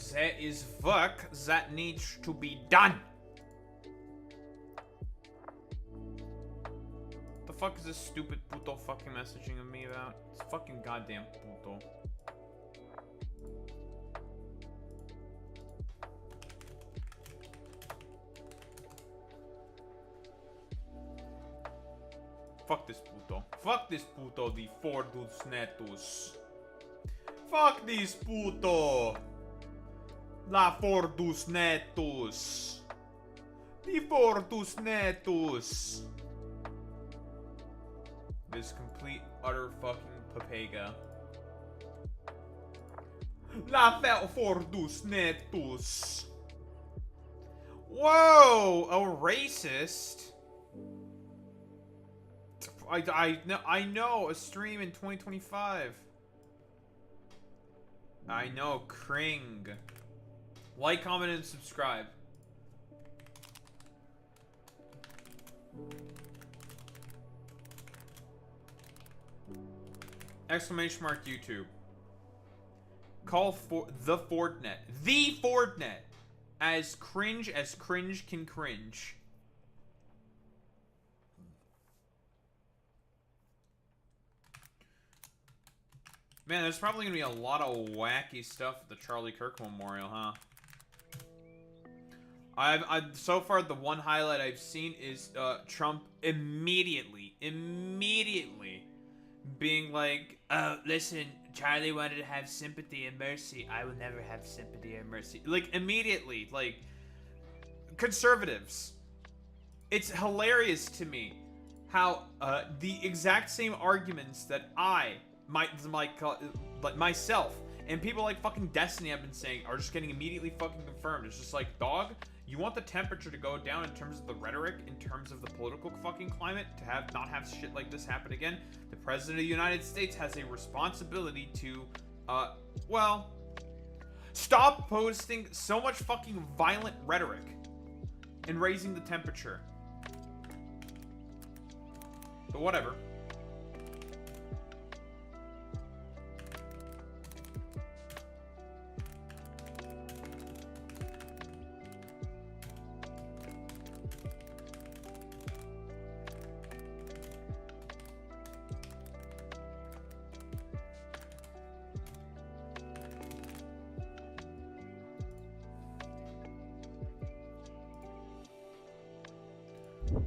There is work that needs to be done. The fuck is this stupid puto fucking messaging of me about? It's fucking goddamn puto. Fuck this puto. Fuck this puto, the Fordus Netus. Fuck this puto. La Fordus Netus. The Fordus Netus. This complete, utter fucking papega. La Fordus Netus. Whoa! A racist? I know, a stream in 2025. I know, cring. Like, comment, and subscribe. Exclamation mark YouTube. Call for the Fordnet. The Fordnet! As cringe can cringe. Man, there's probably gonna be a lot of wacky stuff at the Charlie Kirk Memorial, huh? I've so far the one highlight I've seen is Trump immediately being like, listen, Charlie wanted to have sympathy and mercy. I will never have sympathy and mercy. Like, immediately, like, conservatives. It's hilarious to me how the exact same arguments that myself and people like fucking Destiny have been saying are just getting immediately fucking confirmed. It's just like, dog, you want the temperature to go down in terms of the rhetoric, in terms of the political fucking climate, to not have shit like this happen again. The President of the United States has a responsibility to, well, stop posting so much fucking violent rhetoric and raising the temperature. But whatever.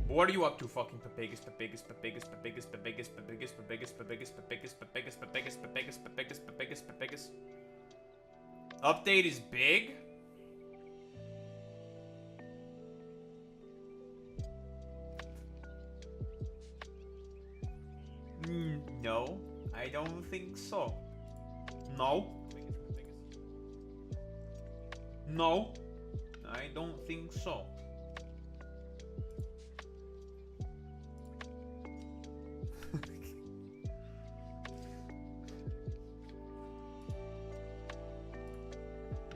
What are you up to, fucking Papegas? Update is big? No, I don't think so. No. No, I don't think so.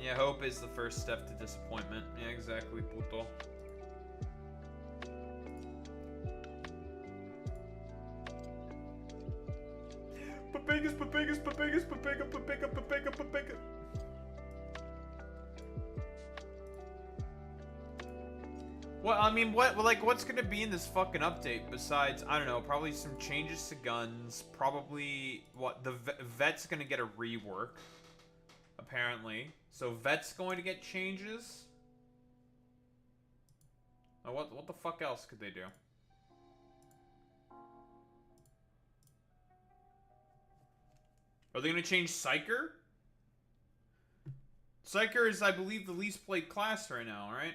Yeah, hope is the first step to disappointment. Yeah, exactly, puto. Papegas. Well, I mean, what's gonna be in this fucking update besides, I don't know, probably some changes to guns, probably, the vet's gonna get a rework, apparently. So vet's going to get changes? Oh, what the fuck else could they do? Are they gonna change Psyker? Psyker is, I believe, the least played class right now, right?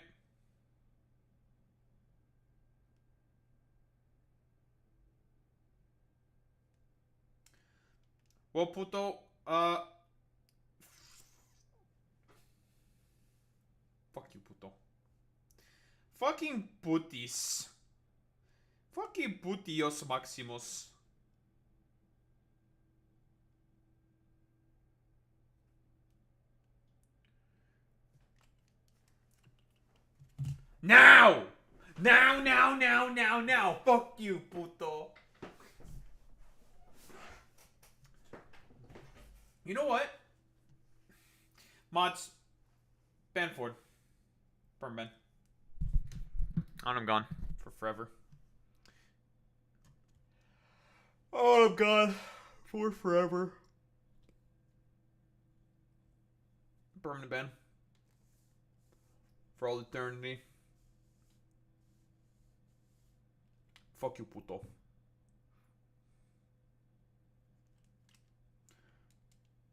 Well, puto, fuck you, puto. Fucking putis. Fucking putios maximus. Now! Now! Fuck you, puto. You know what? Mods, Banford. Burn Ben. I'm gone. For forever. Oh, I'm gone. For forever. Permanent ban. For all eternity. Fuck you, puto.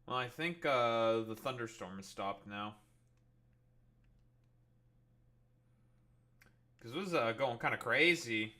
Well, I think the thunderstorm has stopped now. Because it was going kind of crazy.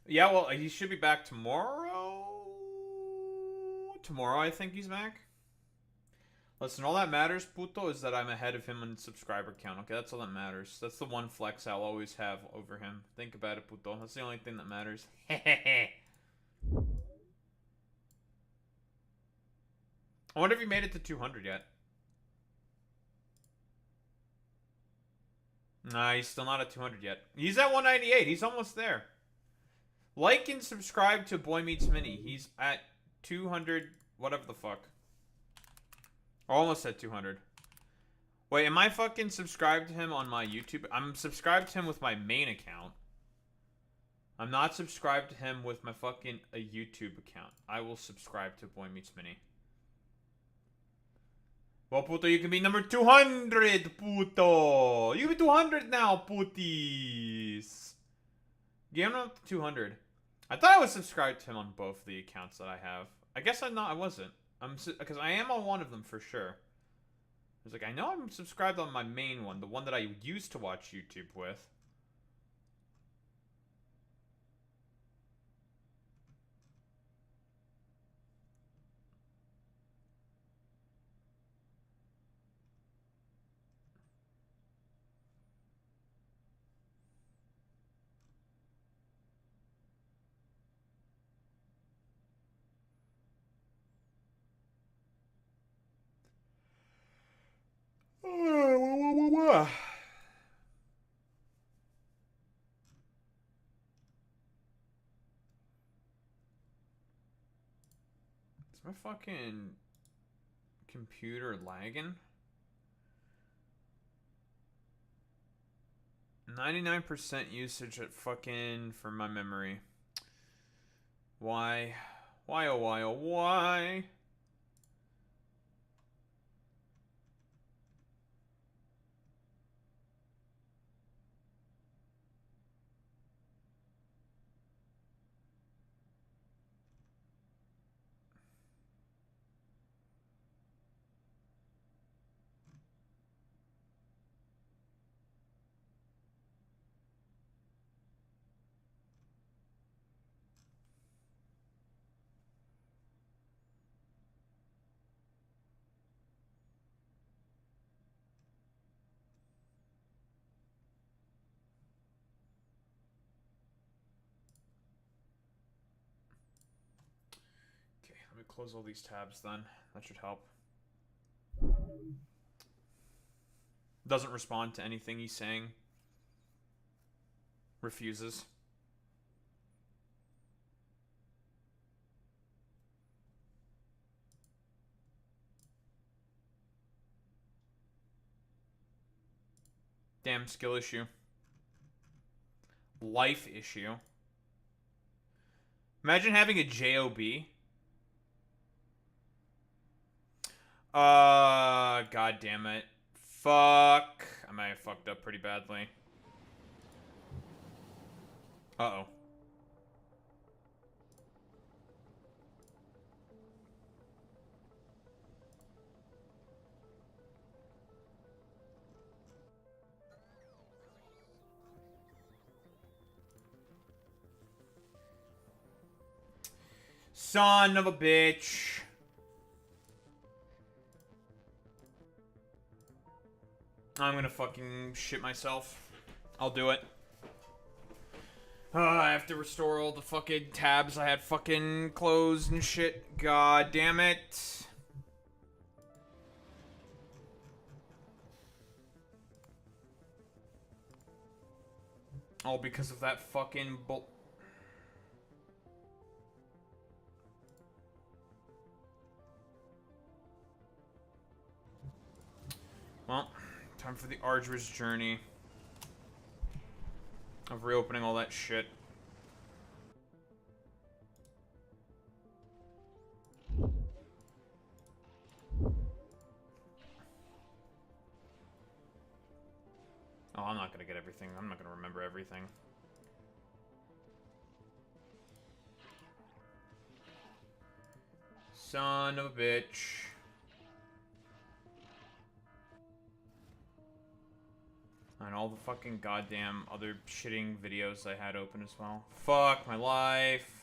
Yeah, well, he should be back tomorrow. Tomorrow, I think he's back. Listen, all that matters, puto, is that I'm ahead of him on subscriber count. Okay, that's all that matters. That's the one flex I'll always have over him. Think about it, puto. That's the only thing that matters. I wonder if he made it to 200 yet. Nah, he's still not at 200 yet. He's at 198. He's almost there. Like and subscribe to Boy Meets Mini. He's at 200, whatever the fuck. Almost at 200. Wait, am I fucking subscribed to him on my YouTube? I'm subscribed to him with my main account. I'm not subscribed to him with my fucking YouTube account. I will subscribe to Boy Meets Mini. Well, puto, you can be number 200, puto. You can be 200 now, puties. Get him up to 200. I thought I was subscribed to him on both the accounts that I have. I guess I'm not. I wasn't. Because I am on one of them for sure. I was like, I know I'm subscribed on my main one, the one that I used to watch YouTube with. Is my fucking computer lagging? 99% usage at fucking for my memory. Why? Why oh why oh why? Okay, let me close all these tabs then. That should help. Doesn't respond to anything he's saying. Refuses. Damn skill issue. Life issue. Imagine having a JOB. God damn it. Fuck. I might have fucked up pretty badly. Uh-oh. Son of a bitch. I'm gonna fucking shit myself. I'll do it. I have to restore all the fucking tabs I had fucking closed and shit. God damn it. All because of that fucking bull. Well, time for the arduous journey of reopening all that shit. Oh, I'm not gonna get everything. I'm not gonna remember everything. Son of a bitch. And all the fucking goddamn other shitting videos I had open as well. Fuck my life.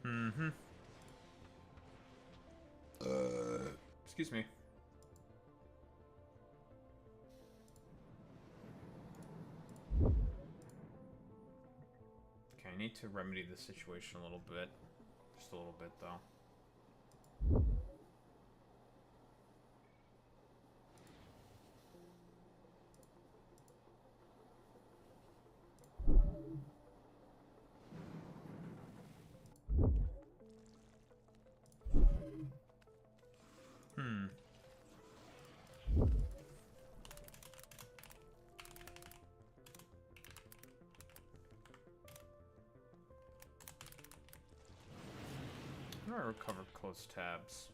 Mm-hmm. Excuse me. Okay, I need to remedy the situation a little bit. Just a little bit, though. How do I recover close tabs?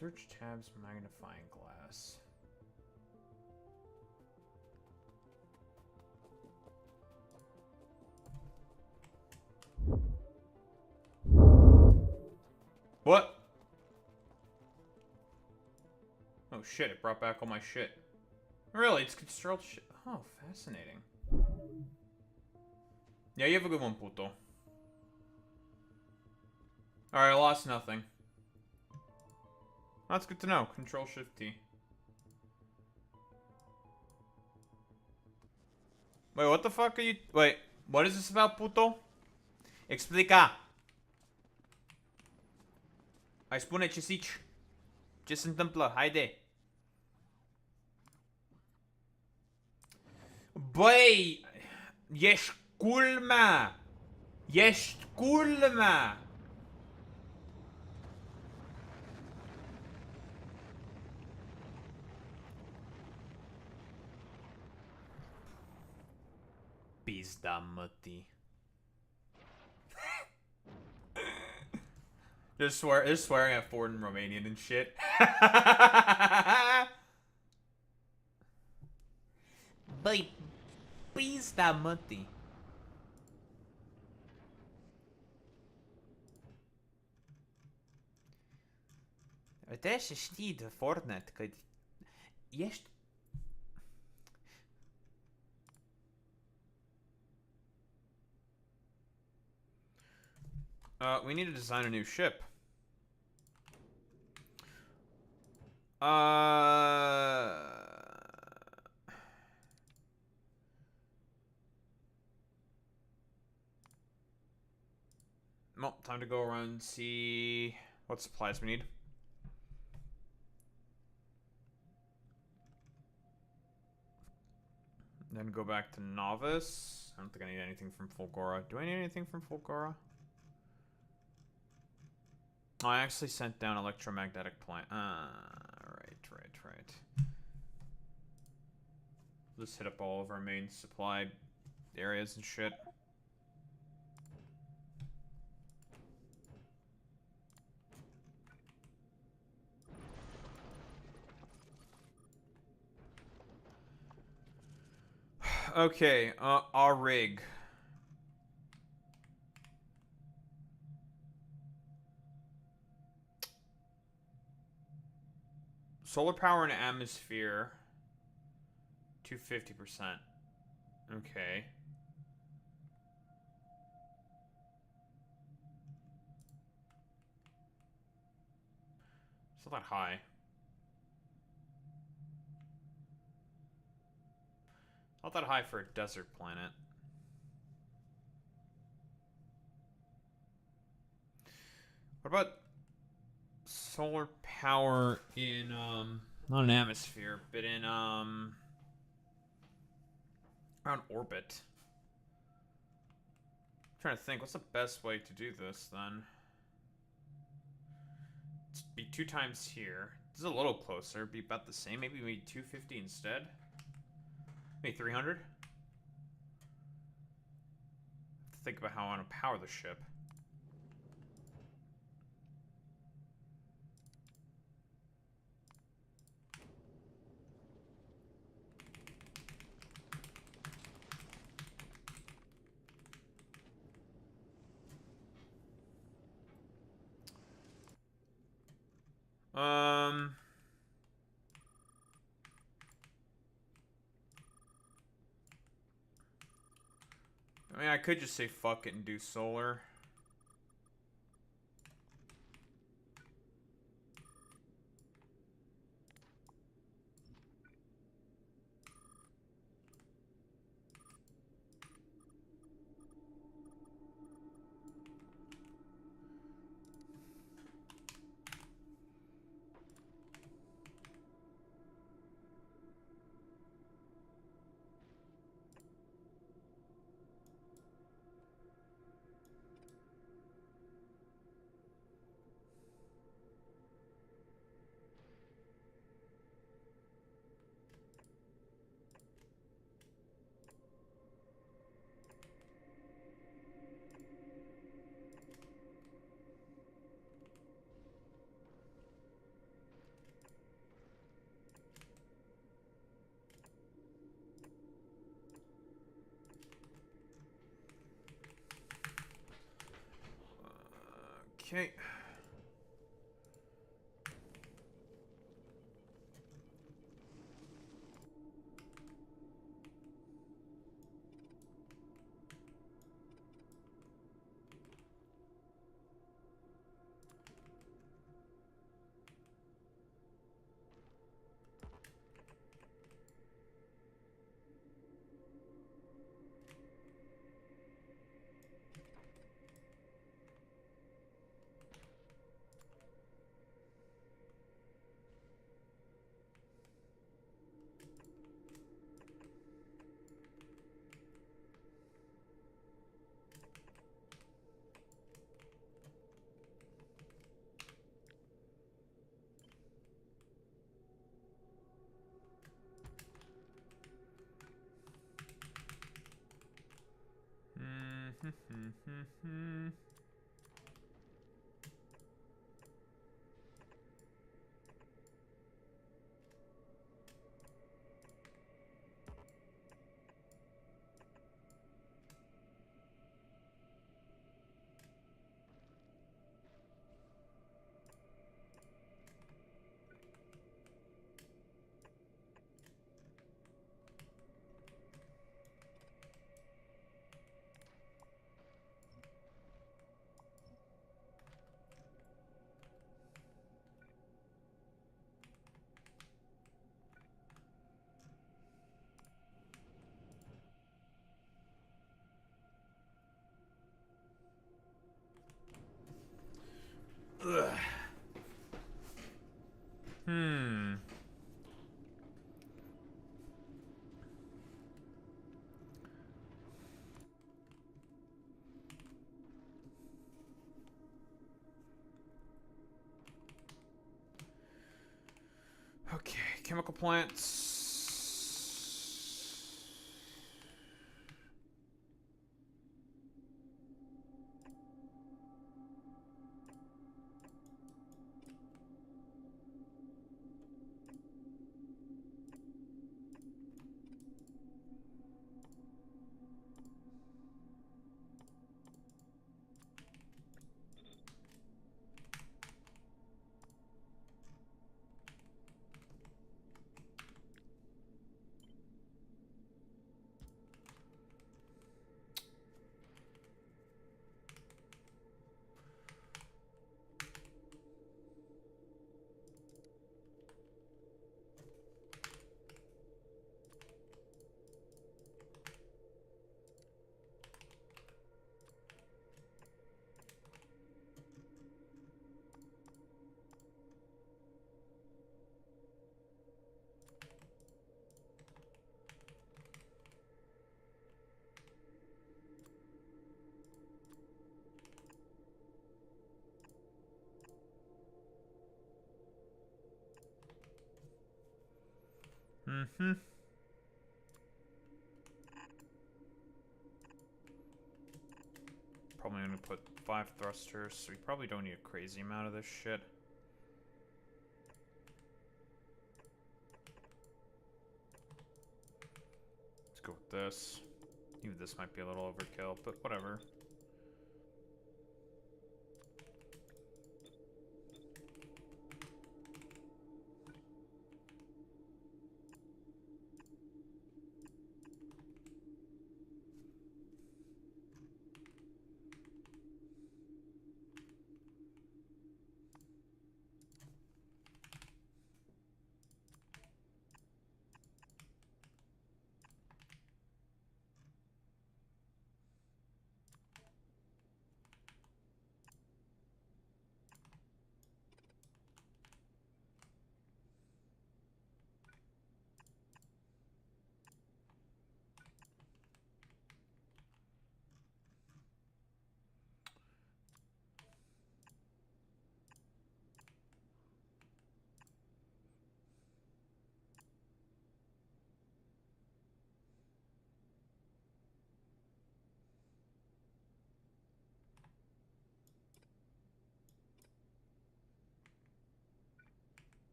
Search tabs magnifying glass. What? Oh shit, it brought back all my shit. Really? It's constructed shit. Oh, fascinating. Yeah, you have a good one, puto. Alright, I lost nothing. That's good to know. Control-Shift-T. Wait, what the fuck are you... Wait, what is this about, puto? Explica. Ai spune ce zici. Ce se întâmplă? Haide. Băi, ești culmea. Ești culmea. Pizda mătii. Just swearing at Ford and Romanian and shit. Băi, pizda mătii. Trebuie să știi de Fortnite că ești... We need to design a new ship. Well, time to go around and see what supplies we need. Then go back to Novice. I don't think I need anything from Fulgora. Do I need anything from Fulgora? Oh, I actually sent down electromagnetic plant. Right. Just hit up all of our main supply areas and shit. Okay, Arig. Solar power in atmosphere. 250%. Okay. It's not that high. Not that high for a desert planet. What about solar power in, not an atmosphere, but in, around orbit? I'm trying to think, what's the best way to do this, then? It'd be 2 times here. This is a little closer. It'd be about the same. Maybe we need 250 instead. Maybe 300? Think about how I want to power the ship. I mean, I could just say fuck it and do solar. Okay. chemical plants. Mm-hmm. Probably gonna put 5 thrusters, so we probably don't need a crazy amount of this shit. Let's go with this. Even this might be a little overkill, but whatever.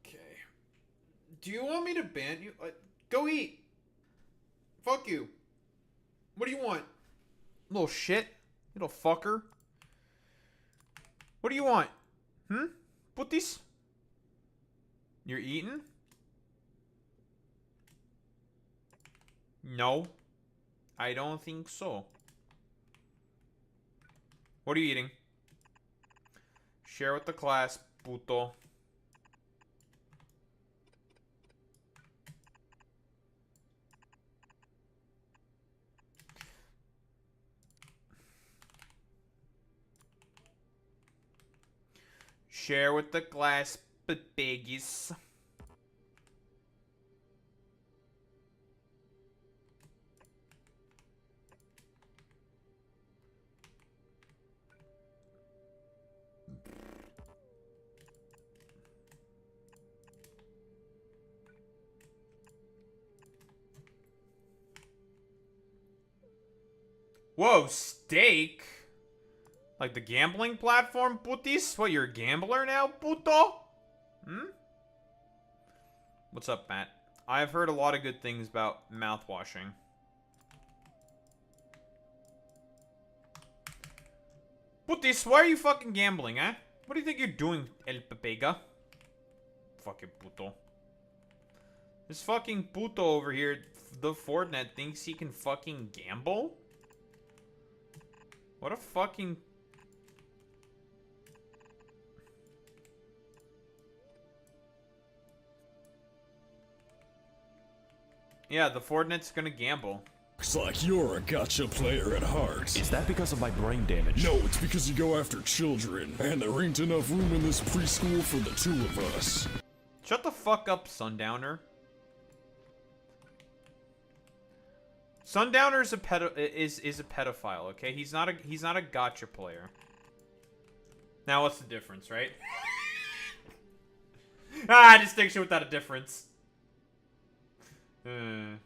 Okay. Do you want me to ban you? Go eat. Fuck you. What do you want? Little shit. Little fucker. What do you want? Put this? You're eating? No. I don't think so. What are you eating? Share with the class, puto. Share with the class, piggies. Whoa, steak? Like the gambling platform, putis? What, you're a gambler now, puto? What's up, Matt? I've heard a lot of good things about mouthwashing. Putis, why are you fucking gambling, eh? What do you think you're doing, El Pepega? Fucking puto. This fucking puto over here, the Fortnite, thinks he can fucking gamble? What a fucking... Yeah, the Fortnite's gonna gamble. Looks like you're a gotcha player at heart. Is that because of my brain damage? No, it's because you go after children, and there ain't enough room in this preschool for the two of us. Shut the fuck up, Sundowner. Sundowner is a pedophile, okay? He's not a gotcha player. Now what's the difference, right? Distinction without a difference. Man,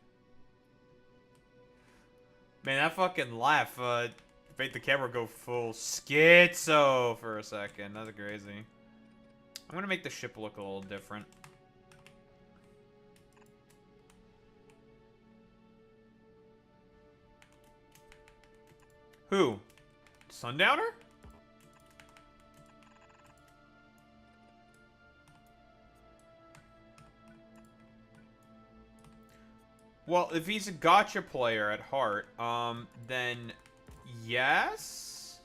that fucking laugh, made the camera go full schizo for a second. That's crazy. I'm gonna make the ship look a little different. Who? Sundowner? Well, if he's a gotcha player at heart, then yes?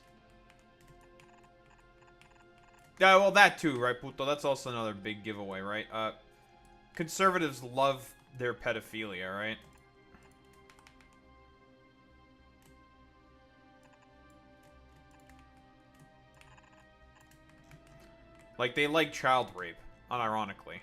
Yeah, well, that too, right, Puto? That's also another big giveaway, right? Conservatives love their pedophilia, right? Like, they like child rape, unironically.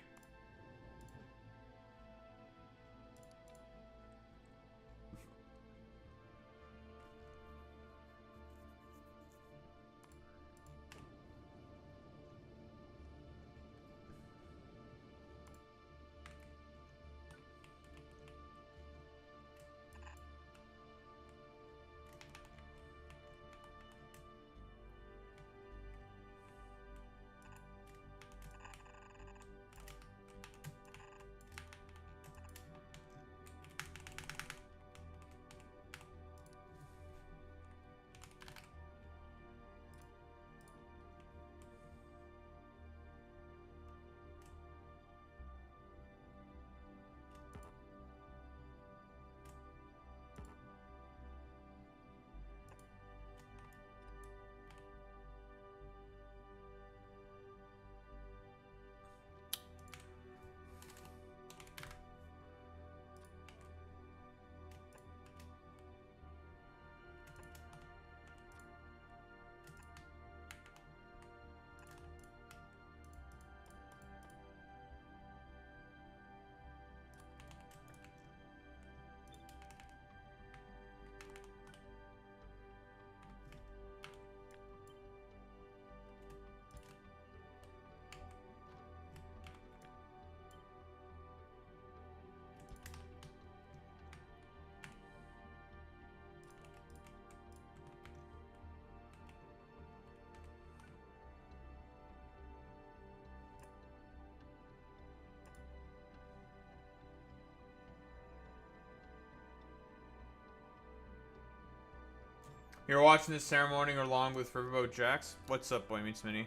You're watching this ceremony along with Riverboat Jax. What's up, Boy Meets Mini?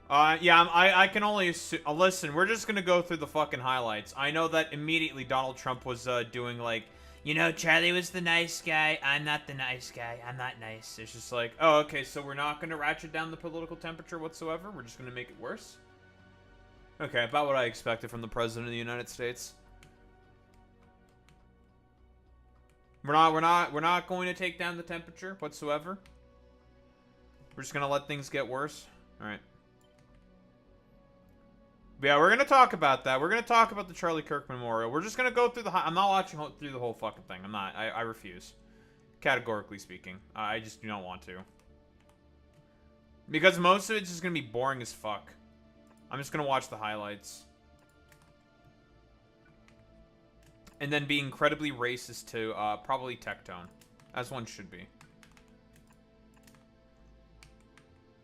Yeah, I can only assume. Listen, we're just gonna go through the fucking highlights. I know that immediately Donald Trump was doing like, you know, Charlie was the nice guy. I'm not the nice guy. I'm not nice. It's just like, oh, okay, so we're not gonna ratchet down the political temperature whatsoever. We're just gonna make it worse. Okay, about what I expected from the President of the United States. We're not going to take down the temperature whatsoever. We're just gonna let things get worse. All right. But yeah, we're gonna talk about that. We're gonna talk about the Charlie Kirk Memorial. We're just gonna go through the. I'm not watching through the whole fucking thing. I'm not. I refuse. Categorically speaking, I just do not want to. Because most of it's just gonna be boring as fuck. I'm just gonna watch the highlights. And then be incredibly racist to probably Tectone. As one should be.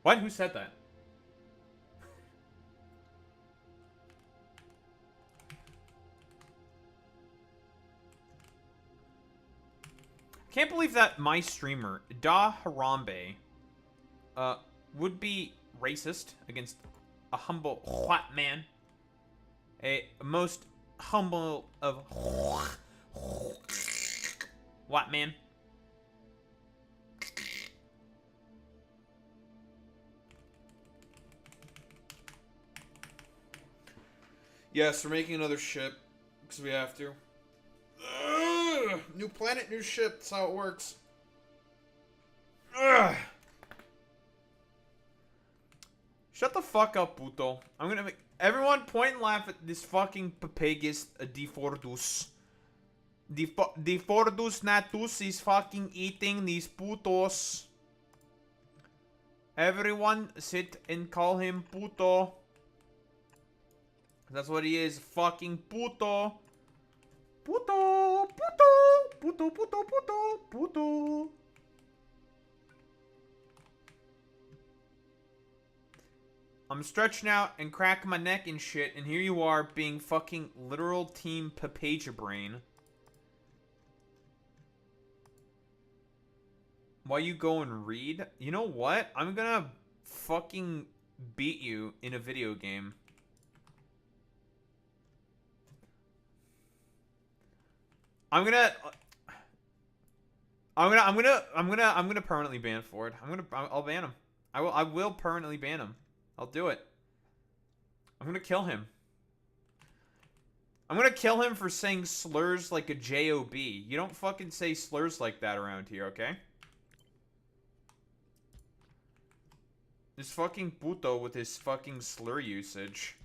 What? Who said that? Can't believe that my streamer, Da Harambe, would be racist against a humble white man. A most humble of white man. Yes, we're making another ship because we have to. Ugh. New planet, new ship. That's how it works. Ugh. Shut the fuck up, puto. I'm gonna make everyone point and laugh at this fucking Papagus Defordus. Defordus Natus is fucking eating these putos. Everyone sit and call him puto. That's what he is, fucking puto. Puto, puto, puto, puto, puto, puto. I'm stretching out and cracking my neck and shit, and here you are being fucking literal team Papagia brain. Why you go and read? You know what? I'm gonna fucking beat you in a video game. I'm gonna permanently ban Ford. I'll ban him. I will permanently ban him. I'll do it. I'm gonna kill him. I'm gonna kill him for saying slurs like a JOB. You don't fucking say slurs like that around here, okay? This fucking puto with his fucking slur usage.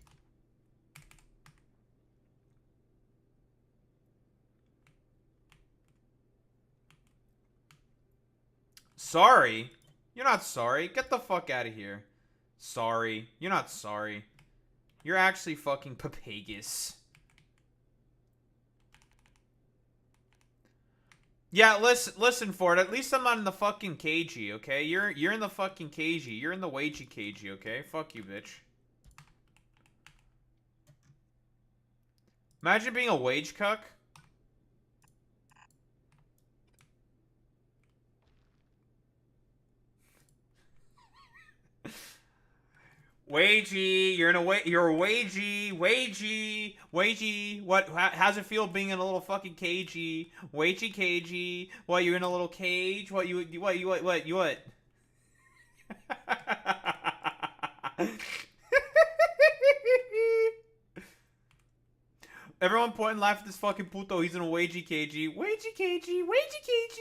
Sorry? You're not sorry. Get the fuck out of here. Sorry. You're not sorry. You're actually fucking Papagus. Yeah, listen for it. At least I'm not in the fucking KG, okay? You're in the fucking KG. You're in the wagey KG, okay? Fuck you, bitch. Imagine being a wage cuck. Wagey, you're wagey. What? How's it feel being in a little fucking cagey? Wagey. What? You in a little cage? What? What? Everyone point and laugh at this fucking puto. He's in a wagey cagey. Wagey cagey. Wagey, KG.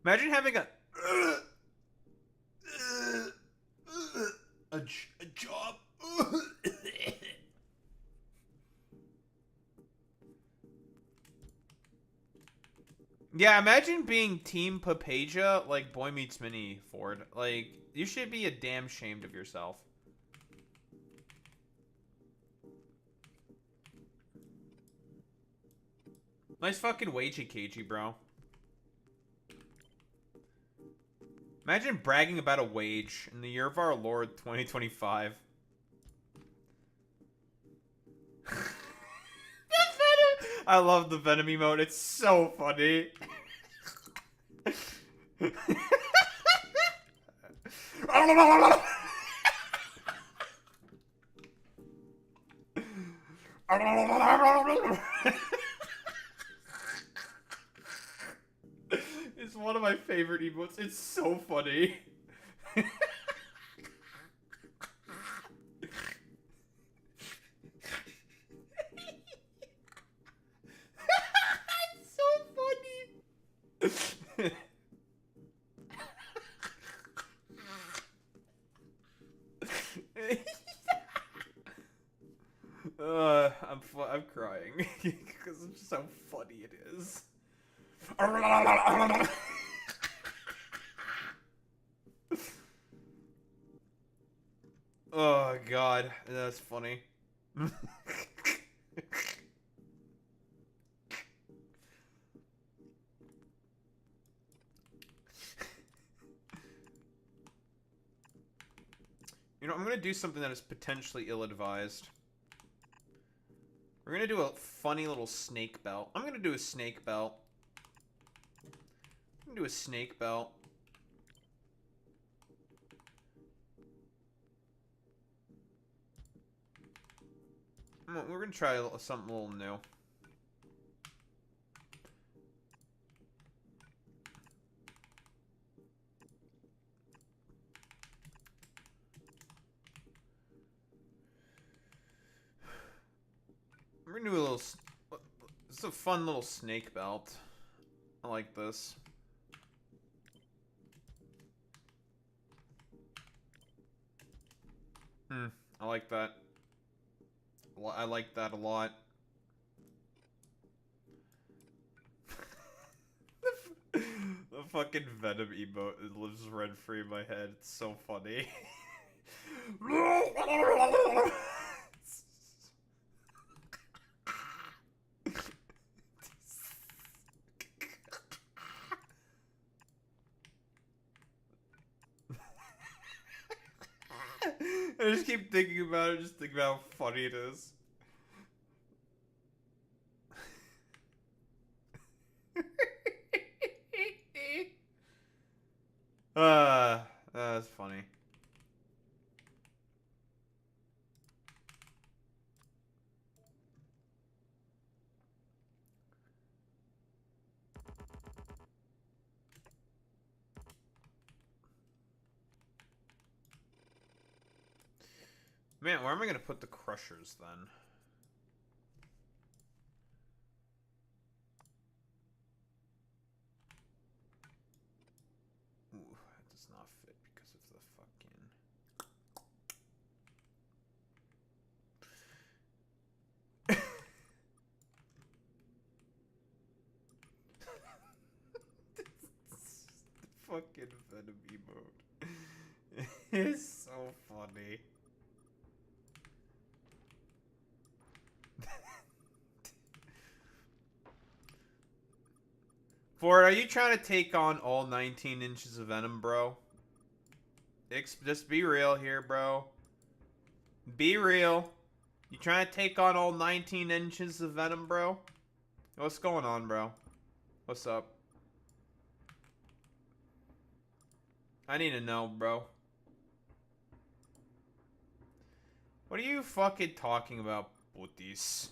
Imagine having a job. Yeah, imagine being Team Papagia, like Boy Meets Mini, Ford. Like, you should be a damn ashamed of yourself. Nice fucking wagey cagey, bro. Imagine bragging about a wage in the year of our Lord 2025. I love the Venom emote. It's so funny. It's one of my favorite emotes. It's so funny. I'm crying because of just how funny it is. Oh god, that's funny. You know, I'm gonna do something that is potentially ill-advised. We're gonna do a funny little snake belt. I'm gonna do a snake belt. gonna do a snake belt. We're gonna try something a little new. We're gonna do a little. This is a fun little snake belt. I like this. I like that. I like that a lot. The fucking Venom emote lives rent free in my head. It's so funny. I just keep thinking about it, just thinking about how funny it is. That's funny. Man, where am I gonna put the crushers then? Ooh, that does not fit because of the fucking... The fucking Venom emote. It's so funny. Ford, are you trying to take on all 19 inches of Venom, bro? Just be real here, bro. Be real. You trying to take on all 19 inches of Venom, bro? What's going on, bro? What's up? I need to know, bro. What are you fucking talking about, putis?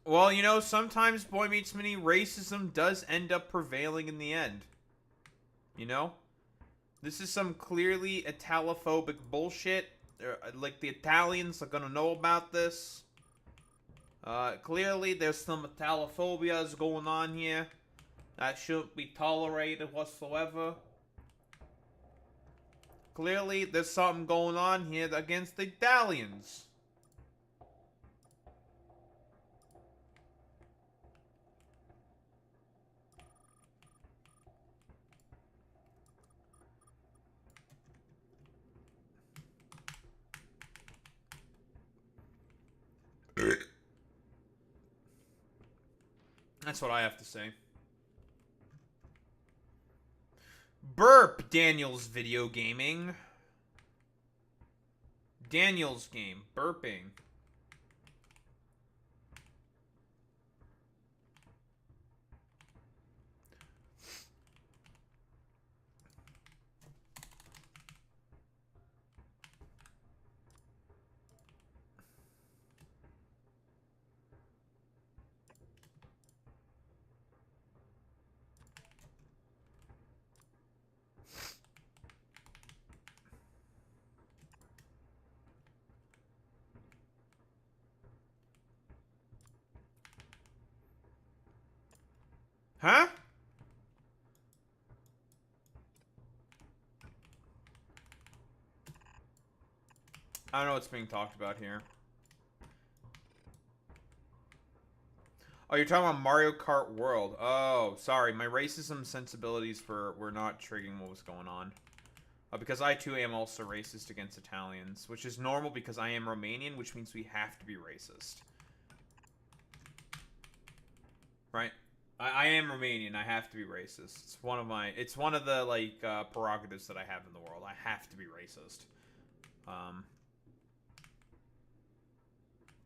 Well, you know, sometimes Boy Meets Mini racism does end up prevailing in the end. You know? This is some clearly Italophobic bullshit. Like, the Italians are gonna know about this. Clearly, there's some Italophobias going on here that shouldn't be tolerated whatsoever. Clearly, there's something going on here against the Italians. That's what I have to say. Burp, Daniel's video gaming. Daniel's game, burping. Huh? I don't know what's being talked about here. Oh, you're talking about Mario Kart World. Oh, sorry. My racism sensibilities were not triggering what was going on. Because I, too, am also racist against Italians. Which is normal because I am Romanian, which means we have to be racist. Right? I am Romanian. I have to be racist. It's one of the, like, prerogatives that I have in the world. I have to be racist.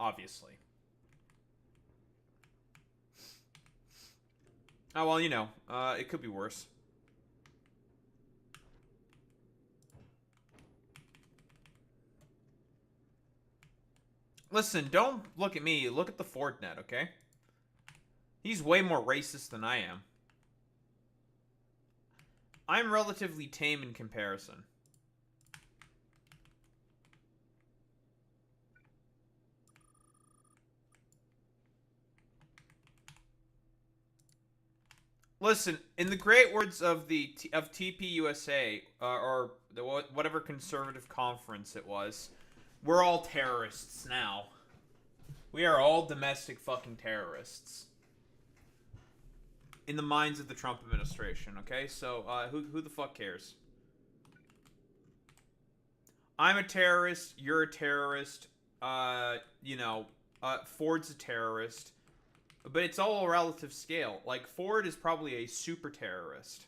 obviously. Oh, well, you know, it could be worse. Listen, don't look at me. Look at the Fordnet, okay? He's way more racist than I am. I'm relatively tame in comparison. Listen, in the great words of the TPUSA, or whatever conservative conference it was, we're all terrorists now. We are all domestic fucking terrorists. In the minds of the Trump administration, okay? So, who the fuck cares? I'm a terrorist, you're a terrorist, you know, Ford's a terrorist. But it's all a relative scale. Like, Ford is probably a super terrorist.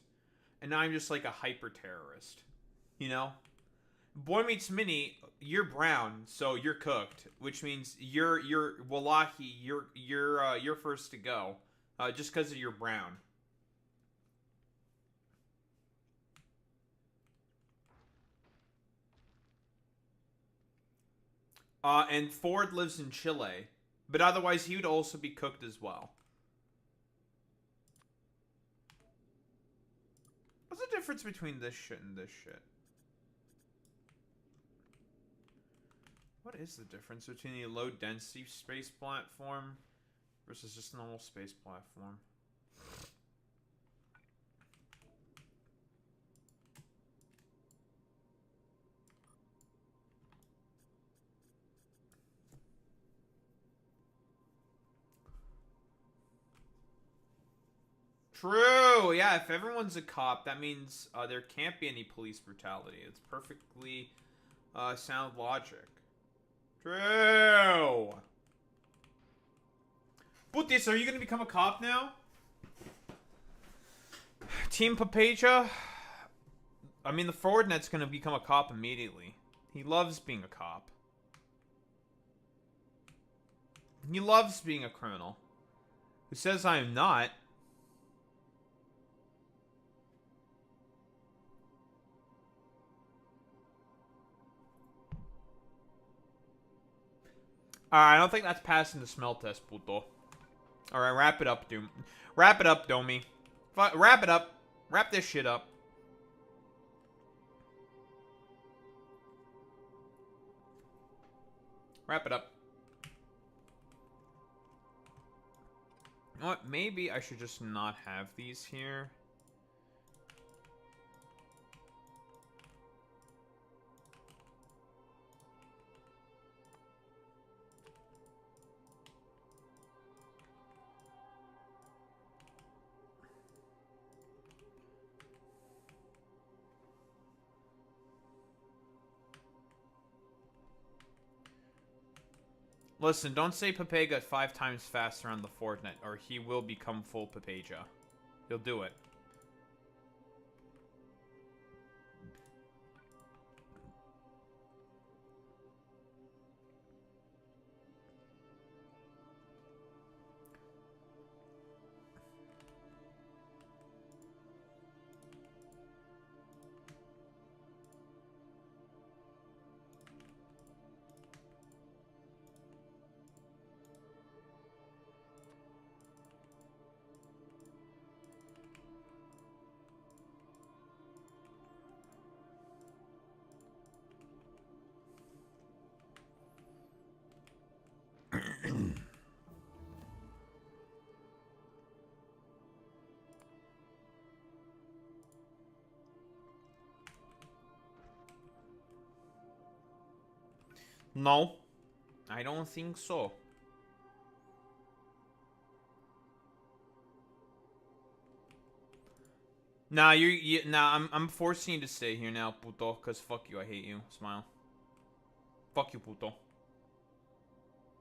And I'm just like a hyper terrorist. You know? Boy Meets Minnie, you're brown, so you're cooked. Which means you're wallahi, you're first to go. Just because of your brown. And Ford lives in Chile. But otherwise, he would also be cooked as well. What's the difference between this shit and this shit? What is the difference between a low-density space platform versus just a normal space platform? True! Yeah, if everyone's a cop, that means there can't be any police brutality. It's perfectly sound logic. True! Butis, are you gonna become a cop now? Team Papeja? I mean, the Fordnet's gonna become a cop immediately. He loves being a cop. He loves being a criminal. Who says I am not? Alright, I don't think that's passing the smell test, puto. Alright, wrap it up, Doom. Wrap it up, Domi. Wrap it up. Wrap this shit up. Wrap it up. You know what? Maybe I should just not have these here. Listen, don't say Papega 5 times faster on the Fortnite, or he will become full Papeja. He'll do it. No, I don't think so. Nah, I'm forcing you to stay here now, puto, cause fuck you, I hate you. Smile. Fuck you, puto.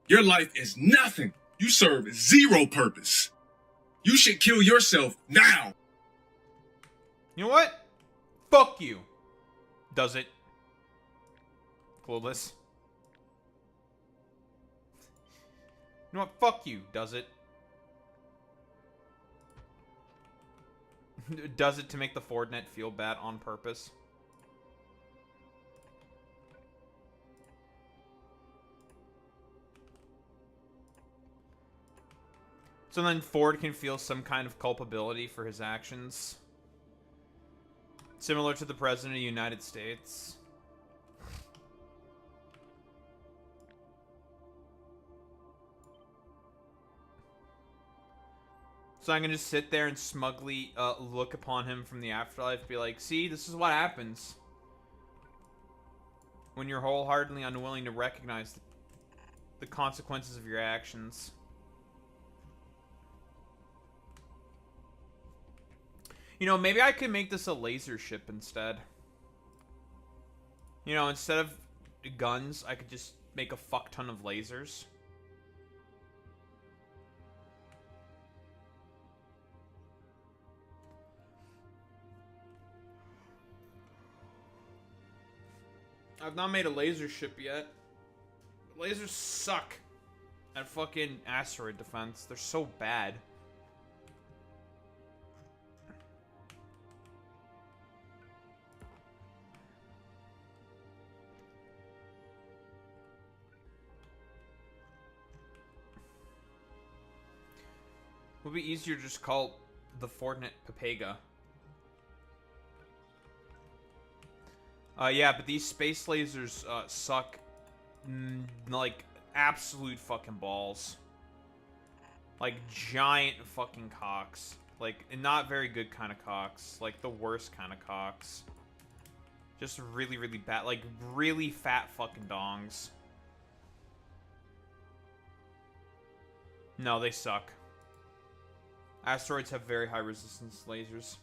Your life is nothing. You serve zero purpose. You should kill yourself now. You know what? Fuck you. Does it? Clueless. You know what? Fuck you, does it? Does it to make the Fordnet feel bad on purpose? So then Ford can feel some kind of culpability for his actions. Similar to the President of the United States. So I'm gonna just sit there and smugly look upon him from the afterlife, be like, see, this is what happens when you're wholeheartedly unwilling to recognize the consequences of your actions. You know, maybe I could make this a laser ship instead. You know, instead of guns, I could just make a fuck ton of lasers. I've not made a laser ship yet. Lasers suck at fucking asteroid defense. They're so bad. It would be easier to just call the Fordnet Pepega. Yeah, but these space lasers suck like absolute fucking balls. Like giant fucking cocks. Like not very good kind of cocks. Like the worst kind of cocks. Just really, really bad. Like really fat fucking dongs. No, they suck. Asteroids have very high resistance lasers.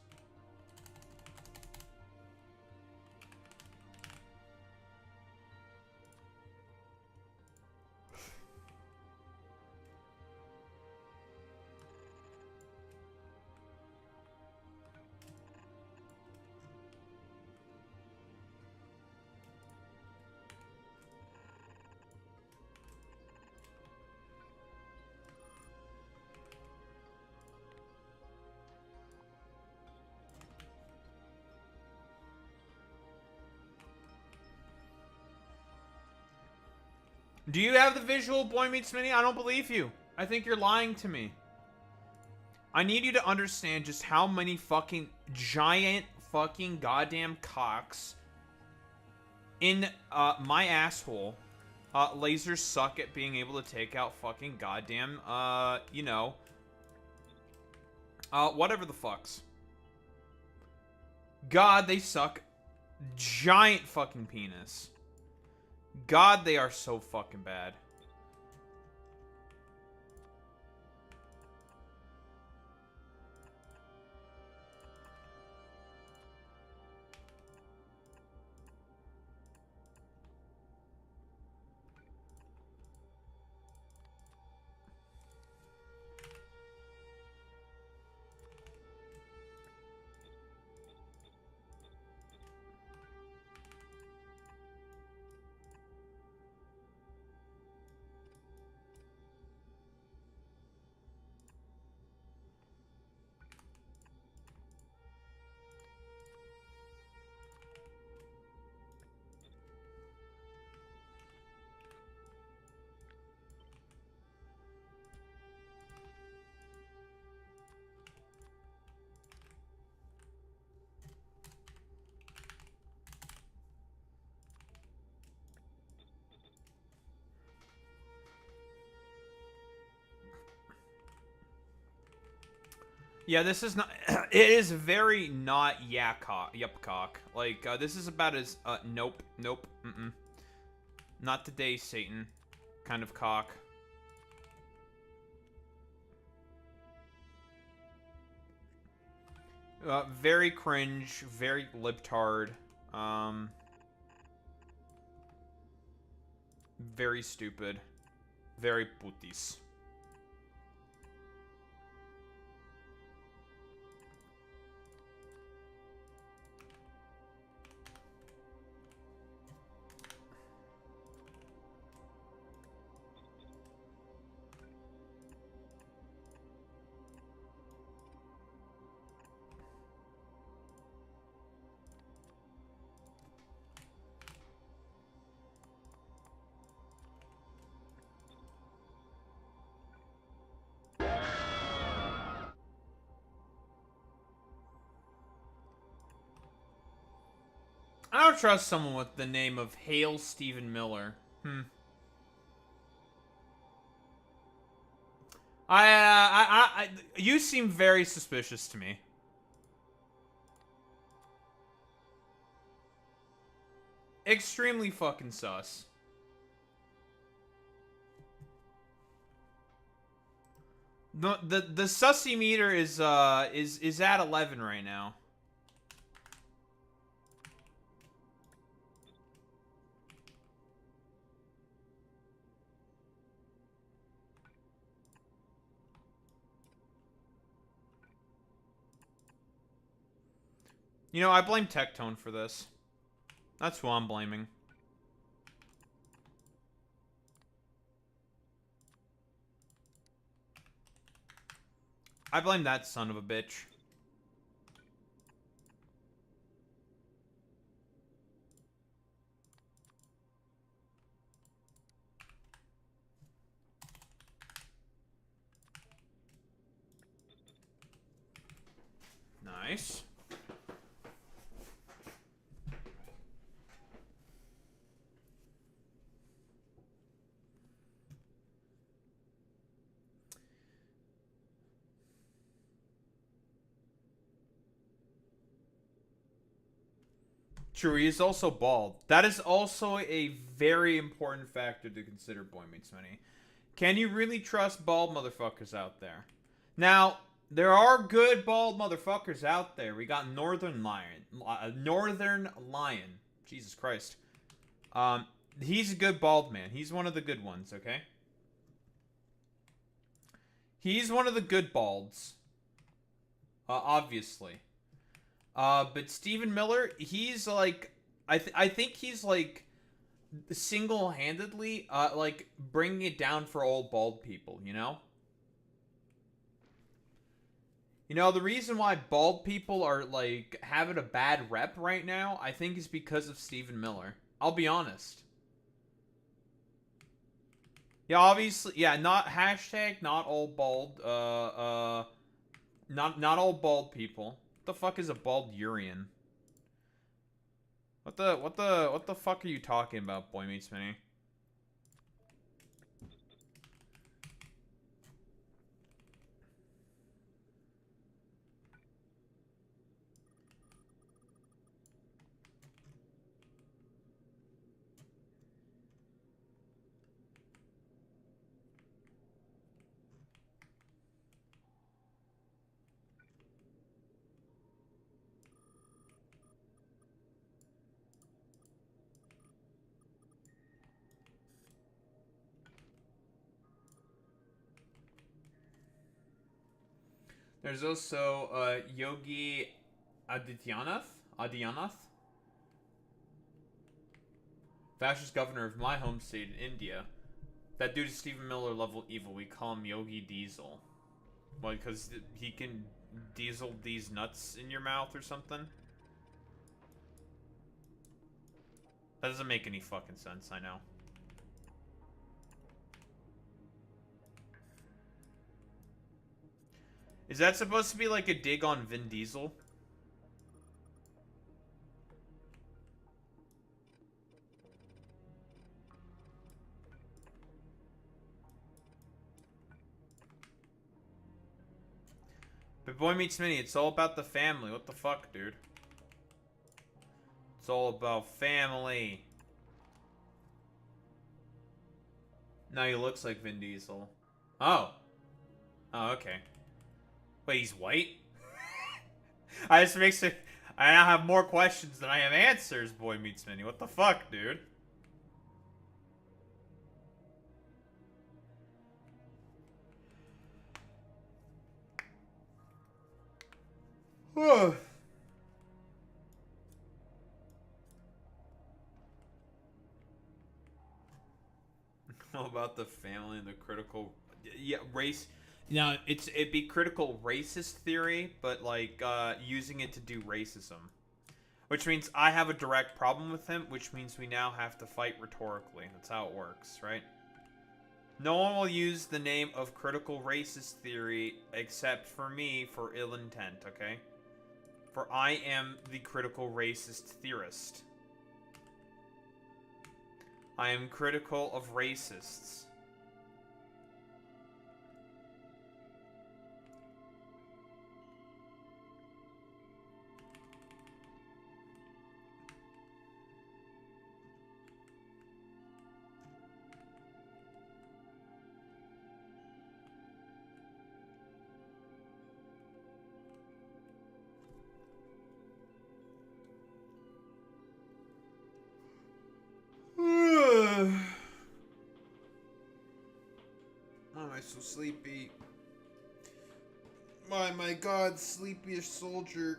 Do you have the visual Boy Meets Mini? I don't believe you. I think you're lying to me. I need you to understand just how many fucking giant fucking goddamn cocks in my asshole. Lasers suck at being able to take out fucking goddamn, you know, whatever the fucks. God, they suck. Giant fucking penis. God, they are so fucking bad. Yeah, this is not. It is very not yup cock. Like this is about as nope, not today, Satan, kind of cock. Very cringe, very libtard, very stupid, very putis. I don't trust someone with the name of Hale Stephen Miller. You seem very suspicious to me. Extremely fucking sus. The sussy meter is at 11 right now. You know, I blame Tectone for this. That's who I'm blaming. I blame that son of a bitch. Nice. True, he is also bald. That is also a very important factor to consider, Boy Meets Many. Can you really trust bald motherfuckers out there? Now, there are good bald motherfuckers out there. We got Northern Lion. Jesus Christ. He's a good bald man. He's one of the good ones, okay? He's one of the good balds. Obviously. But Stephen Miller, he's like, I think he's like single-handedly, like bringing it down for old bald people, you know? You know, the reason why bald people are like having a bad rep right now, I think is because of Stephen Miller. I'll be honest. Yeah, obviously, yeah, not hashtag not all bald, not all bald people. What the fuck is a bald Urian? What the fuck are you talking about, Boy Meets Mini? There's also Yogi Adityanath, fascist governor of my home state in India. That dude is Stephen Miller level evil. We call him Yogi Diesel. Well, because he can diesel these nuts in your mouth or something. That doesn't make any fucking sense, I know. Is that supposed to be like a dig on Vin Diesel? But Boy Meets Mini, it's all about the family. What the fuck, dude? It's all about family. Now he looks like Vin Diesel. Oh. Oh, okay. Wait, he's white? I just makes it... I now have more questions than I have answers, Boy Meets Mini. What the fuck, dude? All about the family and the critical... Yeah, race... Now, it'd be critical racist theory, but, like, using it to do racism. Which means I have a direct problem with him, which means we now have to fight rhetorically. That's how it works, right? No one will use the name of critical racist theory except for me for ill intent, okay? For I am the critical racist theorist. I am critical of racists. Why am I so sleepy? Why, my God, sleepiest soldier.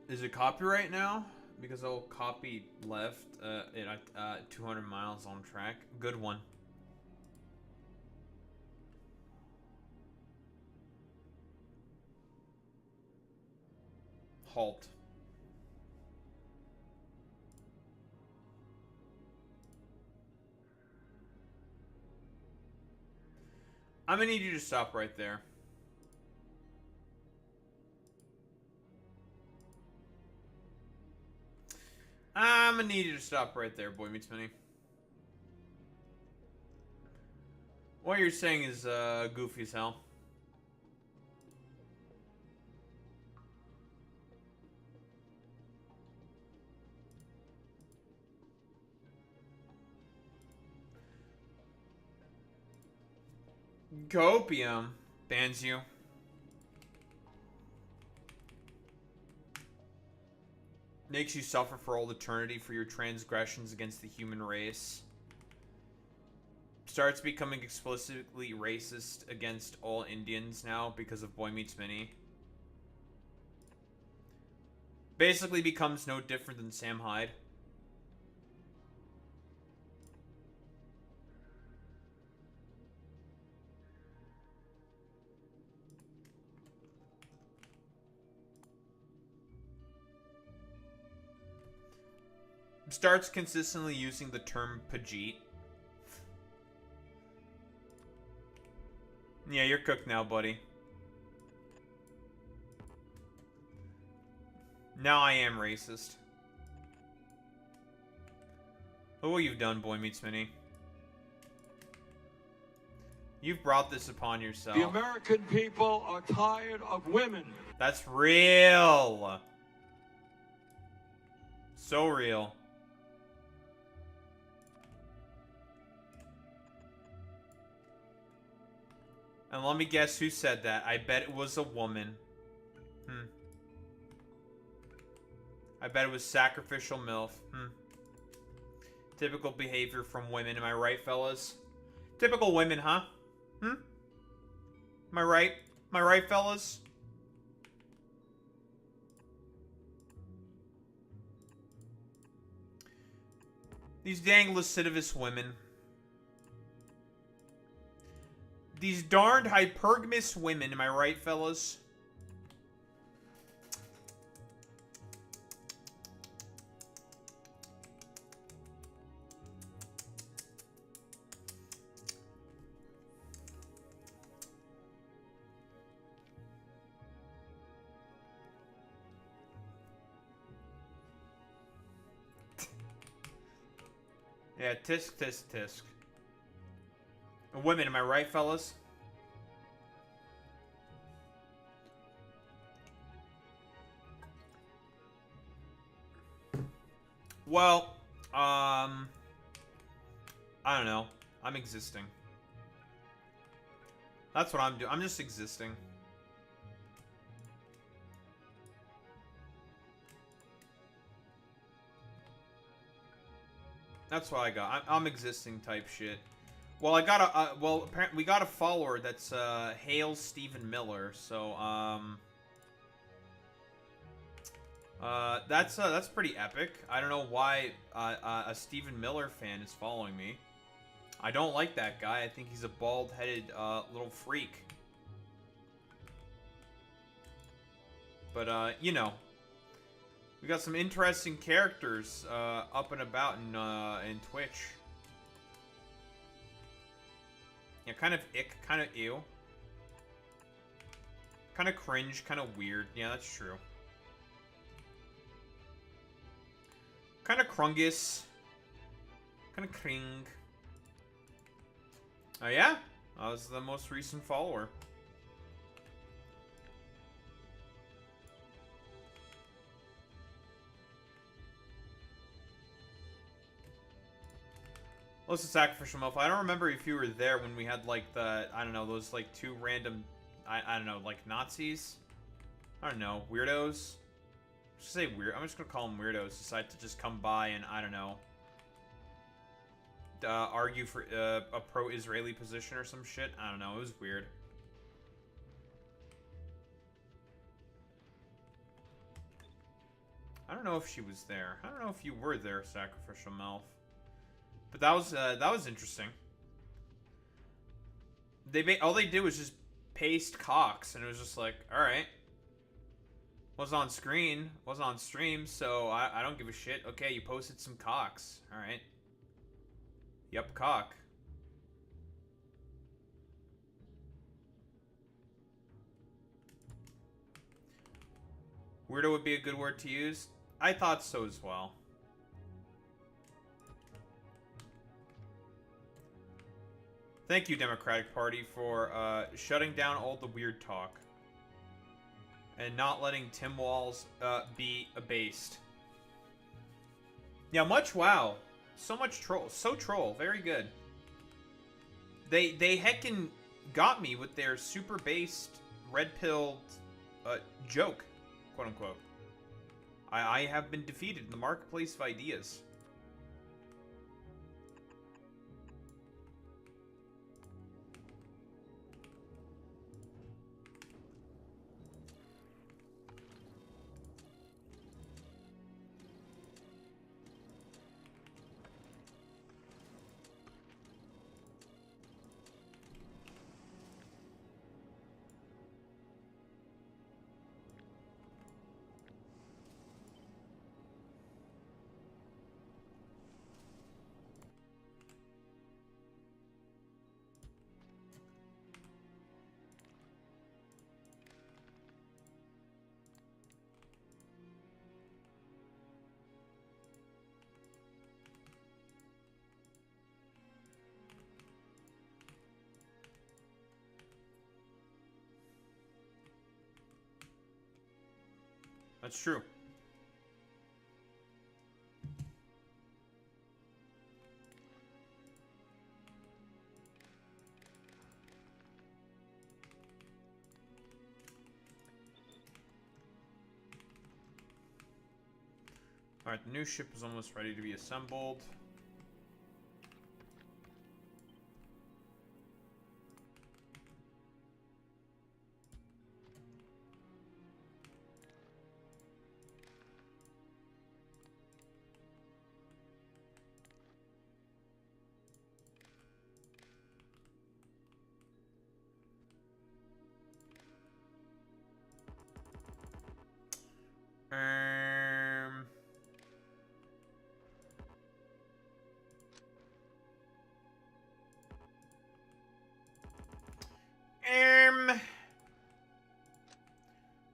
Is it copyright now? Because I'll copy left at 200 miles on track. Good one. Halt. I'm gonna need you to stop right there. I'm gonna need you to stop right there, Boy Meets Minnie. What you're saying is goofy as hell. Copium bans you. Makes you suffer for all eternity for your transgressions against the human race. Starts becoming explicitly racist against all Indians now because of Boy Meets Minnie. Basically becomes no different than Sam Hyde. Starts consistently using the term Pajit. Yeah, you're cooked now, buddy. Now I am racist. Look what you've done, Boy Meets Minnie. You've brought this upon yourself. The American people are tired of women. That's real. So real. And let me guess who said that. I bet it was a woman. I bet it was sacrificial MILF. Typical behavior from women. Am I right, fellas? Typical women, huh? Am I right? Am I right, fellas? These dang lascivious women. These darned hypergamous women, am I right, fellas? Yeah, tisk, tisk, tisk. Women, am I right, fellas? Well, I don't know. I'm existing. That's what I'm doing. I'm just existing. That's what I got. I'm existing type shit. Well, I got a well, apparently we got a follower that's Hail Stephen Miller. So that's pretty epic. I don't know why a Stephen Miller fan is following me. I don't like that guy. I think he's a bald-headed little freak. But you know, we got some interesting characters up and about in Twitch. Yeah, kind of ick, kind of ew. Kind of cringe, kind of weird. Yeah, that's true. Kind of crungus. Kind of cring. Oh, yeah? I was the most recent follower. Listen, Sacrificial Milf, I don't remember if you were there when we had, like, the, I don't know, those, like, two random, I don't know, like, Nazis? I don't know, weirdos? Just say weird. I'm just gonna call them weirdos. Decide to just come by and, I don't know, argue for a pro-Israeli position or some shit. I don't know, it was weird. I don't know if she was there. I don't know if you were there, Sacrificial Milf. But that was interesting. All they did was just paste Cox, and it was just like, all right. Wasn't on screen, wasn't on stream, so I don't give a shit. Okay, you posted some Cox. All right. Yep, cock. Weirdo would be a good word to use. I thought so as well. Thank you, Democratic Party, for shutting down all the weird talk. And not letting Tim Walls be abased. Yeah, much wow. So much troll. So troll. Very good. They heckin' got me with their super based red-pilled joke, quote-unquote. I have been defeated in the marketplace of ideas. That's true. Alright, the new ship is almost ready to be assembled.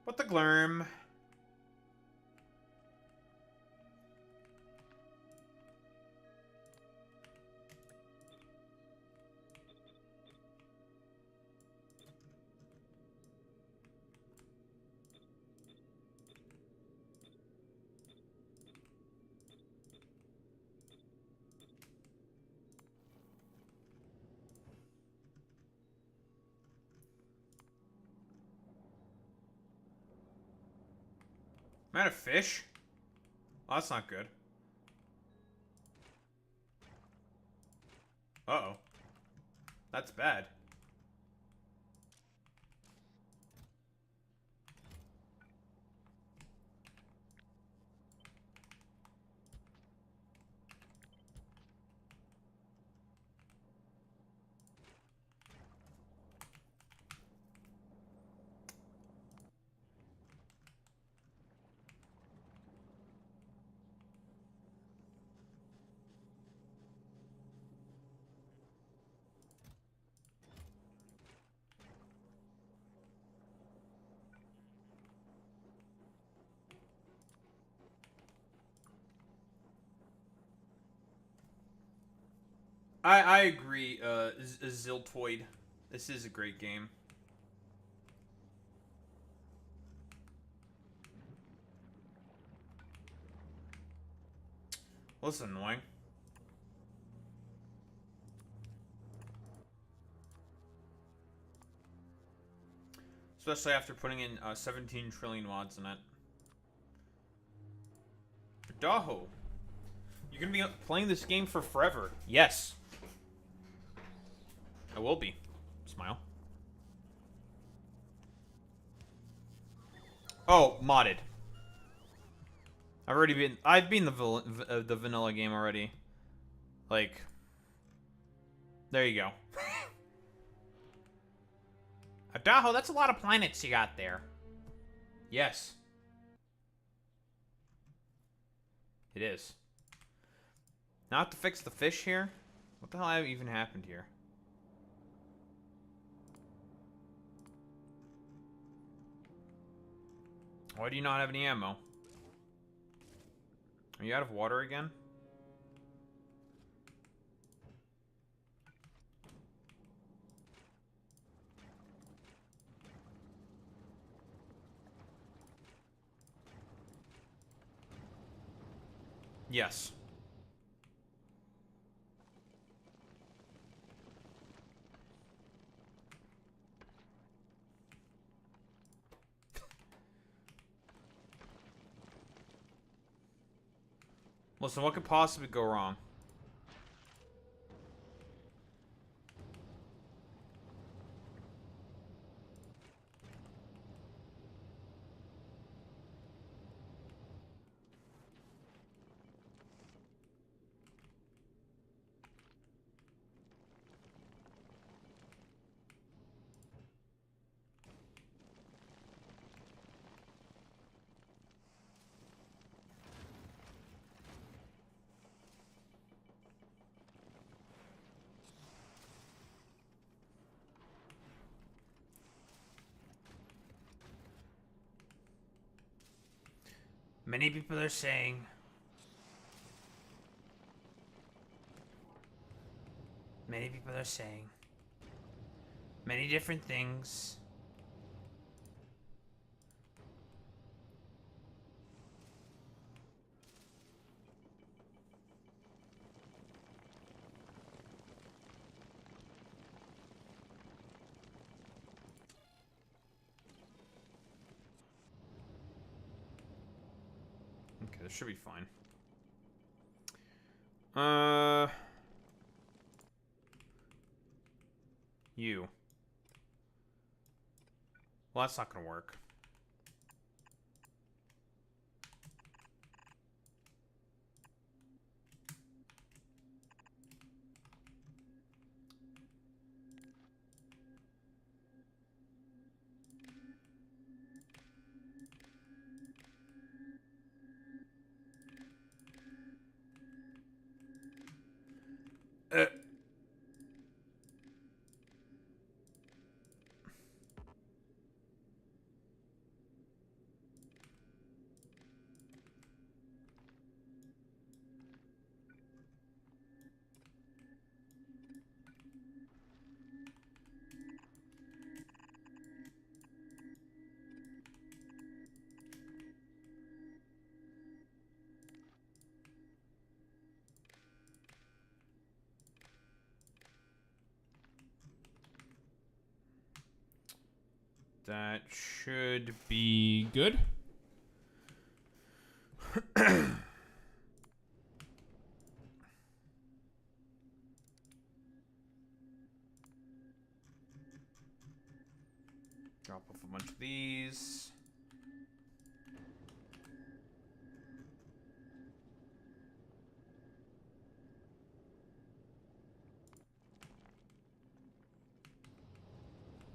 What the glurm? Am I out of fish? Oh, that's not good. Uh-oh. That's bad. I agree, Ziltoid. This is a great game. Well, this is annoying. Especially after putting in 17 trillion mods in it. Daho, you're gonna be playing this game for forever. Yes. I will be. Smile. Oh, modded. I've been the vanilla game already. Like, there you go. Daho, that's a lot of planets you got there. Yes. It is. Now I have to fix the fish here? What the hell even happened here? Why do you not have any ammo? Are you out of water again? Yes. Listen, what could possibly go wrong? Many people are saying many different things. Okay, this should be fine. You. Well, that's not gonna work. That should be good. Drop off a bunch of these.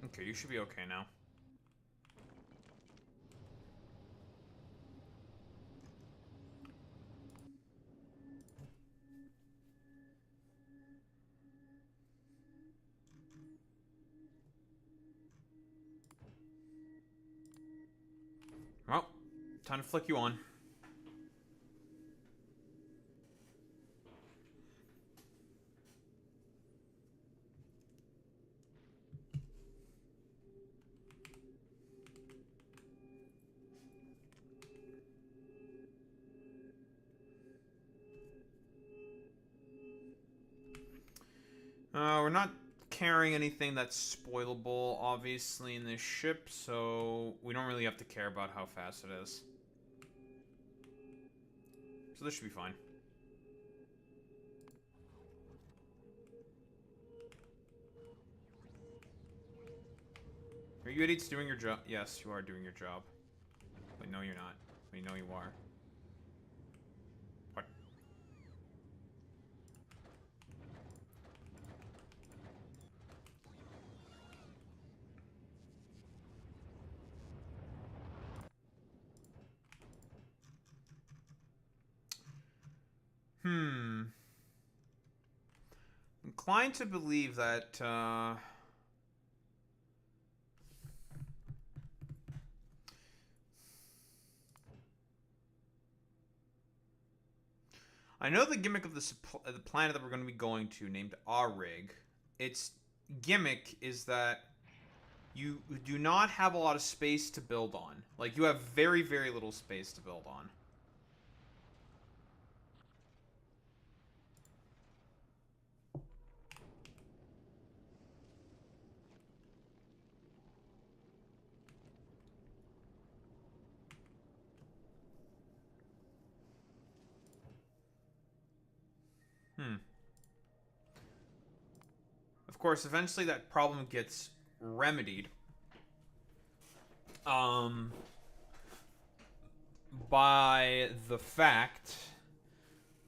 Okay, you should be okay now. Well, time to flick you on. We're not carrying anything that's spoilable, obviously, in this ship, so we don't really have to care about how fast it is. So this should be fine. Are you idiots doing your job? Yes, you are doing your job. Wait, no, you're not. Wait, no, you are. What? I'm inclined to believe that, I know the gimmick of the planet that we're going to be going to, named Arig. Its gimmick is that you do not have a lot of space to build on. Like, you have very, very little space to build on. Of course, eventually that problem gets remedied. By the fact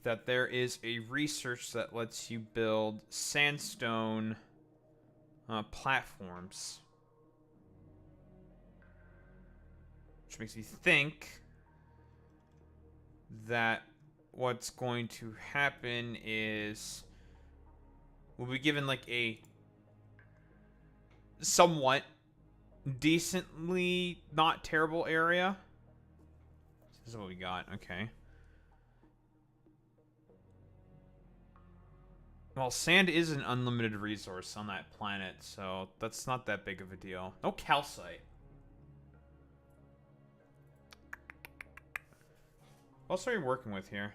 that there is a research that lets you build sandstone platforms. Which makes me think that what's going to happen is we'll be given like a somewhat decently not terrible area. This is what we got. Okay. Well, sand is an unlimited resource on that planet, so that's not that big of a deal. No calcite. What else are you working with here?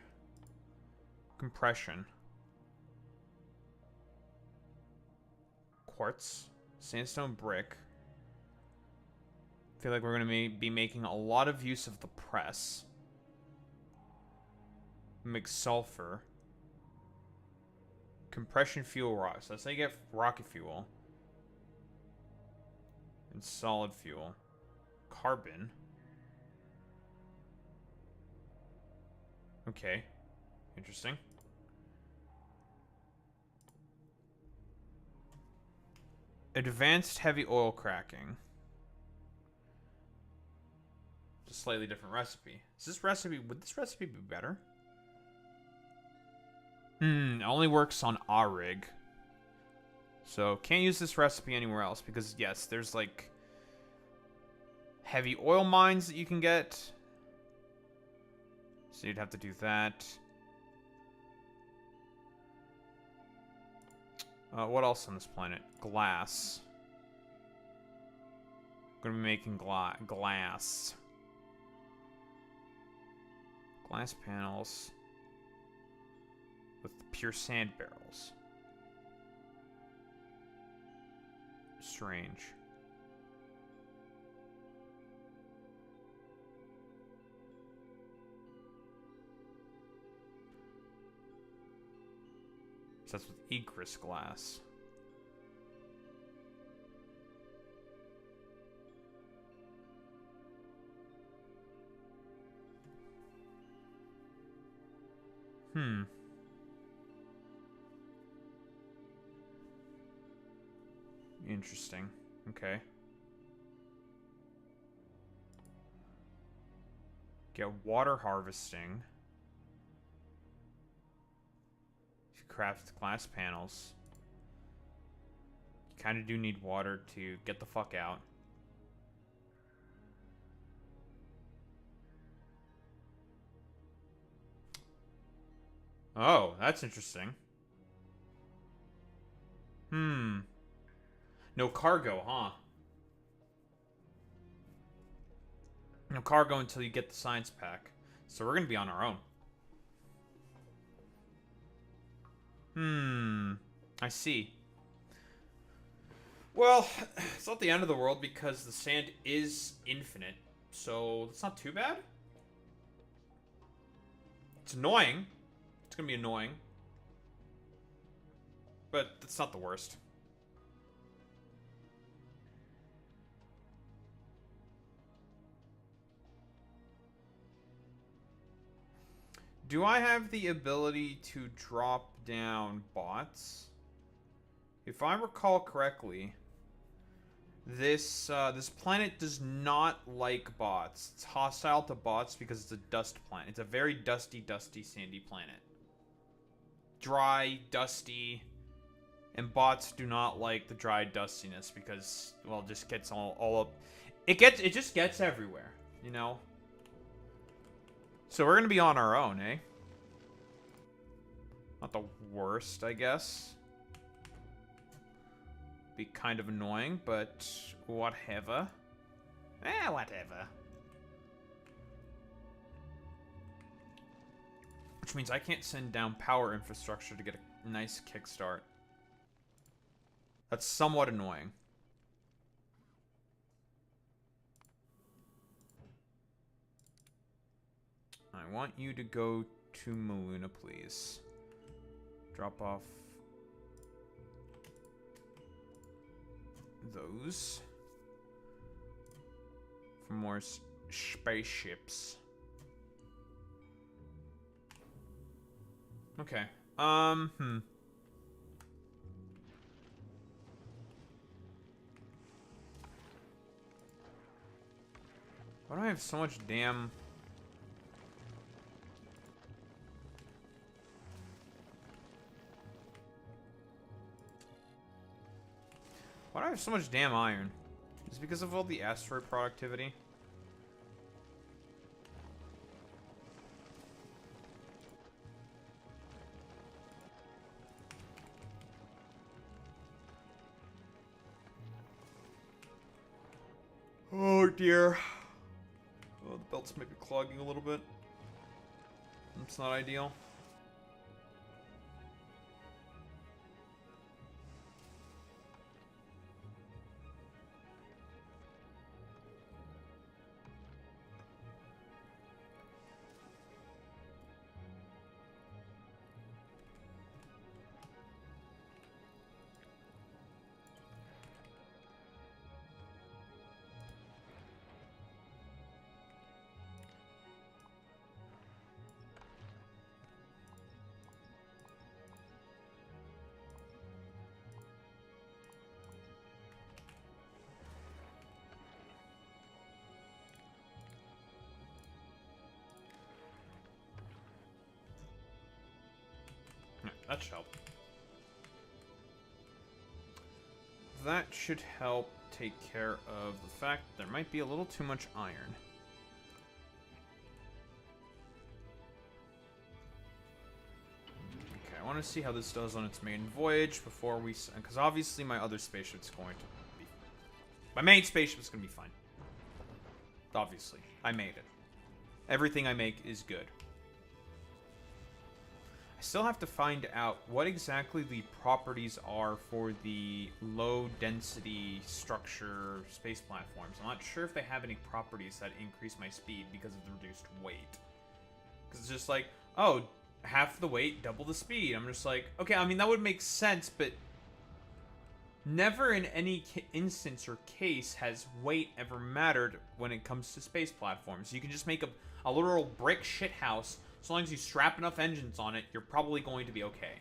Compression. Quartz. Sandstone brick. I feel like we're going to be making a lot of use of the press. Make sulfur. Compression fuel rocks. That's how you get rocket fuel. And solid fuel. Carbon. Okay. Interesting. Advanced heavy oil cracking. It's a slightly different recipe. Would this recipe be better? It only works on Arig. So, can't use this recipe anywhere else because, yes, there's, like, heavy oil mines that you can get. So you'd have to do that. What else on this planet? Glass. I'm gonna be making glass. Glass panels. With pure sand barrels. Strange. So that's with egress glass. Interesting. Okay. Get water harvesting. Craft glass panels. You kind of do need water to get the fuck out. Oh, that's interesting. No cargo, huh? No cargo until you get the science pack. So we're gonna be on our own. I see. Well, it's not the end of the world because the sand is infinite, so it's not too bad. It's annoying. It's gonna be annoying. But it's not the worst. Do I have the ability to drop down bots? If I recall correctly, this planet does not like bots. It's hostile to bots because it's a dust planet. It's a very dusty, sandy planet. Dry, dusty, and bots do not like the dry dustiness because, well, it just gets all up. It just gets everywhere, you know? So we're gonna be on our own, eh? Not the worst, I guess. Be kind of annoying, but whatever. Whatever. Which means I can't send down power infrastructure to get a nice kickstart. That's somewhat annoying. I want you to go to Maluna, please. Drop off those for more spaceships. Okay. Why do I have so much damn... Why do I have so much damn iron? Is it because of all the asteroid productivity? Oh dear. Oh, the belts might be clogging a little bit. That's not ideal. That should help. That should help take care of the fact that there might be a little too much iron. Okay, I want to see how this does on its main voyage before we... Because obviously my other spaceship's going to be... My main spaceship's going to be fine. Obviously. I made it. Everything I make is good. I still have to find out what exactly the properties are for the low-density structure space platforms. I'm not sure if they have any properties that increase my speed because of the reduced weight. Because it's just like, oh, half the weight, double the speed. I'm just like, okay, I mean, that would make sense, but never in any instance or case has weight ever mattered when it comes to space platforms. You can just make a literal brick shithouse. As long as you strap enough engines on it, you're probably going to be okay.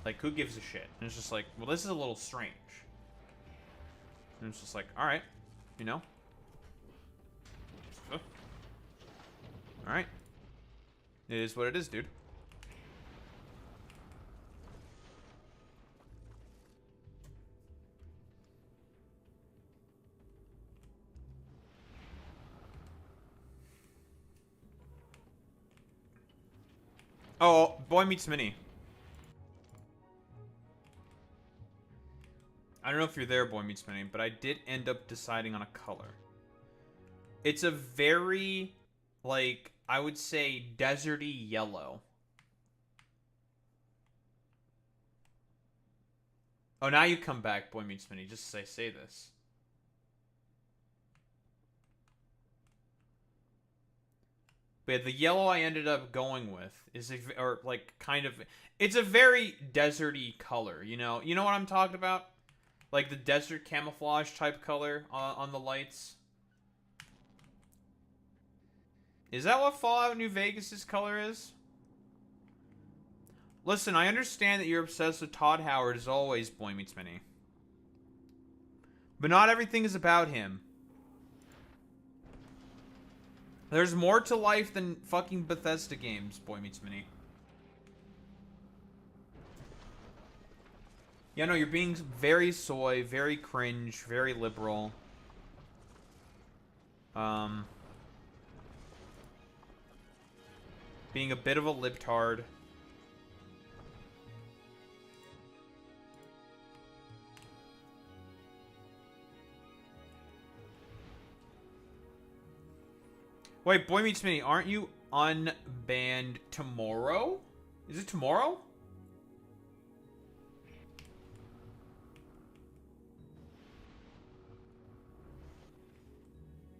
Like, who gives a shit? And it's just like, well, this is a little strange. And it's just like, alright. You know? Alright. It is what it is, dude. Oh, Boy Meets Mini. I don't know if you're there, Boy Meets Mini, but I did end up deciding on a color. It's a very, like, I would say deserty yellow. Oh, now you come back, Boy Meets Mini, just to say this. But the yellow I ended up going with is it's a very deserty color, you know? You know what I'm talking about? Like the desert camouflage type color on the lights. Is that what Fallout New Vegas' color is? Listen, I understand that you're obsessed with Todd Howard as always, Boy Meets Mini. But not everything is about him. There's more to life than fucking Bethesda games, Boy Meets Mini. Yeah, no, you're being very soy, very cringe, very liberal. Being a bit of a libtard. Wait, Boy Meets Mini, aren't you unbanned tomorrow? Is it tomorrow?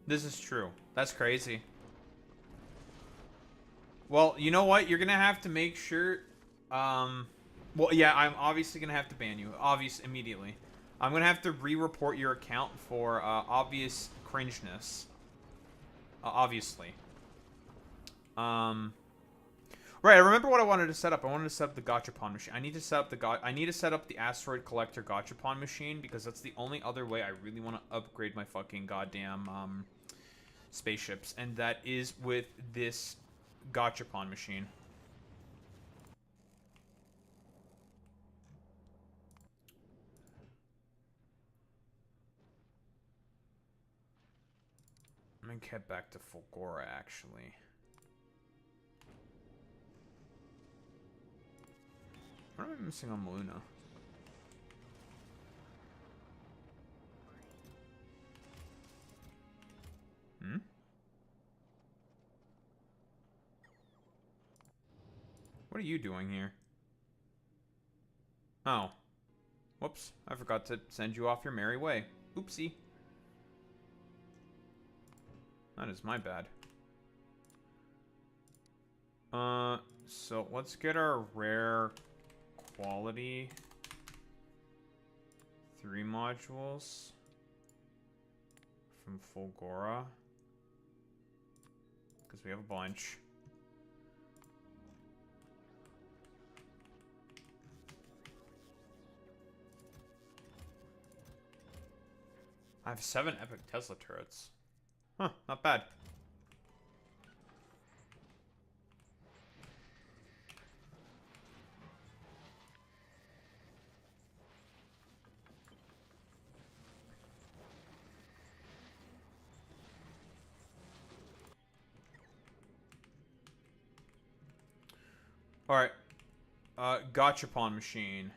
This is true. That's crazy. Well, you know what? You're gonna have to make sure... well, yeah, I'm obviously gonna have to ban you. Immediately. I'm gonna have to re-report your account for, obvious cringeness. Obviously. Right, I remember what I wanted to set up. I wanted to set up the gachapon machine. I need to set up the asteroid collector gachapon machine because that's the only other way I really want to upgrade my fucking goddamn spaceships, and that is with this gachapon machine. I'm gonna get back to Fulgora, actually. What am I missing on Luna? Hmm? What are you doing here? Oh. Whoops. I forgot to send you off your merry way. Oopsie. That is my bad. So let's get our rare quality 3 modules from Fulgora, because we have a bunch. I have 7 epic Tesla turrets. Huh, not bad. Alright. Gachapon machine.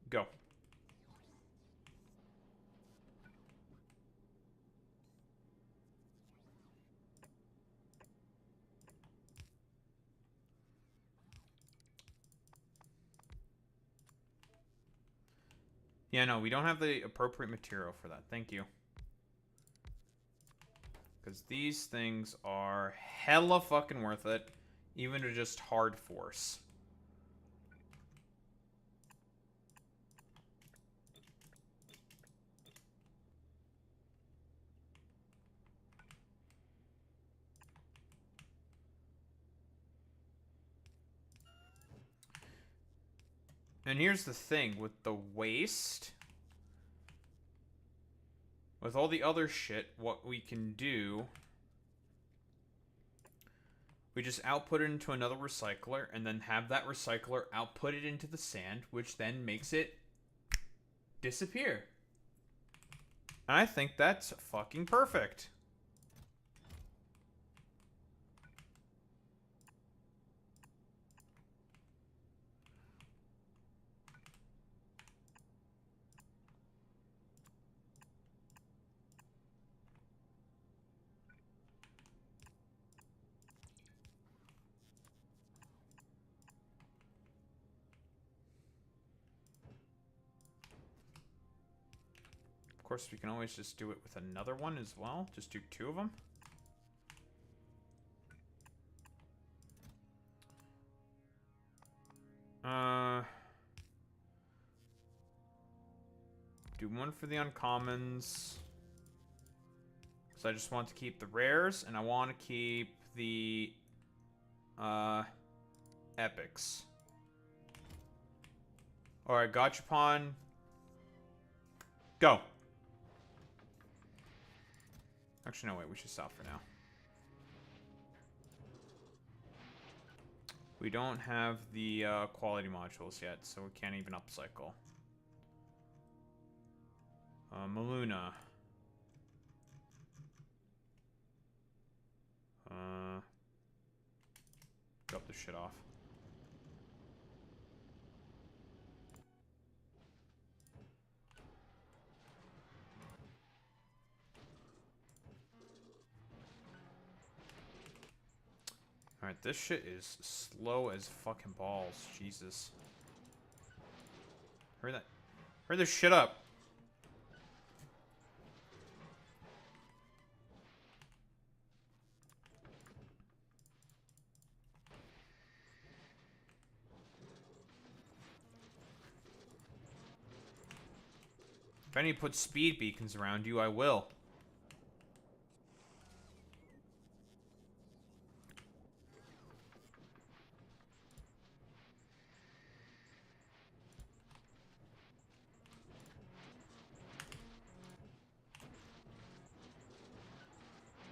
Go. Yeah, no, we don't have the appropriate material for that. Thank you. Because these things are hella fucking worth it, even to just hard force. And here's the thing, with the waste, with all the other shit, what we can do, we just output it into another recycler, and then have that recycler output it into the sand, which then makes it disappear. And I think that's fucking perfect. course, we can always just do it with another one as well. Just do 2 of them. Do 1 for the uncommons. So I just want to keep the rares, and I want to keep the epics. Alright, Gachapon. Go. Actually, no, wait. We should stop for now. We don't have the quality modules yet, so we can't even upcycle. Maluna. Drop this shit off. Alright, this shit is slow as fucking balls. Jesus. Hurry that. Hurry this shit up. If I need to put speed beacons around you, I will.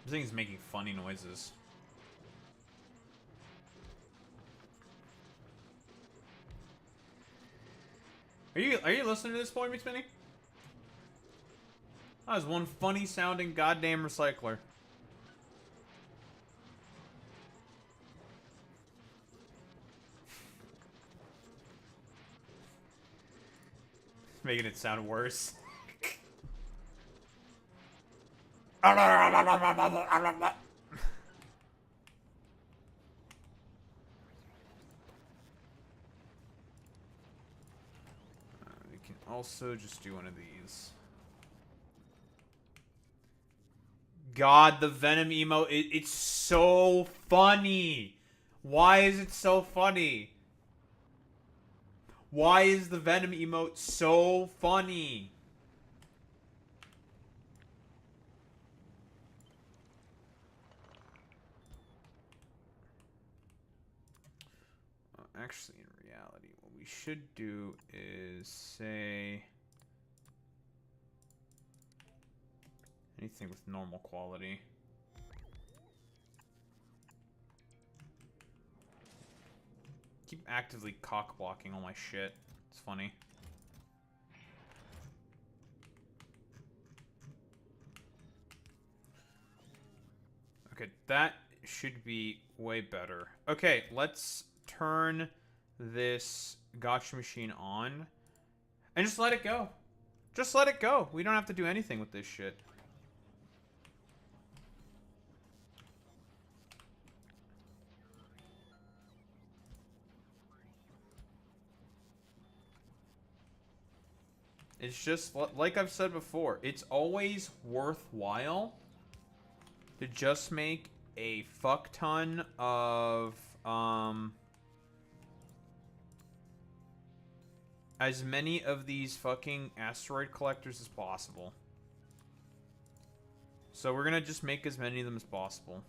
This thing's making funny noises. Are you listening to this point, McSpinny? That was one funny sounding goddamn recycler. Making it sound worse. We can also just do one of these. God, the Venom emote, it's so funny. Why is it so funny? Why is the Venom emote so funny? Actually, in reality, what we should do is say anything with normal quality. Keep actively cock blocking all my shit. It's funny. Okay, that should be way better. Okay, let's turn this gotcha machine on and just let it go. Just let it go. We don't have to do anything with this shit. It's just, like I've said before, it's always worthwhile to just make a fuck ton of, as many of these fucking asteroid collectors as possible. So we're gonna just make as many of them as possible.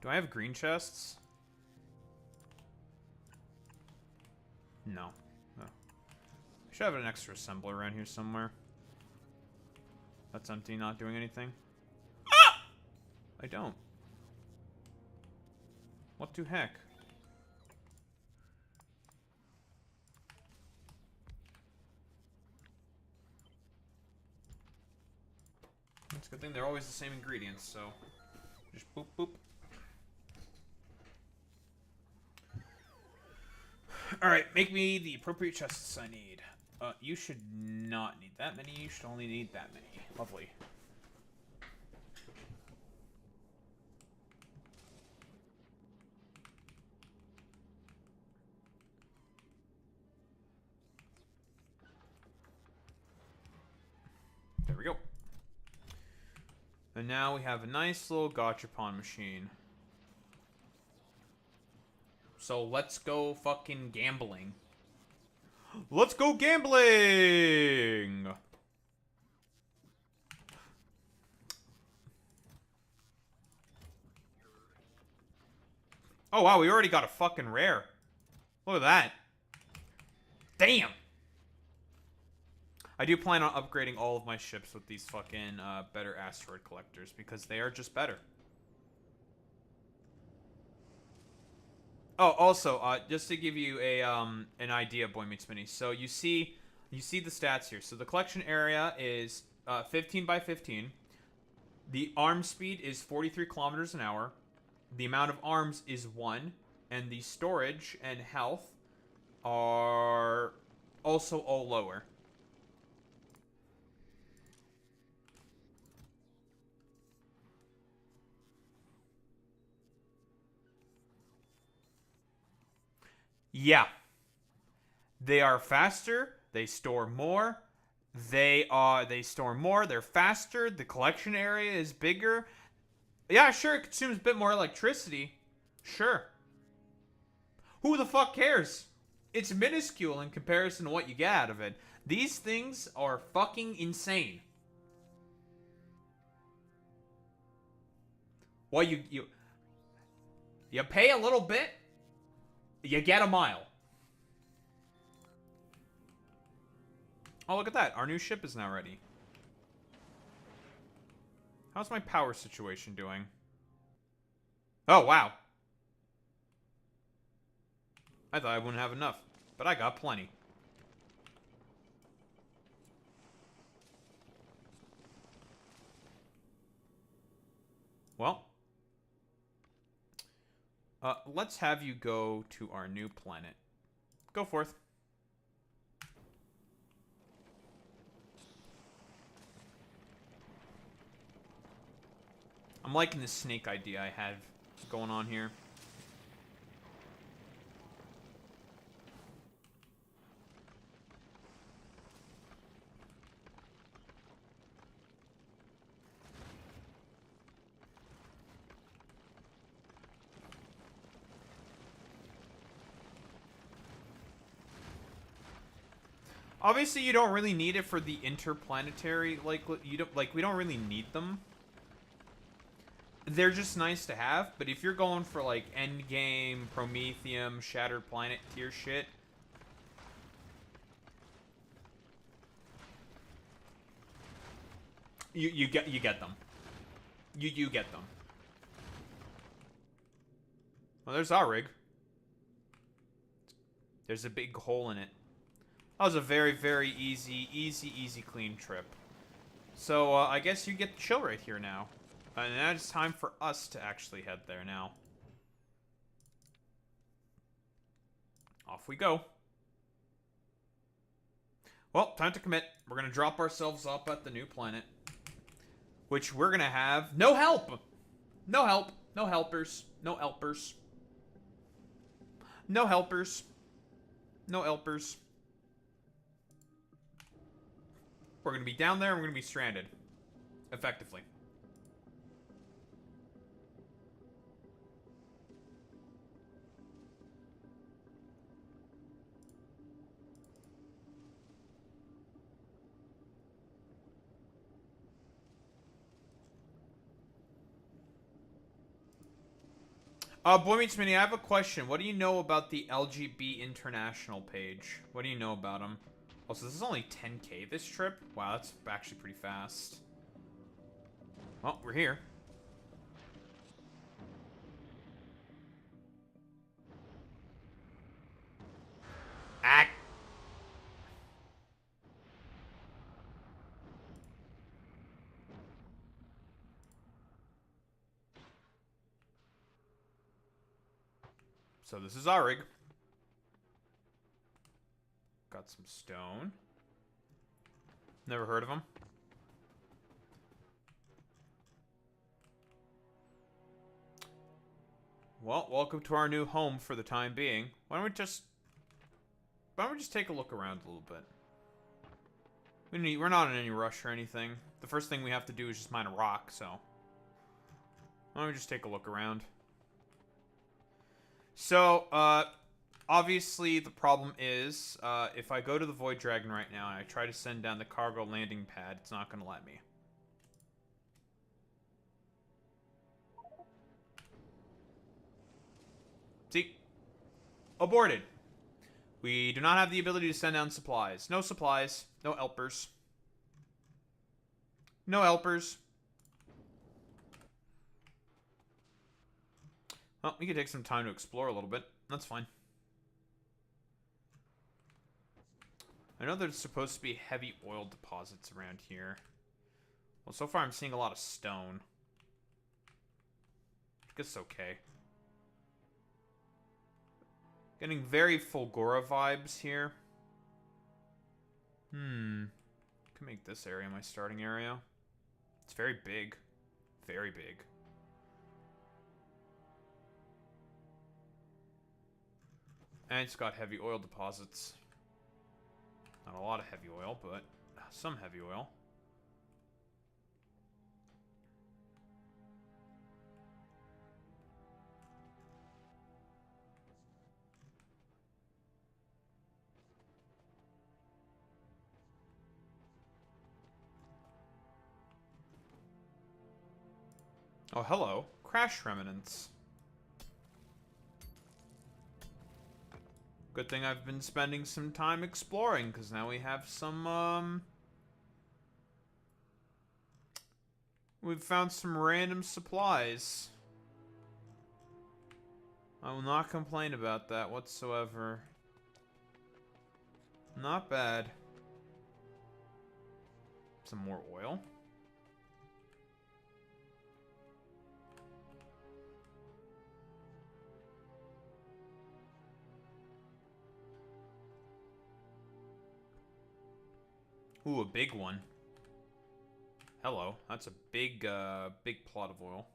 Do I have green chests? No. Oh. I should have an extra assembler around here somewhere. That's empty, not doing anything. Ah! I don't. What the heck? It's a good thing they're always the same ingredients, so just boop boop. Alright, make me the appropriate chests I need. You should not need that many, you should only need that many. Lovely. we go. And now we have a nice little gachapon machine. So let's go fucking gambling. Let's go gambling! Oh wow, we already got a fucking rare. Look at that. Damn! I do plan on upgrading all of my ships with these fucking better asteroid collectors because they are just better. Oh, also, just to give you a an idea, Boy Meets Mini. So you see the stats here. So the collection area is 15 by 15. The arm speed is 43 kilometers an hour. The amount of arms is 1, and the storage and health are also all lower. Yeah. They are faster, they store more, they store more, they're faster, the collection area is bigger. Yeah, sure, it consumes a bit more electricity. Sure. Who the fuck cares? It's minuscule in comparison to what you get out of it. These things are fucking insane. Well, you pay a little bit, you get a mile. Oh, look at that. Our new ship is now ready. How's my power situation doing? Oh, wow. I thought I wouldn't have enough, but I got plenty. Well, let's have you go to our new planet. Go forth. I'm liking this snake idea I have going on here. Obviously, you don't really need it for the interplanetary, like, we don't really need them. They're just nice to have, but if you're going for, like, Endgame, Prometheum, Shattered Planet tier shit, you get them. You get them. Well, there's Arig. There's a big hole in it. That was a very, very easy, clean trip. So, I guess you get to chill right here now. And now it's time for us to actually head there now. Off we go. Well, time to commit. We're going to drop ourselves up at the new planet. Which we're going to have no help. No help. No helpers. No helpers. No helpers. No helpers. We're going to be down there and we're going to be stranded. Effectively. Boy Meets Mini, I have a question. What do you know about the LGB International page? What do you know about them? Oh, so this is only 10k this trip? Wow, that's actually pretty fast. Well, we're here. Act. So this is Arig. Got some stone. Never heard of him. Well, welcome to our new home for the time being. Why don't we just take a look around a little bit? We're not in any rush or anything. the first thing we have to do is just mine a rock, so... Let me just take a look around. So, obviously the problem is, if I go to the Void Dragon right now and I try to send down the cargo landing pad, it's not going to let me. See? Aborted. We do not have the ability to send down supplies. No supplies. No helpers. No helpers. Well, we can take some time to explore a little bit. That's fine. I know there's supposed to be heavy oil deposits around here. Well, so far I'm seeing a lot of stone. I guess it's okay. Getting very Fulgora vibes here. Can make this area my starting area. It's very big. Very big. And it's got heavy oil deposits. Not a lot of heavy oil, but some heavy oil. Oh, hello. Crash remnants. Good thing I've been spending some time exploring, because now we have some, we've found some random supplies. I will not complain about that whatsoever. Not bad. Some more oil. Ooh, a big one. Hello. That's a big, big plot of oil.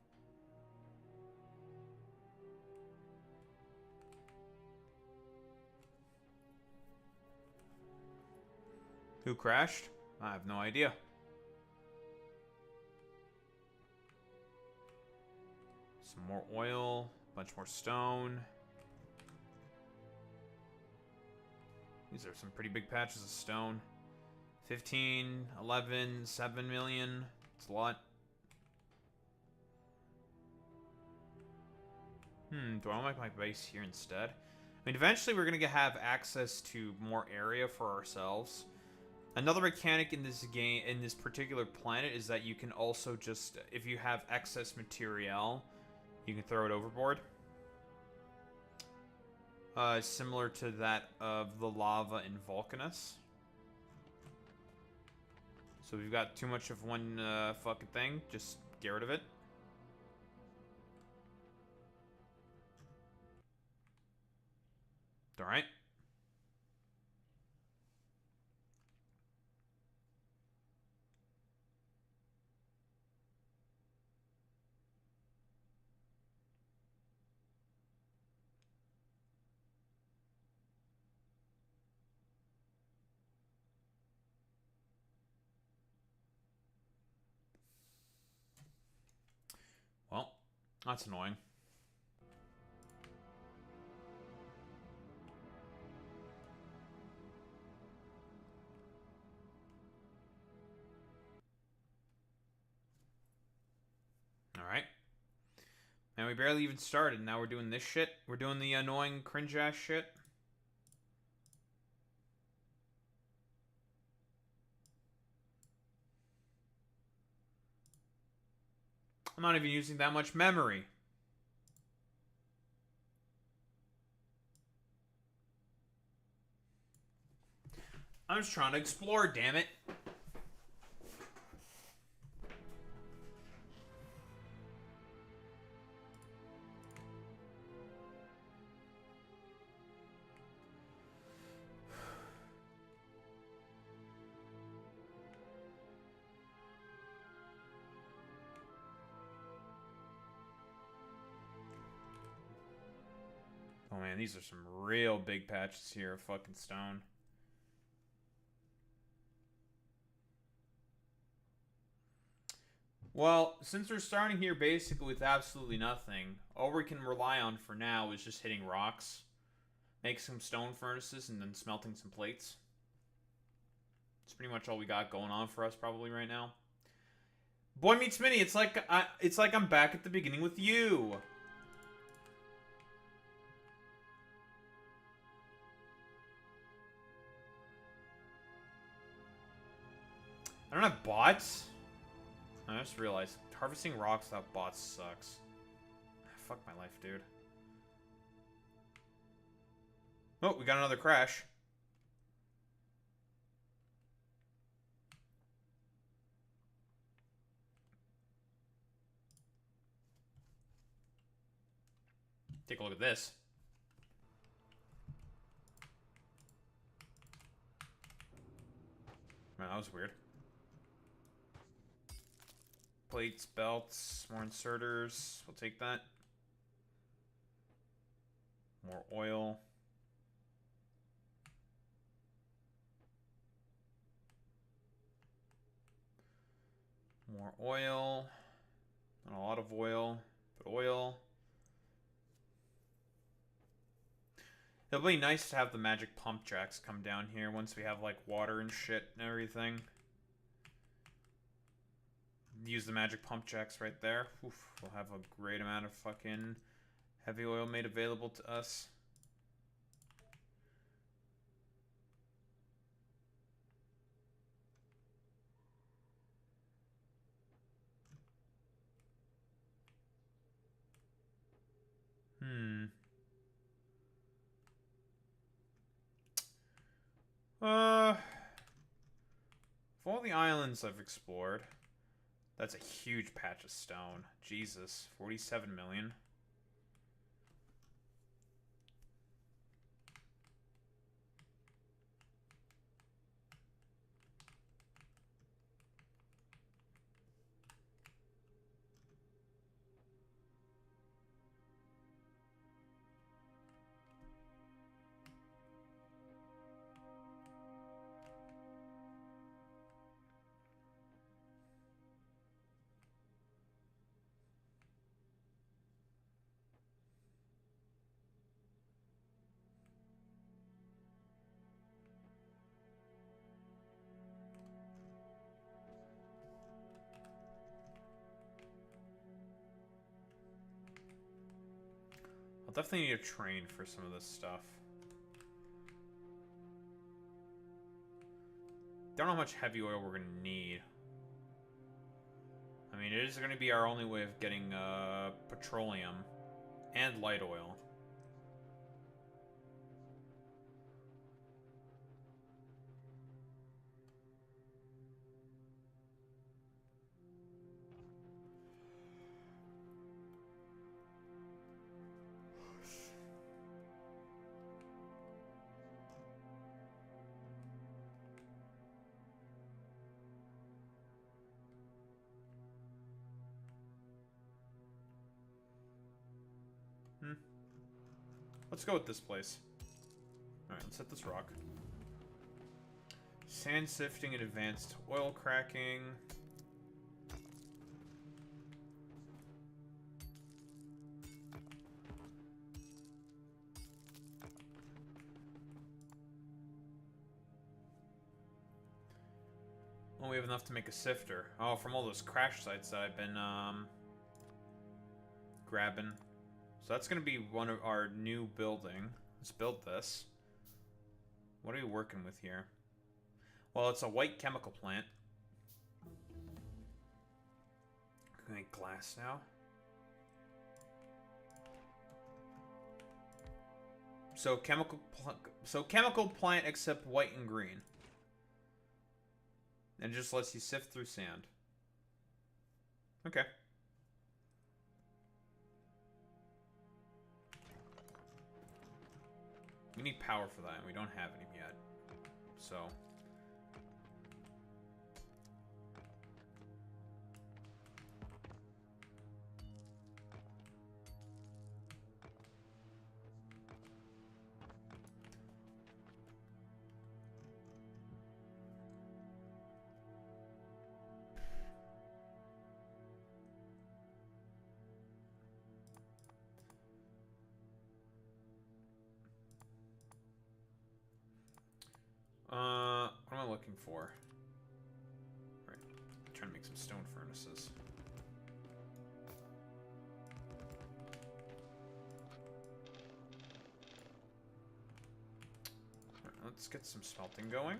Who crashed? I have no idea. Some more oil. A bunch more stone. These are some pretty big patches of stone. 15, 11, 7 million. It's a lot. Do I want to make my base here instead? I mean, eventually we're going to have access to more area for ourselves. Another mechanic in this game, in this particular planet, is that you can also just, if you have excess material, you can throw it overboard. Similar to that of the lava in Vulcanus. So if you've got too much of one fucking thing, just get rid of it. Alright. Well, that's annoying. Alright. And we barely even started. Now we're doing this shit. We're doing the annoying cringe-ass shit. I'm not even using that much memory. I'm just trying to explore, damn it. Oh man, these are some real big patches here of fucking stone. Well, since we're starting here basically with absolutely nothing, all we can rely on for now is just hitting rocks, make some stone furnaces, and then smelting some plates. It's pretty much all we got going on for us probably right now. Boy meets Mini, it's like I'm back at the beginning with you. I don't have bots. I just realized harvesting rocks without bots sucks. Fuck my life, dude. Oh, we got another crash. Take a look at this. Man, that was weird. Plates, belts, more inserters. We'll take that. More oil. More oil. Not a lot of oil, but oil. It'll be nice to have the magic pump jacks come down here once we have like water and shit and everything. Use the magic pump jacks right there. Oof, we'll have a great amount of fucking heavy oil made available to us. Of all the islands I've explored, that's a huge patch of stone. Jesus, 47 million. I'll definitely need a train for some of this stuff. Don't know how much heavy oil we're going to need. I mean, it is going to be our only way of getting petroleum and light oil. Let's go with this place. Alright, let's hit this rock. Sand sifting and advanced oil cracking. Oh, we have enough to make a sifter. Oh, from all those crash sites that I've been grabbing. So that's going to be one of our new building. Let's build this. What are we working with here? Well, it's a white chemical plant. Can we make glass now? So chemical plant except white and green. And it just lets you sift through sand. Okay. We need power for that, and we don't have any yet. So. looking for. Right. Trying to make some stone furnaces. Right, let's get some smelting going.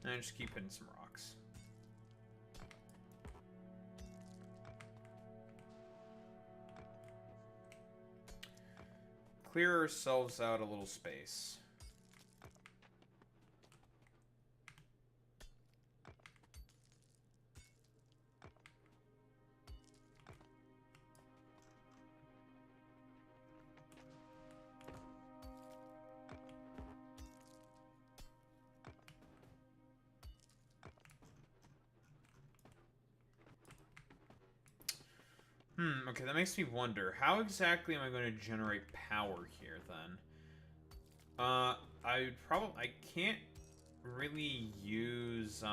And just keep hitting some rocks. Clear ourselves out a little space. Okay, that makes me wonder, how exactly am I going to generate power here, then? I can't really use,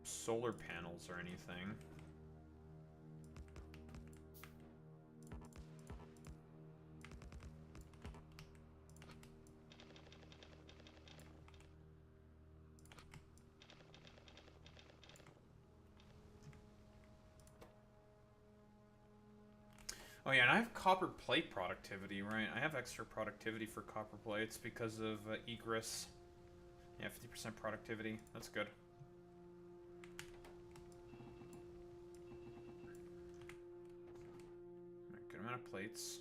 solar panels or anything. Oh yeah, and I have copper plate productivity, right? I have extra productivity for copper plates because of egress. Yeah, 50% productivity. That's good. Right, good amount of plates.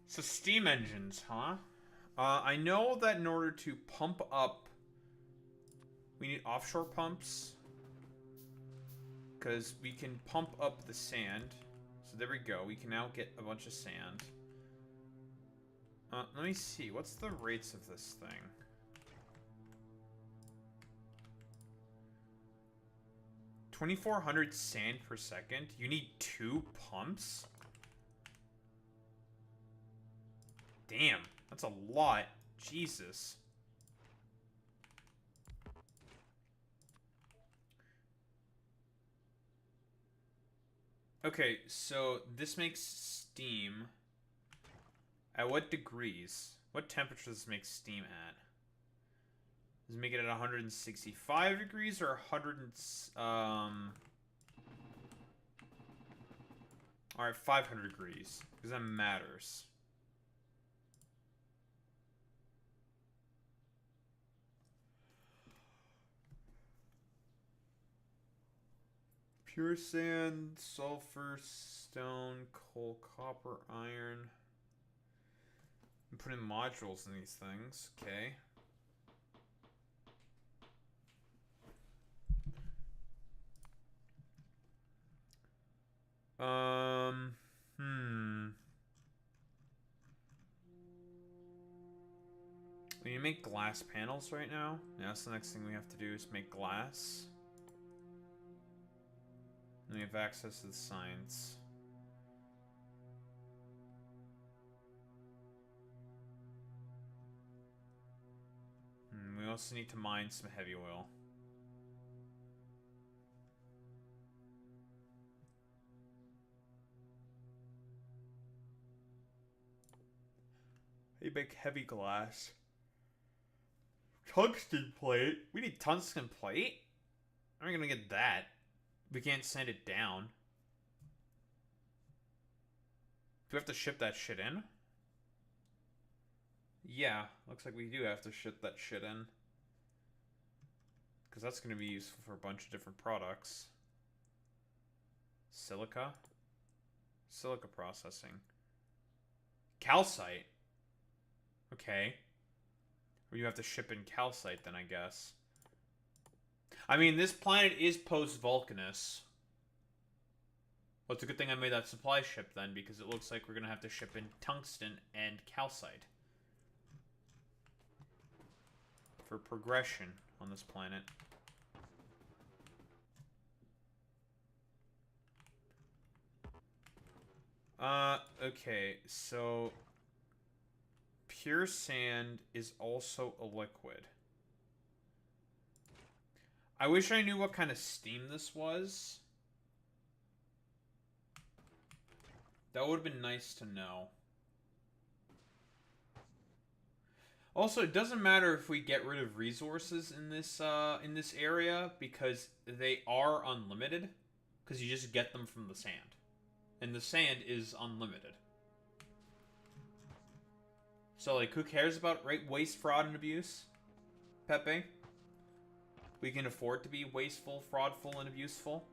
So steam engines, huh? I know that in order to pump up, we need offshore pumps. Because we can pump up the sand. So there we go. We can now get a bunch of sand. Let me see. What's the rates of this thing? $2,400 sand per second. You need 2 pumps? Damn. That's a lot. Jesus. Okay, so this makes steam. At what degrees? What temperature does this make steam at? Does it make it at 165 degrees or 100 Alright, 500 degrees. Because that matters. Pure sand, sulfur, stone, coal, copper, iron. I'm putting modules in these things. Okay. We need to make glass panels right now. Yeah, that's the next thing we have to do is make glass. And we have access to the science. We also need to mine some heavy oil. You make heavy glass. Tungsten plate? We need tungsten plate? How are we gonna get that? We can't send it down. Do we have to ship that shit in? Yeah, looks like we do have to ship that shit in. Because that's going to be useful for a bunch of different products. Silica? Silica processing. Calcite? Okay. Or you have to ship in calcite then, I guess. I mean, this planet is post-Vulcanus. Well, it's a good thing I made that supply ship then, because it looks like we're going to have to ship in tungsten and calcite. For progression on this planet. Okay, so pure sand is also a liquid. I wish I knew what kind of steam this was. That would have been nice to know. Also, it doesn't matter if we get rid of resources in this area because they are unlimited. Because you just get them from the sand. And the sand is unlimited. So, like, who cares about waste, fraud, and abuse? Pepe? We can afford to be wasteful, fraudful, and abuseful.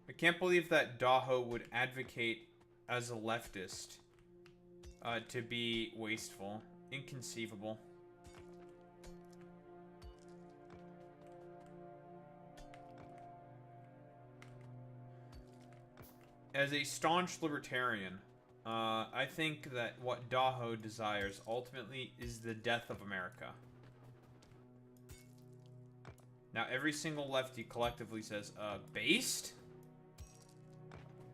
I can't believe that Daho would advocate as a leftist to be wasteful. Inconceivable. As a staunch libertarian, I think that what Daho desires ultimately is the death of America. Now, every single lefty collectively says, based?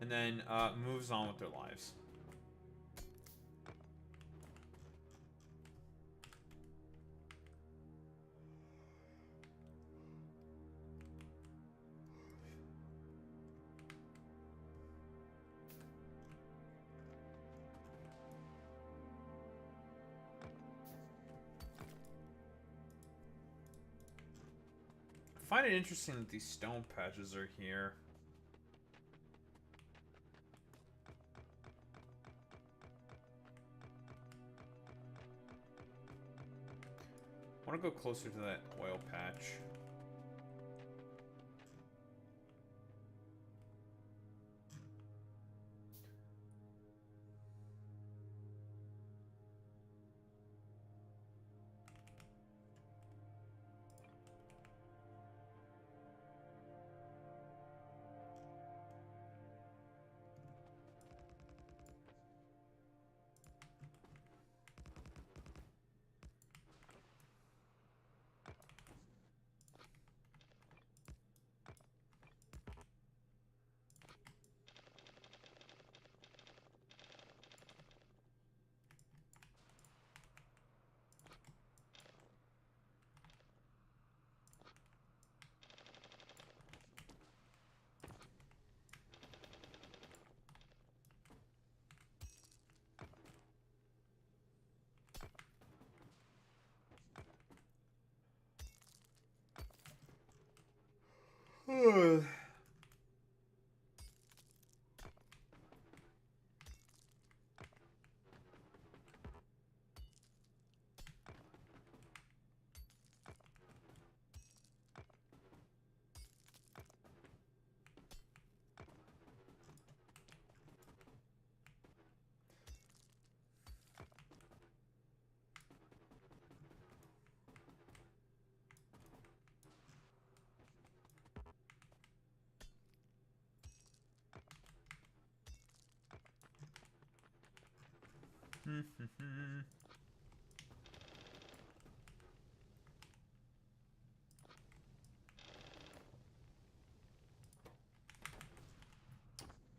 And then moves on with their lives. I find it interesting that these stone patches are here. I want to go closer to that oil patch.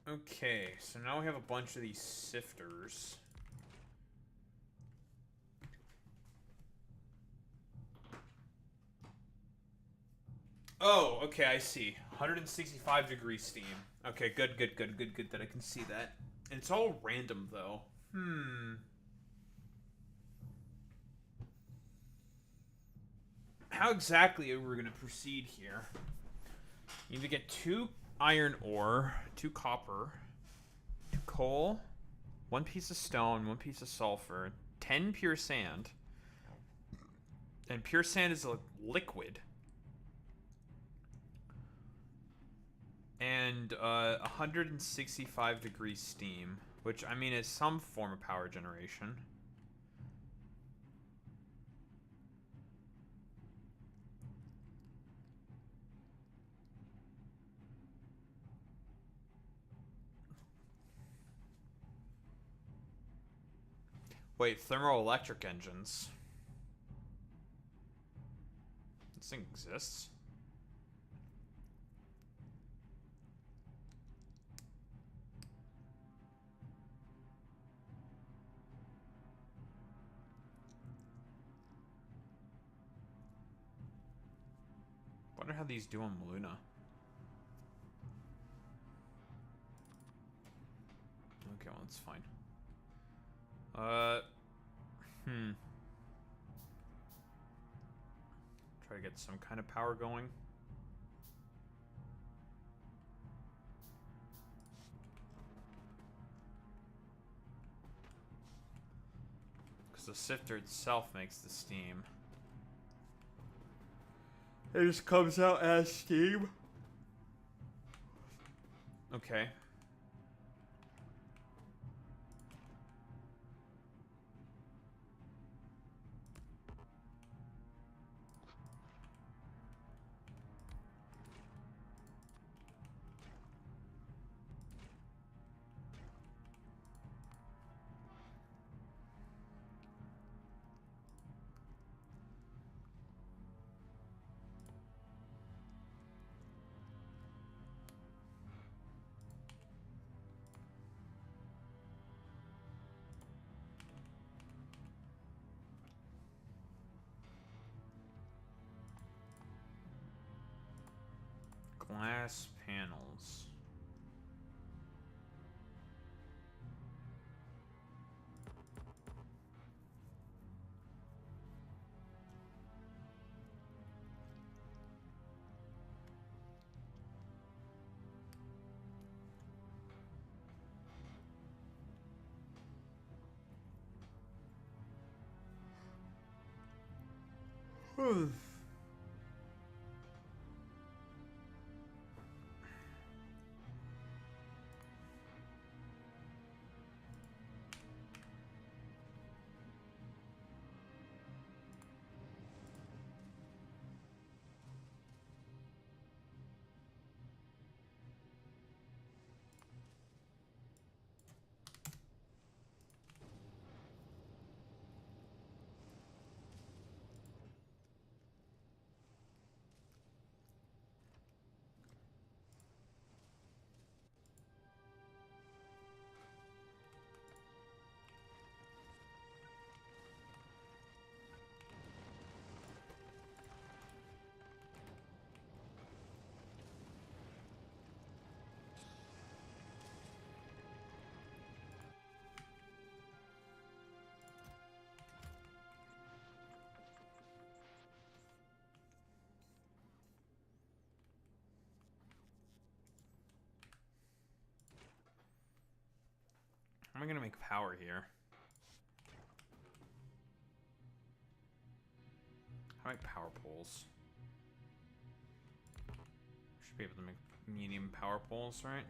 Okay, so now we have a bunch of these sifters. Oh, okay, I see. 165 degree steam. Okay, good that I can see that. And it's all random, though. How exactly are we going to proceed here? You need to get 2 iron ore, 2 copper, 2 coal, 1 piece of stone, 1 piece of sulfur, 10 pure sand. And pure sand is a liquid. And 165 degree steam, which, I mean, is some form of power generation. Wait, thermoelectric engines. This thing exists? wonder how these do on Luna. Okay, well, that's fine. Try to get some kind of power going. Because the sifter itself makes the steam. It just comes out as steam. Okay. Glass panels. How am I gonna make power here? How do I make power poles? Should be able to make medium power poles, right?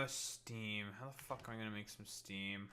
Steam. How the fuck am I gonna make some steam?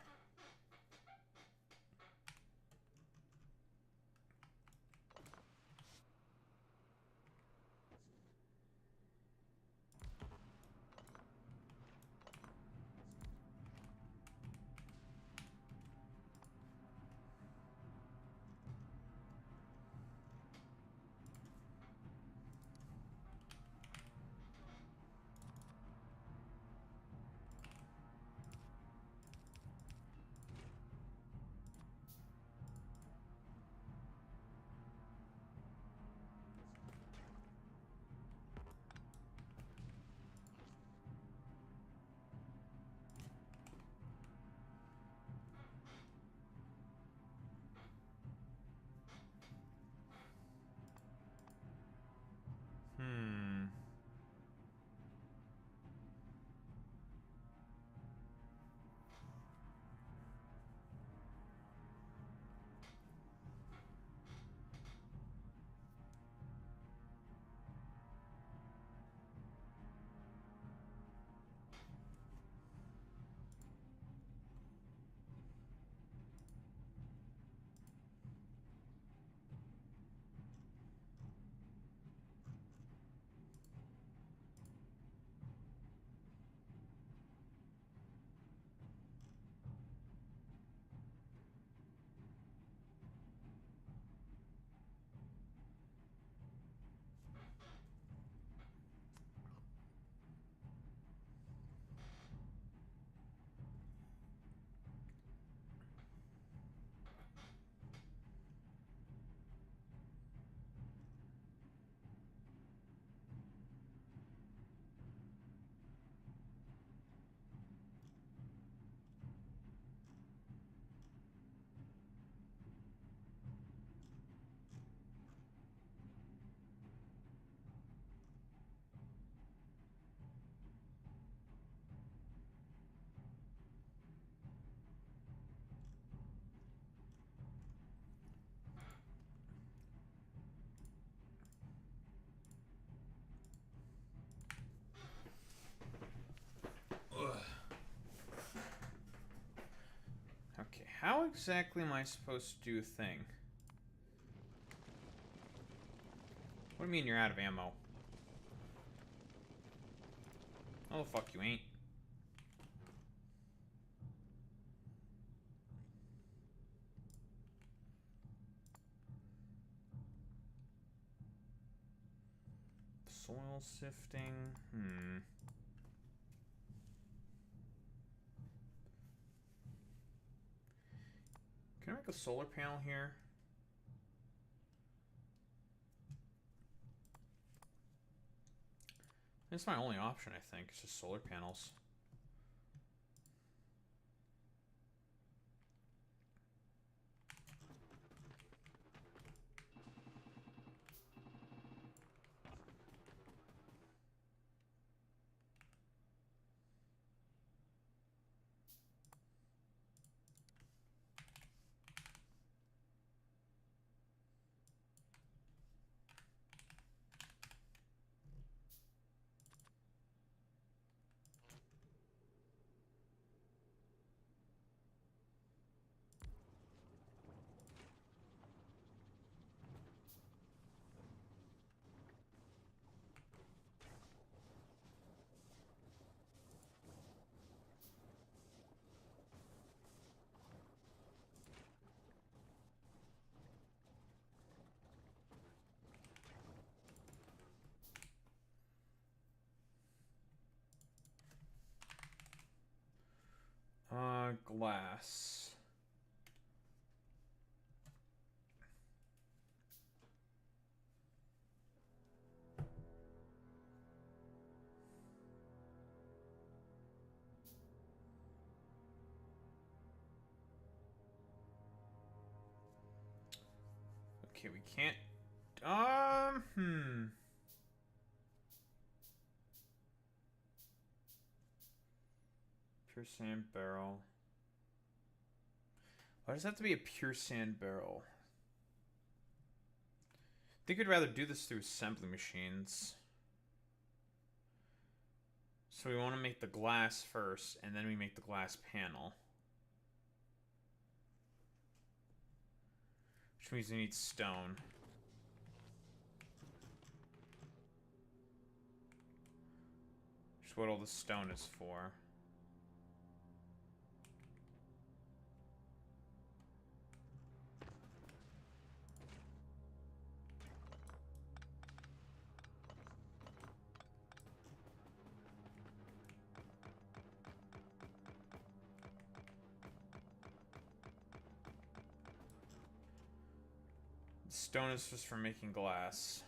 how exactly am I supposed to do a thing? What do you mean you're out of ammo? Oh, the fuck you ain't. Soil sifting. Can I make a solar panel here? That's my only option, I think. It's just solar panels. Glass. Okay, we can't. Pure sand barrel. Why does it have to be a pure sand barrel? I think we'd rather do this through assembly machines. So we want to make the glass first, and then we make the glass panel. Which means we need stone. Which is what all the stone is for. Stone is just for making glass.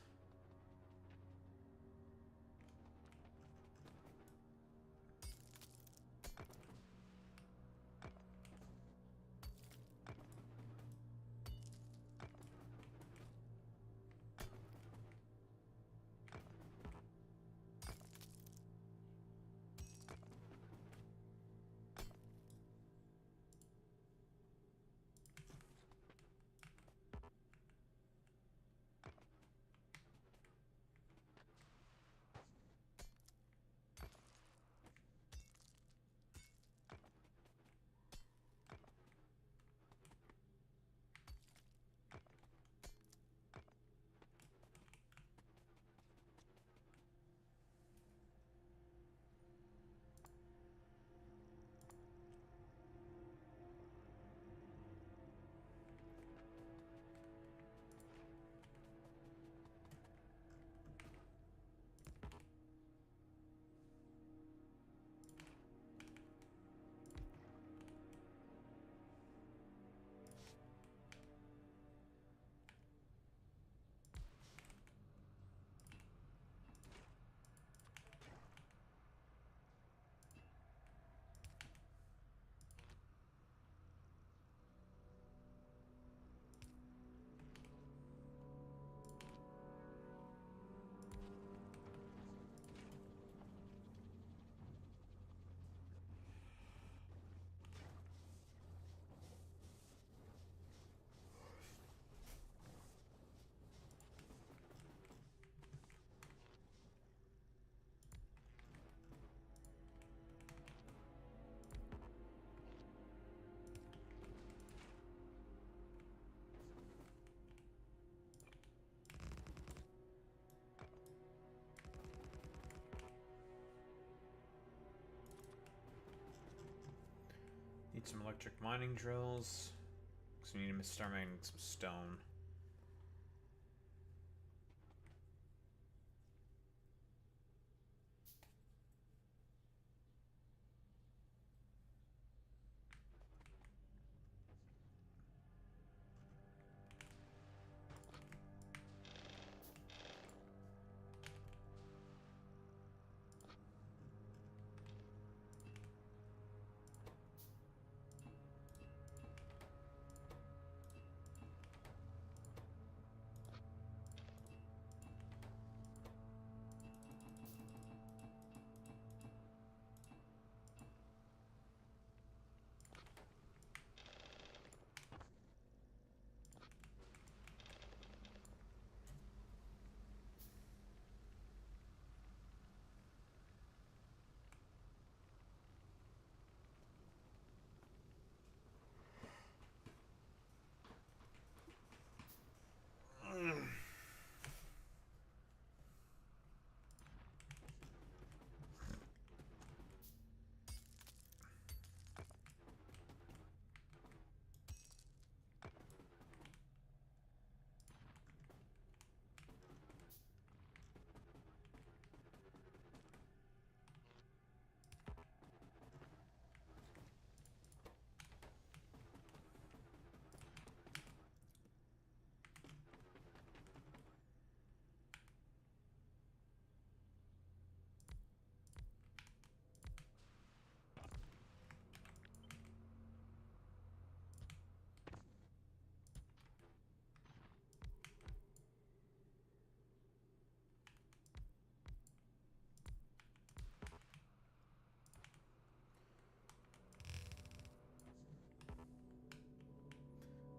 Need some electric mining drills. Because we need to start making some stone.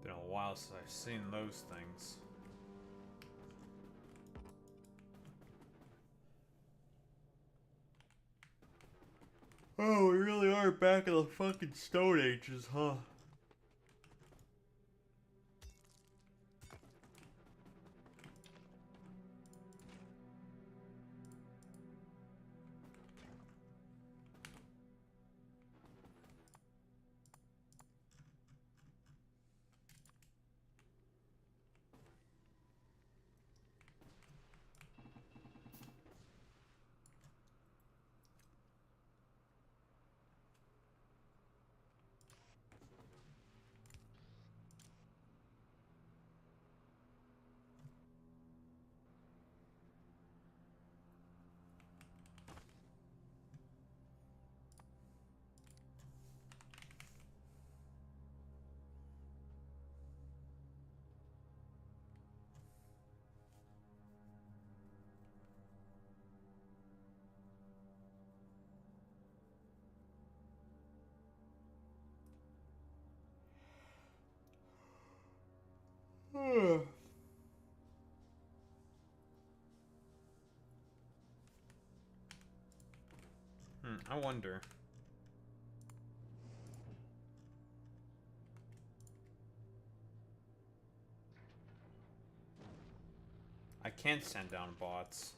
Been a while since I've seen those things. Oh, we really are back in the fucking Stone Ages, huh? I wonder. I can't send down bots.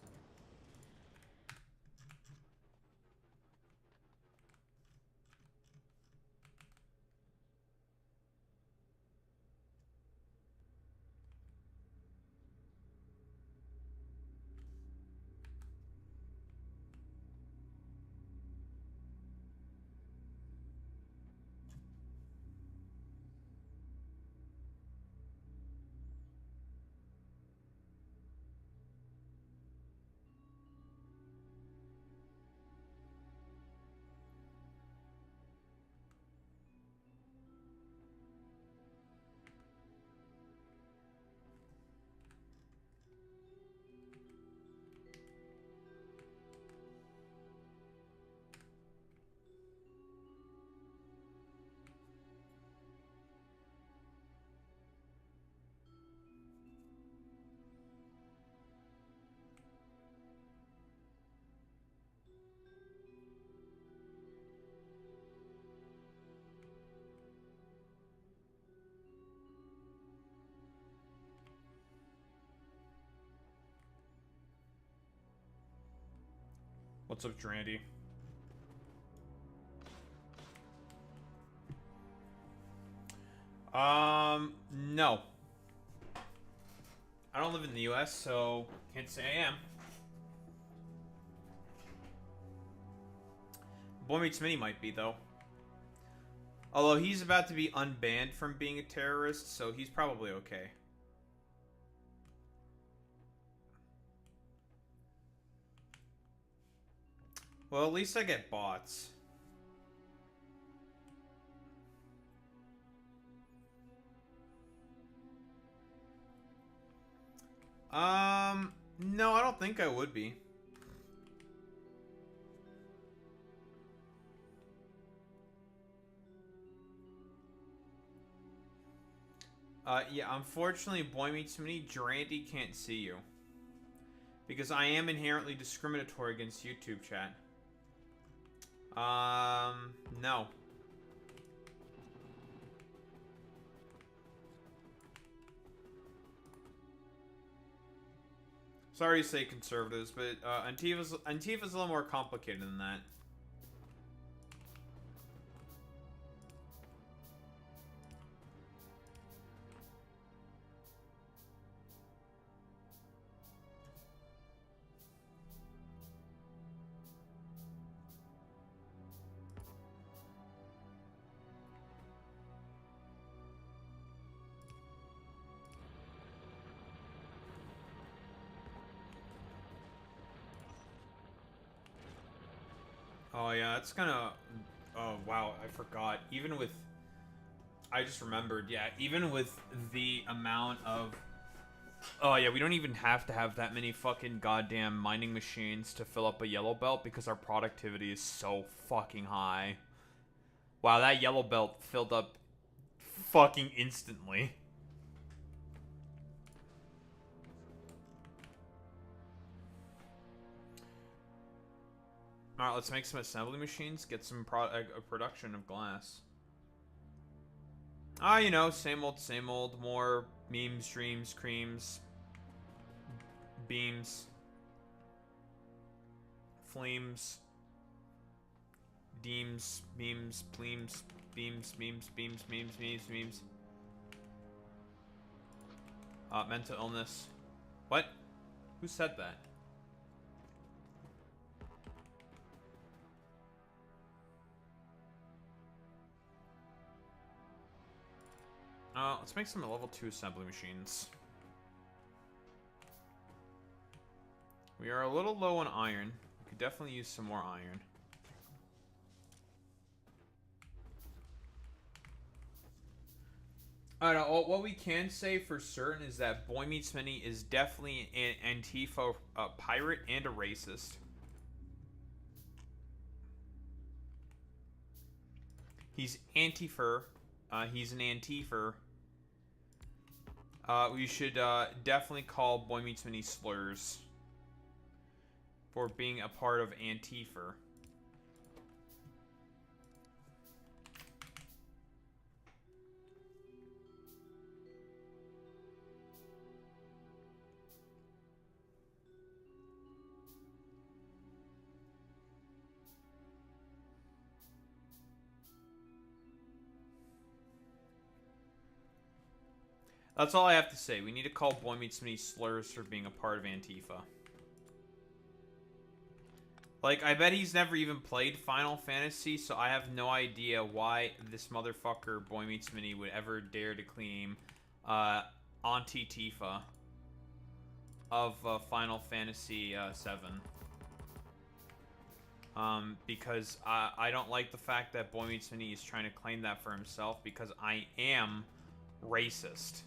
What's up, Drandy? No. I don't live in the US, so can't say I am. Boy Meets Mini might be, though. Although he's about to be unbanned from being a terrorist, so he's probably okay. Well, at least I get bots. No, I don't think I would be. Yeah, unfortunately, Boy Meets Mini, Duranty can't see you. Because I am inherently discriminatory against YouTube chat. No. Sorry to say conservatives, but Antifa's a little more complicated than that. Oh yeah, that's kind of... Oh wow, I forgot. Even with... I just remembered, yeah, even with the amount of... Oh yeah, we don't even have to have that many fucking goddamn mining machines to fill up a yellow belt because our productivity is so fucking high. Wow, that yellow belt filled up fucking instantly. Alright, let's make some assembly machines, get some production of glass. Ah, you know, same old, more memes, dreams, creams, beams, flames, deems, memes, plemes, beams, memes, beams, memes, memes, memes. Mental illness. What? Who said that? Let's make some level 2 assembly machines. We are a little low on iron. We could definitely use some more iron. I don't know. What we can say for certain is that Boy Meets Mini is definitely an Antifa pirate and a racist. He's Antifa. He's an Antifa. We should definitely call Boy Meets Mini slurs for being a part of Antifa. That's all I have to say. We need to call Boy Meets Mini slurs for being a part of Antifa. Like, I bet he's never even played Final Fantasy, so I have no idea why this motherfucker, Boy Meets Mini, would ever dare to claim Anti-Tifa of Final Fantasy 7. Because I don't like the fact that Boy Meets Mini is trying to claim that for himself, because I am racist.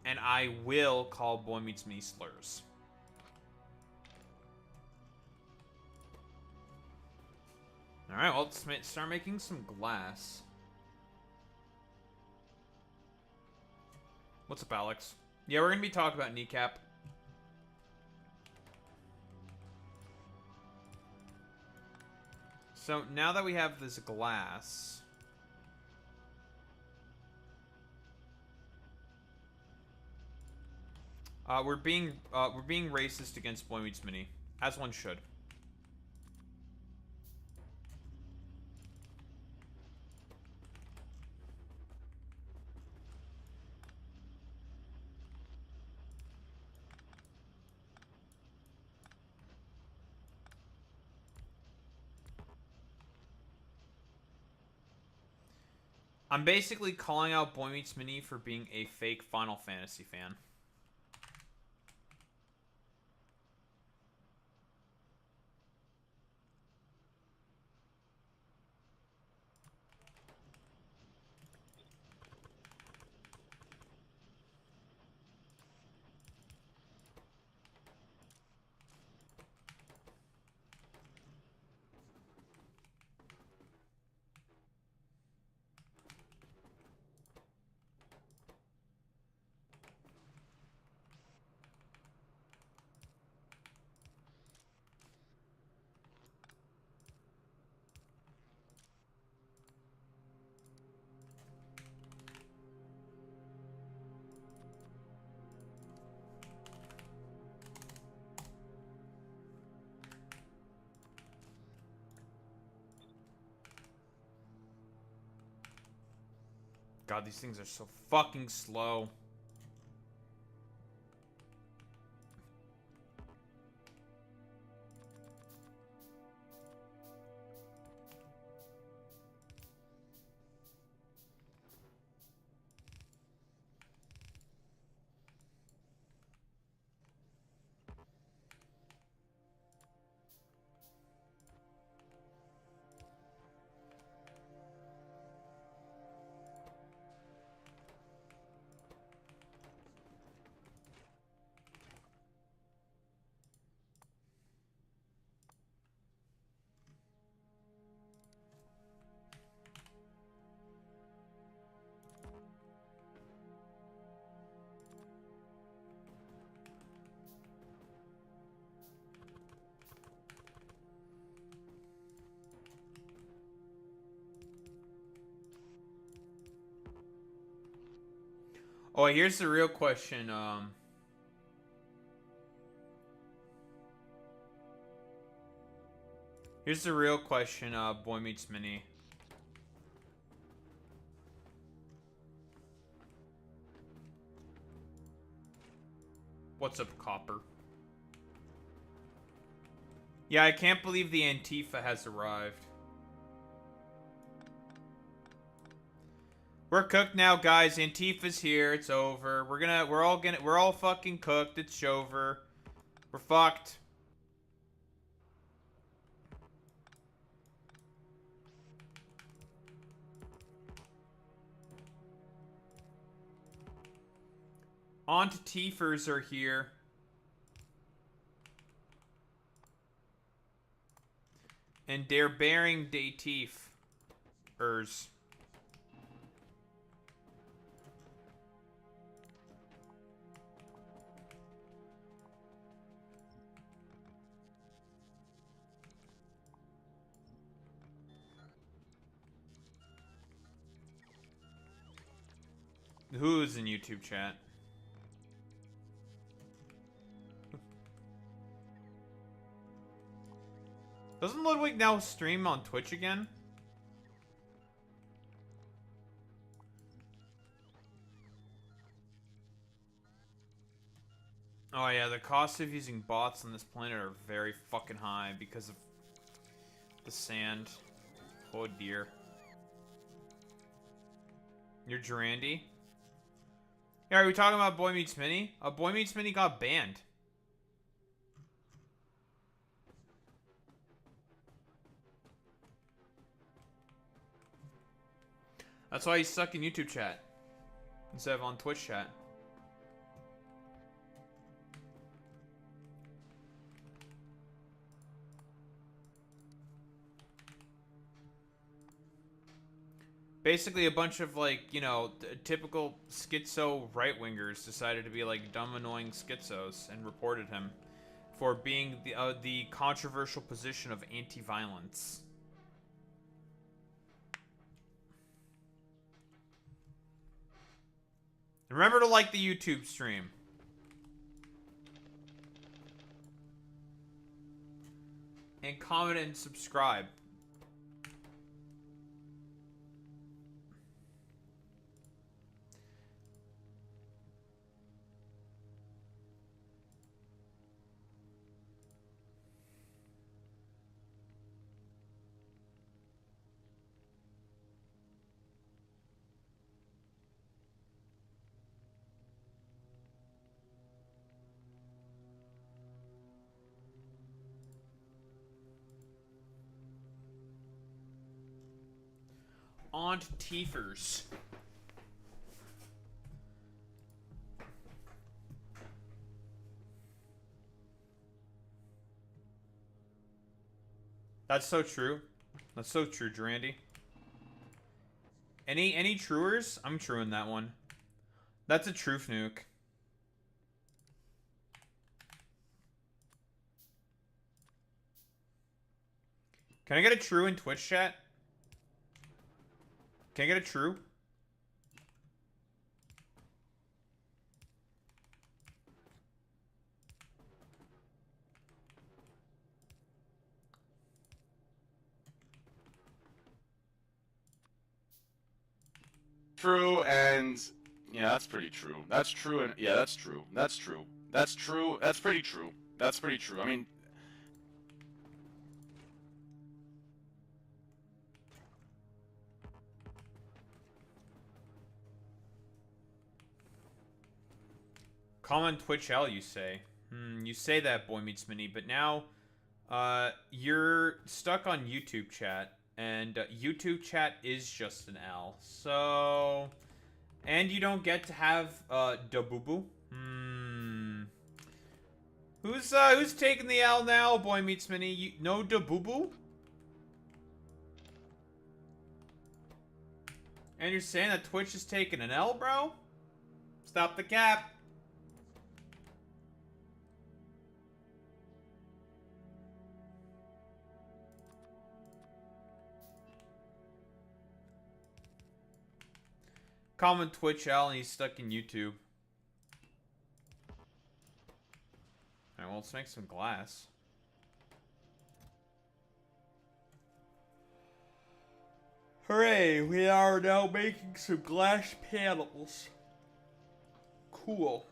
And I will call Boy Meets Mini slurs. Alright, well, let's start making some glass. What's up, Alex? Yeah, we're going to be talking about Kneecap. So, now that we have this glass... we're being racist against Boy Meets Mini, as one should. I'm basically calling out Boy Meets Mini for being a fake Final Fantasy fan. God, these things are so fucking slow. Oh, here's the real question. Here's the real question, Boy Meets Mini. What's up, Copper? Yeah, I can't believe the Antifa has arrived. We're cooked now, guys. Antifa's here. It's over. We're all fucking cooked. It's over. We're fucked. Antifers are here. And they're bearing Datifers. Who's in YouTube chat? Doesn't Ludwig now stream on Twitch again? Oh yeah, the cost of using bots on this planet are very fucking high because of the sand. Oh dear. You're Durandi? Yeah, are we talking about Boy Meets Mini? Boy Meets Mini got banned. That's why he's stuck in YouTube chat instead of on Twitch chat. Basically, a bunch of, like, you know, typical schizo right-wingers decided to be, like, dumb, annoying schizos and reported him for being the controversial position of anti-violence. Remember to like the YouTube stream. And comment and subscribe. Aunt Tiefers. That's so true. That's so true, Durandy. Any truers? I'm truing that one. That's a truth nuke. Can I get a true in Twitch chat? Can I get a true? True, and yeah, that's pretty true. That's true, and yeah, that's true. That's true. That's true. That's pretty true. That's pretty true. I mean, Common Twitch L, you say? You say that, Boy Meets Mini, but now, you're stuck on YouTube chat, and YouTube chat is just an L. So, and you don't get to have da boo boo. Who's taking the L now, Boy Meets Mini? No da boo boo. And you're saying that Twitch is taking an L, bro? Stop the cap. Common Twitch L and he's stuck in YouTube. Alright, well, let's make some glass. Hooray, we are now making some glass panels. Cool.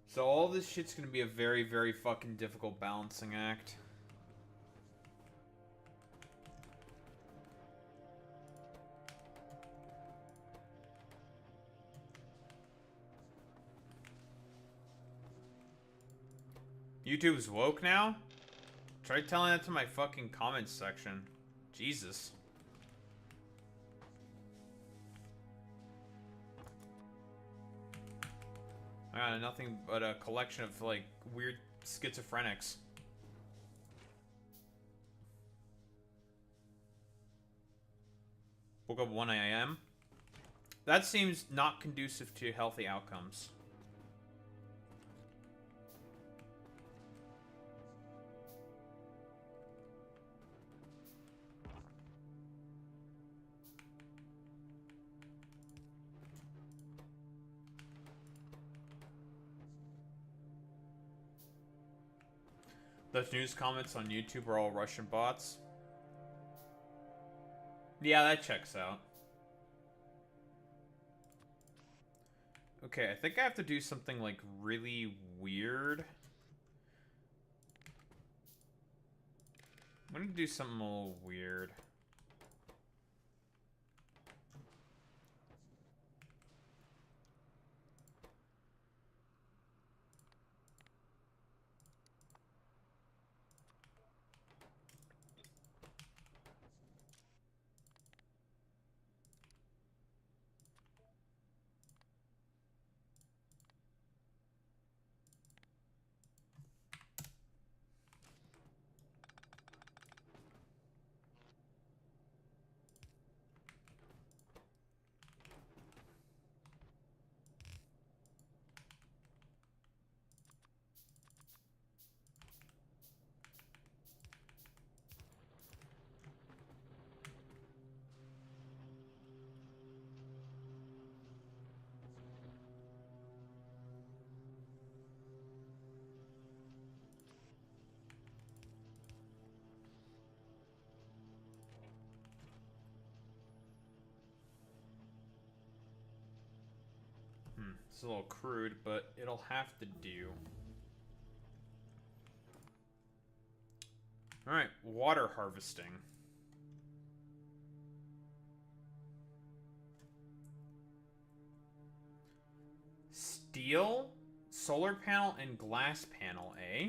So all this shit's gonna be a very, very fucking difficult balancing act. YouTube's woke now? Try telling that to my fucking comments section. Jesus. I got nothing but a collection of, like, weird schizophrenics. Woke up 1 a.m. That seems not conducive to healthy outcomes. Those news comments on YouTube are all Russian bots. Yeah, that checks out. Okay, I think I have to do something, like, really weird. I'm gonna do something a little weird. It's a little crude, but it'll have to do. Alright, water harvesting. Steel, solar panel, and glass panel, eh?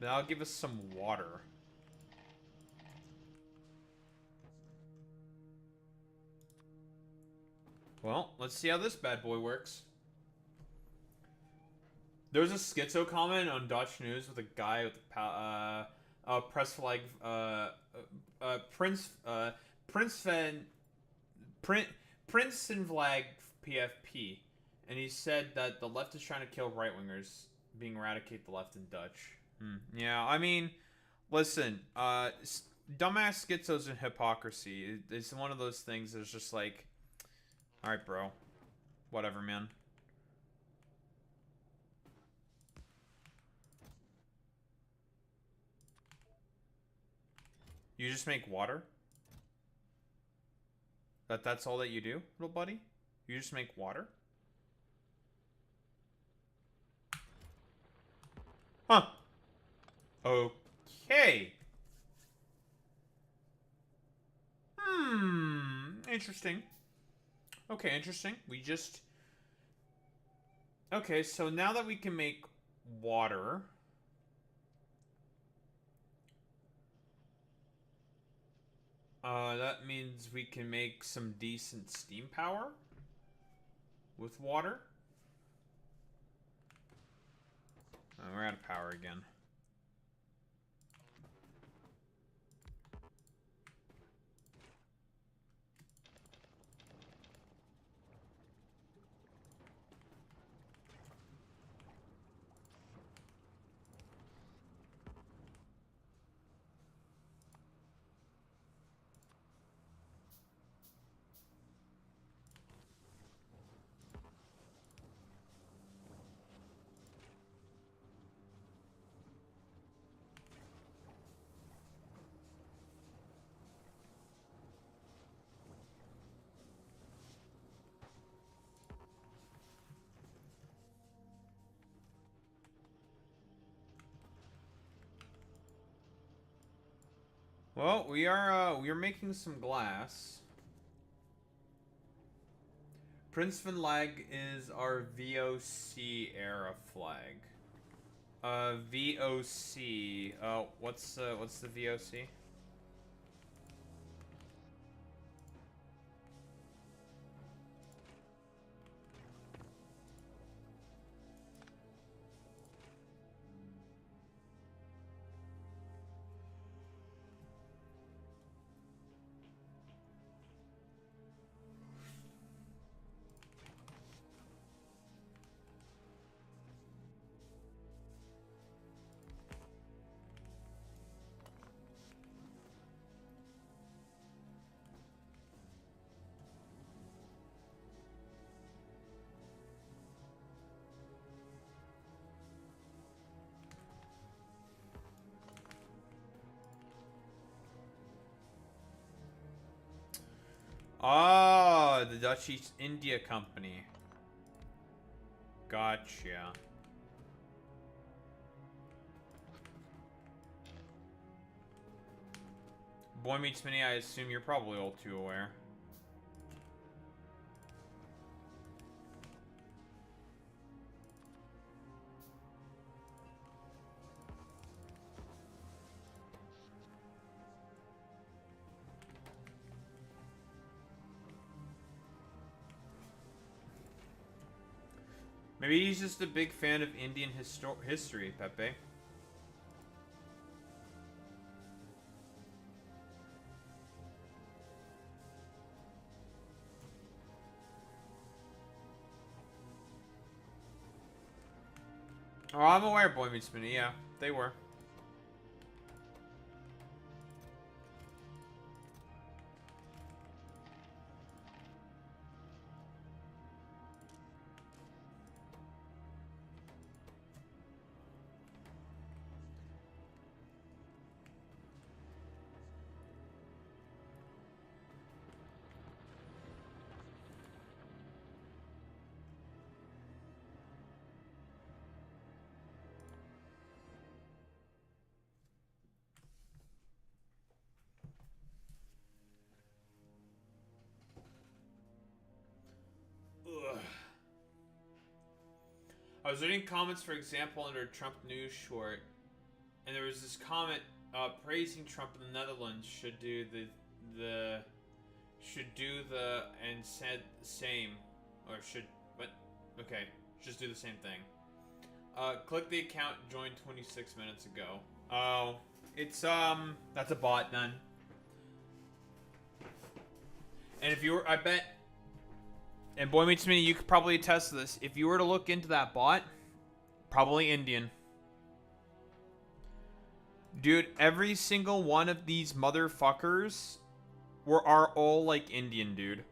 That'll give us some water. Well, let's see how this bad boy works. There was a schizo comment on Dutch News with a guy with a press flag, Princeton flag PFP, and he said that the left is trying to kill right wingers, being eradicate the left in Dutch. Yeah, I mean, listen, dumbass schizos and hypocrisy. It's one of those things that's just like, all right, bro, whatever, man. You just make water? That's all that you do, little buddy? You just make water? Huh. Okay. Interesting. Okay, interesting. Okay, so now that we can make water... that means we can make some decent steam power with water. Oh, we're out of power again. Well, we are making some glass. Prince Van Lag is our VOC era flag. VOC. Oh, what's the VOC? Ah, the Dutch East India Company. Gotcha. Boy Meets Mini, I assume you're probably all too aware. Maybe he's just a big fan of Indian history, Pepe. Oh, I'm aware, Boy Meets Mini. Yeah, they were. was reading comments, for example, under Trump news short, and there was this comment praising Trump in the Netherlands should do the and said the same, or should what? Okay, just do the same thing. Click the account joined 26 minutes ago. Oh, it's that's a bot then. And if you were, I bet, and Boy Meets Me, you could probably attest to this. If you were to look into that bot, probably Indian. Dude, every single one of these motherfuckers are all like Indian, dude.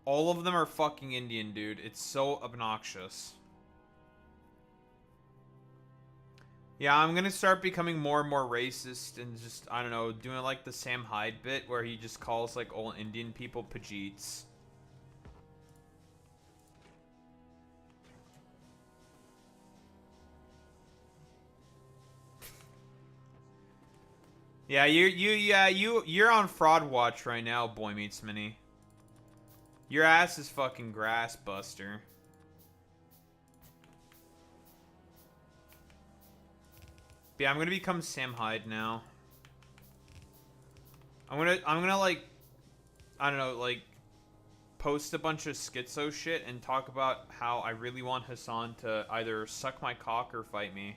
All of them are fucking Indian, dude. It's so obnoxious. Yeah, I'm gonna start becoming more and more racist and just, I don't know, doing like the Sam Hyde bit where he just calls like all Indian people Pajeets. Yeah, you're on fraud watch right now, Boy Meets Mini. Your ass is fucking grass buster. Yeah, I'm gonna become Sam Hyde now. I'm gonna like, I don't know, like, post a bunch of schizo shit and talk about how I really want Hassan to either suck my cock or fight me.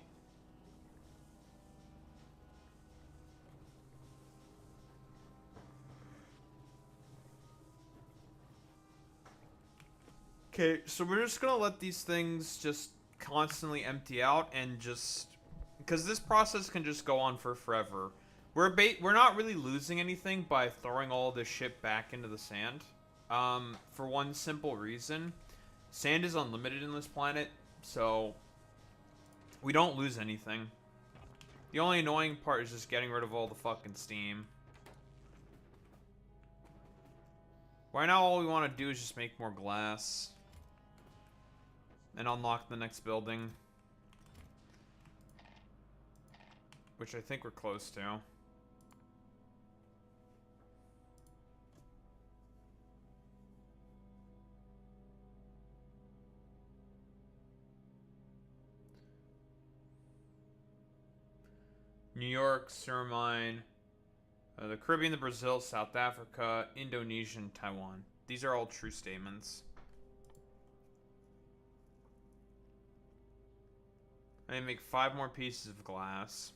Okay, so we're just gonna let these things just constantly empty out and just, because this process can just go on for forever. We're not really losing anything by throwing all this shit back into the sand. For one simple reason, sand is unlimited in this planet, so we don't lose anything. The only annoying part is just getting rid of all the fucking steam. Right now, all we want to do is just make more glass and unlock the next building, which I think we're close to. New York, Surmine, the Caribbean, the Brazil, South Africa, Indonesia, and Taiwan. These are all true statements. I need to make 5 more pieces of glass.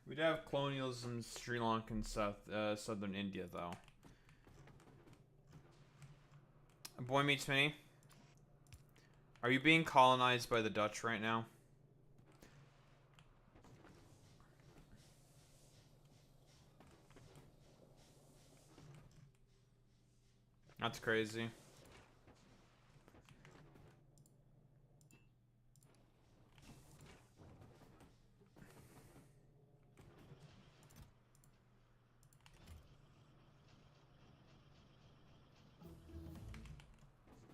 We'd have colonialism in Sri Lanka and southern India, though. Boy Meets Mini. Are you being colonized by the Dutch right now? That's crazy.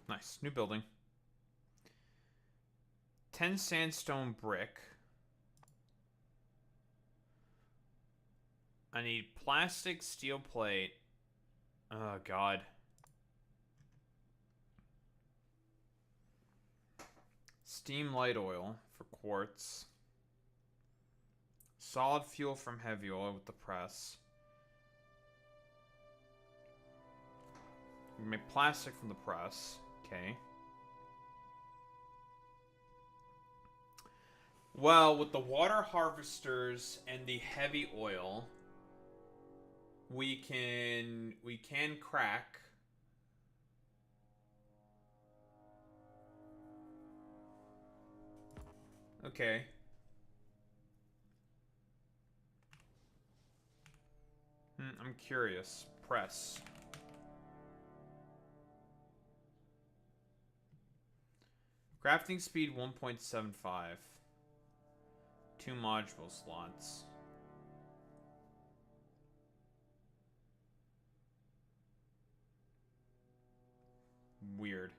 Nice. New building. 10 sandstone brick. I need plastic, steel plate. Oh, God. Steam light oil for quartz. Solid fuel from heavy oil with the press. We make plastic from the press. Okay. Well, with the water harvesters and the heavy oil, we can crack Okay. I'm curious. Press. Crafting speed 1.75. 2 module slots. Weird.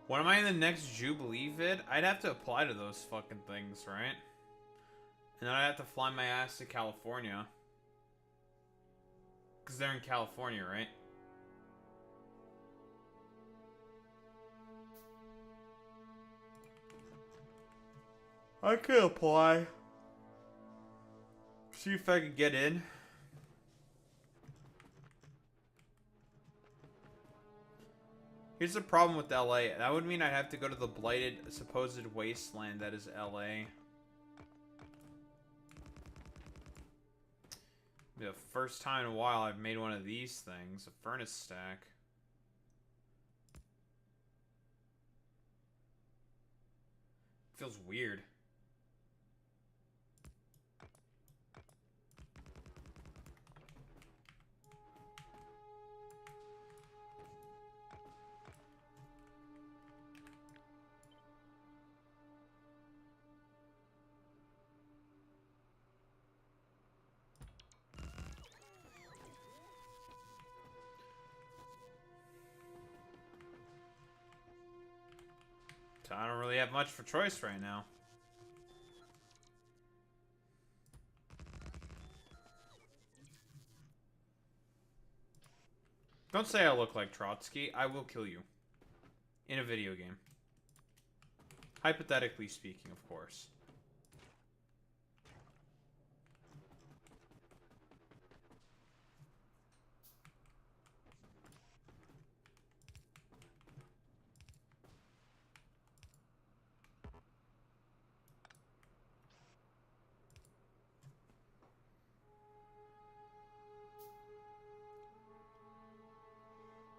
When am I in the next Jubilee vid? I'd have to apply to those fucking things, right? And then I'd have to fly my ass to California. Because they're in California, right? I could apply. See if I could get in. Here's the problem with LA. That would mean I'd have to go to the blighted, supposed wasteland that is LA. The first time in a while I've made one of these things. A furnace stack. Feels weird. So I don't really have much for choice right now. Don't say I look like Trotsky. I will kill you. In a video game. Hypothetically speaking, of course.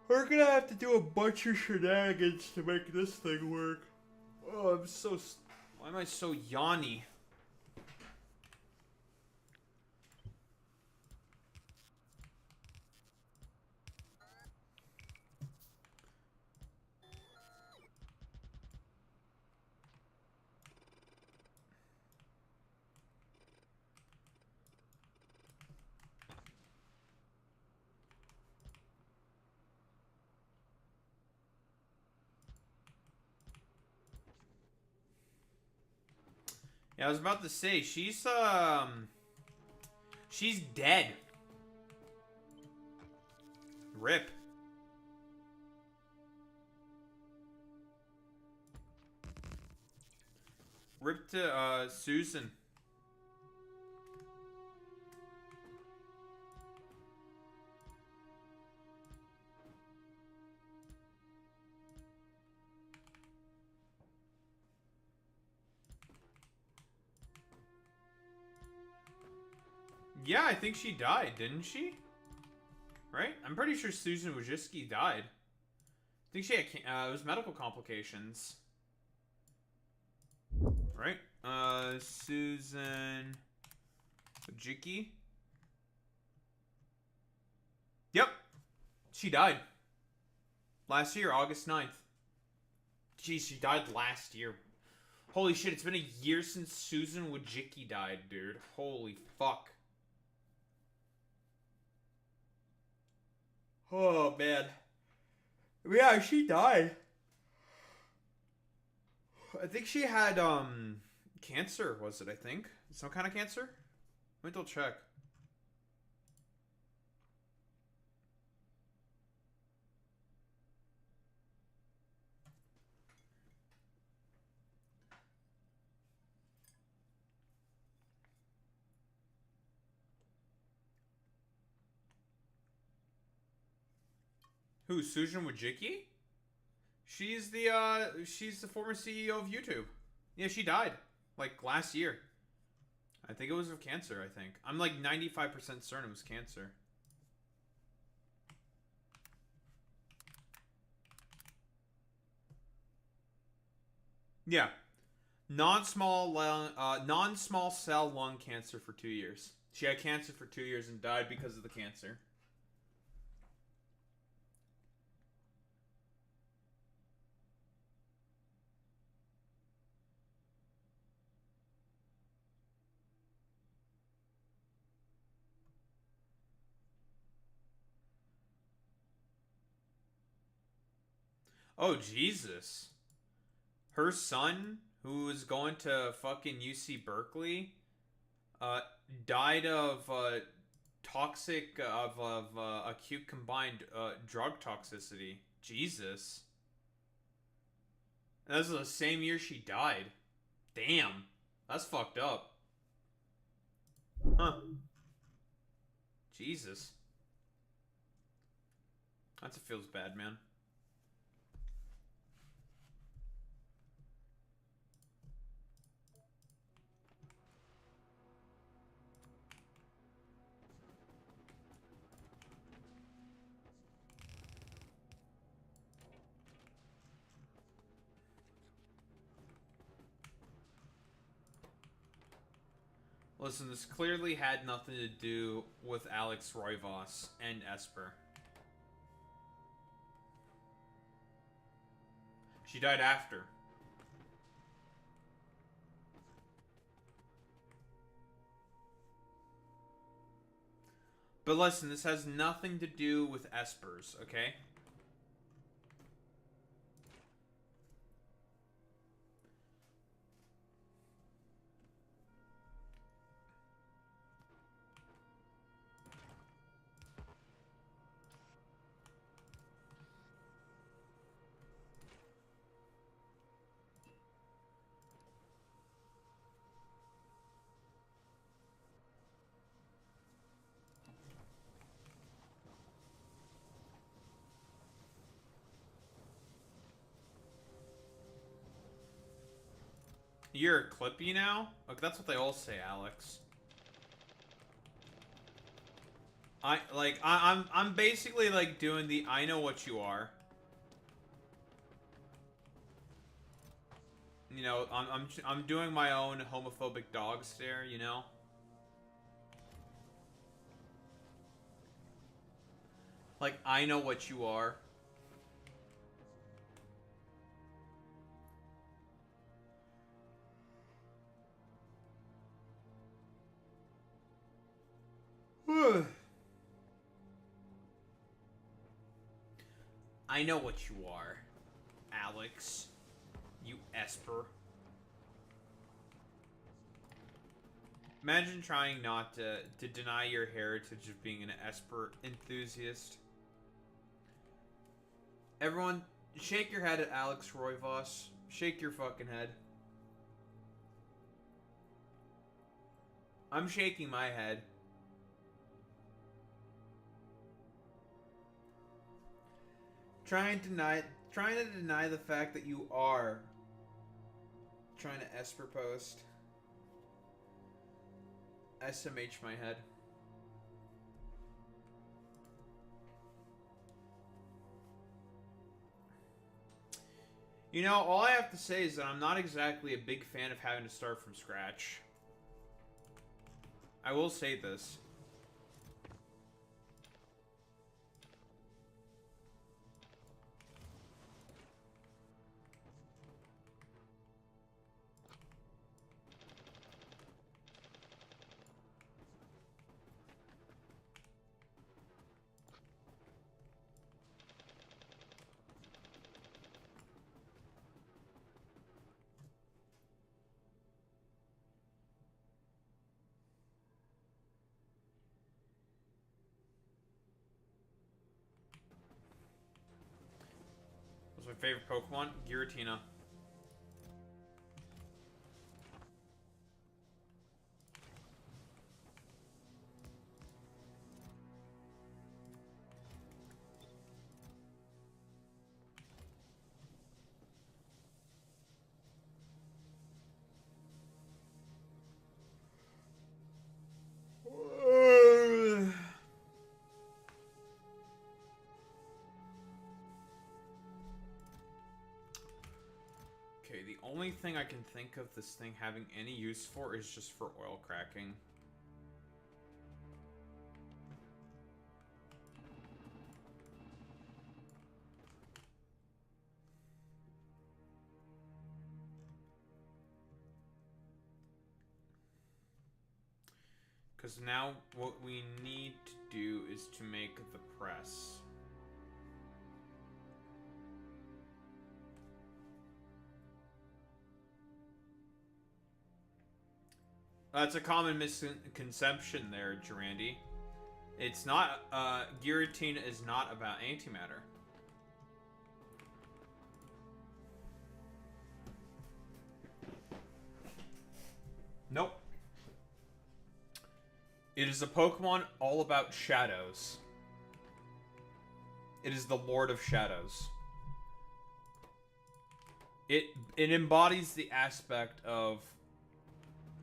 We're gonna have to do a bunch of shenanigans to make this thing work. Oh, I'm so... Why am I so yawny? Yeah, I was about to say, she's dead. Rip. Rip to, Susan. Yeah, I think she died, didn't she? Right? I'm pretty sure Susan Wojcicki died. I think she had, it was medical complications. Right? Susan Wojcicki. Yep. She died. Last year, August 9th. Jeez, she died last year. Holy shit, it's been a year since Susan Wojcicki died, dude. Holy fuck. Oh, man. Yeah, she died. I think she had, cancer, was it, I think? Some kind of cancer? Let me double check. Who, Susan Wojcicki? She's the former CEO of YouTube. Yeah, she died. Like, last year. I think it was of cancer, I think. I'm like 95% certain it was cancer. Yeah. Non-small cell lung cancer for 2 years. She had cancer for 2 years and died because of the cancer. Oh, Jesus. Her son, who was going to fucking UC Berkeley, died of acute combined drug toxicity. Jesus. That was the same year she died. Damn. That's fucked up. Huh. Jesus. That feels bad, man. Listen, this clearly had nothing to do with Alex Roivas and Esper. She died after. But listen, this has nothing to do with Esper's, okay? You're a Clippy now? Like, that's what they all say, Alex. I'm basically like doing the I know what you are. You know, I'm doing my own homophobic dog stare, you know? Like, I know what you are. I know what you are, Alex. You Esper. Imagine trying not to deny your heritage of being an Esper enthusiast. Everyone, shake your head at Alex Roivas. Shake your fucking head. I'm shaking my head. Trying to deny the fact that you are trying to Esper post. SMH my head. You know, all I have to say is that I'm not exactly a big fan of having to start from scratch. I will say this. My favorite Pokemon, Giratina. Okay, the only thing I can think of this thing having any use for is just for oil cracking. Because now what we need to do is to make the press. That's a common misconception there, Durandi. It's not, Giratina is not about antimatter. Nope. It is a Pokemon all about shadows. It is the Lord of Shadows. It embodies the aspect of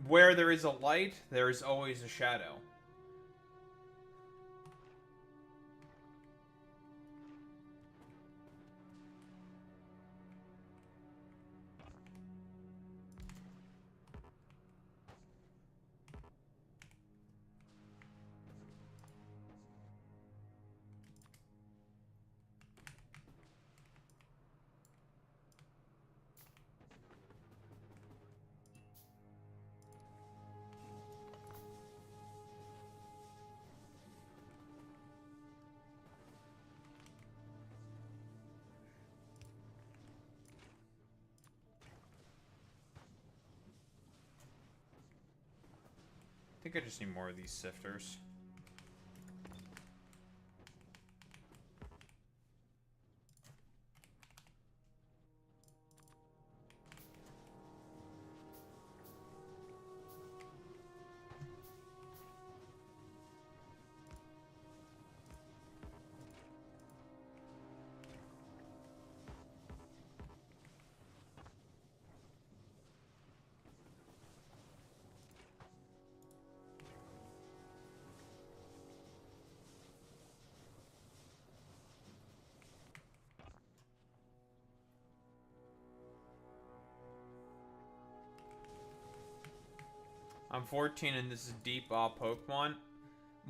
where there is a light, there is always a shadow. I think I just need more of these sifters. I'm 14 and this is deep Pokemon.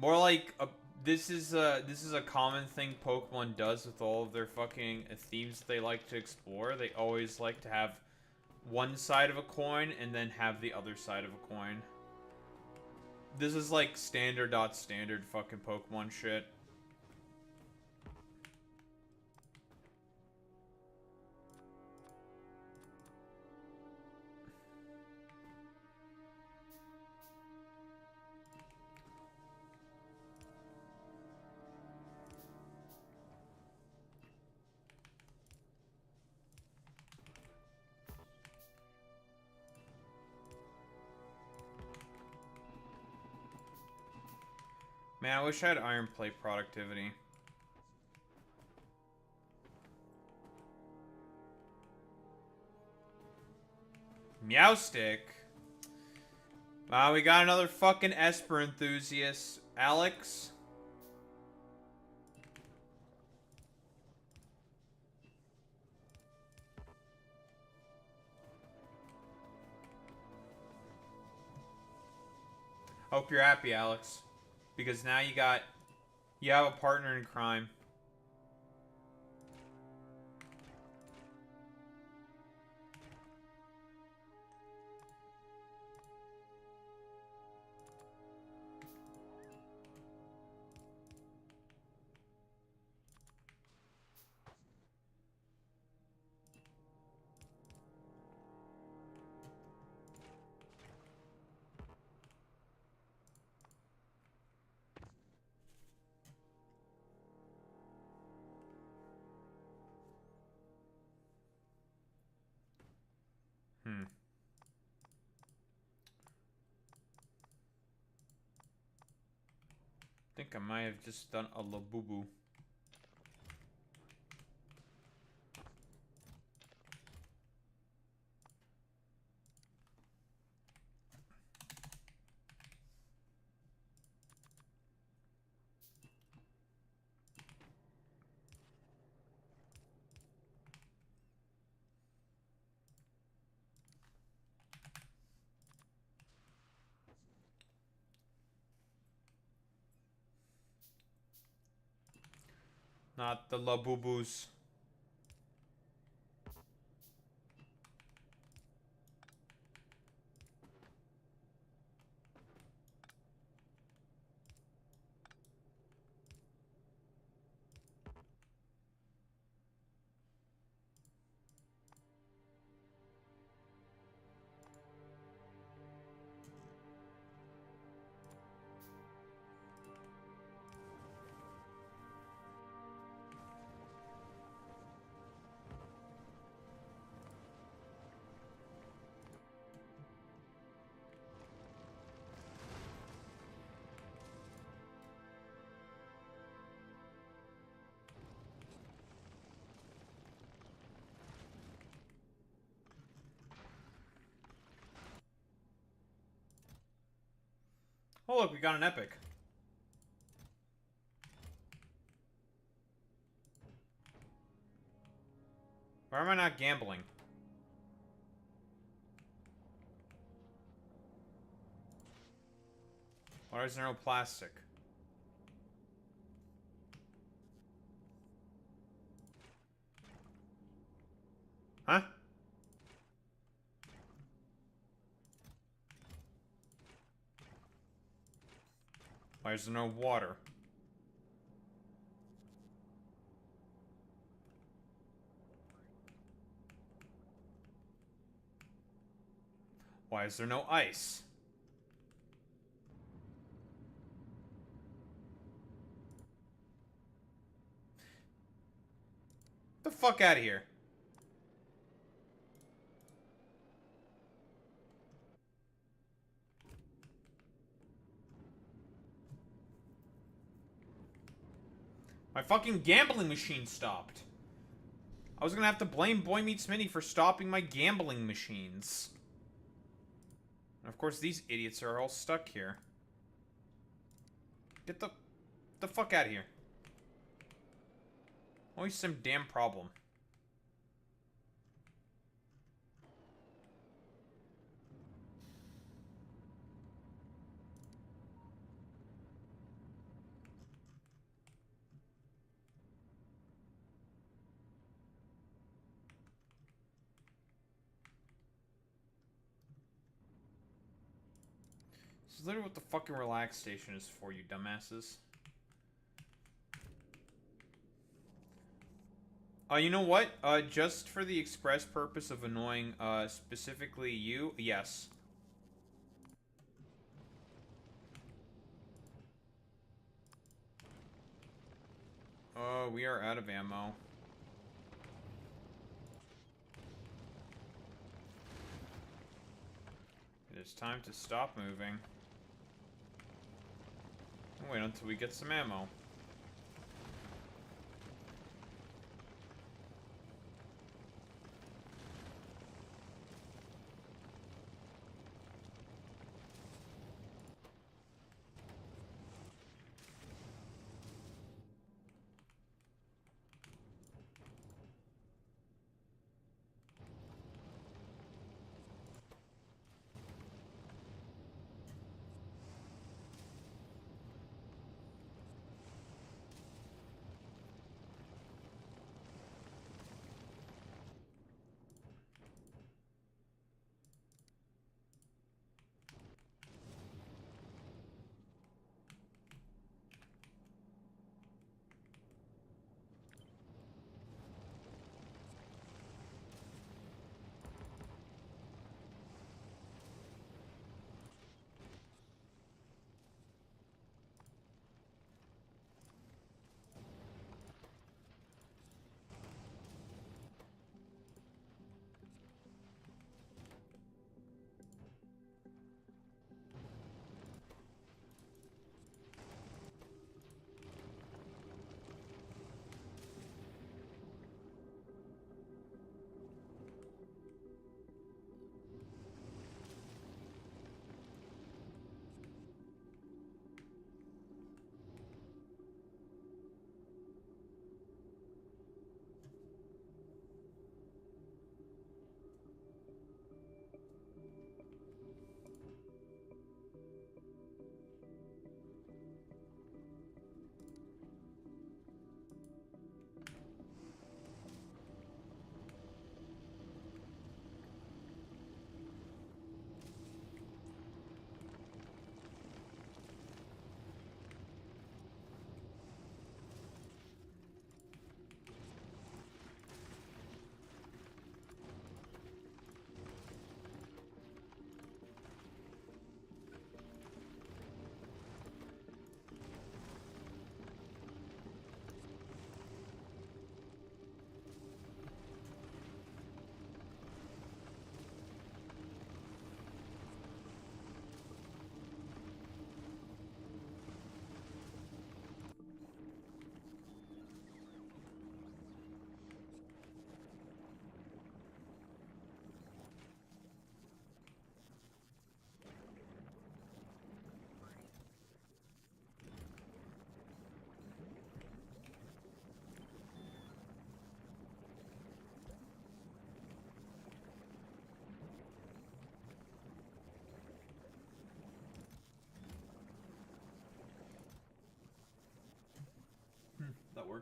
More like this is a common thing Pokemon does with all of their fucking themes that they like to explore. They always like to have one side of a coin and then have the other side of a coin. This is like standard fucking Pokemon shit. Man, I wish I had Iron Plate productivity. Meowstick? Wow, we got another fucking Esper enthusiast. Alex? Hope you're happy, Alex. Because now you have a partner in crime. think I might have just done a labubu. Not the labubus. Oh look, we got an epic. Why am I not gambling? Why is there no plastic? Huh? Why is there no water? Why is there no ice? Get the fuck out of here. My fucking gambling machine stopped. I was gonna have to blame Boy Meets Mini for stopping my gambling machines. And of course, these idiots are all stuck here. Get the fuck out of here. Always some damn problem. This is literally what the fucking relax station is for, you dumbasses. You know what? Just for the express purpose of annoying, specifically you, yes. We are out of ammo. It is time to stop moving. Wait until we get some ammo.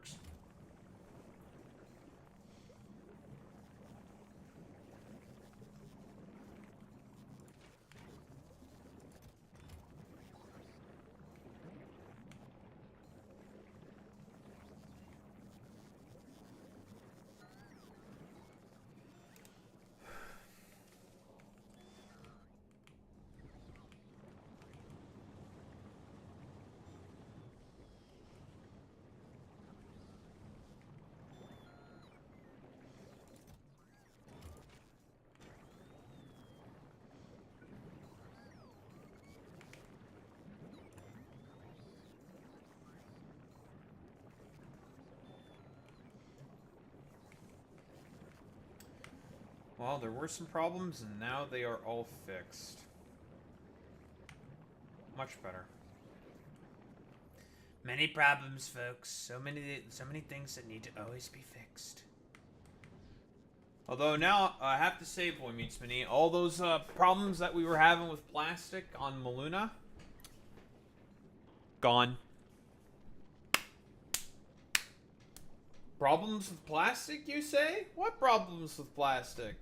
works. Well, there were some problems, and now they are all fixed. Much better. Many problems, folks. So many things that need to always be fixed. Although now, I have to say, Boy Meets Mini, all those problems that we were having with plastic on Maluna, gone. Problems with plastic, you say? What problems with plastic?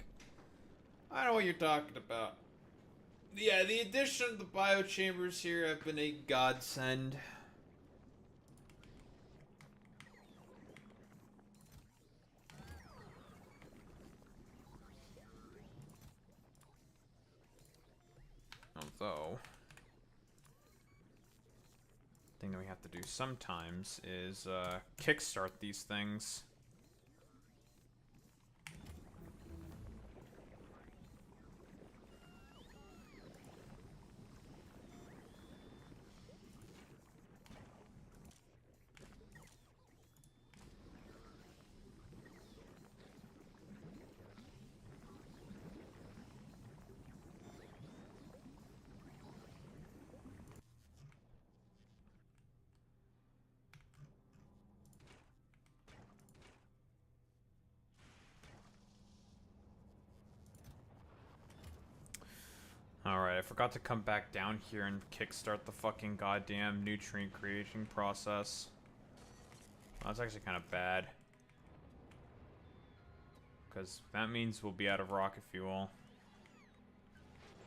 I don't know what you're talking about. Yeah, the addition of the biochambers here have been a godsend. Although, the thing that we have to do sometimes is kickstart these things. Alright, I forgot to come back down here and kickstart the fucking goddamn nutrient creation process. That's actually kind of bad. Because that means we'll be out of rocket fuel.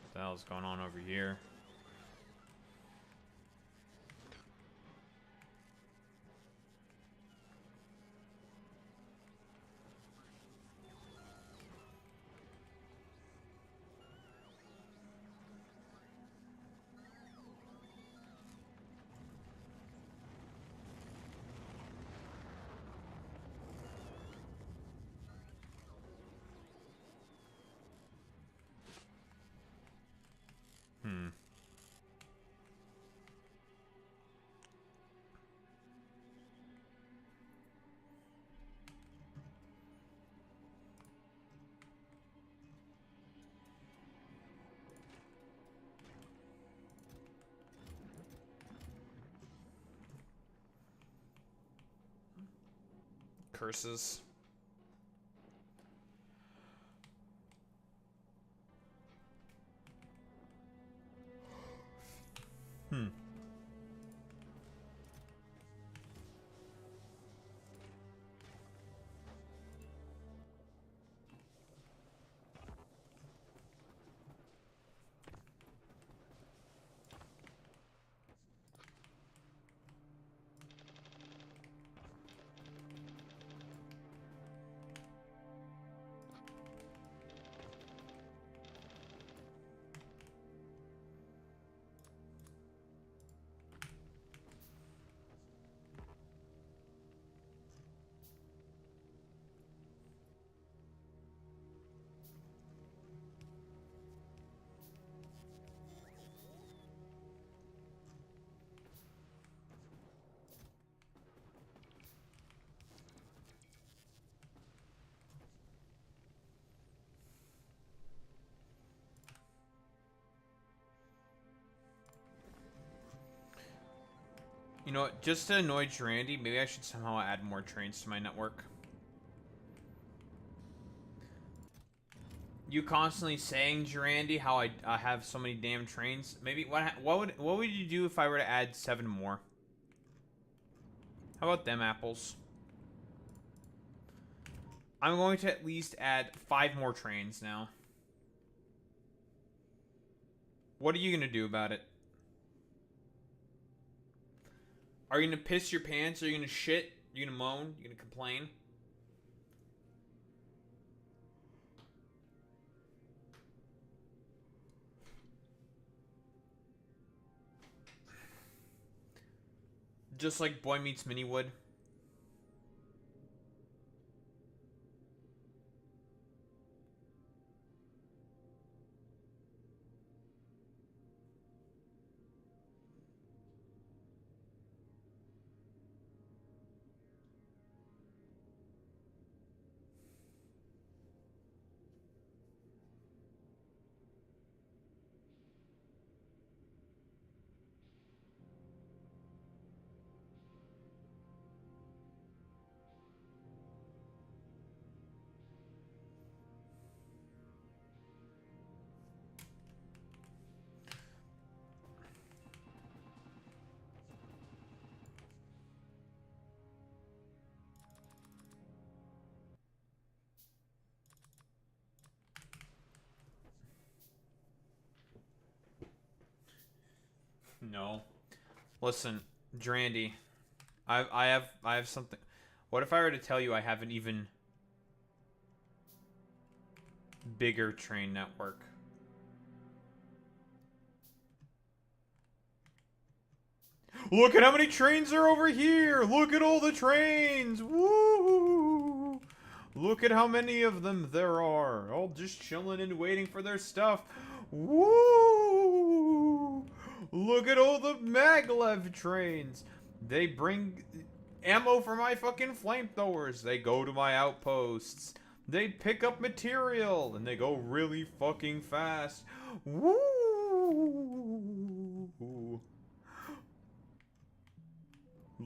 What the hell is going on over here? Curses. You know what? Just to annoy Durandi, maybe I should somehow add more trains to my network. You constantly saying, Durandi, how I have so many damn trains. Maybe what would you do if I were to add 7 more? How about them apples? I'm going to at least add 5 more trains now. What are you going to do about it? Are you going to piss your pants? Are you going to shit? Are you going to moan? Are you going to complain? Just like Boy Meets Miniwood. No. Listen, Drandy, I have something. What if I were to tell you I have an even bigger train network? Look at how many trains are over here! Look at all the trains! Woo! Look at how many of them there are, all just chilling and waiting for their stuff. Woo! Look at all the maglev trains. They bring ammo for my fucking flamethrowers. They go to my outposts. They pick up material and they go really fucking fast. Woo!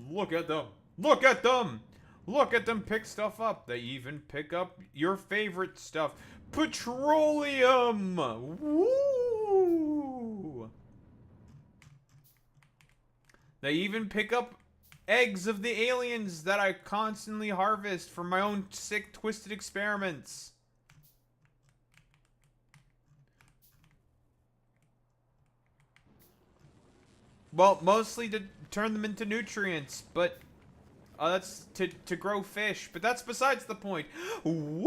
Look at them. Look at them. Look at them pick stuff up. They even pick up your favorite stuff. Petroleum. Woo! They even pick up eggs of the aliens that I constantly harvest for my own sick, twisted experiments. Well, mostly to turn them into nutrients, but that's to grow fish. But that's besides the point. Woo!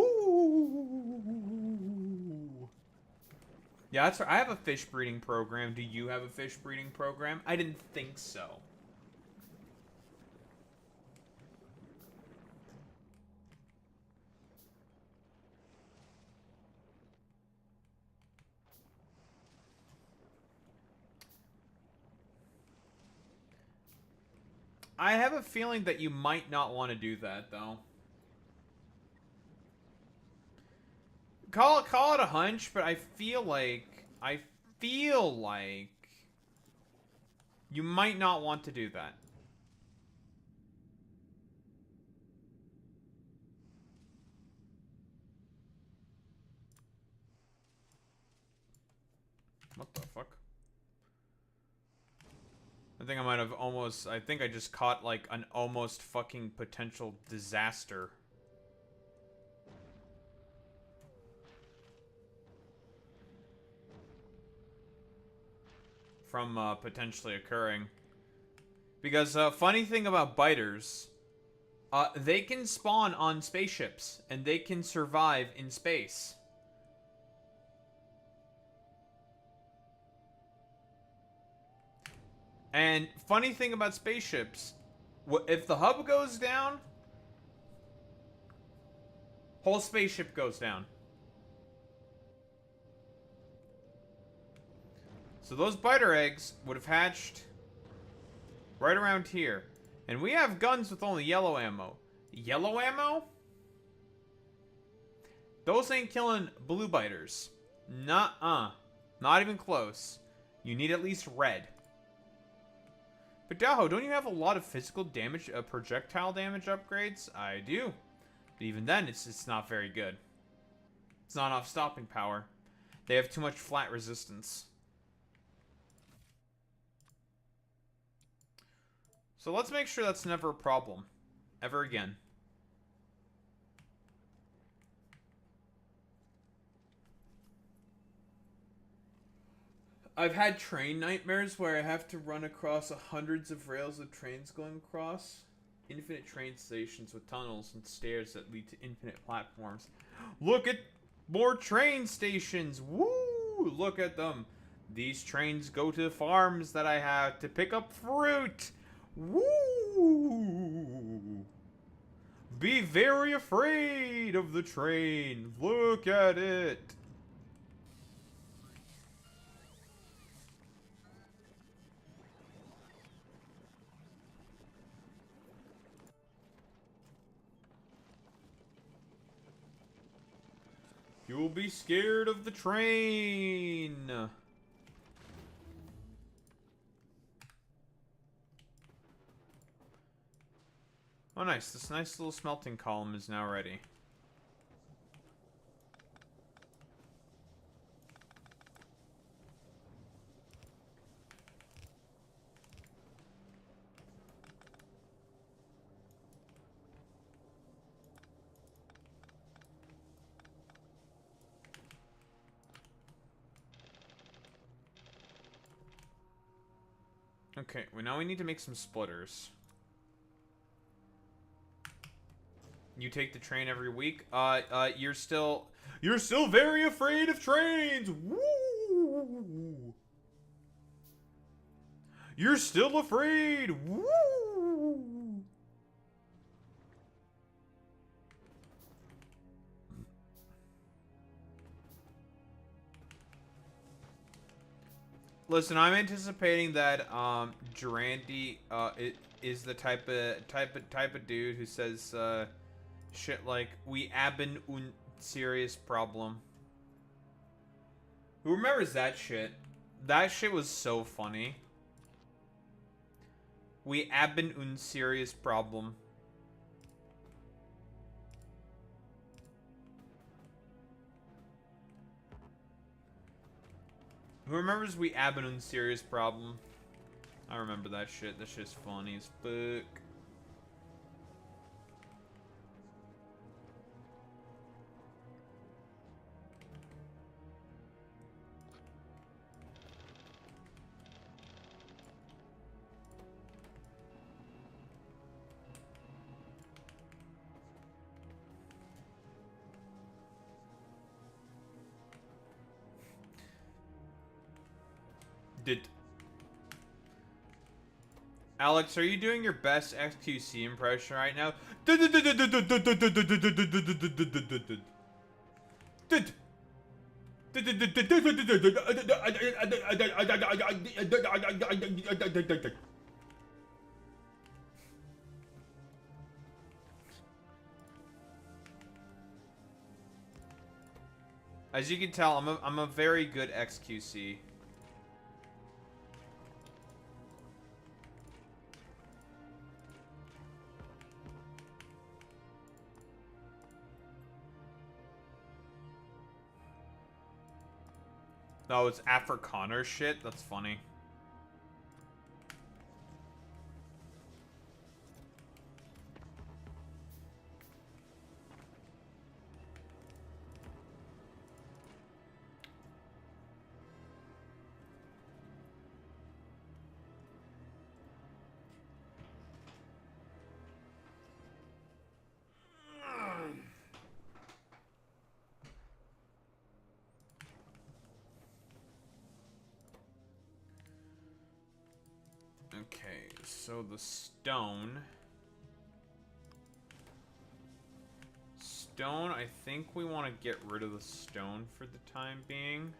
Yeah, that's right. I have a fish breeding program. Do you have a fish breeding program? I didn't think so. I have a feeling that you might not want to do that, though. Call it a hunch, but I feel like you might not want to do that. What the fuck? I think I might have almost... I think I just caught, like, an almost fucking potential disaster. From, potentially occurring. Because, funny thing about biters... they can spawn on spaceships. And they can survive in space. And funny thing about spaceships, if the hub goes down, whole spaceship goes down. So those biter eggs would have hatched right around here. And we have guns with only yellow ammo. Yellow ammo? Those ain't killing blue biters. Nuh-uh. Not even close. You need at least red. But Daho, don't you have a lot of physical damage, projectile damage upgrades? I do. But even then, it's not very good. It's not enough stopping power. They have too much flat resistance. So let's make sure that's never a problem. Ever again. I've had train nightmares where I have to run across hundreds of rails of trains going across. Infinite train stations with tunnels and stairs that lead to infinite platforms. Look at more train stations! Woo! Look at them. These trains go to farms that I have to pick up fruit. Woo! Be very afraid of the train. Look at it. You'll be scared of the train. Oh, nice. This nice little smelting column is now ready. Okay, well now we need to make some splitters. You take the train every week? You're still very afraid of trains! Woo! You're still afraid! Woo! Listen, I'm anticipating that Durandi is the type of dude who says shit like we haben un serious problem. Who remembers that shit? That shit was so funny. We haben un serious problem. Who remembers we haben un serious problem? I remember that shit. That shit's funny as fuck. Alex, are you doing your best XQC impression right now? As you can tell, I'm a very good XQC. Oh, it's Afrikaner shit? That's funny. Okay, so the stone, I think we want to get rid of the stone for the time being.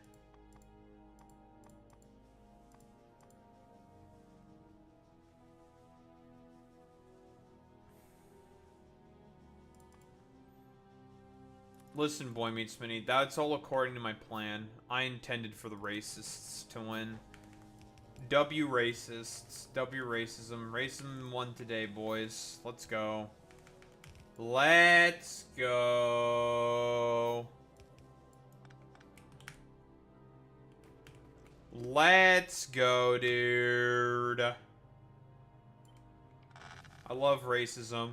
Listen, Boy Meets Mini, that's all according to my plan. I intended for the racists to win. W racists. W racism. Racism won today, boys. Let's go. Let's go. Let's go, dude. I love racism.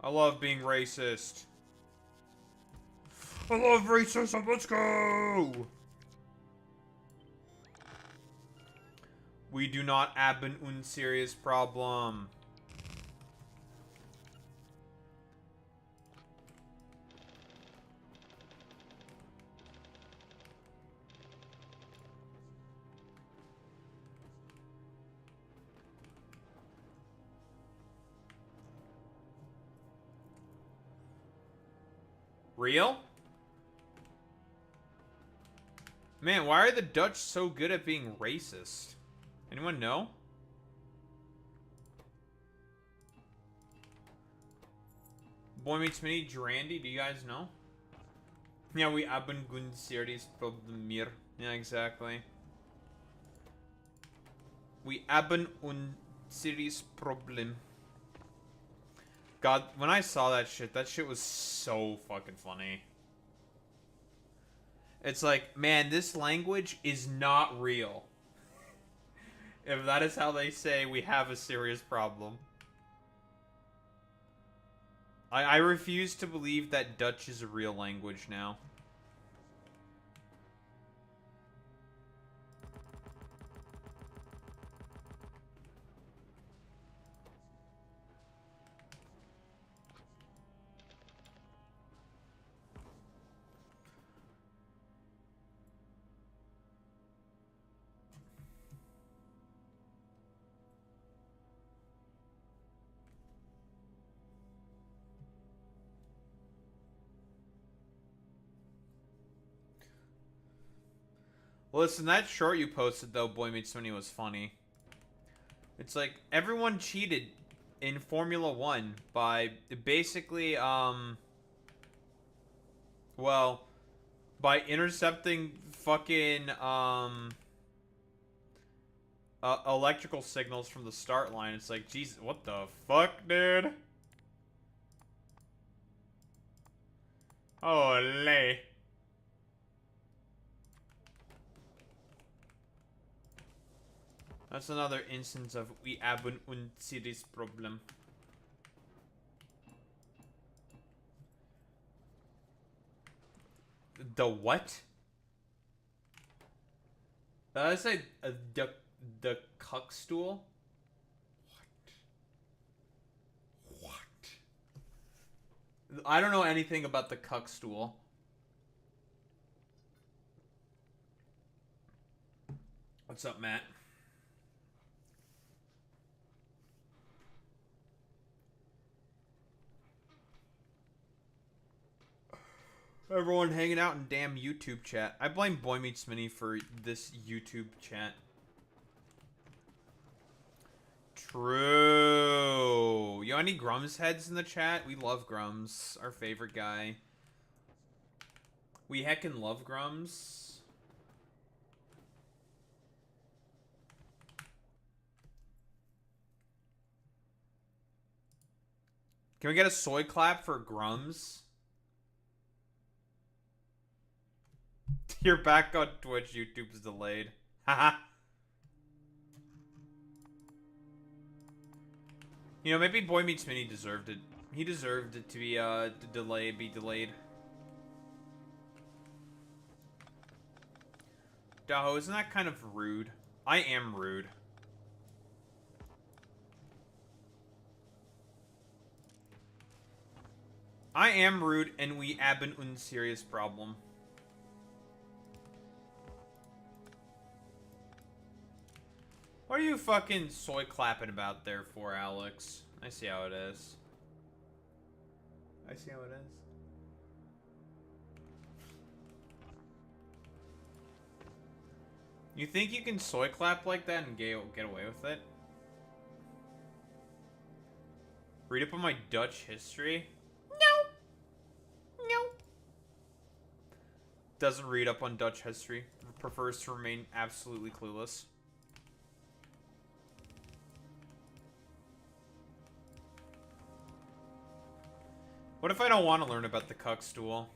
I love being racist. I love racism. Let's go. We do not haben un serious problem. Real? Man, why are the Dutch so good at being racist? Anyone know? Boy Meets Mini, Drandy, do you guys know? Yeah, we haben ein serious problem hier. Yeah, exactly. We haben un serious problem. God, when I saw that shit was so fucking funny. It's like, man, this language is not real. If that is how they say we have a serious problem. I refuse to believe that Dutch is a real language now. Listen, that short you posted, though, Boy Meets Mini, was funny. It's like, everyone cheated in Formula 1 by basically, well, by intercepting fucking, electrical signals from the start line. It's like, Jesus, what the fuck, dude? Ole. That's another instance of we haben un serious problem. The what? I say the cuck stool. What? I don't know anything about the cuck stool. What's up, Matt? Everyone hanging out in damn YouTube chat. I blame Boy Meets Mini for this YouTube chat. True. Yo, any Grums heads in the chat? We love Grums. Our favorite guy. We heckin' love Grums. Can we get a soy clap for Grums? You're back on Twitch. YouTube's delayed. Haha. You know, maybe Boy Meets Mini deserved it. He deserved it to be be delayed. Daho, isn't that kind of rude? I am rude. I am rude, and we haben un serious problem. What are you fucking soy clapping about there for, Alex? I see how it is. I see how it is. You think you can soy clap like that and get away with it? Read up on my Dutch history? No. No. Doesn't read up on Dutch history. Prefers to remain absolutely clueless. What if I don't want to learn about the cuck stool?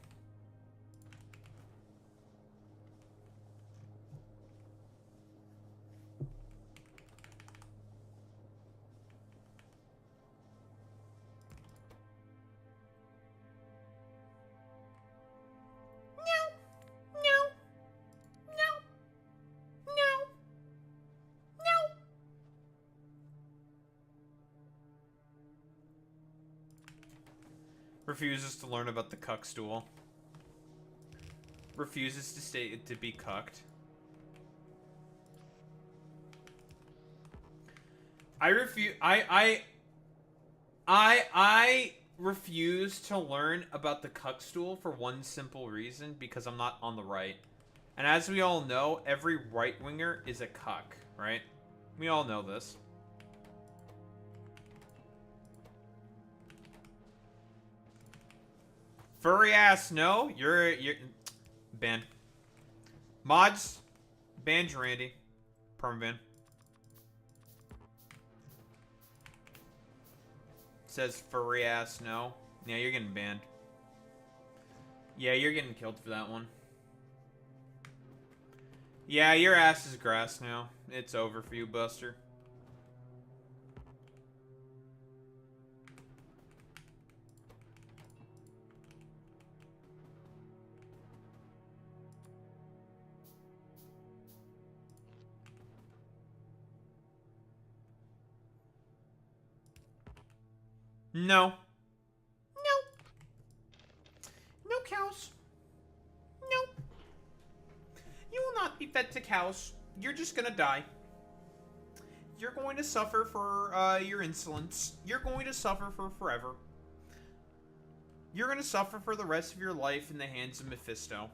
No. No. No. No. No. Refuses to learn about the cuck stool. Refuses to be cucked. I refuse to learn about the cuck stool for one simple reason, because I'm not on the right. And as we all know, every right-winger is a cuck, right? We all know this. Furry ass, no. You're ban. Mods, ban Randy. Permaban. Says furry ass, no. Yeah, you're getting banned. Yeah, you're getting killed for that one. Yeah, your ass is grass now. It's over for you, Buster. No. No. No cows. No. You will not be fed to cows. You're just gonna die. You're going to suffer for your insolence. You're going to suffer for forever. You're gonna suffer for the rest of your life in the hands of Mephisto.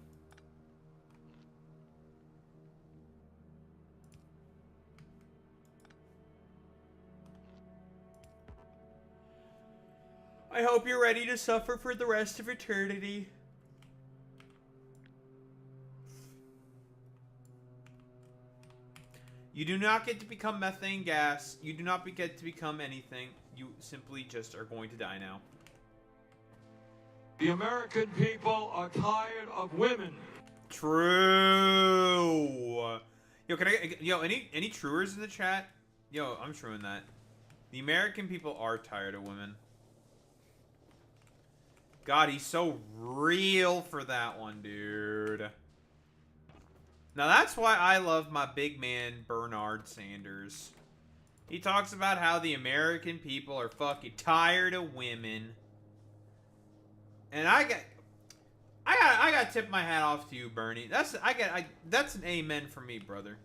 I hope you're ready to suffer for the rest of eternity. You do not get to become methane gas. You do not get to become anything. You simply just are going to die now. The American people are tired of women. True. Yo, can I? Yo, any truers in the chat? Yo, I'm truing that. The American people are tired of women. God, he's so real for that one, dude. Now that's why I love my big man, Bernard Sanders. He talks about how the American people are fucking tired of women. And I got to tip my hat off to you, Bernie. That's an amen for me, brother.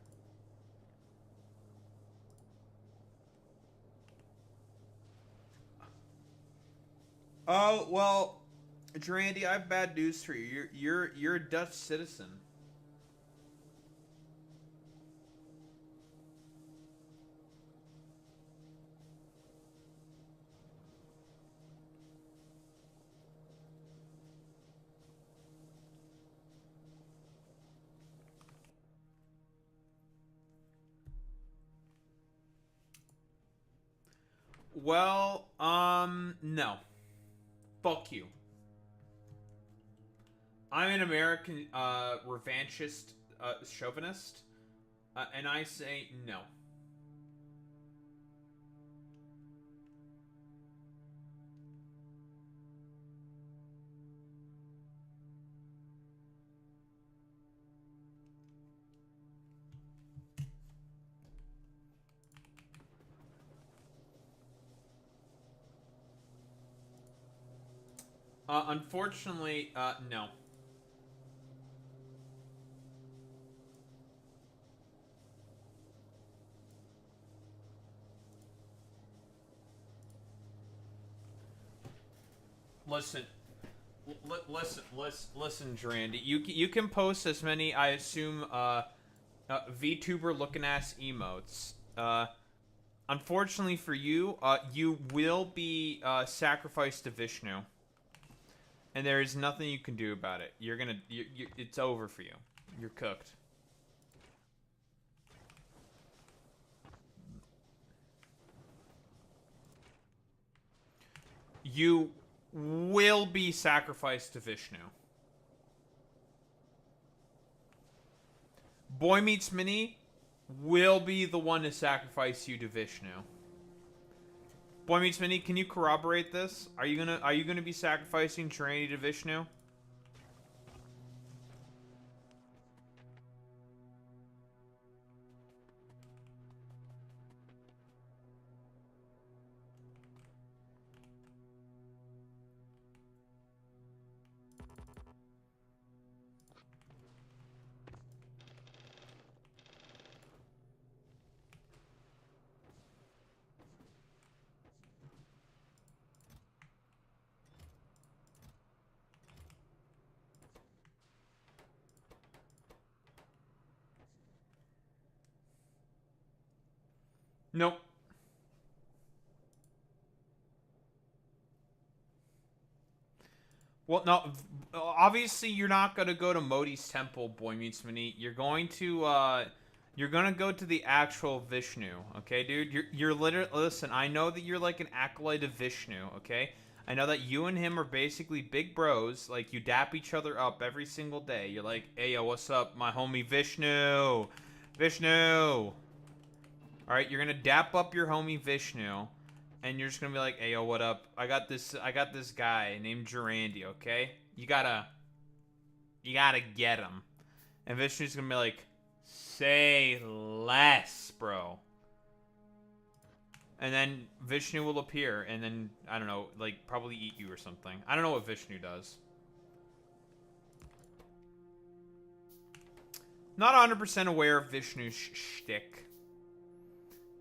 Oh, well, Drandy, I have bad news for you. You're a Dutch citizen. Well, no. Fuck you. I'm an American, revanchist, chauvinist, and I say no. Unfortunately, no. Listen, listen, Drandy. You can post as many, I assume, VTuber looking ass emotes. Unfortunately for you, you will be sacrificed to Vishnu. And there is nothing you can do about it. It's over for you. You're cooked. You will be sacrificed to Vishnu. Boy Meets Mini will be the one to sacrifice you to Vishnu. Boy Meets Mini, can you corroborate this? Are you gonna be sacrificing Trinity to Vishnu? Nope. Well, no. Obviously, you're not gonna go to Modi's temple, Boy Meets Minnie. You're going to go to the actual Vishnu, okay, dude? You're literally, listen, I know that you're like an acolyte of Vishnu, okay? I know that you and him are basically big bros. Like, you dap each other up every single day. You're like, hey, yo, what's up, my homie Vishnu? Vishnu! Alright, you're gonna dap up your homie Vishnu. And you're just gonna be like, hey, yo, what up? I got this guy named Durandi, okay? You gotta get him. And Vishnu's gonna be like, say less, bro. And then Vishnu will appear, and then, I don't know, like, probably eat you or something. I don't know what Vishnu does. Not 100% aware of Vishnu's shtick.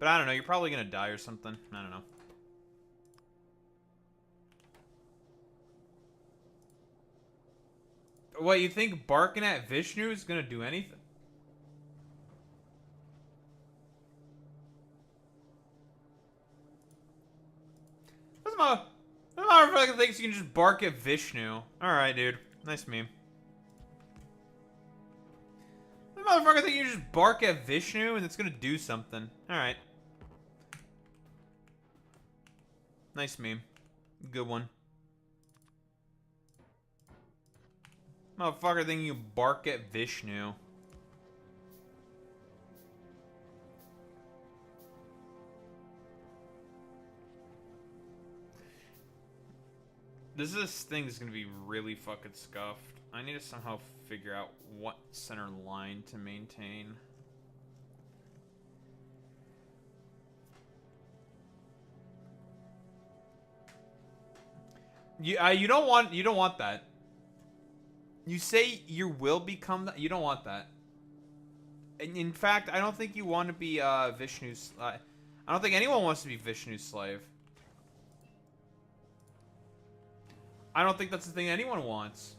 But I don't know, you're probably gonna die or something. I don't know. What, you think barking at Vishnu is gonna do anything? This motherfucker thinks you can just bark at Vishnu. Alright, dude. Nice meme. This motherfucker thinks you can just bark at Vishnu and it's gonna do something. Alright. Nice meme. Good one. Motherfucker thinking you bark at Vishnu. This thing is gonna be really fucking scuffed. I need to somehow figure out what center line to maintain. You don't want that. You say you will become that. You don't want that. And in fact, I don't think you want to be Vishnu's. I don't think anyone wants to be Vishnu's slave. I don't think that's the thing anyone wants.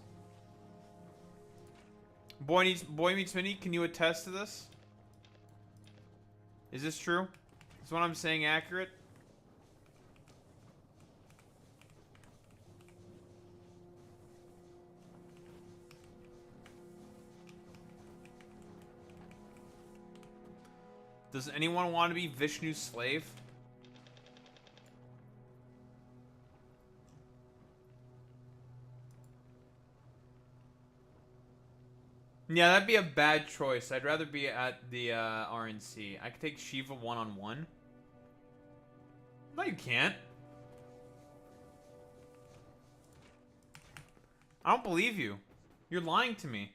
Boy Meets Minnie, can you attest to this? Is this true? Is what I'm saying accurate? Does anyone want to be Vishnu's slave? Yeah, that'd be a bad choice. I'd rather be at the RNC. I could take Shiva one-on-one. No, you can't. I don't believe you. You're lying to me.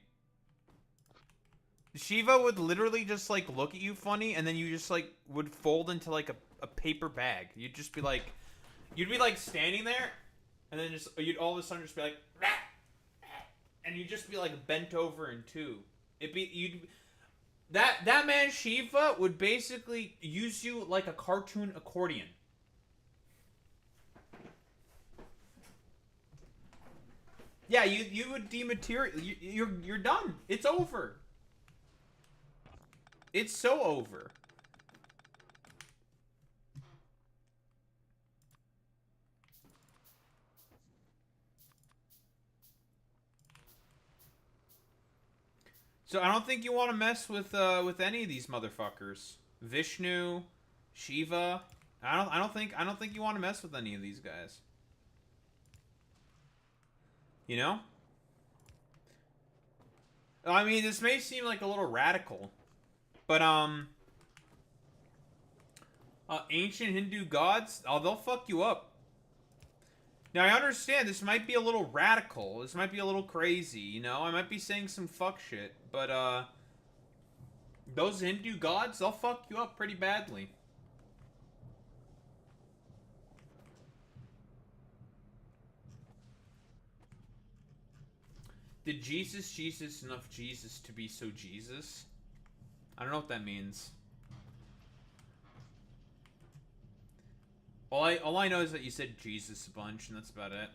Shiva would literally just, like, look at you funny, and then you just, like, would fold into, like, a paper bag. You'd just be, like... You'd be, like, standing there, and then just... You'd all of a sudden just be, like... And you'd just be, like, bent over in two. That man Shiva would basically use you like a cartoon accordion. Yeah, you would dematerial... You're done. It's over. It's so over. So I don't think you want to mess with any of these motherfuckers. Vishnu, Shiva. I don't think you want to mess with any of these guys. You know? I mean, this may seem like a little radical. But, ancient Hindu gods, oh, they'll fuck you up. Now, I understand this might be a little radical. This might be a little crazy, you know? I might be saying some fuck shit. But, those Hindu gods, they'll fuck you up pretty badly. Did Jesus enough Jesus to be so Jesus? I don't know what that means. All I know is that you said Jesus a bunch, and that's about it.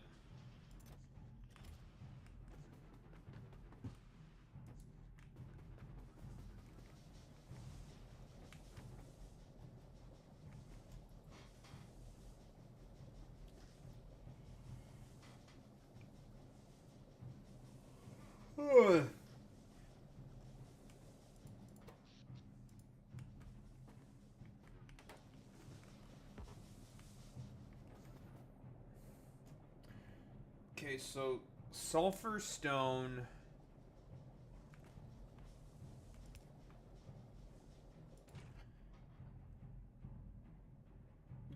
Okay, so sulfur stone.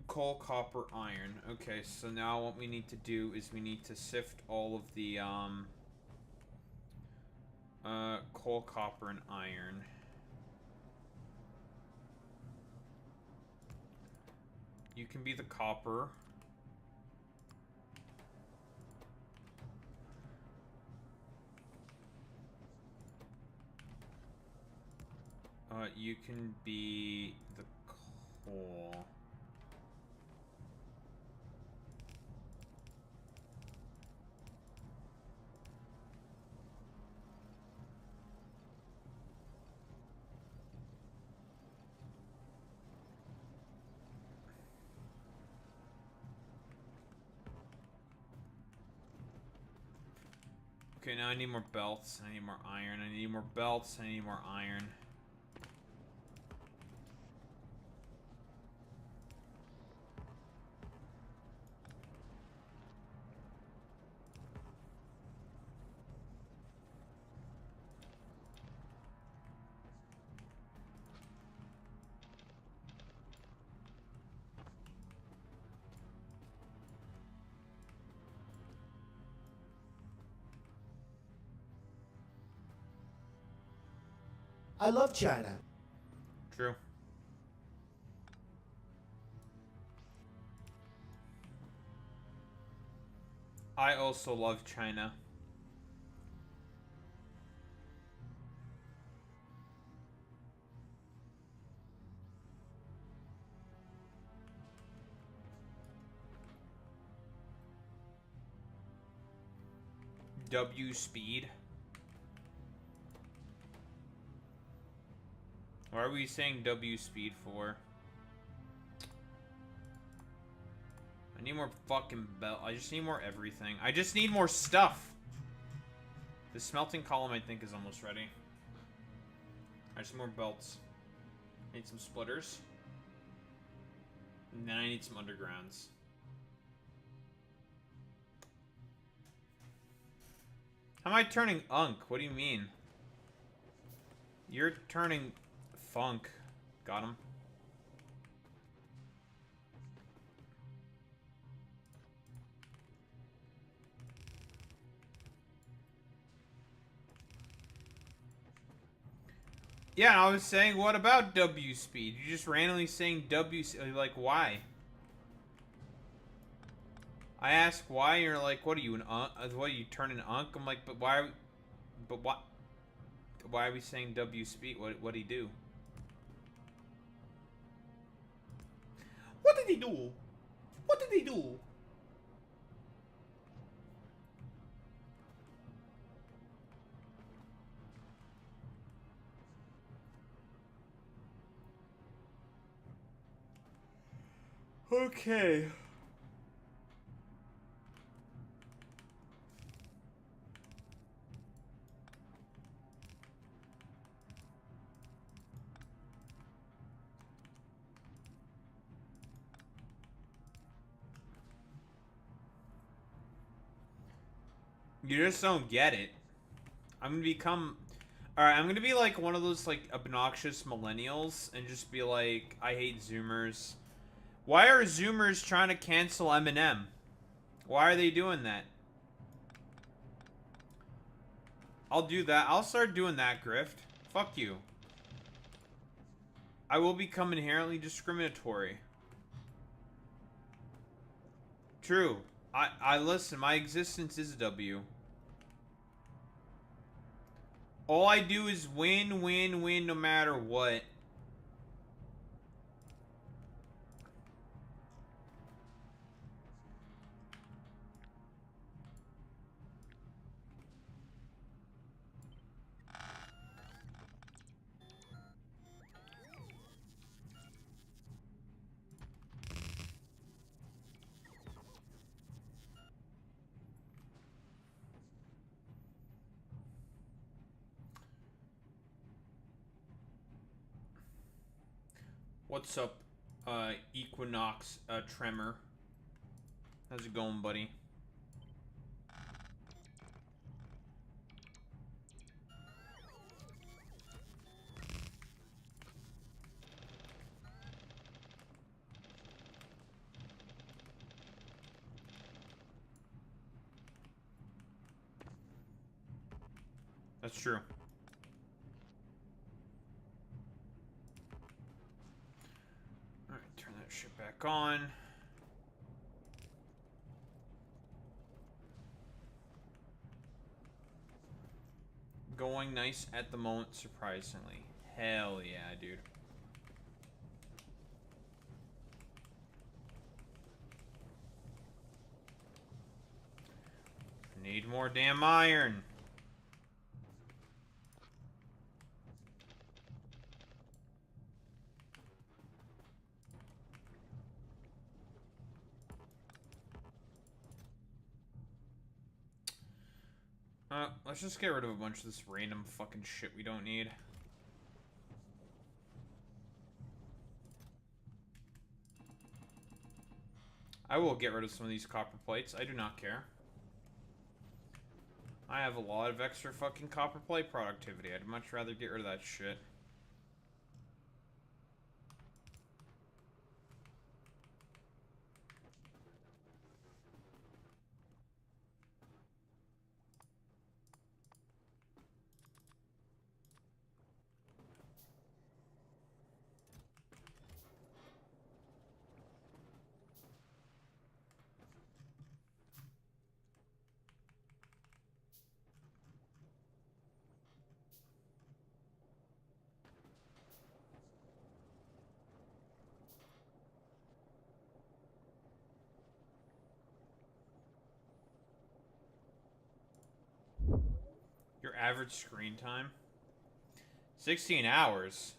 Coal, copper, iron. Okay, so now what we need to do is we need to sift all of the coal, copper, and iron. You can be the copper. You can be the coal. Okay, now I need more belts. I need more iron. I need more belts. I need more iron. I love China. True. I also love China. W speed. Why are we saying W speed for? I need more fucking belt. I just need more everything. I just need more stuff. The smelting column, I think, is almost ready. I just need more belts. I need some splitters. And then I need some undergrounds. How am I turning unk? What do you mean? You're turning funk. Got him. Yeah, I was saying, what about W speed? You're just randomly saying W, like, why? I ask why, and you're like, what are you, an unk? What are you, turning unk? I'm like, but why, but what? Why are we saying W speed? What'd he do? What did he do? What did he do? Okay. You just don't get it. I'm gonna become... Alright, I'm gonna be like one of those like obnoxious millennials and just be like, I hate Zoomers. Why are Zoomers trying to cancel Eminem? Why are they doing that? I'll do that. I'll start doing that, Grift. Fuck you. I will become inherently discriminatory. True. I listen, my existence is W. All I do is win, win, win no matter what. What's up, Equinox Tremor? How's it going, buddy? That's true. Alright, turn that shit back on. Going nice at the moment, surprisingly. Hell yeah, dude. Need more damn iron. Let's just get rid of a bunch of this random fucking shit we don't need. I will get rid of some of these copper plates. I do not care. I have a lot of extra fucking copper plate productivity. I'd much rather get rid of that shit. Your average screen time? 16 hours?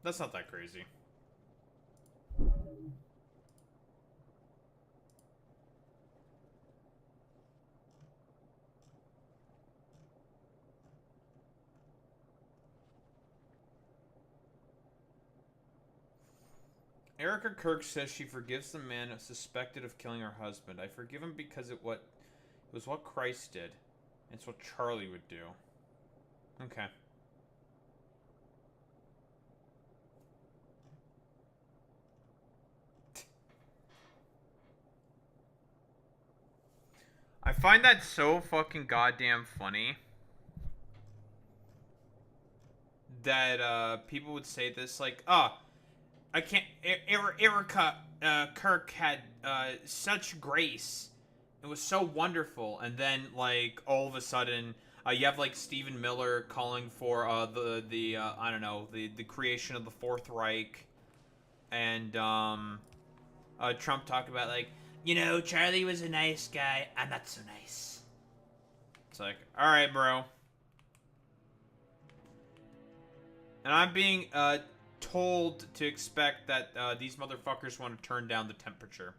That's not that crazy. Erica Kirk says she forgives the man suspected of killing her husband. I forgive him because it was what Christ did. It's what Charlie would do. Okay. I find that so fucking goddamn funny that people would say this, like, I can't. Erica Kirk had such grace. It was so wonderful, and then like all of a sudden, you have like Stephen Miller calling for the I don't know, the creation of the Fourth Reich, and Trump talked about, like, you know, Charlie was a nice guy. I'm not so nice. It's like, all right, bro. And I'm being told to expect that these motherfuckers want to turn down the temperature.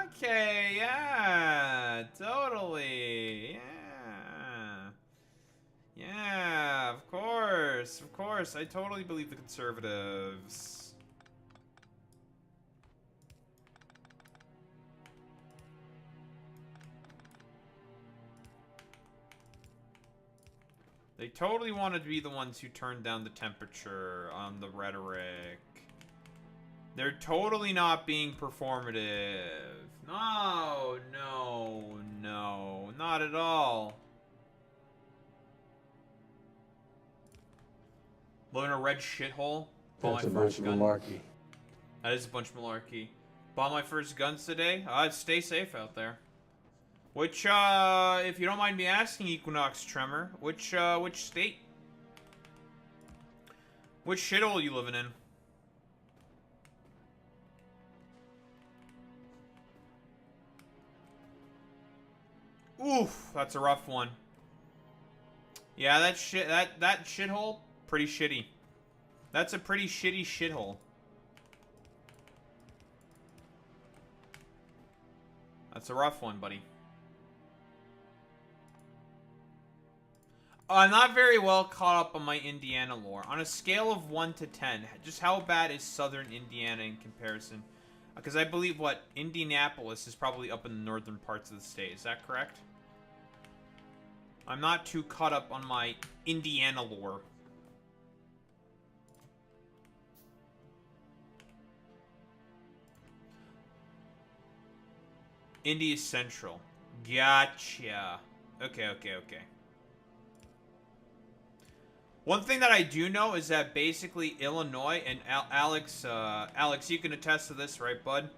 Okay, yeah, totally, yeah. Yeah, of course, I totally believe the conservatives. They totally wanted to be the ones who turned down the temperature on the rhetoric. They're totally not being performative. No, not at all. Live in a red shithole. That's a bunch of malarkey. That is a bunch of malarkey. Bought my first guns today. Stay safe out there. Which, if you don't mind me asking, Equinox Tremor, which state? Which shithole you living in? Oof, that's a rough one. Yeah, that shithole, pretty shitty. That's a pretty shitty shithole. That's a rough one, buddy. I'm not very well caught up on my Indiana lore. On a scale of 1 to 10, just how bad is southern Indiana in comparison? Because I believe, Indianapolis is probably up in the northern parts of the state. Is that correct? I'm not too caught up on my Indiana lore. India Central. Gotcha. Okay, okay, okay. One thing that I do know is that basically Illinois and Alex, you can attest to this, right, bud?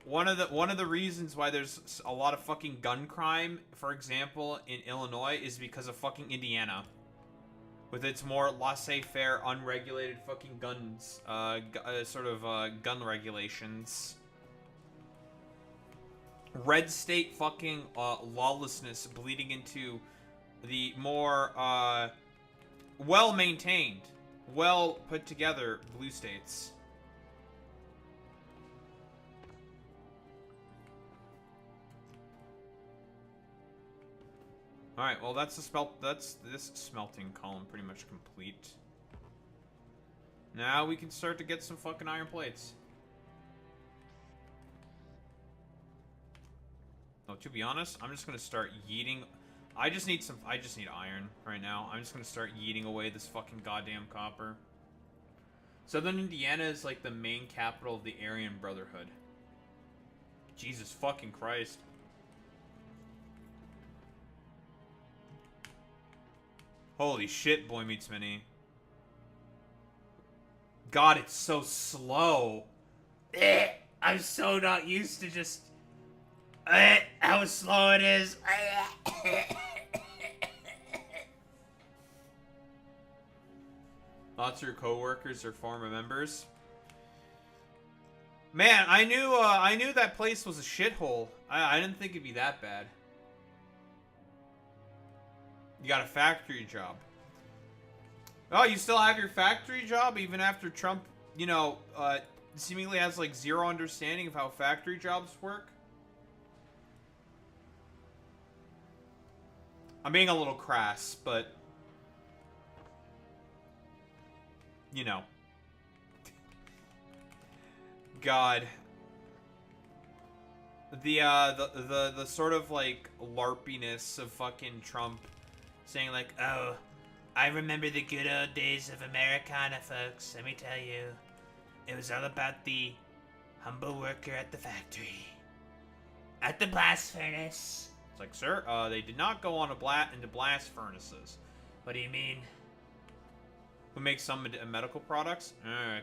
One of the reasons why there's a lot of fucking gun crime, for example, in Illinois, is because of fucking Indiana, with its more laissez-faire, unregulated fucking guns, gun regulations. Red state fucking lawlessness bleeding into the more well-maintained, well-put-together blue states. All right, well that's this smelting column pretty much complete. Now we can start to get some fucking iron plates. Oh, to be honest, I'm just gonna start yeeting. I just need iron right now. I'm just gonna start yeeting away this fucking goddamn copper. Southern Indiana is like the main capital of the Aryan Brotherhood. Jesus fucking Christ. Holy shit, Boy Meets Mini. God, it's so slow. I'm so not used to just... how slow it is. Lots of your coworkers are former members. Man, I knew that place was a shithole. I didn't think it'd be that bad. You got a factory job. Oh, you still have your factory job even after Trump, you know, seemingly has like zero understanding of how factory jobs work? I'm being a little crass, but you know. God. The sort of like larpiness of fucking Trump saying like, oh, I remember the good old days of Americana, folks. Let me tell you, it was all about the humble worker at the factory, at the blast furnace. It's like, sir, they did not go on into blast furnaces. What do you mean? Who makes some medical products?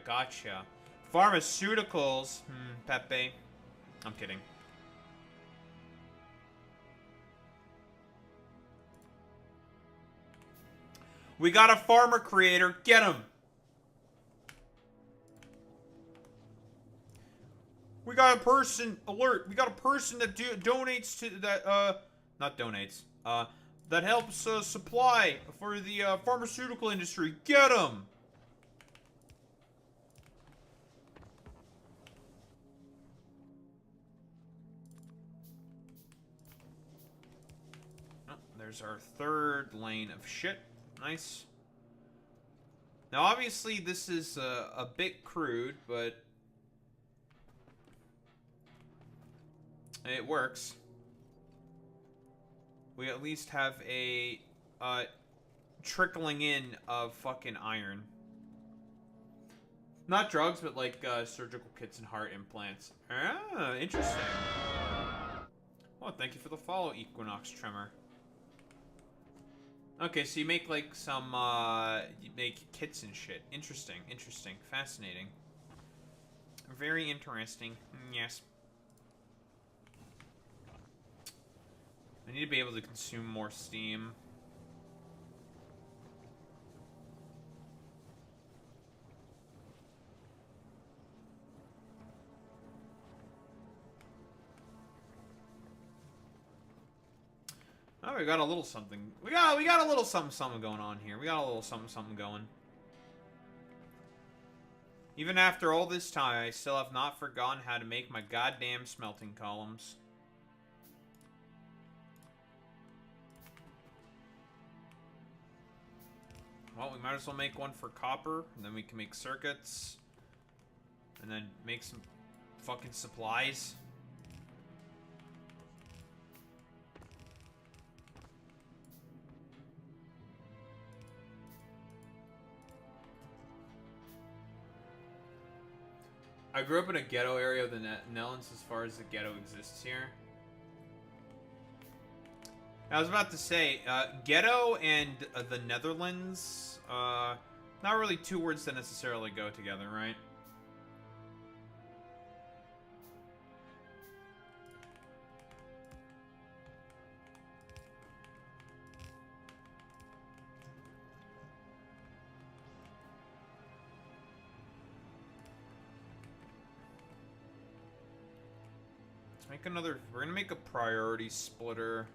Gotcha. Pharmaceuticals. Pepe. I'm kidding. We got a farmer creator. Get him. We got a person alert. We got a person that donates to that not donates. That helps supply for the pharmaceutical industry. Get him. Oh, there's our third lane of shit. Nice. Now, obviously, this is a bit crude, but it works. We at least have a trickling in of fucking iron. Not drugs, but like surgical kits and heart implants. Ah, interesting. Oh, thank you for the follow, Equinox Tremor. Okay, so you make like some, you make kits and shit. Interesting, interesting, fascinating. Very interesting, yes. I need to be able to consume more steam. Oh, we got a little something. We got a little something going on here. We got a little something going. Even after all this time, I still have not forgotten how to make my goddamn smelting columns. Well, we might as well make one for copper, and then we can make circuits, and then make some fucking supplies. I grew up in a ghetto area of the Netherlands as far as the ghetto exists here. I was about to say, ghetto and the Netherlands, not really two words that necessarily go together, right? Make another. We're gonna make a priority splitter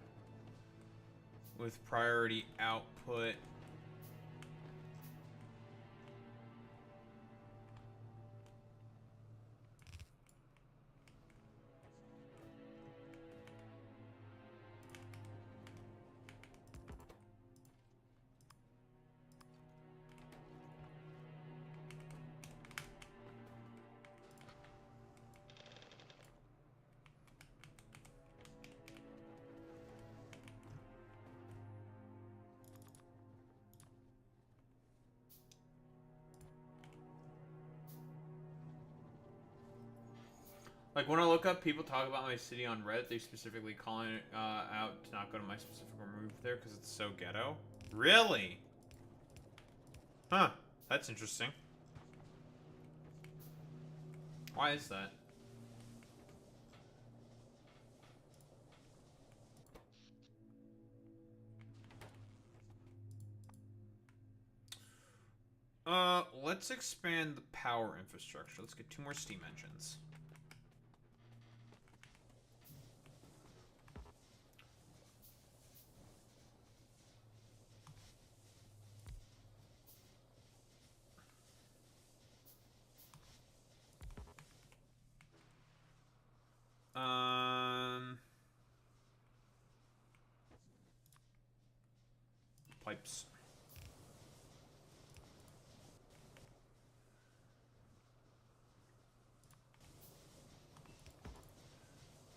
with priority output. Like, when I look up people talk about my city on Reddit, they specifically calling it out to not go to my specific remove there because it's so ghetto. Really? Huh. That's interesting. Why is that? Let's expand the power infrastructure. Let's get 2 more steam engines. Pipes.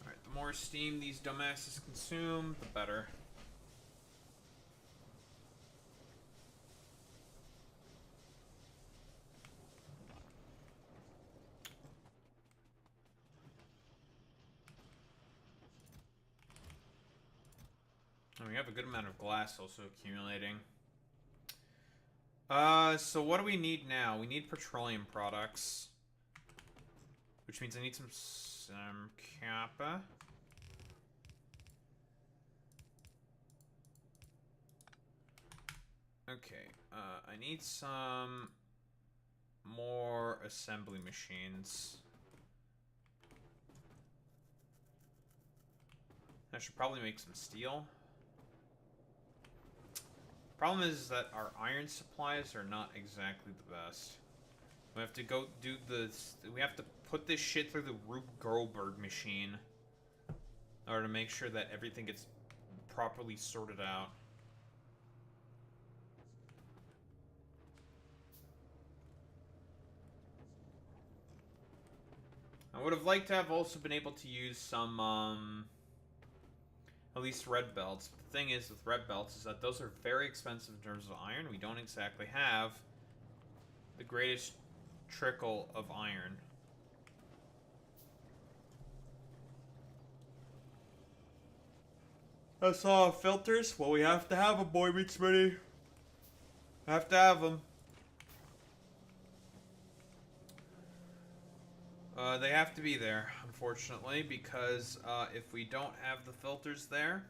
Alright, the more steam these dumbasses consume, the better. And we have a good amount of glass also accumulating. So what do we need now? We need petroleum products. Which means I need some kappa. Okay, I need some more assembly machines. I should probably make some steel. Problem is that our iron supplies are not exactly the best. We have to go do we have to put this shit through the Rube Goldberg machine in order to make sure that everything gets properly sorted out. I would have liked to have also been able to use some, at least red belts. But the thing is with red belts is that those are very expensive in terms of iron. We don't exactly have the greatest trickle of iron. I saw filters. Well, we have to have them, boy meets Smitty. Have to have them. They have to be there, unfortunately, because if we don't have the filters there,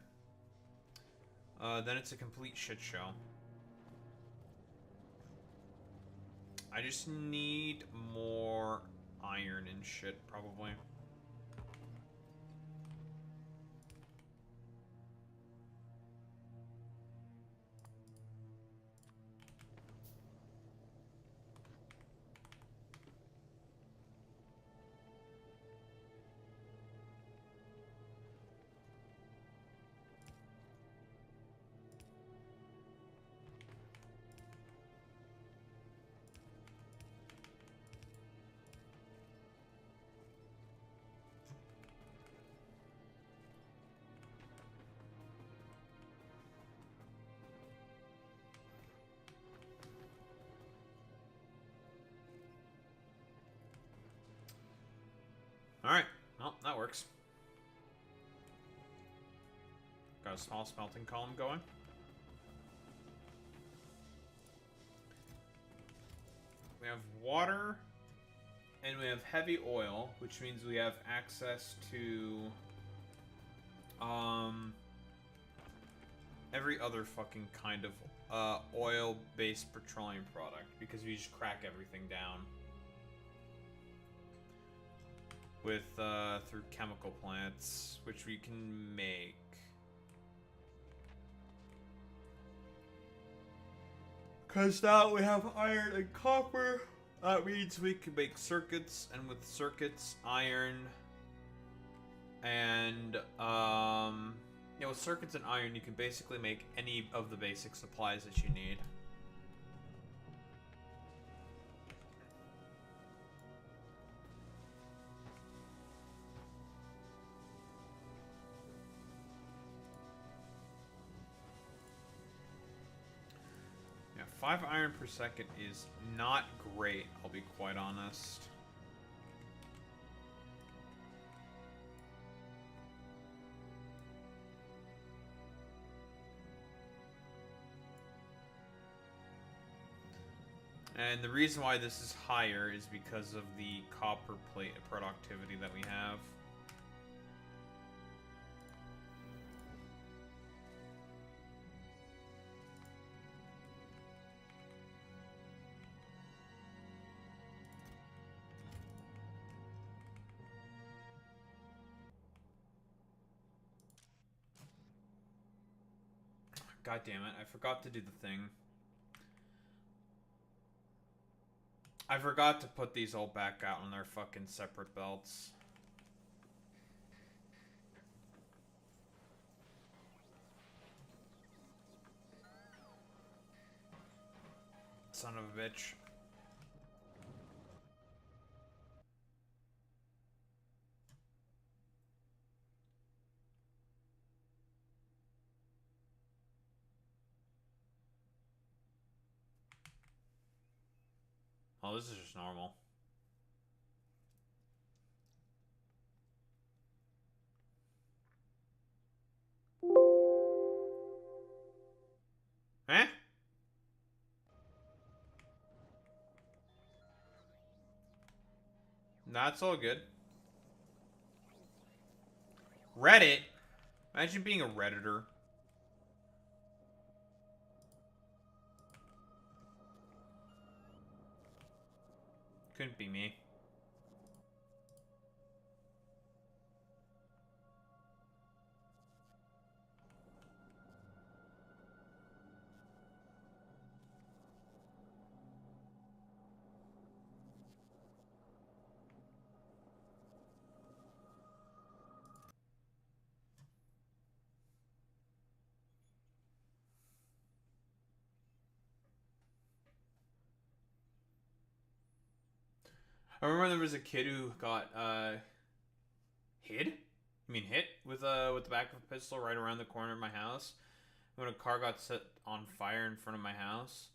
then it's a complete shit show. I just need more iron and shit, probably. works. Got a small smelting column going. We have water, and we have heavy oil, which means we have access to every other fucking kind of oil-based petroleum product, because we just crack everything down with through chemical plants, which we can make. Because now we have iron and copper. That means we can make circuits, and with circuits, iron, and yeah, with circuits and iron, you can basically make any of the basic supplies that you need. Yeah, 5 iron per second is not great, I'll be quite honest. And the reason why this is higher is because of the copper plate productivity that we have. God damn it, I forgot to do the thing. I forgot to put these all back out on their fucking separate belts. Son of a bitch. Oh, this is just normal. Eh? That's all good. Reddit? Imagine being a Redditor. Couldn't be me. I remember there was a kid who got hid? I mean hit with the back of a pistol right around the corner of my house when a car got set on fire in front of my house.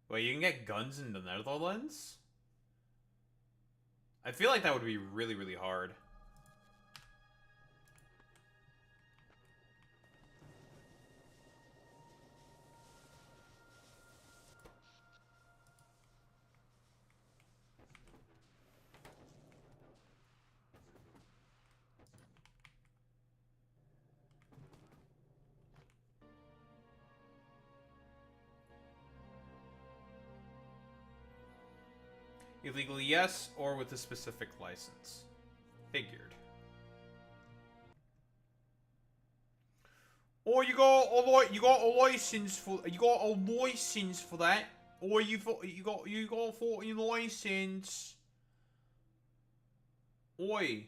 Wait, you can get guns in the Netherlands? I feel like that would be really, really hard. Illegally, yes, or with a specific license. Figured. Or you got a license for that, or you got a 14 license. Oi,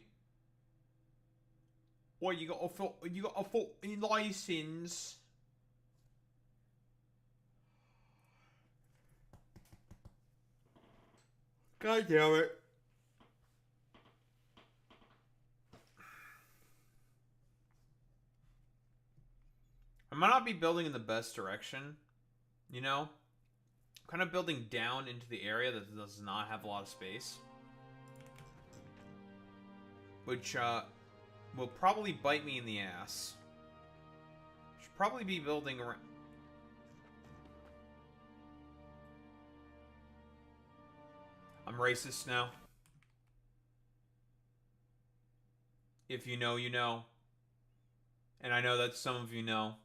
you got a 14 license. God damn it. I might not be building in the best direction, you know? I'm kind of building down into the area that does not have a lot of space. which will probably bite me in the ass. Should probably be building around. I'm racist now. If you know, you know. And I know that some of you know.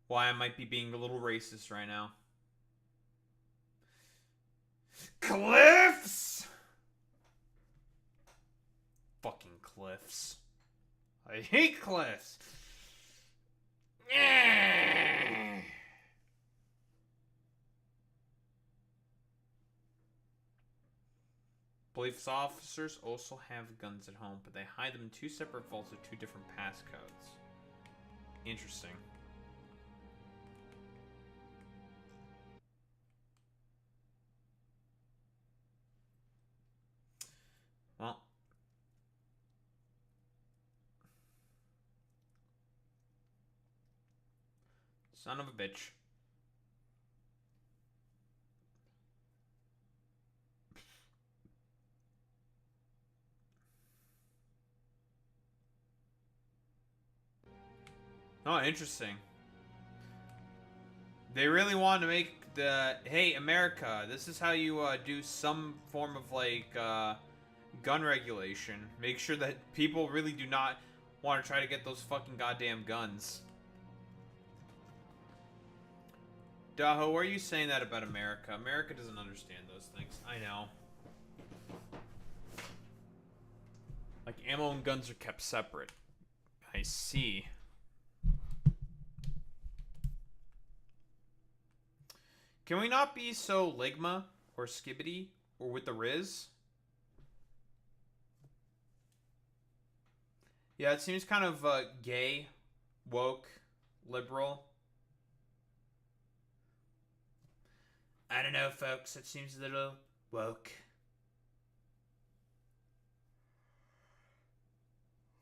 Why I might be being a little racist right now. Cliffs! Fucking cliffs. I hate cliffs. Police officers also have guns at home, but they hide them in 2 separate vaults with 2 different passcodes. Interesting. Well. Son of a bitch. Oh, interesting. They really wanted to make the, hey, America, this is how you do some form of, like, gun regulation. Make sure that people really do not want to try to get those fucking goddamn guns. Daho, why are you saying that about America? America doesn't understand those things. I know. Like, ammo and guns are kept separate. I see. Can we not be so Ligma or Skibbity or with the Riz? Yeah, it seems kind of gay, woke, liberal. I don't know, folks. It seems a little woke.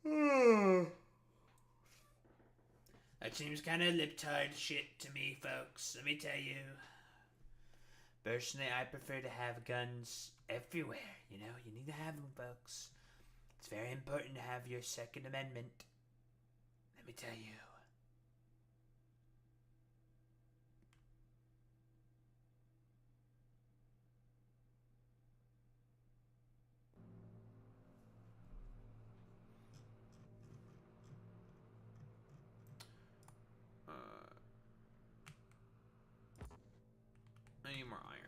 That seems kind of libtard shit to me, folks. Let me tell you. Personally, I prefer to have guns everywhere. You know, you need to have them, folks. It's very important to have your Second Amendment. Let me tell you. I need more iron.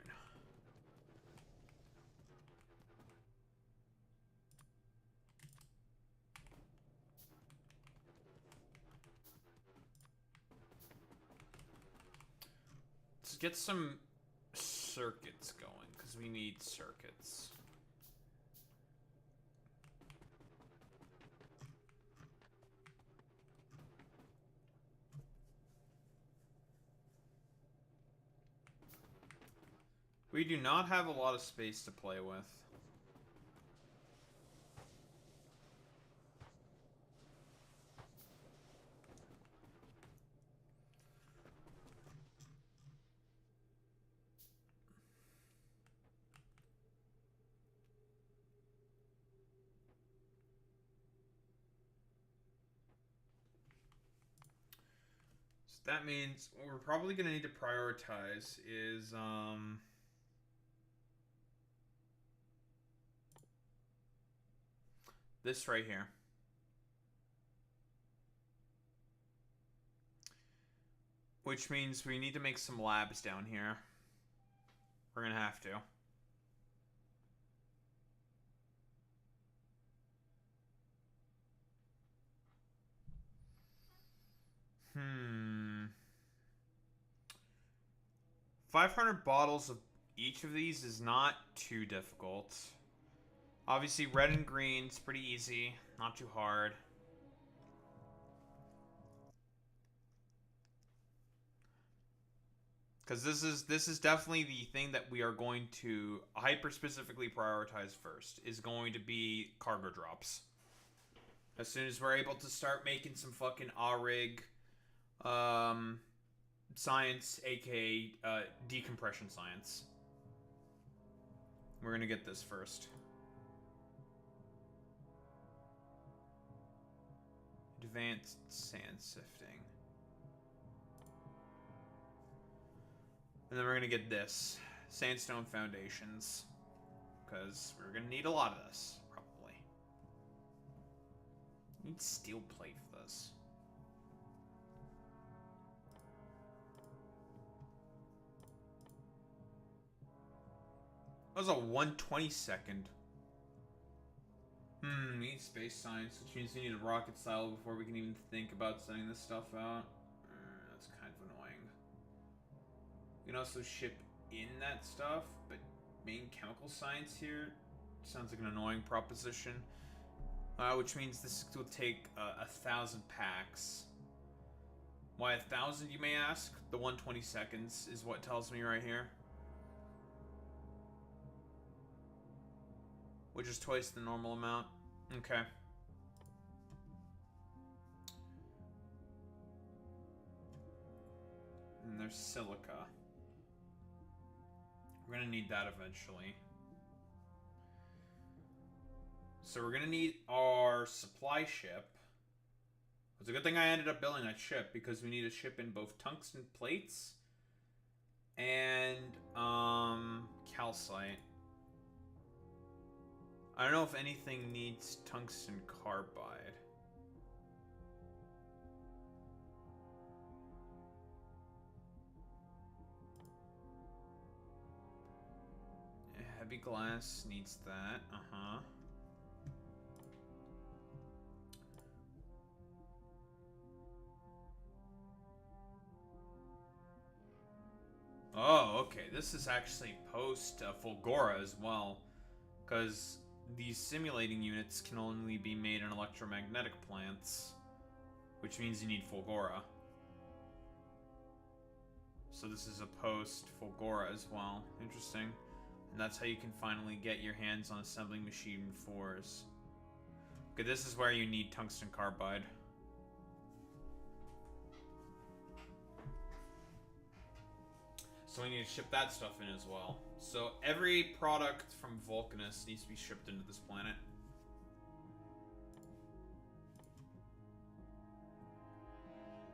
Let's get some circuits going, because we need circuits. We do not have a lot of space to play with. So that means what we're probably going to need to prioritize is this right here. Which means we need to make some labs down here. We're gonna have to. Hmm. 500 bottles of each of these is not too difficult. Obviously, red and green's pretty easy, not too hard. Because this is definitely the thing that we are going to hyper specifically prioritize first, is going to be cargo drops. As soon as we're able to start making some fucking Arig science, aka decompression science. We're gonna get this first. Advanced sand sifting. And then we're gonna get this. Sandstone foundations. Because we're gonna need a lot of this, probably. Need steel plate for this. That was a 1/22. Need space science, which means we need a rocket silo before we can even think about sending this stuff out. That's kind of annoying. You can also ship in that stuff, but main chemical science here sounds like an annoying proposition. Which means this will take 1,000 packs. Why 1,000, you may ask? The 1/22 is what tells me right here. Which is twice the normal amount. Okay. And there's silica. We're gonna need that eventually. So we're gonna need our supply ship. It's a good thing I ended up building that ship because we need to ship in both tungsten plates and calcite. I don't know if anything needs tungsten carbide. Heavy glass needs that. Oh, okay. This is actually post Fulgora as well, because these simulating units can only be made in electromagnetic plants, which means you need Fulgora. So this is a post Fulgora as well. Interesting. And that's how you can finally get your hands on assembling machine 4s. Okay, this is where you need tungsten carbide. So we need to ship that stuff in as well. So every product from Vulcanus needs to be shipped into this planet.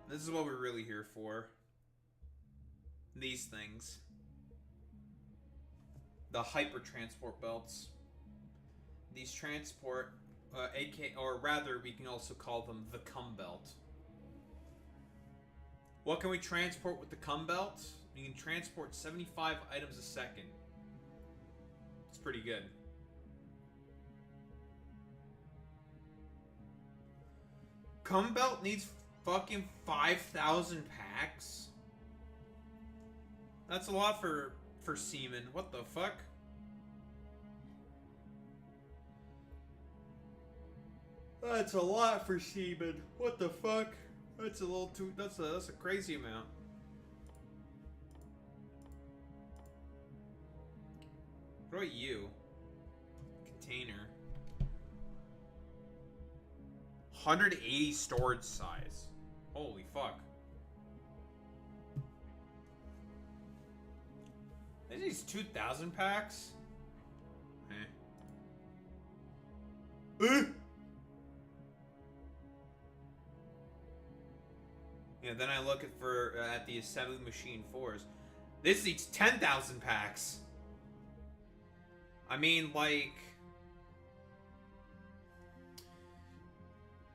This is what we're really here for. These things. The hyper transport belts. These transport, or rather, we can also call them the cum belt. What can we transport with the cum belt? We can transport 75 items a second. It's pretty good. Cum belt needs fucking 5,000 packs? That's a lot for semen. What the fuck? That's a lot for semen. What the fuck? That's a little too. That's a crazy amount. What about you? Container. 180 storage size. Holy fuck. These 2,000 packs? Yeah, then I look at the assembly machine 4s. This eats 10,000 packs. I mean, like,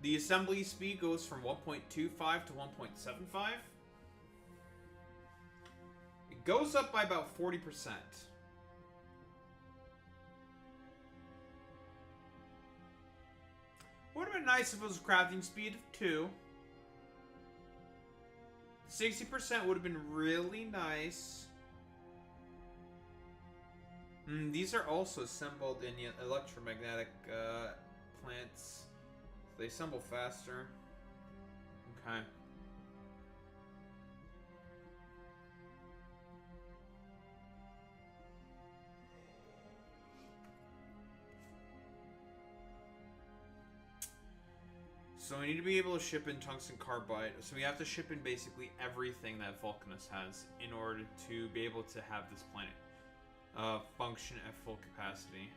the assembly speed goes from 1.25 to 1.75. It goes up by about 40%. Would have been nice if it was crafting speed of 2. 60% would have been really nice. These are also assembled in electromagnetic plants. They assemble faster. Okay. So we need to be able to ship in tungsten carbide. So we have to ship in basically everything that Vulcanus has in order to be able to have this planet. Function at full capacity.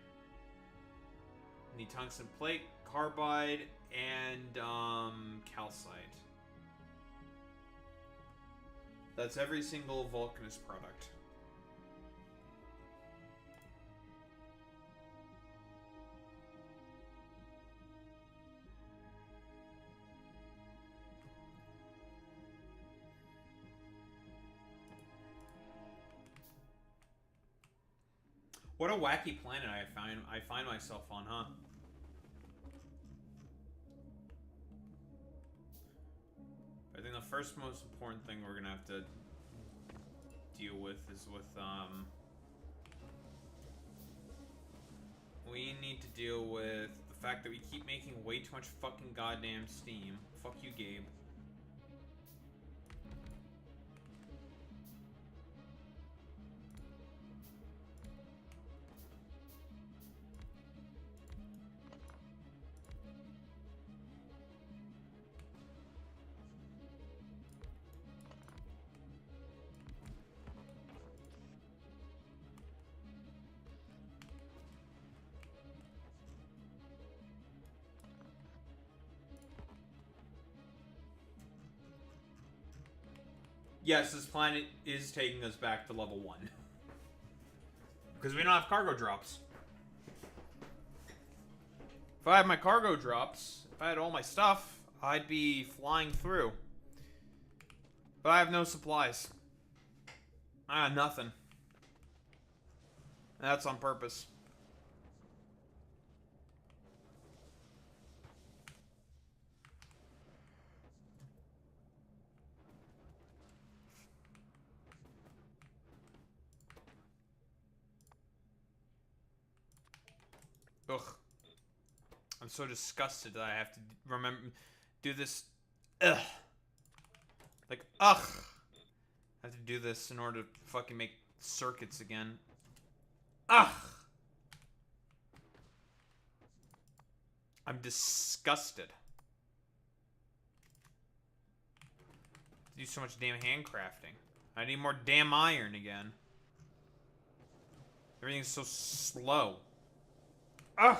Need tungsten plate, carbide, and calcite. That's every single Vulcanist product. What a wacky planet I find myself on, huh? I think the first most important thing we're gonna have to deal with is with we need to deal with the fact that we keep making way too much fucking goddamn steam. Fuck you, Gabe. Yes, this planet is taking us back to level 1. Because we don't have cargo drops. If I had my cargo drops, if I had all my stuff, I'd be flying through. But I have no supplies. I got nothing. And that's on purpose. Ugh. I'm so disgusted that I have to do this. Ugh. Like, ugh. I have to do this in order to fucking make circuits again. Ugh. I'm disgusted. Do so much damn handcrafting. I need more damn iron again. Everything's so slow. Ugh!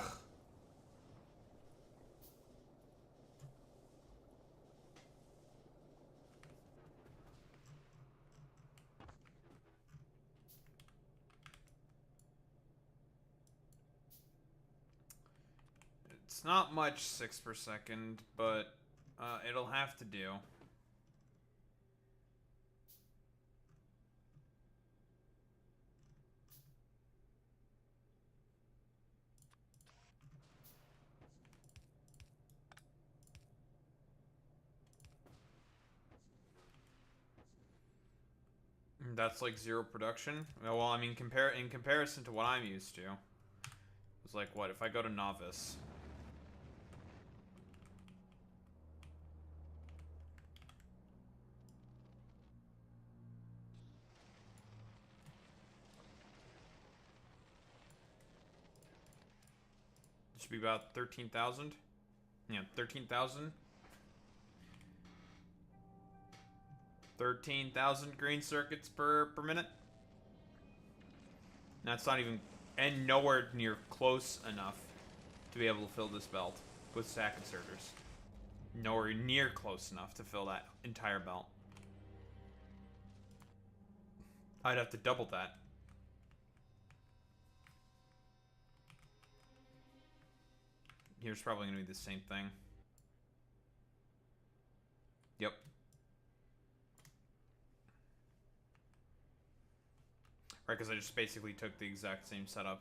It's not much 6 per second, but it'll have to do. That's like 0 production. Well, I mean, in comparison to what I'm used to, it's like what if I go to novice? It should be about 13,000. Yeah, 13,000. 13,000 green circuits per minute. That's not even, and nowhere near close enough to be able to fill this belt with stack inserters. Nowhere near close enough to fill that entire belt. I'd have to double that. Here's probably going to be the same thing. Yep. Right, because I just basically took the exact same setup.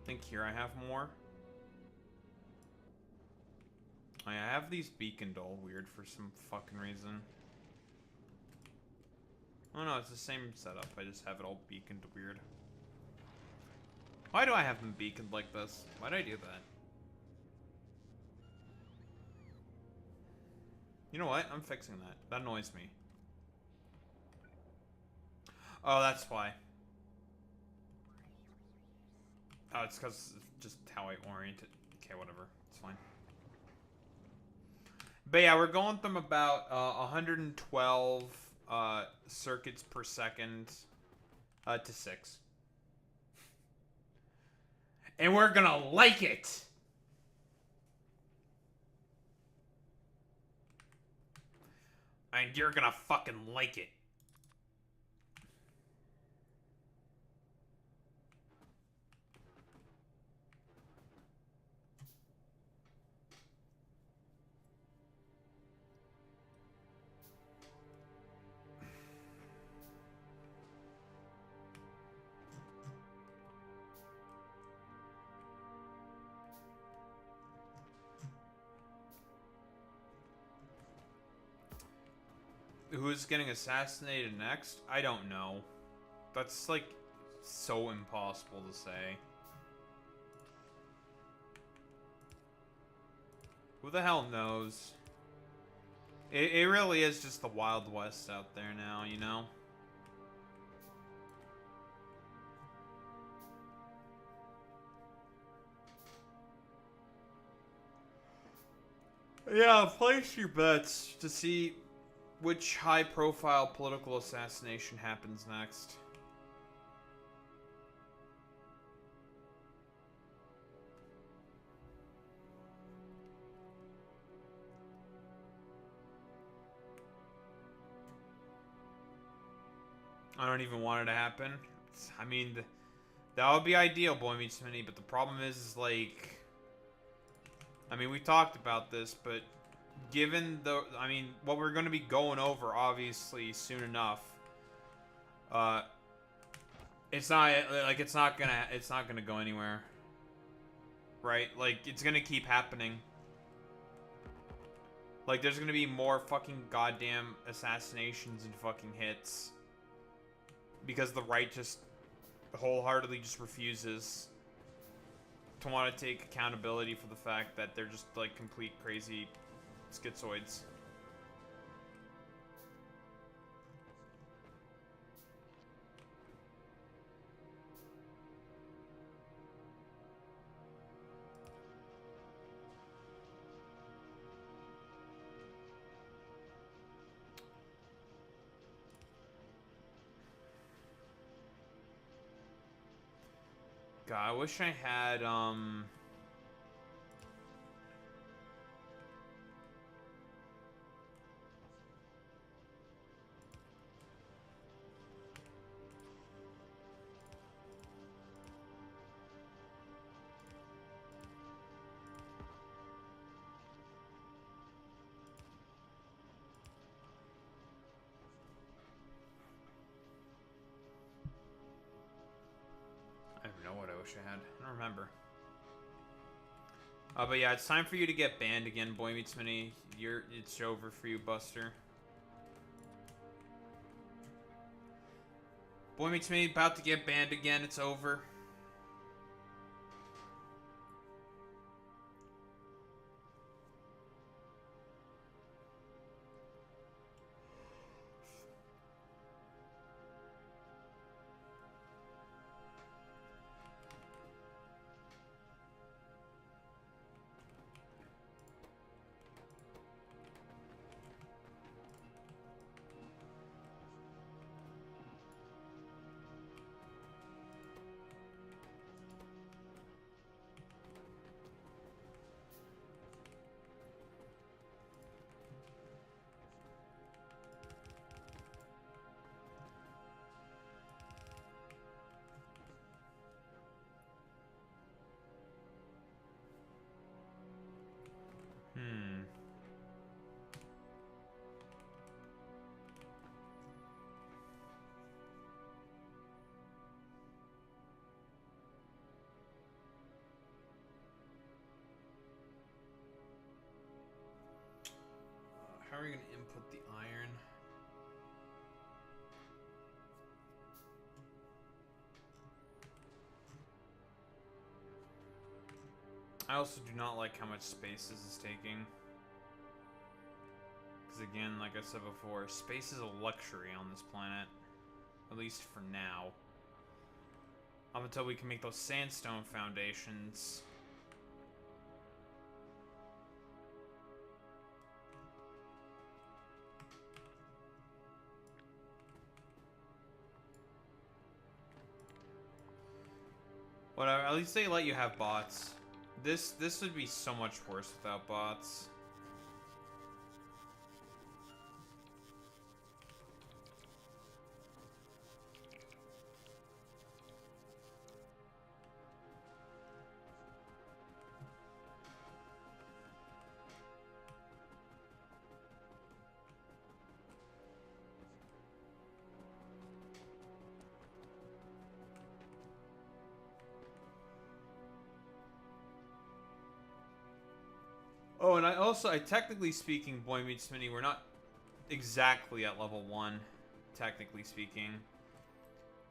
I think here I have more. I have these beaconed all weird for some fucking reason. Oh no, it's the same setup. I just have it all beaconed weird. Why do I have them beaconed like this? Why did I do that? You know what? I'm fixing that. That annoys me. Oh, that's why. Oh, it's because it's just how I orient it. Okay, whatever. It's fine. But yeah, we're going from about 112 circuits per second to 6. And we're gonna like it! And you're gonna fucking like it. Who's getting assassinated next? I don't know. That's, like, so impossible to say. Who the hell knows? It really is just the Wild West out there now, you know? Yeah, place your bets to see which high-profile political assassination happens next. I don't even want it to happen. I mean, that would be ideal, Boy Meets Mini, but the problem is, like... I mean, we talked about this, but given the... I mean, what we're going to be going over, obviously, soon enough, it's not, like, it's not gonna go anywhere. Right? Like, it's gonna keep happening. Like, there's gonna be more fucking goddamn assassinations and fucking hits. Because the right just wholeheartedly just refuses to want to take accountability for the fact that they're just, like, complete crazy schizoids. God, I wish I had, I don't know what I wish I had. I don't remember. But yeah, it's time for you to get banned again, Boy Meets Mini. It's over for you, Buster. Boy Meets Mini about to get banned again. It's over. How are we going to input the iron? I also do not like how much space this is taking. Because again, like I said before, space is a luxury on this planet. At least for now. Up until we can make those sandstone foundations. Whatever, at least they let you have bots. This would be so much worse without bots. Oh, and I technically speaking, Boy Meets Mini, we're not exactly at level 1, technically speaking.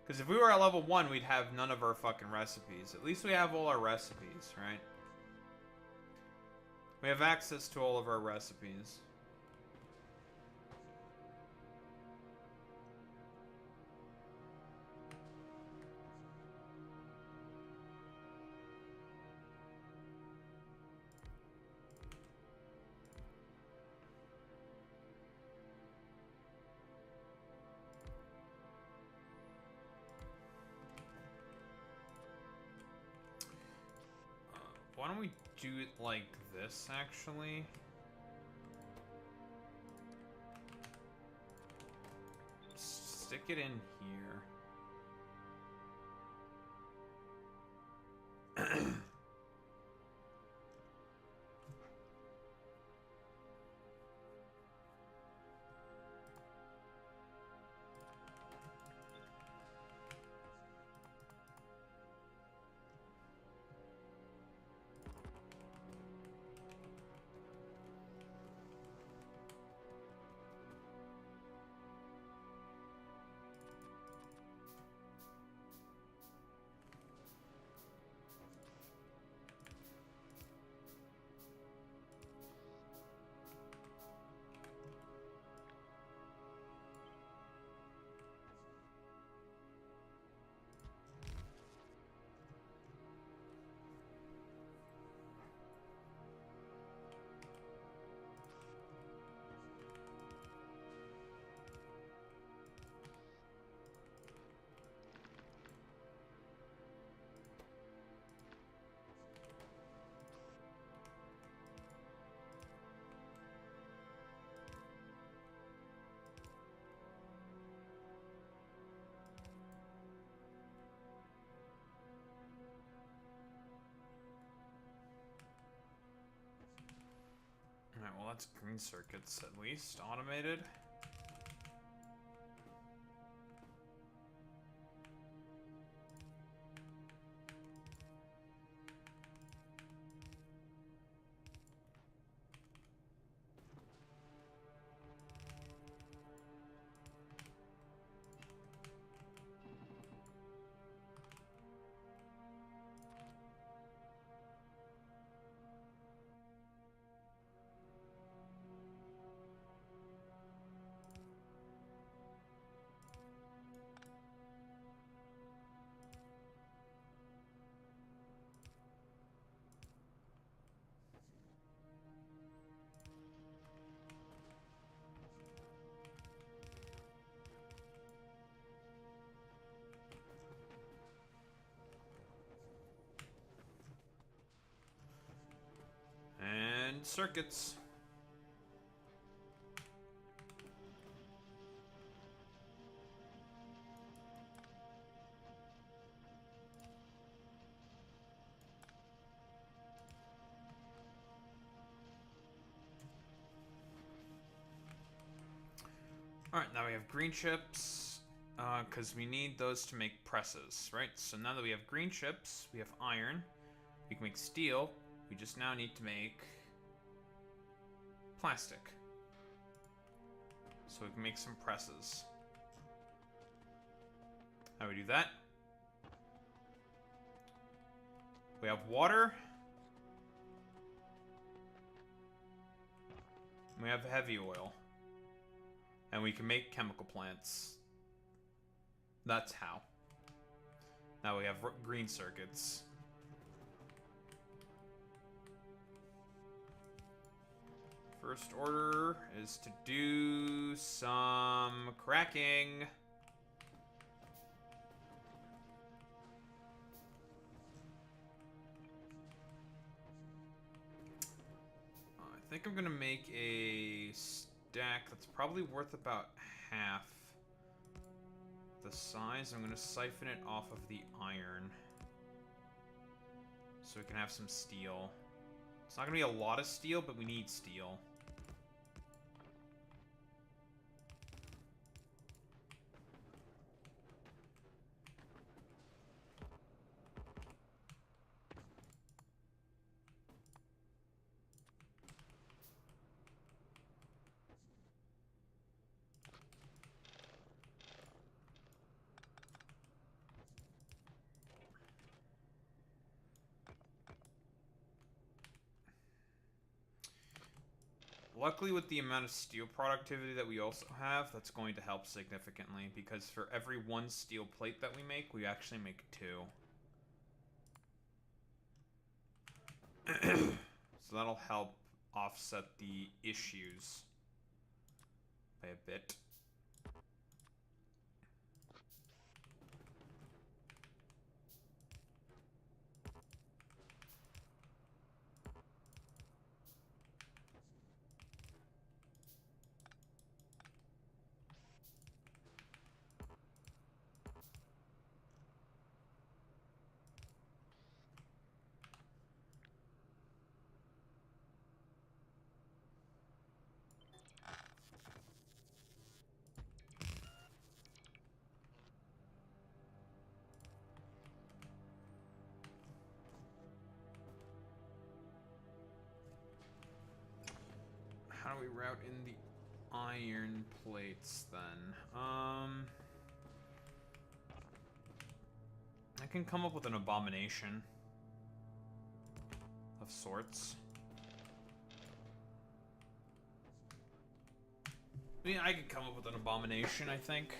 Because if we were at level 1, we'd have none of our fucking recipes. At least we have all our recipes, right? We have access to all of our recipes. Why don't we do it like this, actually? Stick it in here. Alright, well that's green circuits at least, automated. And circuits. Alright, now we have green chips, because we need those to make presses, right? So now that we have green chips, we have iron, we can make steel, we just now need to make plastic. So we can make some presses. How do we do that? We have water. We have heavy oil. And we can make chemical plants. That's how. Now we have green circuits. First order is to do some cracking. think I'm gonna make a stack that's probably worth about half the size. I'm gonna siphon it off of the iron so we can have some steel. It's not gonna be a lot of steel, but we need steel. Luckily, with the amount of steel productivity that we also have, that's going to help significantly, because for every 1 steel plate that we make, we actually make 2. So that'll help offset the issues by a bit. How do we route in the iron plates then? I can come up with an abomination of sorts. I mean, I could come up with an abomination, I think.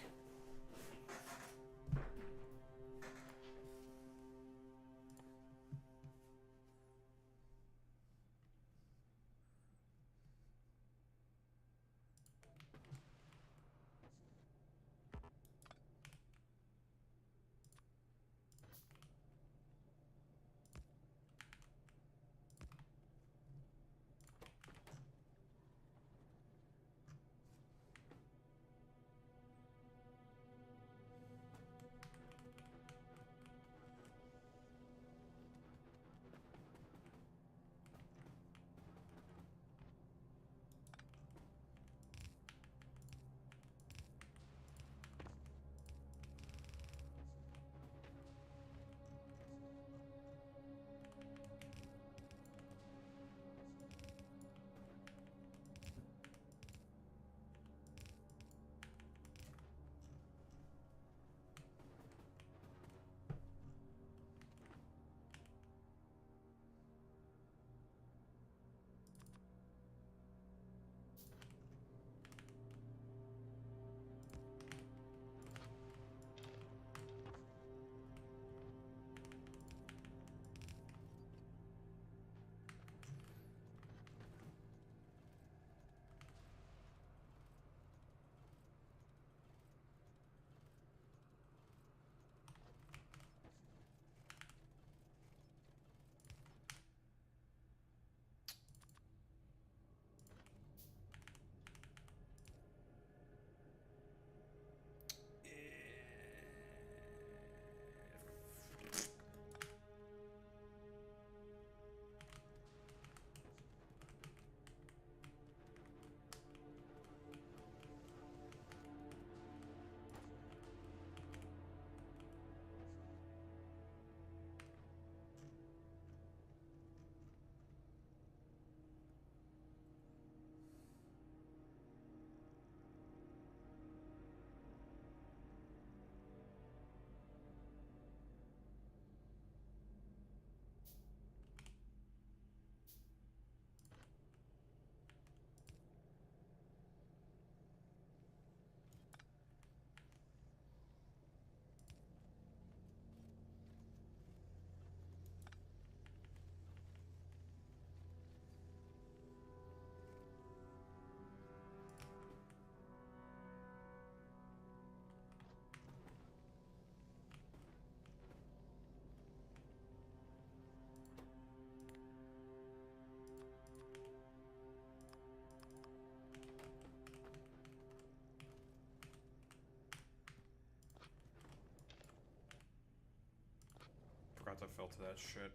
autofill to that shit.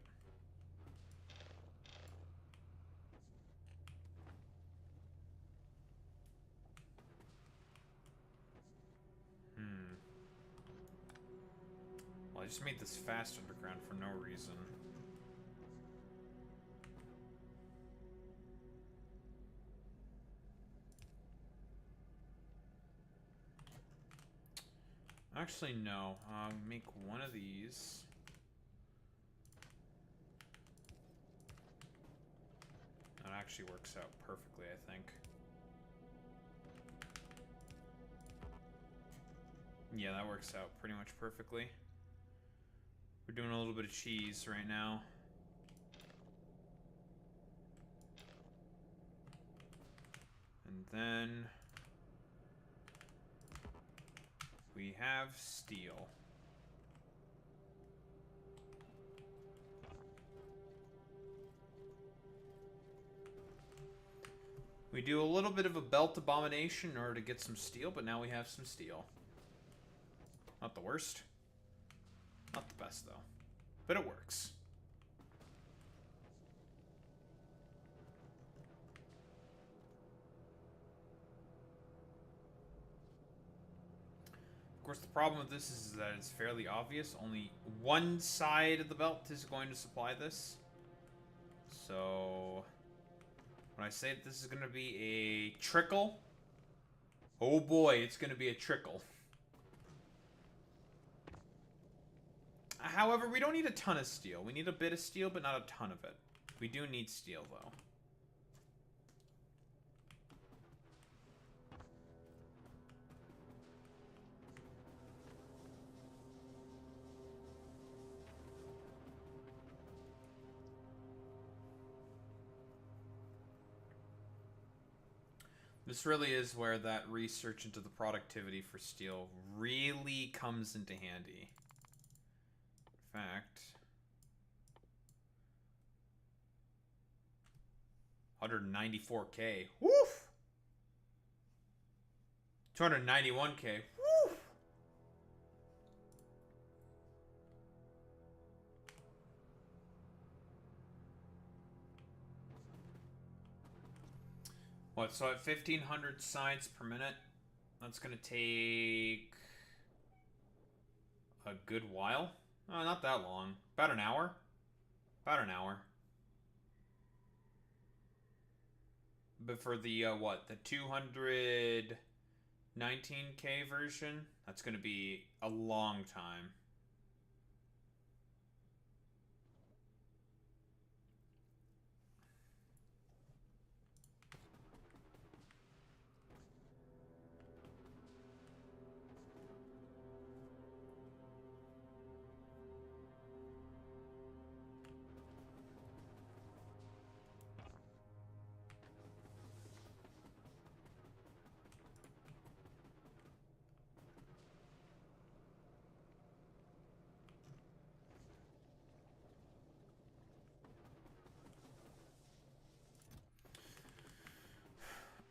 Well, I just made this fast underground for no reason. Actually, no. Make one of these. That actually works out perfectly, I think. Yeah, that works out pretty much perfectly. We're doing a little bit of cheese right now. And then we have steel. We do a little bit of a belt abomination in order to get some steel, but now we have some steel. Not the worst. Not the best, though. But it works. Of course, the problem with this is that it's fairly obvious. Only one side of the belt is going to supply this. So when I say that this is going to be a trickle, oh boy, it's going to be a trickle. However, we don't need a ton of steel. We need a bit of steel, but not a ton of it. We do need steel, though. This really is where that research into the productivity for steel really comes into handy. In fact, 194K. Woof! 291K. Woof! What, so at 1,500 sides per minute, that's gonna take a good while? Oh, not that long. About an hour? About an hour. But for the, what, the 219K version, that's gonna be a long time.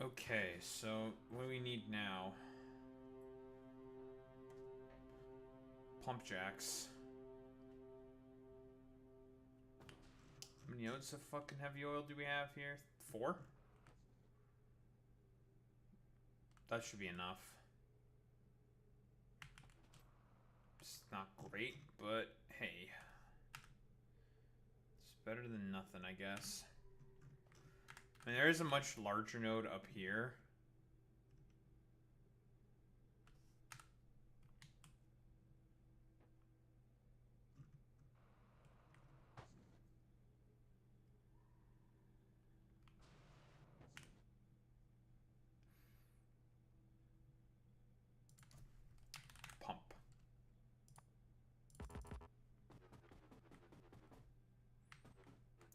Okay, so what do we need now? Pump jacks. How many ounces of fucking heavy oil do we have here? 4? That should be enough. It's not great, but hey. It's better than nothing, I guess. I mean, there is a much larger node up here. Pump.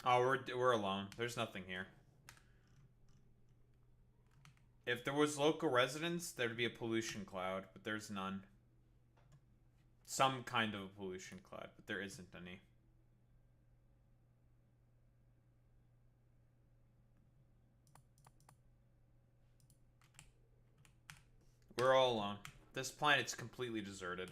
Oh, we're alone. There's nothing here. If there was local residents, there'd be a pollution cloud, but there's none. Some kind of a pollution cloud, but there isn't any. We're all alone. This planet's completely deserted.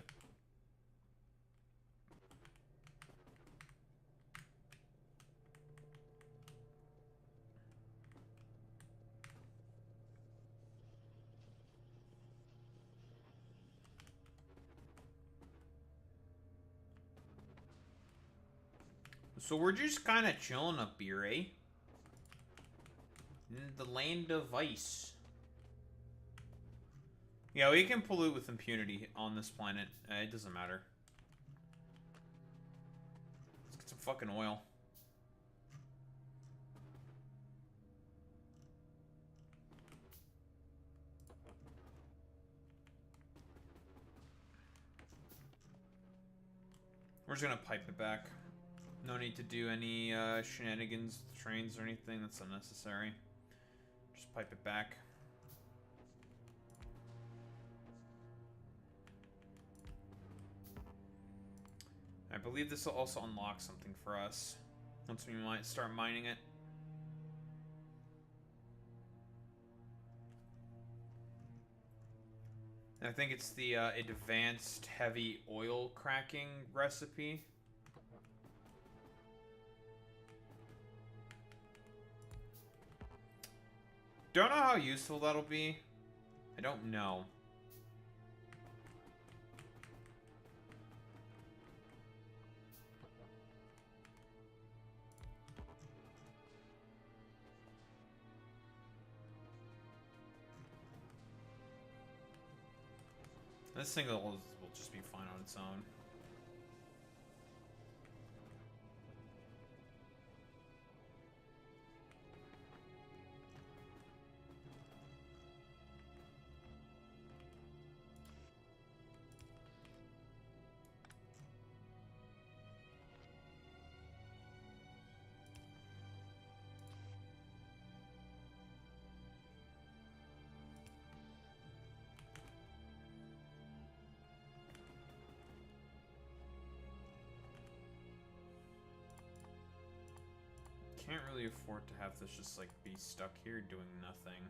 So we're just kind of chilling up here, eh? In the land of ice. Yeah, we can pollute with impunity on this planet. It doesn't matter. Let's get some fucking oil. We're just gonna pipe it back. No need to do any shenanigans with trains or anything. That's unnecessary. Just pipe it back. I believe this will also unlock something for us once we might start mining it. I think it's the advanced heavy oil cracking recipe. Don't know how useful that'll be. I don't know. This thing will just be fine on its own. Can't really afford to have this just like be stuck here doing nothing.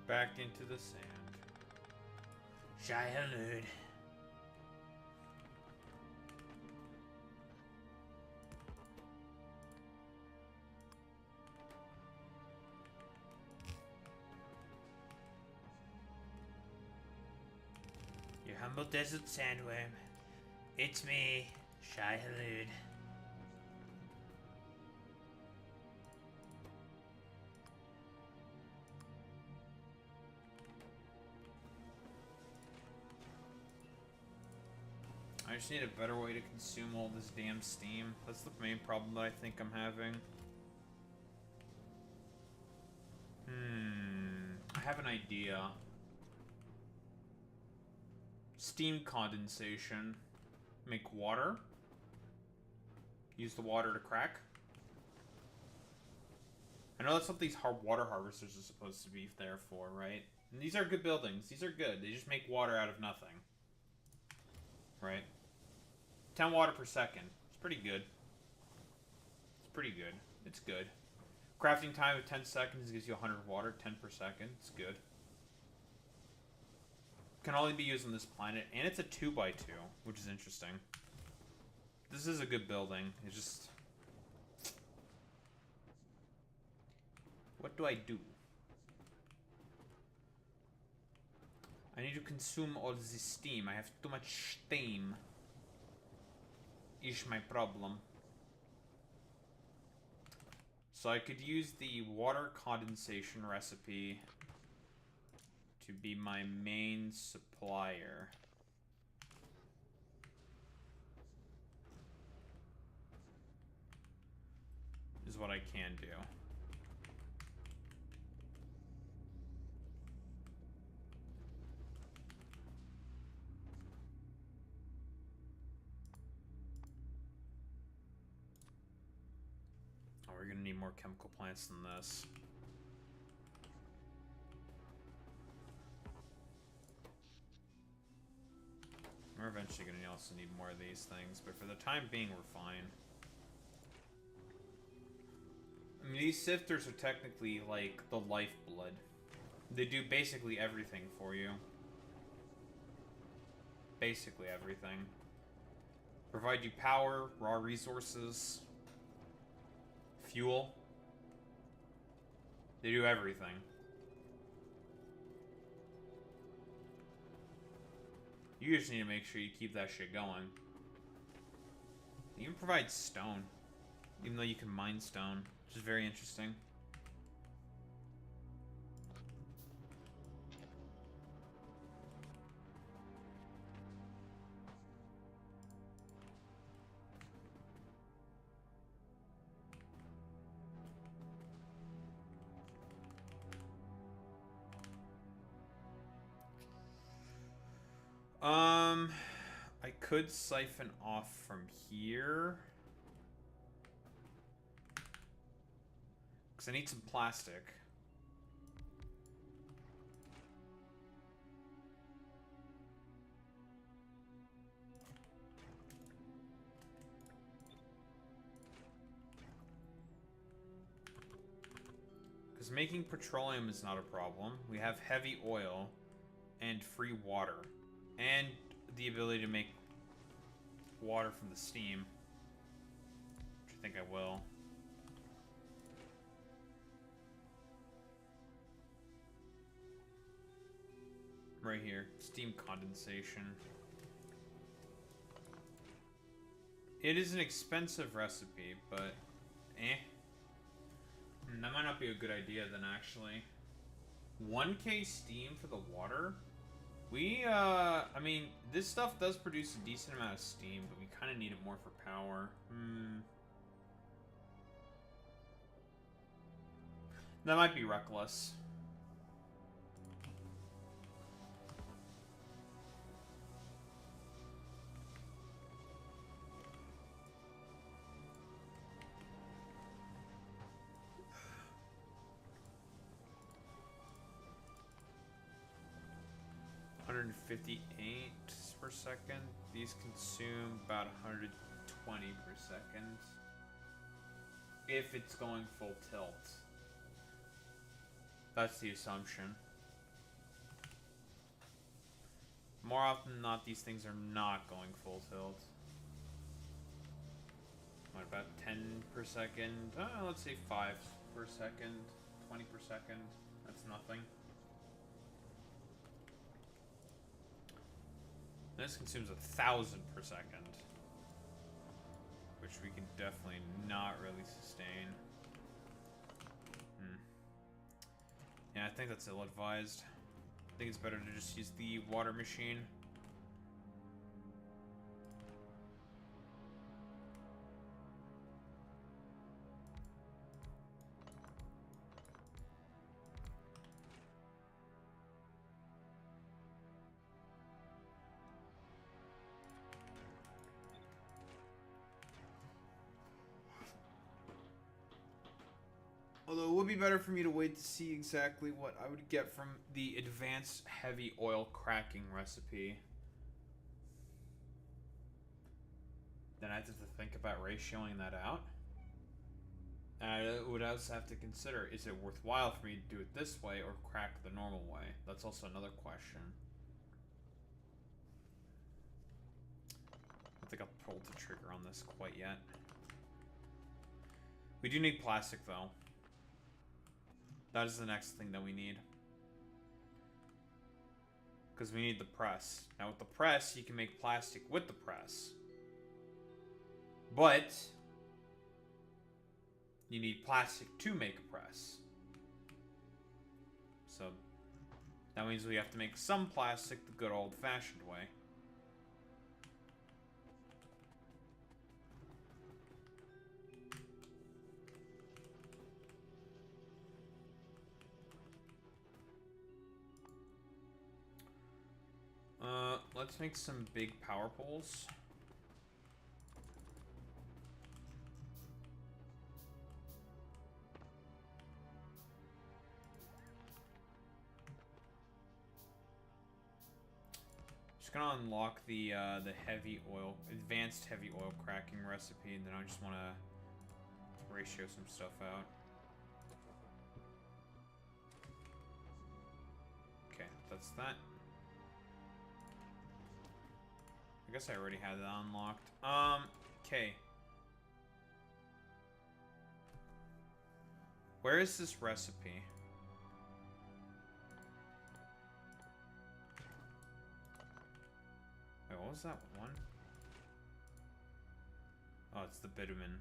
Back into the sand. Shy halud. Your humble desert sandworm. It's me, Shy halud. I just need a better way to consume all this damn steam. That's the main problem that I think I'm having. I have an idea. Steam condensation. Make water. Use the water to crack. I know that's what these water harvesters are supposed to be there for, right? And these are good buildings. These are good. They just make water out of nothing. Right? 10 water per second. It's pretty good. It's pretty good. It's good. Crafting time of 10 seconds gives you 100 water. 10 per second. It's good. can only be used on this planet, and it's a 2x2, which is interesting. This is a good building. It's just... What do I do? I need to consume all the steam. I have too much steam. Is my problem. So I could use the water condensation recipe to be my main supplier. Is what I can do. Oh, we're gonna need more chemical plants than this. We're eventually gonna also need more of these things, but for the time being, we're fine. I mean, these sifters are technically like the lifeblood. They do basically everything for you. Basically everything. Provide you power, raw resources, fuel. They do everything. You just need to make sure you keep that shit going. They even provide stone. Even though you can mine stone. Which is very interesting. I could siphon off from here. Because I need some plastic. Because making petroleum is not a problem. We have heavy oil and free water. And the ability to make water from the steam. Which I think I will. Right here, steam condensation. It is an expensive recipe, but that might not be a good idea then, actually. 1k steam for the water? I mean, this stuff does produce a decent amount of steam, but we kind of need it more for power. That might be reckless. per second. These consume about 120 per second. If it's going full tilt. That's the assumption. More often than not, these things are not going full tilt. What, about 10 per second? Let's say 5 per second, 20 per second. That's nothing. This consumes 1,000 per second, which we can definitely not really sustain. Yeah, I think that's ill-advised. I think it's better to just use the water machine. Although it would be better for me to wait to see exactly what I would get from the advanced heavy oil cracking recipe. Then I'd have to think about ratioing that out. And I would also have to consider, is it worthwhile for me to do it this way or crack the normal way? That's also another question. don't think I've pulled the trigger on this quite yet. We do need plastic, though. That is the next thing that we need. Because we need the press. Now, with the press, you can make plastic with the press. But you need plastic to make a press. So that means we have to make some plastic the good old-fashioned way. Let's make some big power poles. Just gonna unlock the advanced heavy oil cracking recipe, and then I just want to ratio some stuff out. Okay, that's that. I guess I already had that unlocked. Okay. Where is this recipe? Wait, what was that one? Oh, it's the bitumen.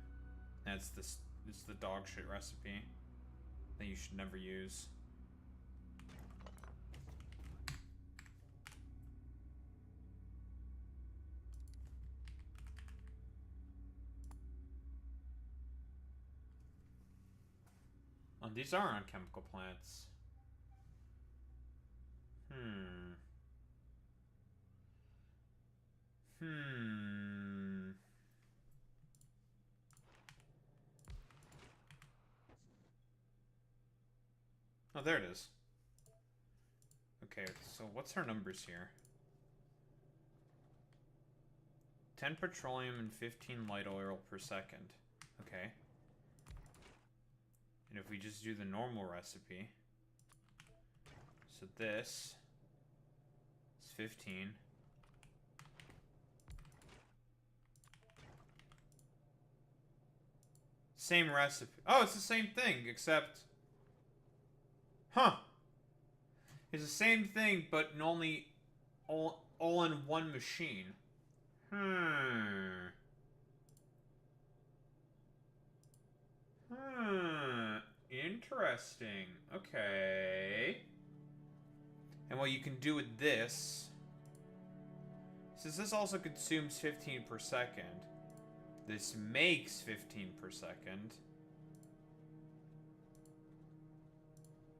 That's this. It's the dog shit recipe that you should never use. Oh, these are on chemical plants. Oh, there it is. Okay, so what's our numbers here? 10 petroleum and 15 light oil per second. Okay. And if we just do the normal recipe, so this is 15. Same recipe. Oh, it's the same thing, except... Huh. It's the same thing, but only all in one machine. Interesting. Okay. And what you can do with this, since this also consumes 15 per second, this makes 15 per second.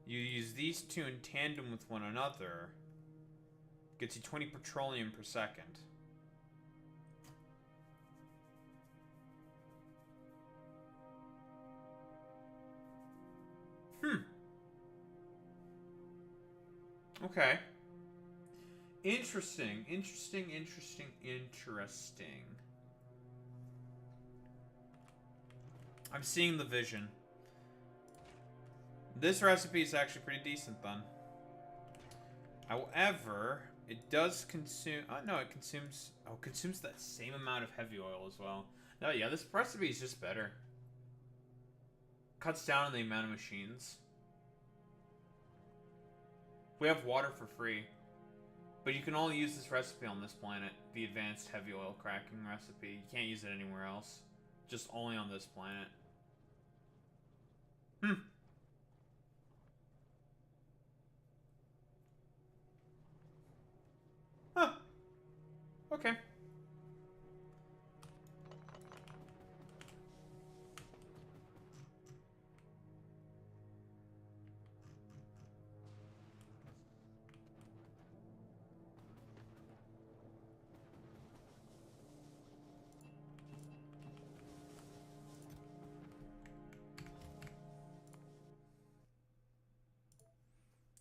You use these two in tandem with one another, gets you 20 petroleum per second. Okay. Interesting. I'm seeing the vision. This recipe is actually pretty decent then. However, it does consume... Oh, no, it consumes... Oh, it consumes that same amount of heavy oil as well. No, yeah, this recipe is just better. Cuts down on the amount of machines. We have water for free. But you can only use this recipe on this planet. The advanced heavy oil cracking recipe. You can't use it anywhere else. Just only on this planet. Huh. Okay.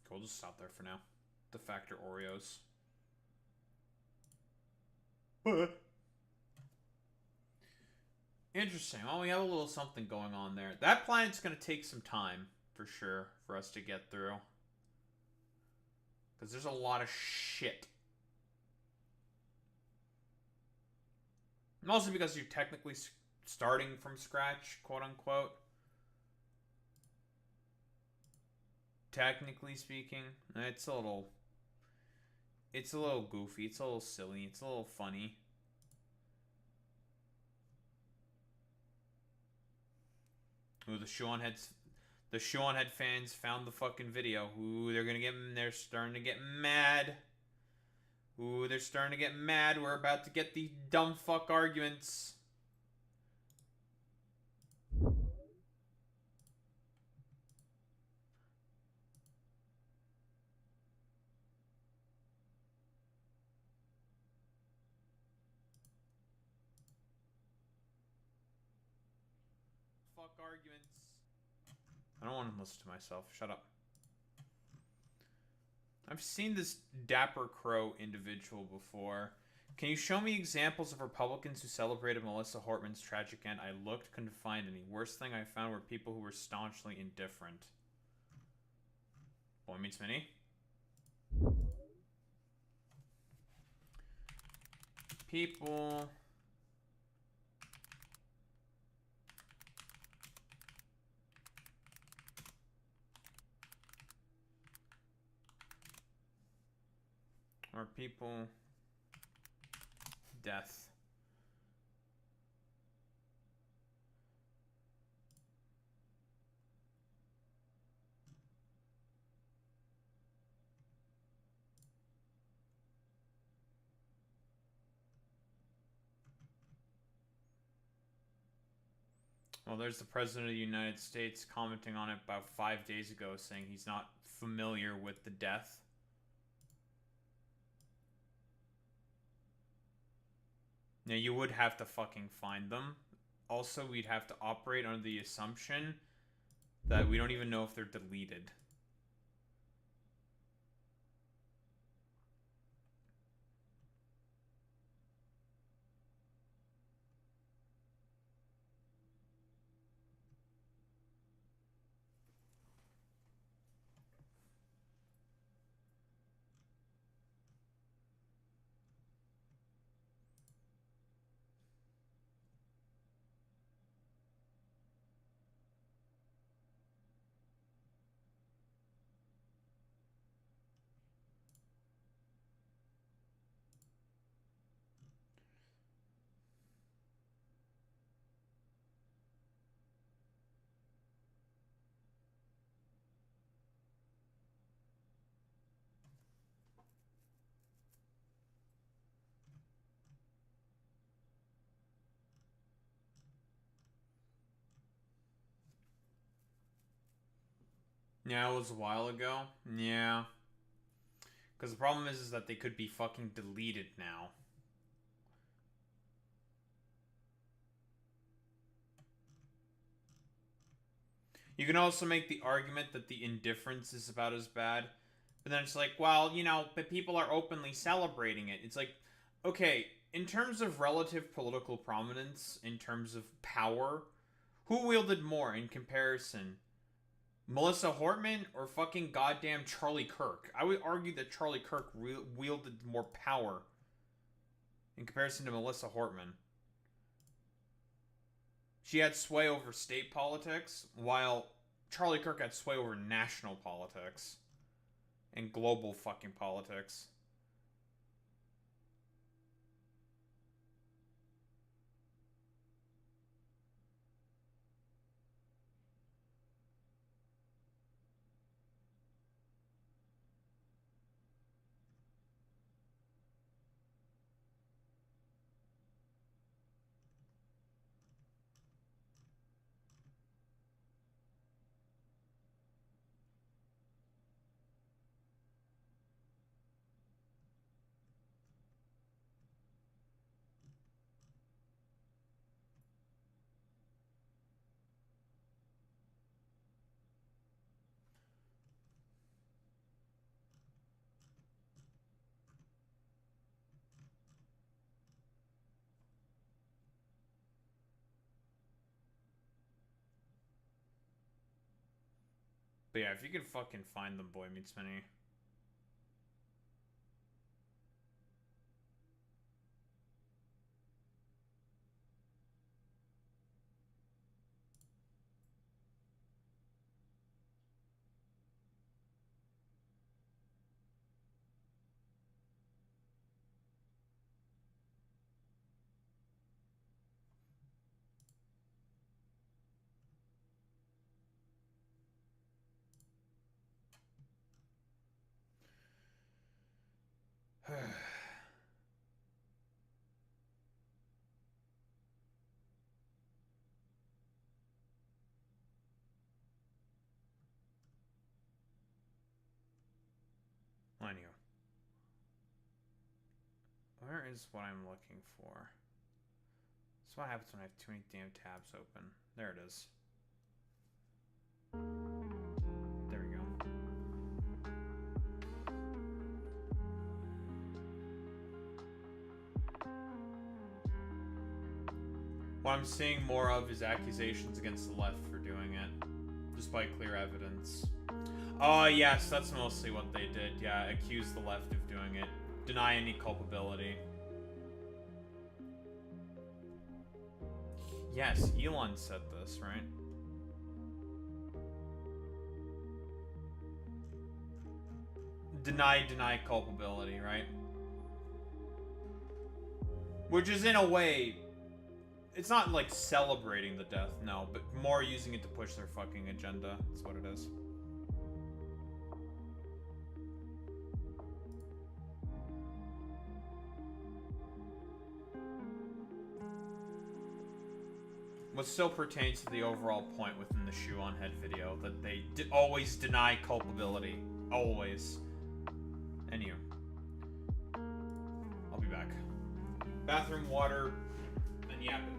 We'll just stop there for now. The Factor Oreos. Interesting. Well, we have a little something going on there. That planet's going to take some time, for sure, for us to get through. Because there's a lot of shit. Mostly because you're technically starting from scratch, quote unquote. Technically speaking, it's a little goofy, it's a little silly, it's a little funny. Ooh, the Sean Head fans found the fucking video. Ooh, they're starting to get mad. Ooh, they're starting to get mad. We're about to get these dumb fuck arguments. Fuck arguments. I don't want to listen to myself. Shut up. I've seen this Dapper Crow individual before. Can you show me examples of Republicans who celebrated Melissa Hortman's tragic end? I looked, couldn't find any. Worst thing I found were people who were staunchly indifferent. Boy Meets Mini. People... or people... death. Well, there's the President of the United States commenting on it about 5 days ago, saying he's not familiar with the death. Now, you would have to fucking find them. Also, we'd have to operate under the assumption that we don't even know if they're deleted. Yeah, it was a while ago. Yeah. Because the problem is that they could be fucking deleted now. You can also make the argument that the indifference is about as bad. But then it's like, well, you know, but people are openly celebrating it. It's like, okay, in terms of relative political prominence, in terms of power, who wielded more in comparison? Melissa Hortman or fucking goddamn Charlie Kirk? I would argue that Charlie Kirk wielded more power in comparison to Melissa Hortman. She had sway over state politics, while Charlie Kirk had sway over national politics and global fucking politics. But yeah, if you can fucking find them, Boy Meets Mini. is what I'm looking for? That's what happens when I have too many damn tabs open. There it is. There we go. What I'm seeing more of is accusations against the left for doing it, despite clear evidence. Oh, yes, that's mostly what they did. Yeah, accuse the left of doing it. Deny any culpability. Yes, Elon said this, right? Deny culpability, right? Which is in a way, it's not like celebrating the death, no, but more using it to push their fucking agenda. That's what it is. What still pertains to the overall point within the shoe on head video, that they always deny culpability. Always. And you. I'll be back. Bathroom, water, and yapping.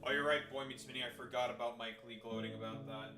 Oh, you're right, Boy Meets Mini. I forgot about Mike Lee gloating about that.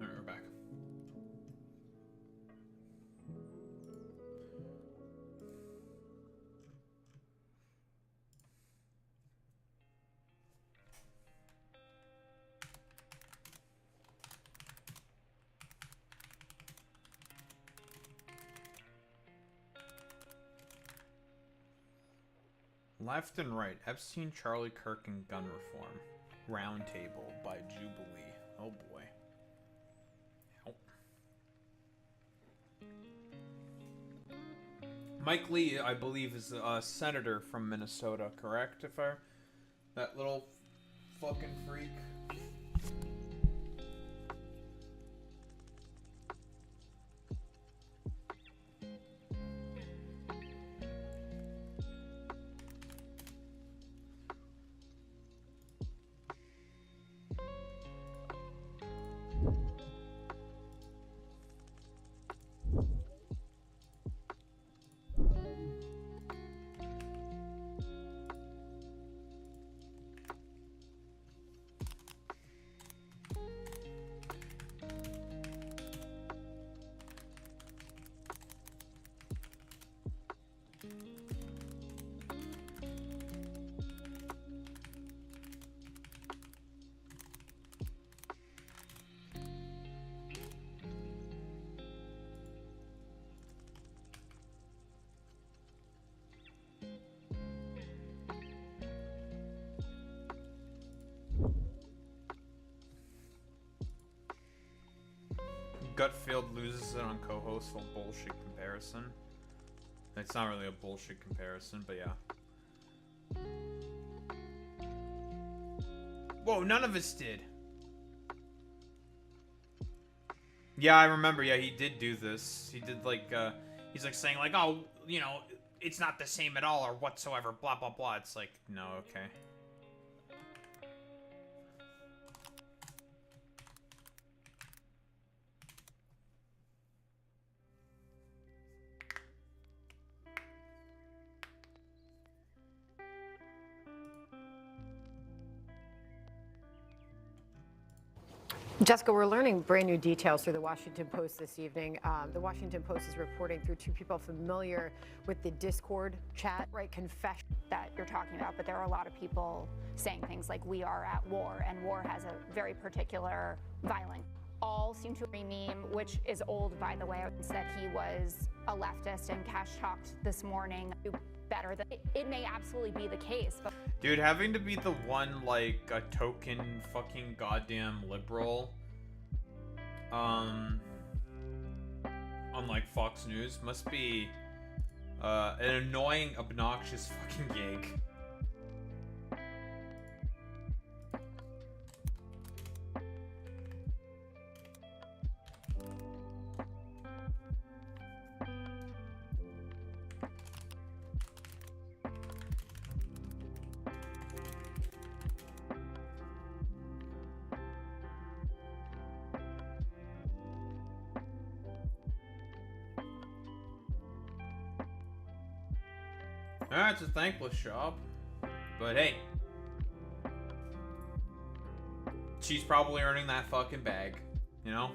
Alright, we're back. Left and Right, Epstein, Charlie Kirk, and Gun Reform. Roundtable by Jubilee. Oh boy. Help. Mike Lee, I believe, is a senator from Minnesota, correct? If I... That little fucking freak. Gutfield loses it on co-host for bullshit comparison. It's not really a bullshit comparison, but yeah. Whoa, none of us did. Yeah, I remember. Yeah, he did do this. He did like, he's like saying like, oh, you know, it's not the same at all or whatsoever, blah, blah, blah. It's like, no, okay. Jessica, we're learning brand new details through the Washington Post this evening. The Washington Post is reporting through two people familiar with the Discord chat, right? Confession that you're talking about, but there are a lot of people saying things like we are at war, and war has a very particular violence. All seem to agree meme, which is old, by the way, that he was a leftist and cash talked this morning. Better than it may absolutely be the case, but dude, having to be the one like a token fucking goddamn liberal on like Fox News must be an annoying, obnoxious fucking gig. It's a thankless job, but hey, she's probably earning that fucking bag, you know?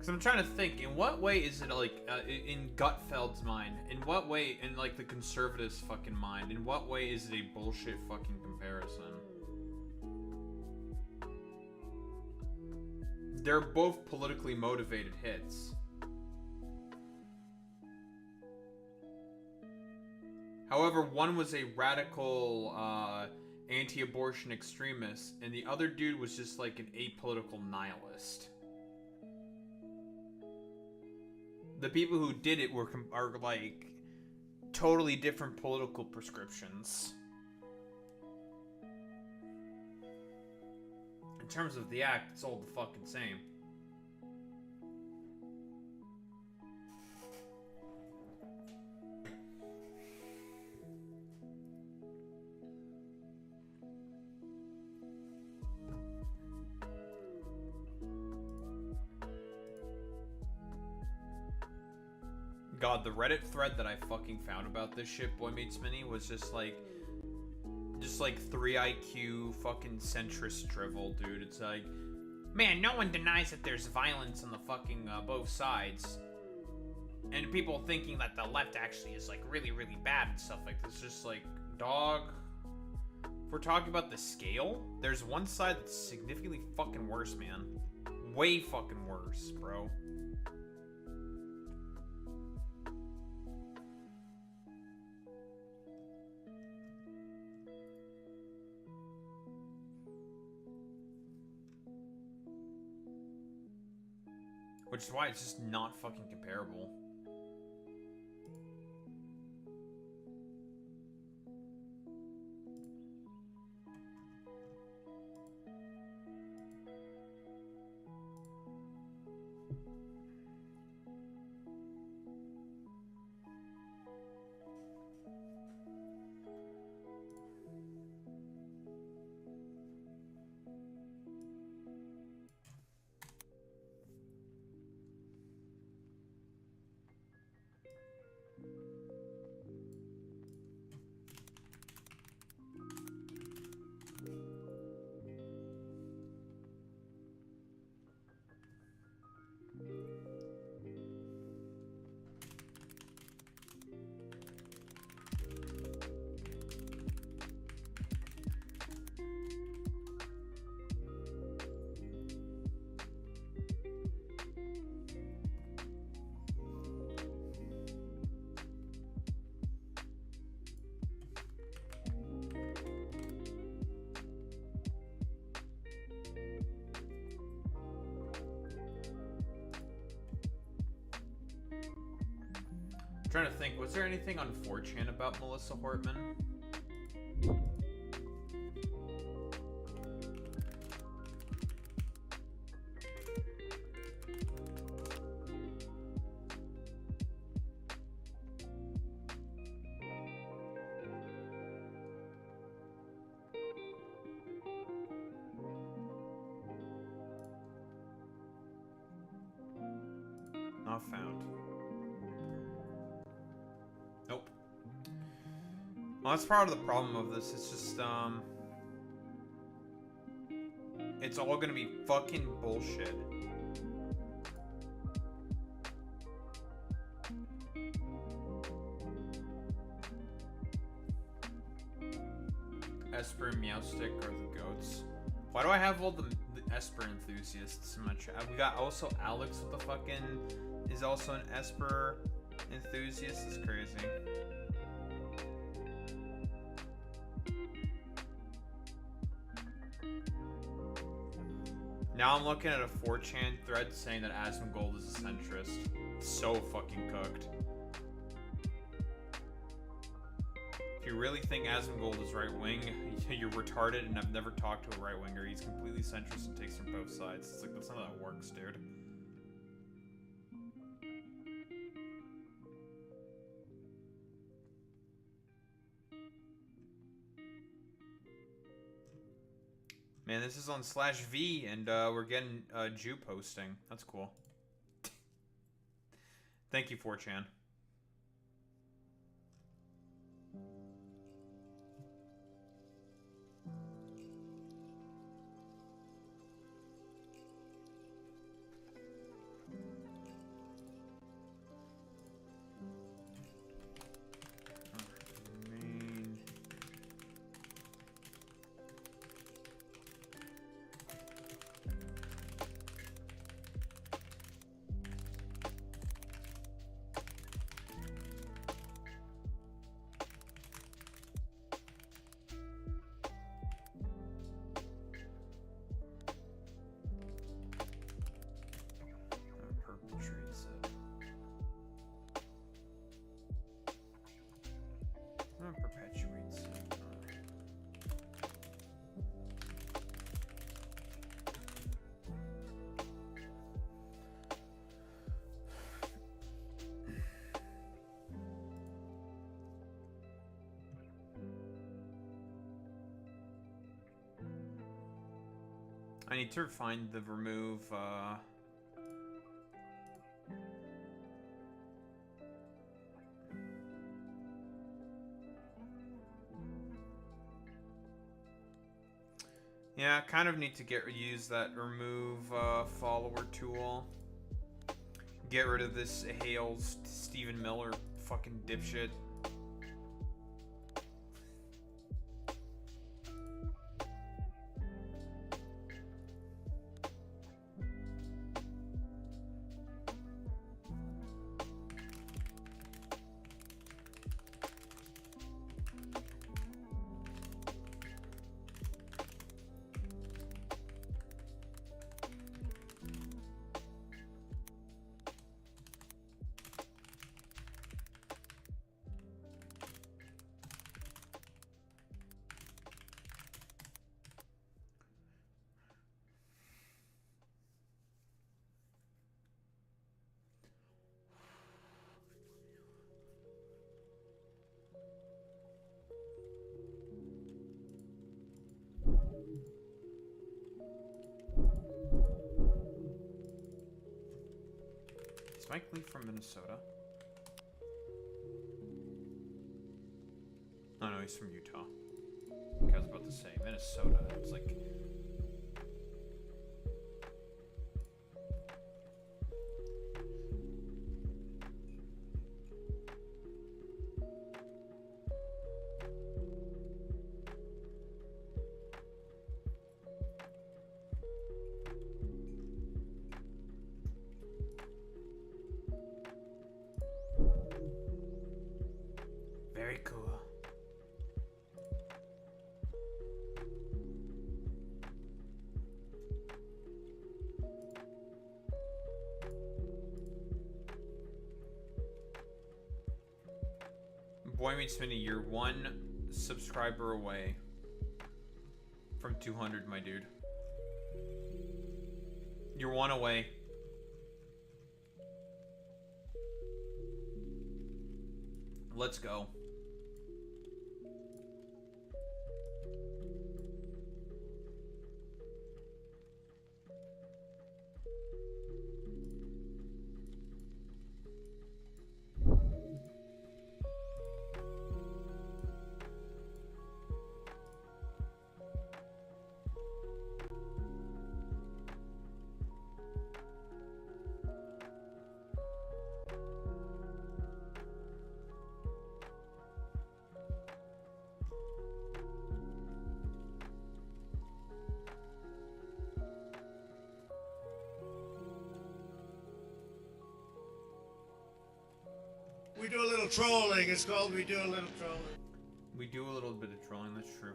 Because I'm trying to think, in what way is it like, in Gutfeld's mind, in what way, in like the conservatives' fucking mind, in what way is it a bullshit fucking comparison? They're both politically motivated hits. However, one was a radical, anti-abortion extremist, and the other dude was just like an apolitical nihilist. The people who did it are like totally different political prescriptions. In terms of the act, it's all the fucking same. God, the Reddit thread that I fucking found about this shit, Boy Meets Mini, was just like 3 IQ fucking centrist drivel, dude. It's like, man, no one denies that there's violence on the fucking both sides. And people thinking that the left actually is like really, really bad and stuff like this. Just like, dog, if we're talking about the scale, there's one side that's significantly fucking worse, man. Way fucking worse, bro. Which is why it's just not fucking comparable. Trying to think, was there anything on 4chan about Melissa Hortman? Not found. Nope. Well, that's part of the problem of this. It's just, it's all gonna be fucking bullshit. Esper and Meowstick are the goats. Why do I have all the Esper enthusiasts in my chat? We got also Alex with the fucking is also an Esper enthusiast. It's crazy. Now I'm looking at a 4chan thread saying that Asmongold is a centrist. It's so fucking cooked. If you really think Asmongold is right-wing, you're retarded, and I've never talked to a right-winger. He's completely centrist and takes from both sides. It's like, that's not how that works, dude. Man, this is on /V, and we're getting Jew posting. That's cool. Thank you, 4chan. I need to find the remove, yeah, kind of need to use that remove follower tool. Get rid of this Hales Stephen Miller fucking dipshit. Is Mike Lee from Minnesota? Oh no, he's from Utah. I was about to say Minnesota. It's like. Very cool. Boy Meets Mini, you're 1 subscriber away from 200, my dude. You're 1 away. Let's go. We do a little trolling. It's called We Do a Little Trolling. We do a little bit of trolling, that's true.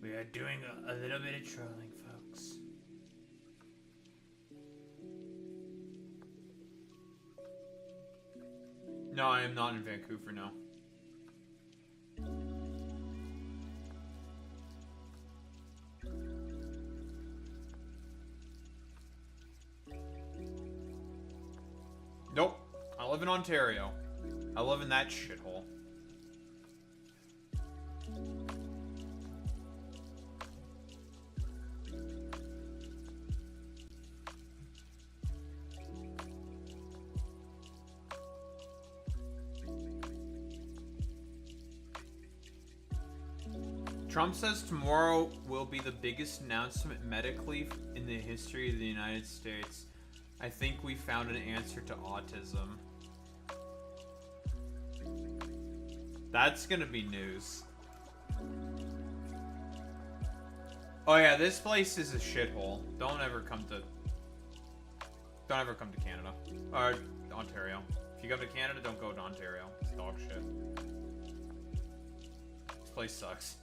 We are doing a little bit of trolling, folks. No, I am not in Vancouver, no. Nope. I live in Ontario. I live in that shithole. Trump says tomorrow will be the biggest announcement medically in the history of the United States. I think we found an answer to autism. That's gonna be news. Oh yeah, this place is a shithole. Don't ever come to Canada. Or Ontario. If you come to Canada, don't go to Ontario. It's dog shit. This place sucks.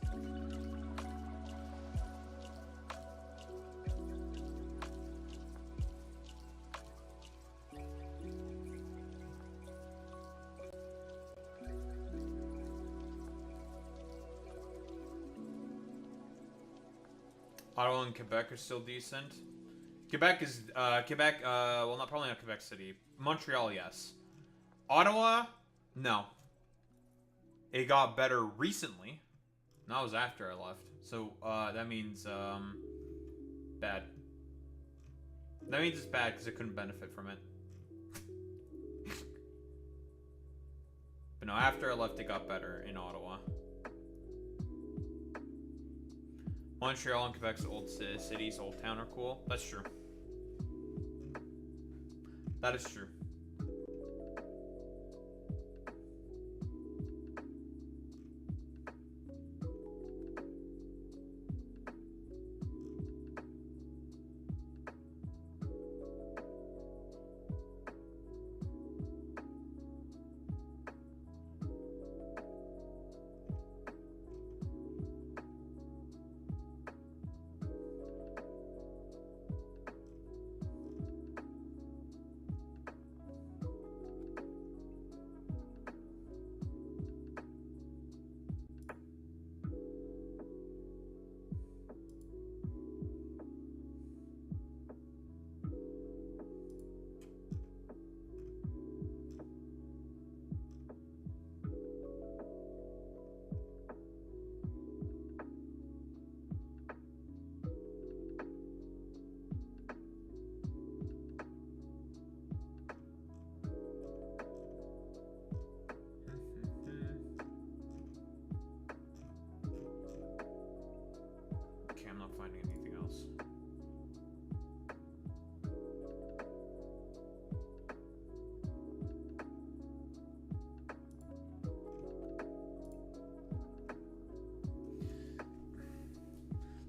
Ottawa and Quebec are still decent. Quebec is, well, probably not Quebec City. Montreal, yes. Ottawa, no. It got better recently. That was after I left. So, that means, bad. That means it's bad because I couldn't benefit from it. But no, after I left, it got better in Ottawa. Montreal and Quebec's old cities, old town are cool. That's true. That is true.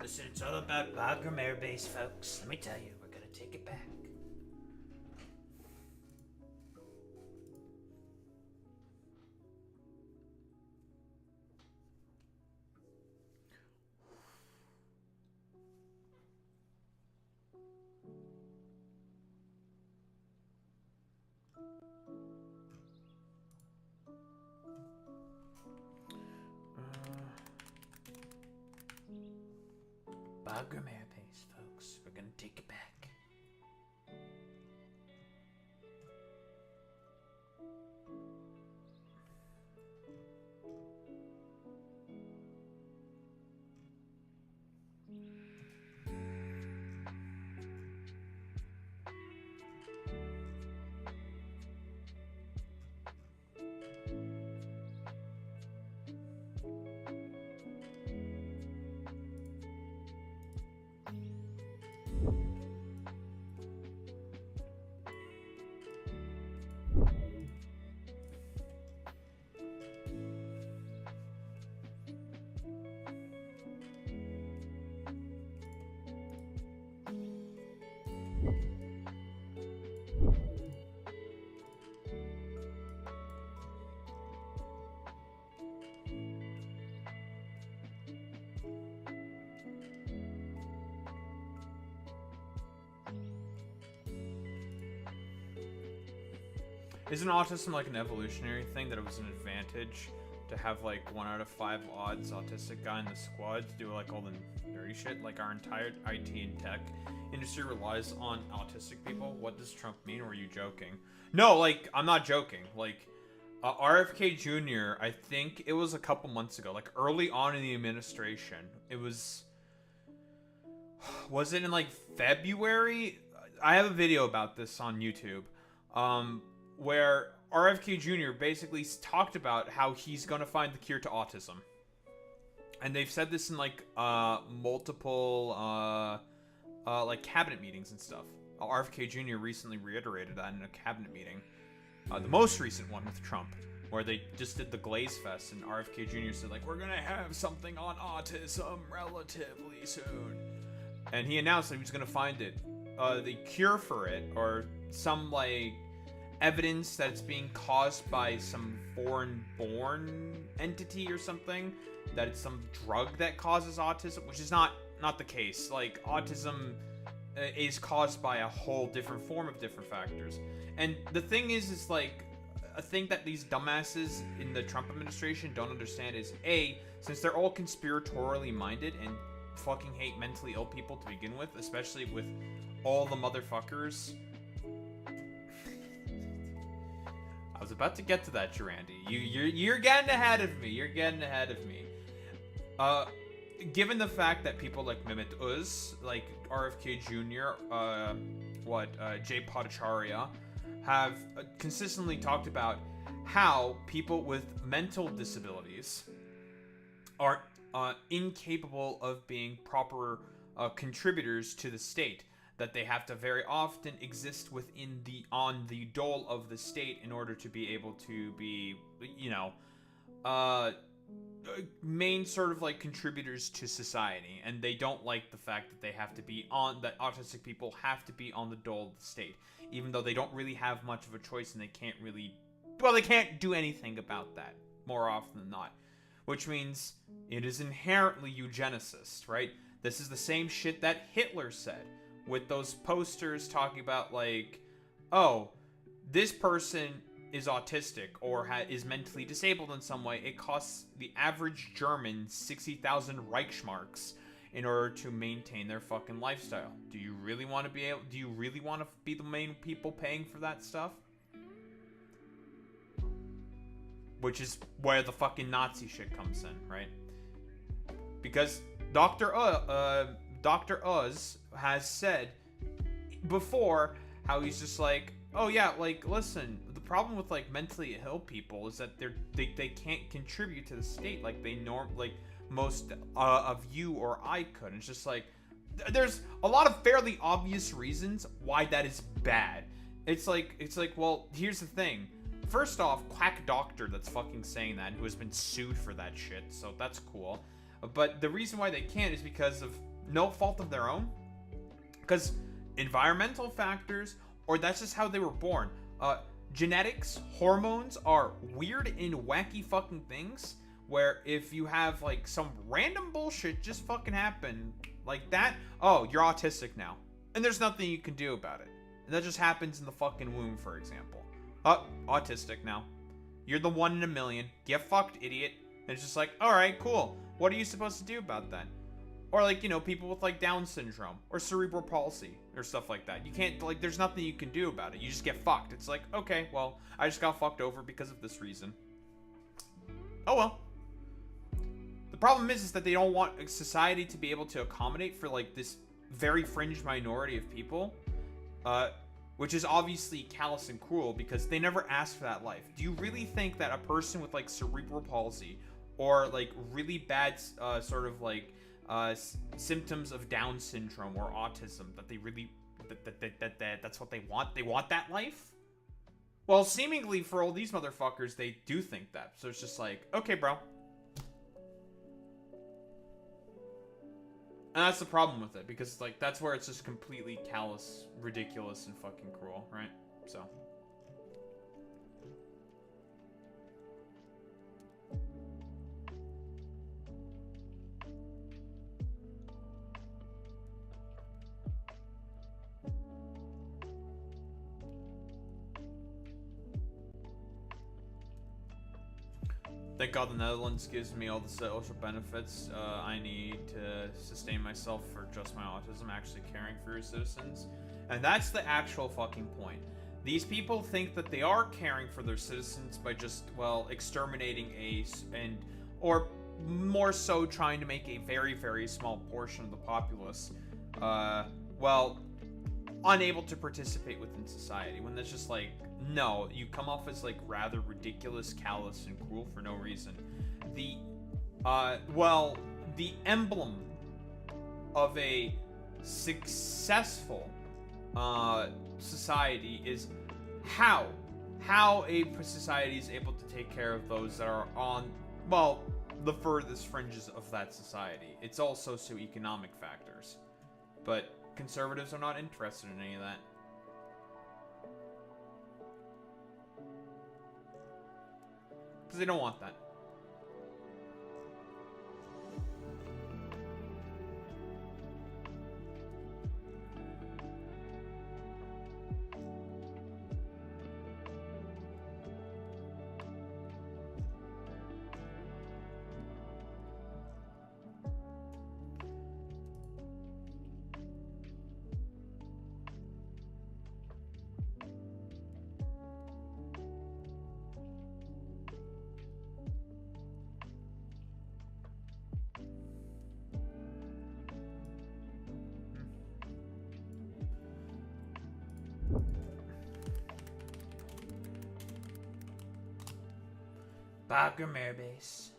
Listen, it's all about Bagram Airbase, folks. Let me tell you, we're gonna take it back. Bagram Airbase, folks. We're gonna take it back. Isn't autism like an evolutionary thing, that it was an advantage to have like 1 out of 5 odds autistic guy in the squad to do like all the nerdy shit? Like our entire IT and tech industry relies on autistic people. What does Trump mean? Or are you joking? No, like I'm not joking. Like RFK Jr., I think it was a couple months ago, like early on in the administration. It was it in like February? I have a video about this on YouTube. Where RFK Jr. basically talked about how he's going to find the cure to autism. And they've said this in, like, multiple, like, cabinet meetings and stuff. RFK Jr. recently reiterated that in a cabinet meeting. The most recent one with Trump, where they just did the Glaze Fest, and RFK Jr. said, like, we're going to have something on autism relatively soon. And he announced that he was going to find it. The cure for it, or some, like, evidence that it's being caused by some foreign-born entity or something, that it's some drug that causes autism, which is not the case. Like, autism is caused by a whole different form of different factors. And the thing is like, a thing that these dumbasses in the Trump administration don't understand is, A, since they're all conspiratorially minded and fucking hate mentally ill people to begin with, especially with all the motherfuckers. I was about to get to that, Durandi. You're getting ahead of me. You're getting ahead of me. Given the fact that people like Mehmet Uz, like RFK Jr., Jay Bhattacharya, have consistently talked about how people with mental disabilities are incapable of being proper contributors to the state. That they have to very often exist within on the dole of the state in order to be able to be, main sort of like contributors to society. And they don't like the fact that they have to be that autistic people have to be on the dole of the state, even though they don't really have much of a choice and they can't do anything about that more often than not. Which means it is inherently eugenicist, right? This is the same shit that Hitler said. With those posters talking about, like, oh, this person is autistic or is mentally disabled in some way. It costs the average German 60,000 Reichsmarks in order to maintain their fucking lifestyle. Do you really want to be the main people paying for that stuff? Which is where the fucking Nazi shit comes in, right? Because Dr. Oz has said before how he's just like, oh yeah, like, listen, the problem with like mentally ill people is that they can't contribute to the state like most of you or I could. And it's just like, there's a lot of fairly obvious reasons why that is bad. It's like, well, here's the thing. First off, quack doctor that's fucking saying that, who has been sued for that shit, so that's cool. But the reason why they can't is because of no fault of their own, because environmental factors, or that's just how they were born. Genetics, hormones are weird and wacky fucking things, where if you have like some random bullshit just fucking happen like that, oh, you're autistic now, and there's nothing you can do about it. And that just happens in the fucking womb, for example. Autistic now. You're the 1 in a million. Get fucked, idiot. And it's just like, alright, cool. What are you supposed to do about that? Or like, you know, people with like Down syndrome or cerebral palsy or stuff like that. You can't, like, there's nothing you can do about it. You just get fucked. It's like, okay, well, I just got fucked over because of this reason. Oh well. The problem is that they don't want society to be able to accommodate for like this very fringe minority of people. Which is obviously callous and cruel because they never asked for that life. Do you really think that a person with like cerebral palsy or like really bad sort of like symptoms of Down syndrome or autism, that they really that's what they want? They want that life? Well, seemingly for all these motherfuckers, they do think that. So it's just like, okay, bro. And that's the problem with it, because like that's where it's just completely callous, ridiculous, and fucking cruel, right? So. Thank God the Netherlands gives me all the social benefits I need to sustain myself for just my autism, actually caring for your citizens. And that's the actual fucking point. These people think that they are caring for their citizens by just, well, exterminating or more so trying to make a very, very small portion of the populace, well, unable to participate within society. When that's just like, no, you come off as like rather ridiculous, callous, and cruel for no reason. The emblem of a successful society is how a society is able to take care of those that are on, well, the furthest fringes of that society. It's all socioeconomic factors, but conservatives are not interested in any of that. Because they don't want that. Bagram Airbase.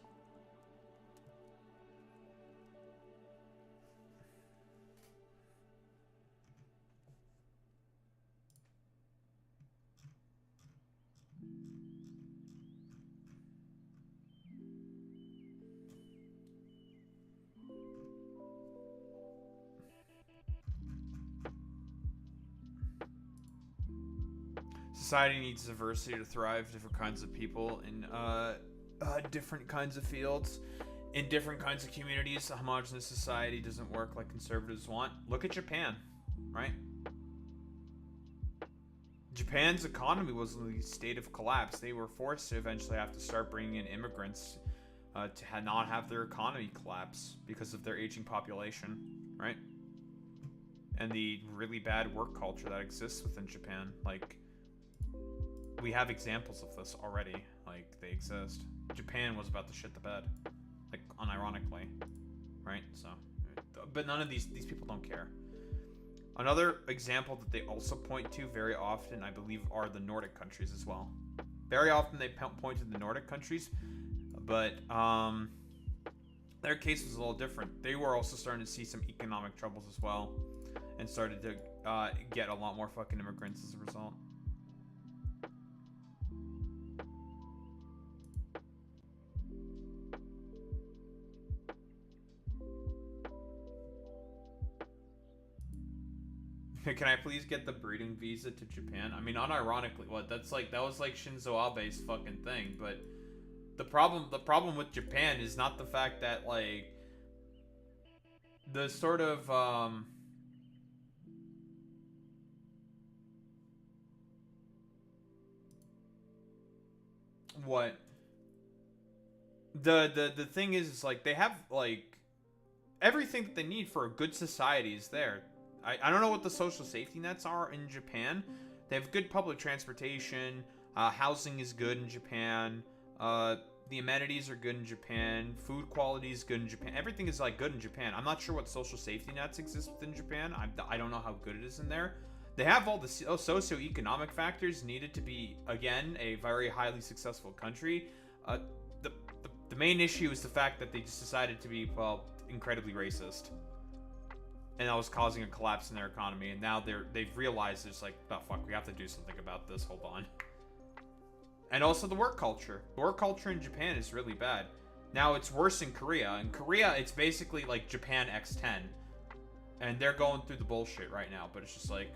Society needs diversity to thrive, different kinds of people in different kinds of fields, in different kinds of communities. A homogenous society doesn't work like conservatives want. Look at Japan, right? Japan's economy was in a state of collapse. They were forced to eventually have to start bringing in immigrants to not have their economy collapse because of their aging population, right? And the really bad work culture that exists within Japan. Like, we have examples of this already. Like, they exist. Japan was about to shit the bed, like, unironically, right? So, but none of these people don't care. Another example that they also point to very often, I believe, are the Nordic countries as well. Very often they point to the Nordic countries, but their case was a little different. They were also starting to see some economic troubles as well, and started to get a lot more fucking immigrants as a result. Can I please get the breeding visa to Japan? I mean, unironically, that was like Shinzo Abe's fucking thing, but the problem with Japan is not the fact that, like, the sort of, what? The thing is like, they have, like, everything that they need for a good society is there. I don't know what the social safety nets are in Japan. They have good public transportation. Housing is good in Japan. The amenities are good in Japan. Food quality is good in Japan. Everything is, like, good in Japan. I'm not sure what social safety nets exist within Japan. I don't know how good it is in there. They have all the socioeconomic factors needed to be, again, a very highly successful country. The main issue is the fact that they just decided to be, well, incredibly racist. And that was causing a collapse in their economy. And now they've realized it's like, oh fuck, we have to do something about this. Hold on. And also the work culture. The work culture in Japan is really bad. Now it's worse in Korea. In Korea, it's basically like Japan X10. And they're going through the bullshit right now. But it's just like,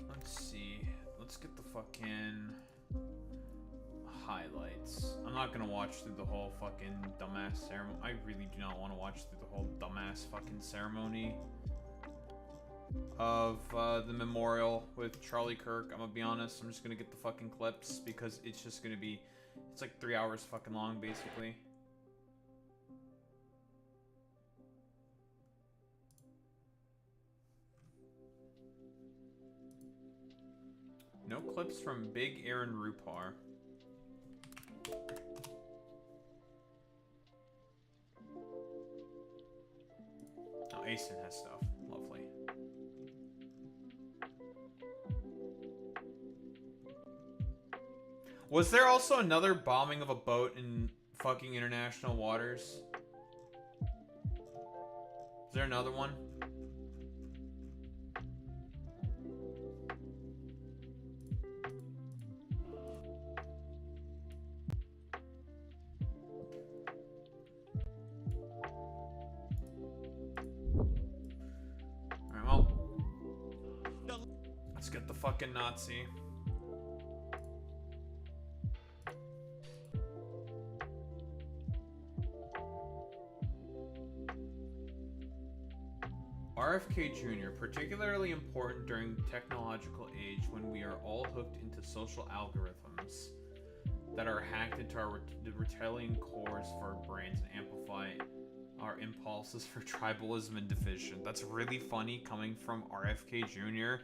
let's see. Let's get the fucking highlights. I'm not gonna watch through the whole fucking dumbass ceremony. I really do not want to watch through the whole dumbass fucking ceremony of the memorial with Charlie Kirk. I'm gonna be honest. I'm just gonna get the fucking clips because it's just gonna be, it's like 3 hours fucking long, basically. No clips from Big Aaron Rupar. Oh, Asen has stuff. Lovely. Was there also another bombing of a boat in fucking international waters? Is there another one? Let's get the fucking Nazi. RFK Jr., particularly important during the technological age when we are all hooked into social algorithms that are hacked into our reptilian cores for our brains and amplify our impulses for tribalism and division. That's really funny coming from RFK Jr.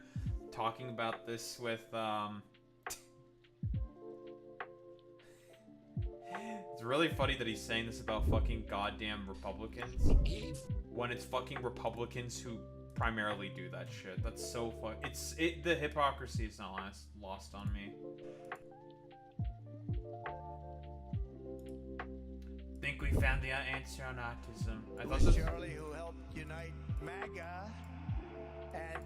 talking about this with, It's really funny that he's saying this about fucking goddamn Republicans when it's fucking Republicans who primarily do that shit. That's so the hypocrisy is not lost on me. Think we found the answer on autism. I thought this Charlie who helped unite MAGA and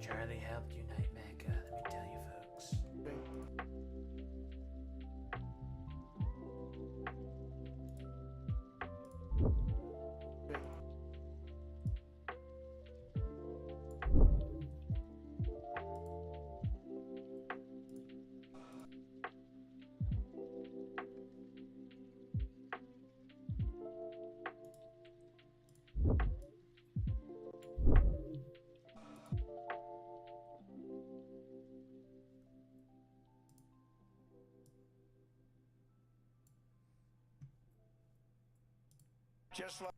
Charlie helped unite MAGA, let me tell you folks. Just like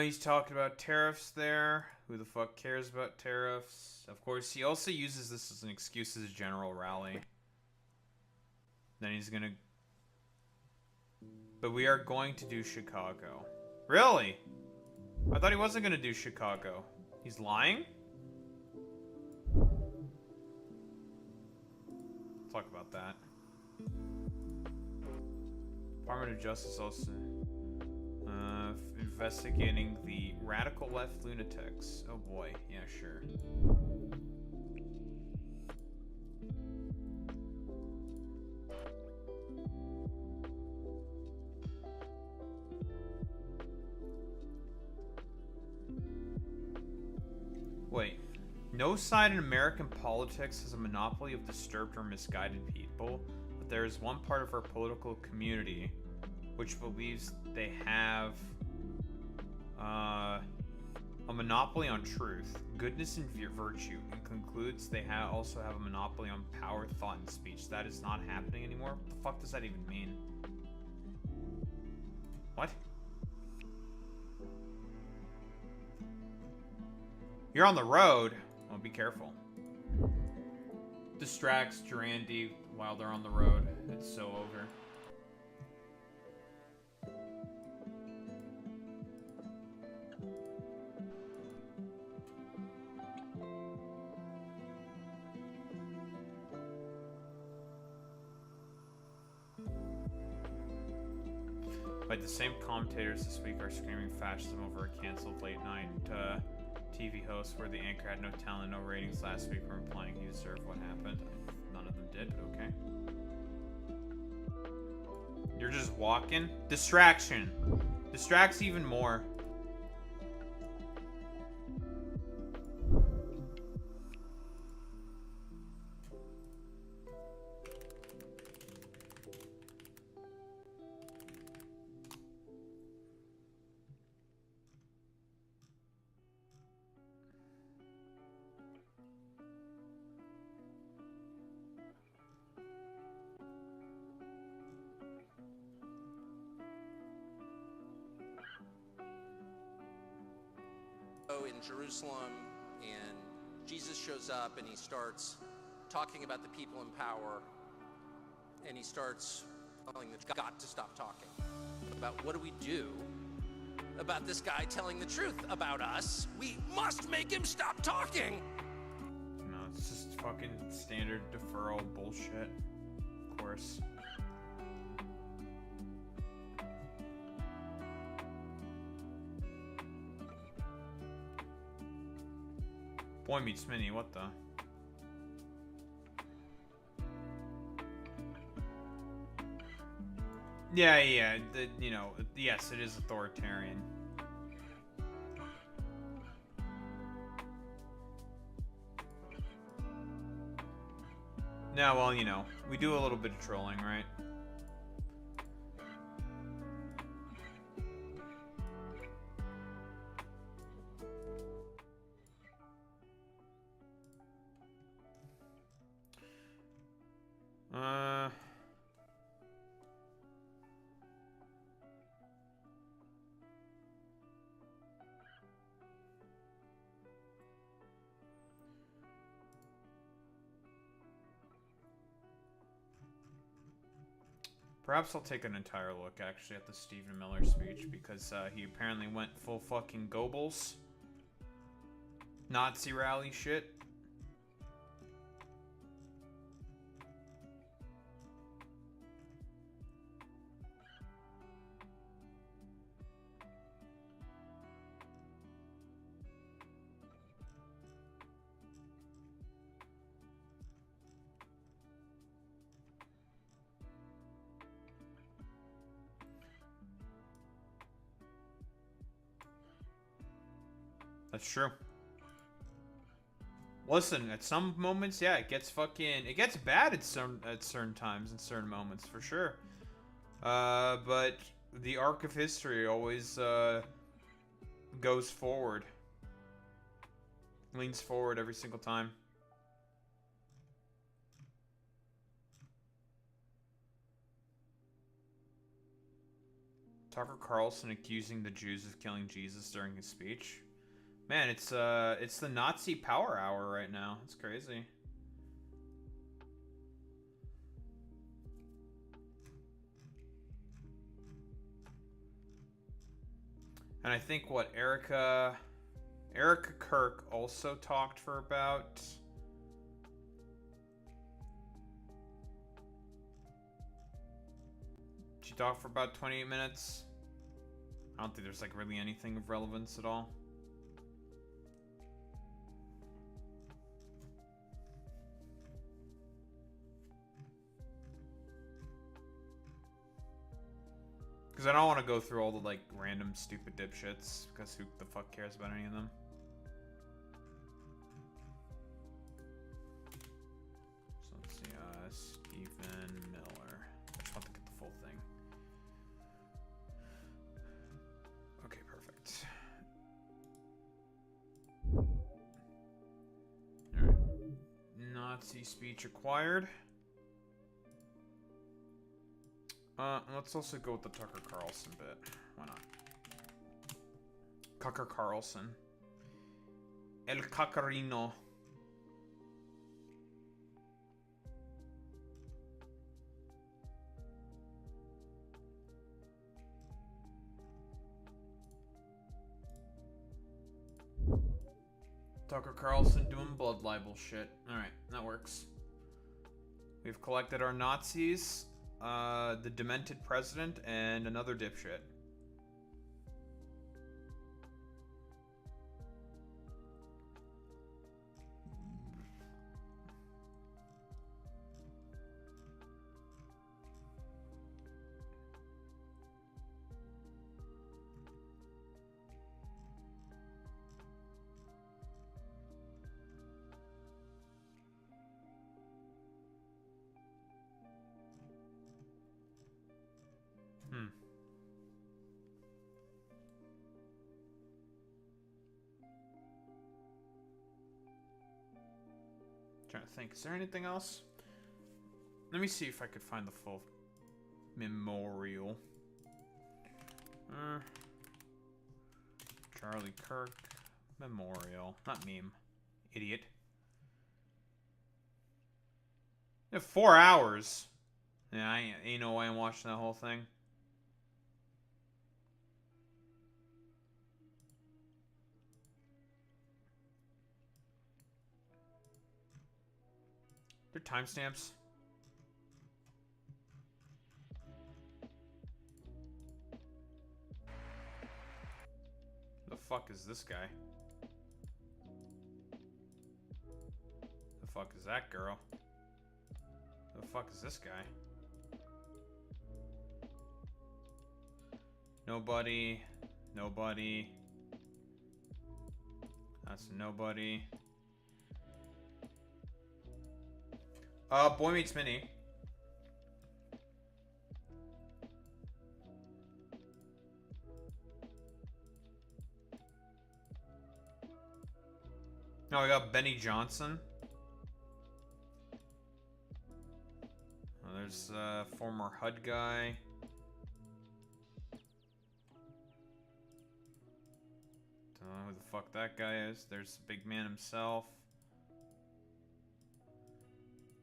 He's talking about tariffs there. Who the fuck cares about tariffs? Of course, he also uses this as an excuse as a general rally. Then he's gonna... But we are going to do Chicago. Really? I thought he wasn't gonna do Chicago. He's lying? Talk about that. Department of Justice also investigating the radical left lunatics. Oh boy, yeah, sure. Wait, no side in American politics has a monopoly of disturbed or misguided people, but there is one part of our political community which believes they have a monopoly on truth, goodness, and virtue, and concludes they also have a monopoly on power, thought, and speech. That is not happening anymore. What the fuck does that even mean? What? You're on the road. Well, be careful. Distracts Durandi while they're on the road. It's so over. Like the same commentators this week are screaming fascism over a canceled late night TV host where the anchor had no talent, no ratings last week, were implying he deserved what happened. None of them did, but okay. You're just walking? Distraction. Distracts even more. In Jerusalem, and Jesus shows up and he starts talking about the people in power, and he starts telling them they've got to stop talking about what do we do about this guy telling the truth about us. We must make him stop talking. No, it's just fucking standard deferral bullshit. Of course. Boy meets Minnie, what the? Yeah, you know, yes, it is authoritarian. No, well, you know, we do a little bit of trolling, right? Perhaps I'll take an entire look, actually, at the Stephen Miller speech, because he apparently went full fucking Goebbels. Nazi rally shit. That's true. Listen, at some moments, yeah, it gets bad at certain times and certain moments, for sure. But the arc of history always goes forward. Leans forward every single time. Tucker Carlson accusing the Jews of killing Jesus during his speech. Man, it's the Nazi power hour right now. It's crazy. And I think what Erica Kirk also talked for about she talked for about 28 minutes. I don't think there's like really anything of relevance at all. Because I don't want to go through all the like random stupid dipshits, because who the fuck cares about any of them? So let's see, Stephen Miller. I just want to get the full thing. Okay, perfect. Alright. Nazi speech acquired. Let's also go with the Tucker Carlson bit. Why not? Tucker Carlson. El Cacarino. Tucker Carlson doing blood libel shit. Alright, that works. We've collected our Nazis. The demented president, and another dipshit. Trying to think, is there anything else? Let me see if I could find the full memorial. Charlie Kirk memorial, not meme, idiot. You have 4 hours. Yeah, ain't no way I'm watching that whole thing. They're timestamps. The fuck is this guy? The fuck is that girl? The fuck is this guy? Nobody. Nobody. That's nobody. Boy Meets Minnie. No, we got Benny Johnson. Oh, there's a former HUD guy. Don't know who the fuck that guy is. There's the big man himself.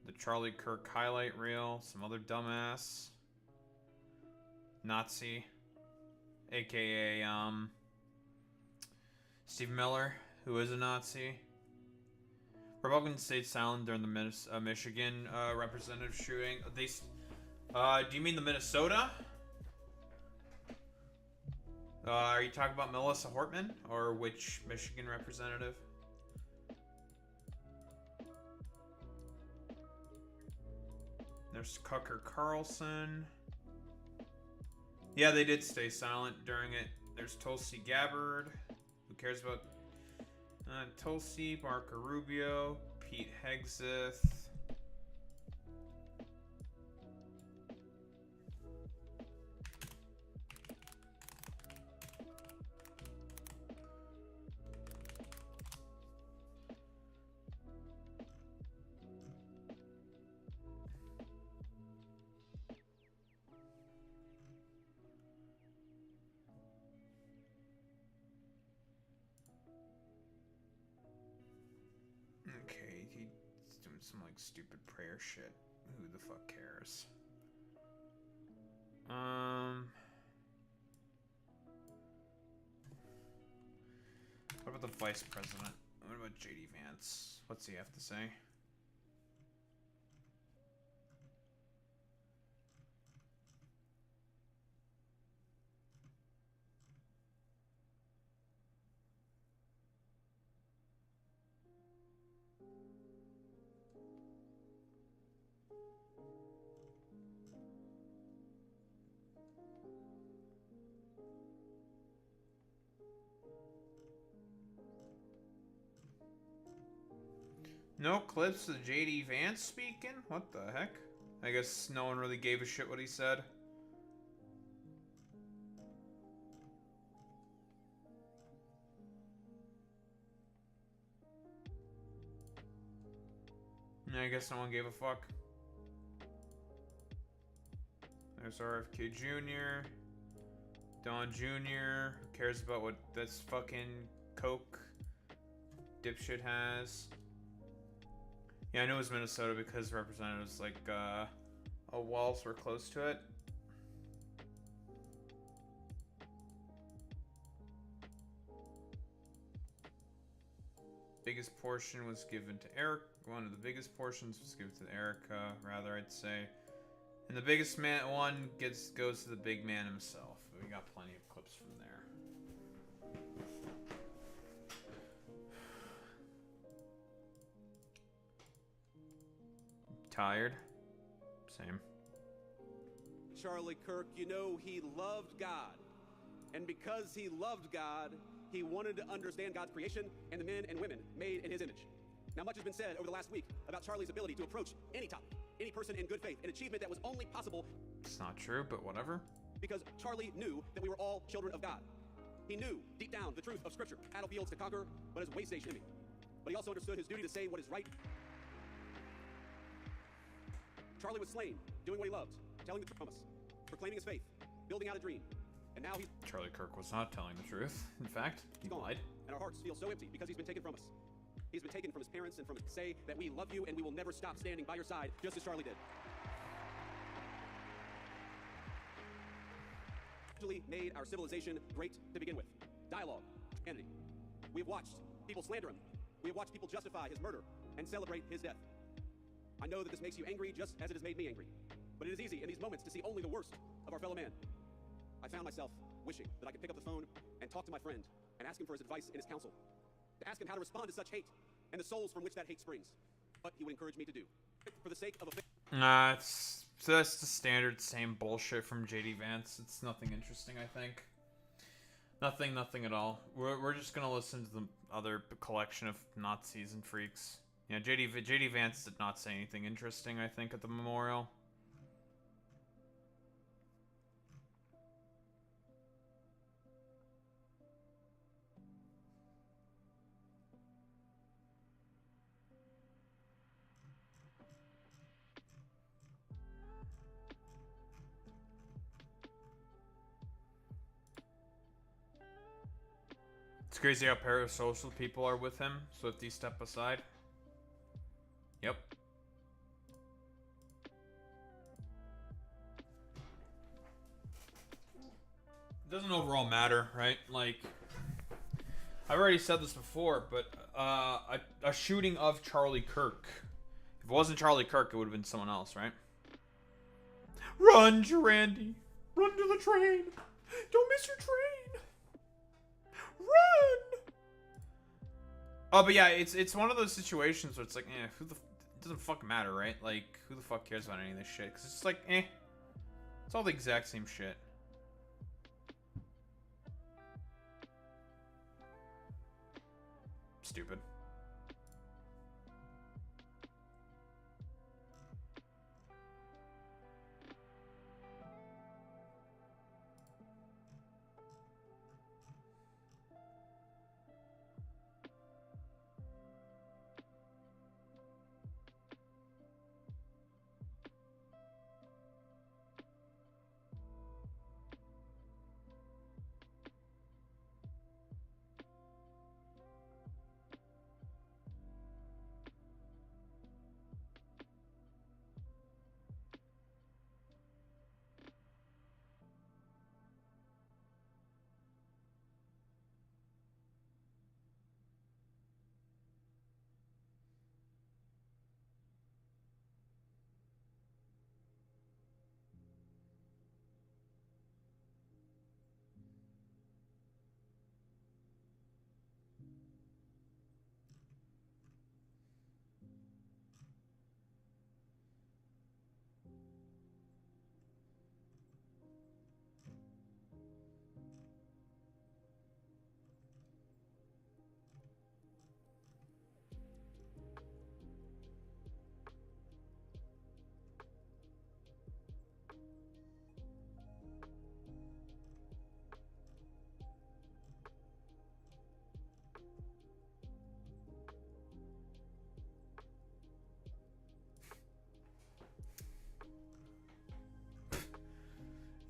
The Charlie Kirk highlight reel. Some other dumbass. Nazi. AKA, Steve Miller, who is a Nazi. Republicans stayed silent during the Michigan representative shooting. Do you mean the Minnesota? Are you talking about Melissa Hortman? Or which Michigan representative? There's Tucker Carlson. Yeah, they did stay silent during it. There's Tulsi Gabbard. Who cares about Tulsi, Marco Rubio, Pete Hegseth. some like stupid prayer shit. Who the fuck cares? What about the vice president? What about JD Vance? What's he have to say? No clips of JD Vance speaking? What the heck? I guess no one really gave a shit what he said. I guess no one gave a fuck. There's RFK Jr. Don Jr. Who cares about what this fucking Coke dipshit has? Yeah, I knew it was Minnesota because representatives like Walls were close to it. Biggest portion was given to Eric. One of the biggest portions was given to Erica, rather, I'd say. And the biggest one goes to the big man himself. We got plenty of clips from there. Tired? Same. Charlie Kirk, you know he loved God. And because he loved God, he wanted to understand God's creation and the men and women made in his image. Now, much has been said over the last week about Charlie's ability to approach any topic, any person in good faith, an achievement that was only possible. It's not true, but whatever. Because Charlie knew that we were all children of God. He knew deep down the truth of Scripture. Battlefields to conquer, but as a way stage enemy. But he also understood his duty to say what is right. Charlie was slain, doing what he loved, telling the truth from us, proclaiming his faith, building out a dream. And now he's... Charlie Kirk was not telling the truth. In fact, he lied. And our hearts feel so empty because he's been taken from us. He's been taken from his parents and from his... Say that we love you and we will never stop standing by your side, just as Charlie did. Actually made our civilization great to begin with. Dialogue, Kennedy. We have watched people slander him. We have watched people justify his murder and celebrate his death. I know that this makes you angry just as it has made me angry. But it is easy in these moments to see only the worst of our fellow man. I found myself wishing that I could pick up the phone and talk to my friend and ask him for his advice and his counsel. To ask him how to respond to such hate and the souls from which that hate springs. But he would encourage me to do. For the sake of a... So that's the standard same bullshit from JD Vance. It's nothing interesting, I think. Nothing at all. We're just gonna listen to the other collection of Nazis and freaks. Yeah, JD Vance did not say anything interesting, I think, at the memorial. It's crazy how parasocial people are with him, so if these step aside. Yep. It doesn't overall matter, right? Like, I've already said this before, but a shooting of Charlie Kirk. If it wasn't Charlie Kirk, it would have been someone else, right? Run, Randy! Run to the train! Don't miss your train! Run! Oh, but yeah, it's one of those situations where it's like, it doesn't fucking matter, right? Like, who the fuck cares about any of this shit? Because it's just like, it's all the exact same shit. Stupid.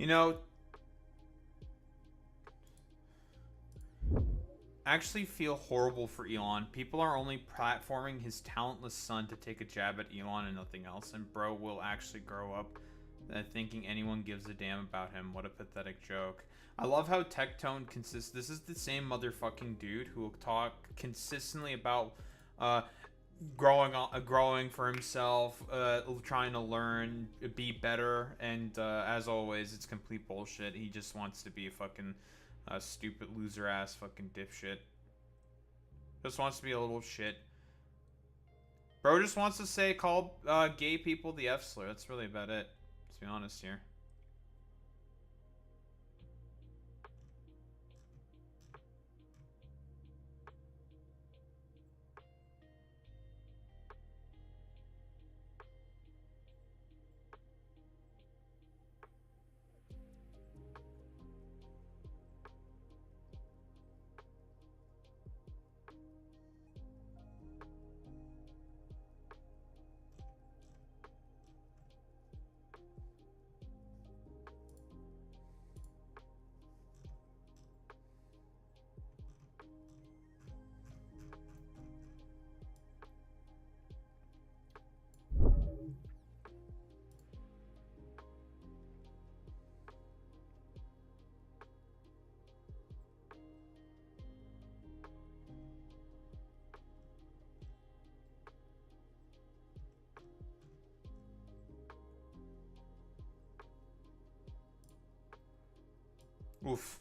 You know, actually feel horrible for Elon. People are only platforming his talentless son to take a jab at Elon and nothing else, and bro will actually grow up thinking anyone gives a damn about him. What a pathetic joke. I love how Tectone consists. This is the same motherfucking dude who will talk consistently about growing for himself, trying to learn, be better, and as always, it's complete bullshit. He just wants to be a fucking stupid loser ass fucking dipshit. Just wants to be a little shit. Bro just wants to call gay people the F slur. That's really about it. Let's be honest here. Oof.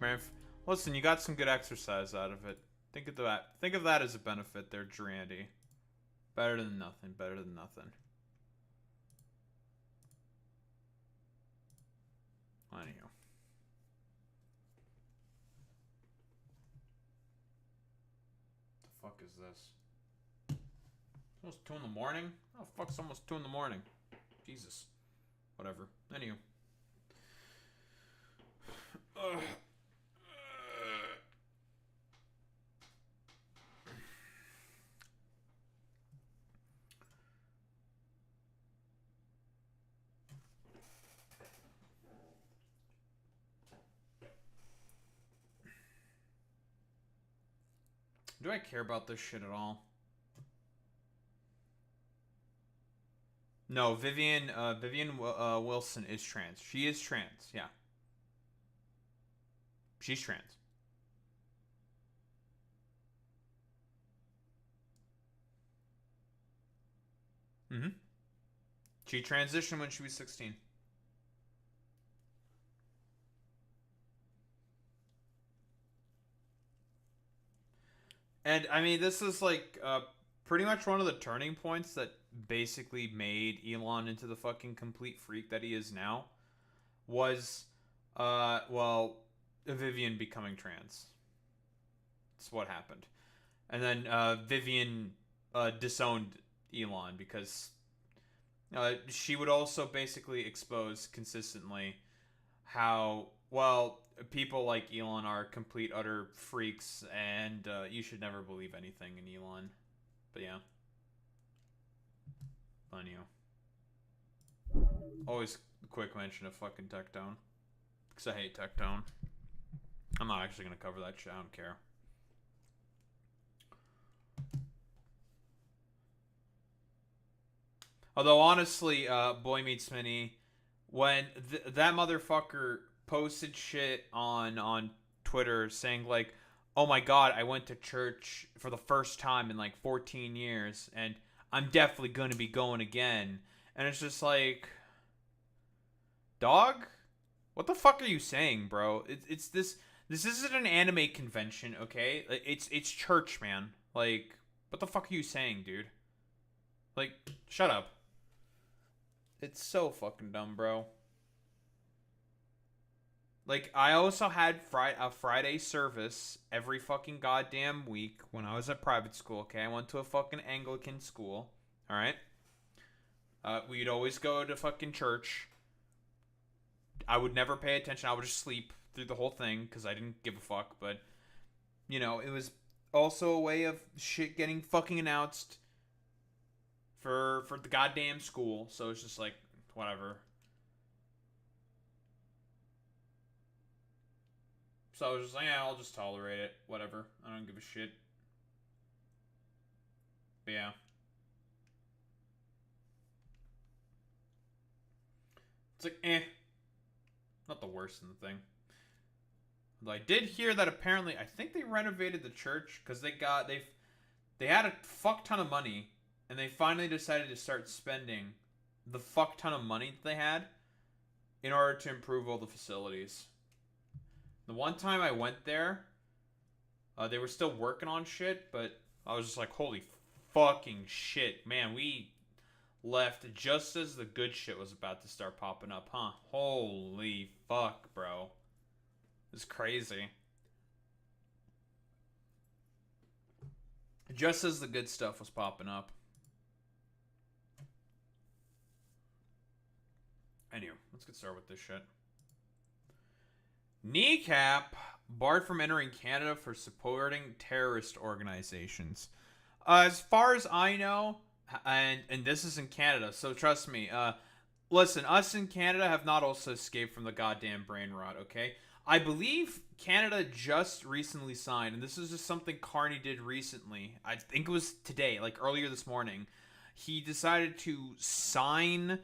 Man, listen, you got some good exercise out of it. Think of that. Think of that as a benefit there, Drandy. Better than nothing. Better than nothing. Anyhow. The fuck is this? It's almost 2 in the morning? Oh, fuck's almost 2 in the morning. Jesus. Whatever. Anywho. Do I care about this shit at all? No, Vivian Wilson is trans. She is trans, yeah. She's trans. Mm-hmm. She transitioned when she was 16. And, I mean, this is, like, pretty much one of the turning points that basically made Elon into the fucking complete freak that he is now. Was, well, Vivian becoming trans. That's what happened. And then, Vivian, disowned Elon because she would also basically expose consistently how, well, people like Elon are complete utter freaks, and you should never believe anything in Elon. But yeah. Funny. Always a quick mention of fucking Tectone. Because I hate Tectone. I'm not actually going to cover that shit. I don't care. Although, honestly, Boy Meets Minnie, when that motherfucker posted shit on Twitter saying, like, oh my god, I went to church for the first time in, like, 14 years, and I'm definitely going to be going again. And it's just like, dog? What the fuck are you saying, bro? It's this isn't an anime convention, okay? It's church, man. Like, what the fuck are you saying, dude? Like, shut up. It's so fucking dumb, bro. Like, I also had a Friday service every fucking goddamn week when I was at private school, okay? I went to a fucking Anglican school, alright? We'd always go to fucking church. I would never pay attention. I would just sleep through the whole thing because I didn't give a fuck. But, you know, it was also a way of shit getting fucking announced for the goddamn school. So it's just like, whatever. So I was just like, yeah, I'll just tolerate it. Whatever. I don't give a shit. But yeah. It's like, not the worst in the thing. Although I did hear that apparently, I think they renovated the church because they had a fuck ton of money, and they finally decided to start spending the fuck ton of money that they had in order to improve all the facilities. The one time I went there, they were still working on shit, but I was just like, holy fucking shit, man, we left just as the good shit was about to start popping up, huh? Holy fuck, bro. It's crazy. Just as the good stuff was popping up. Anyway, let's get started with this shit. Kneecap barred from entering Canada for supporting terrorist organizations. As far as I know, and this is in Canada, so trust me. Listen, us in Canada have not also escaped from the goddamn brain rot, okay? I believe Canada just recently signed, and this is just something Carney did recently. I think it was today, like earlier this morning. He decided to sign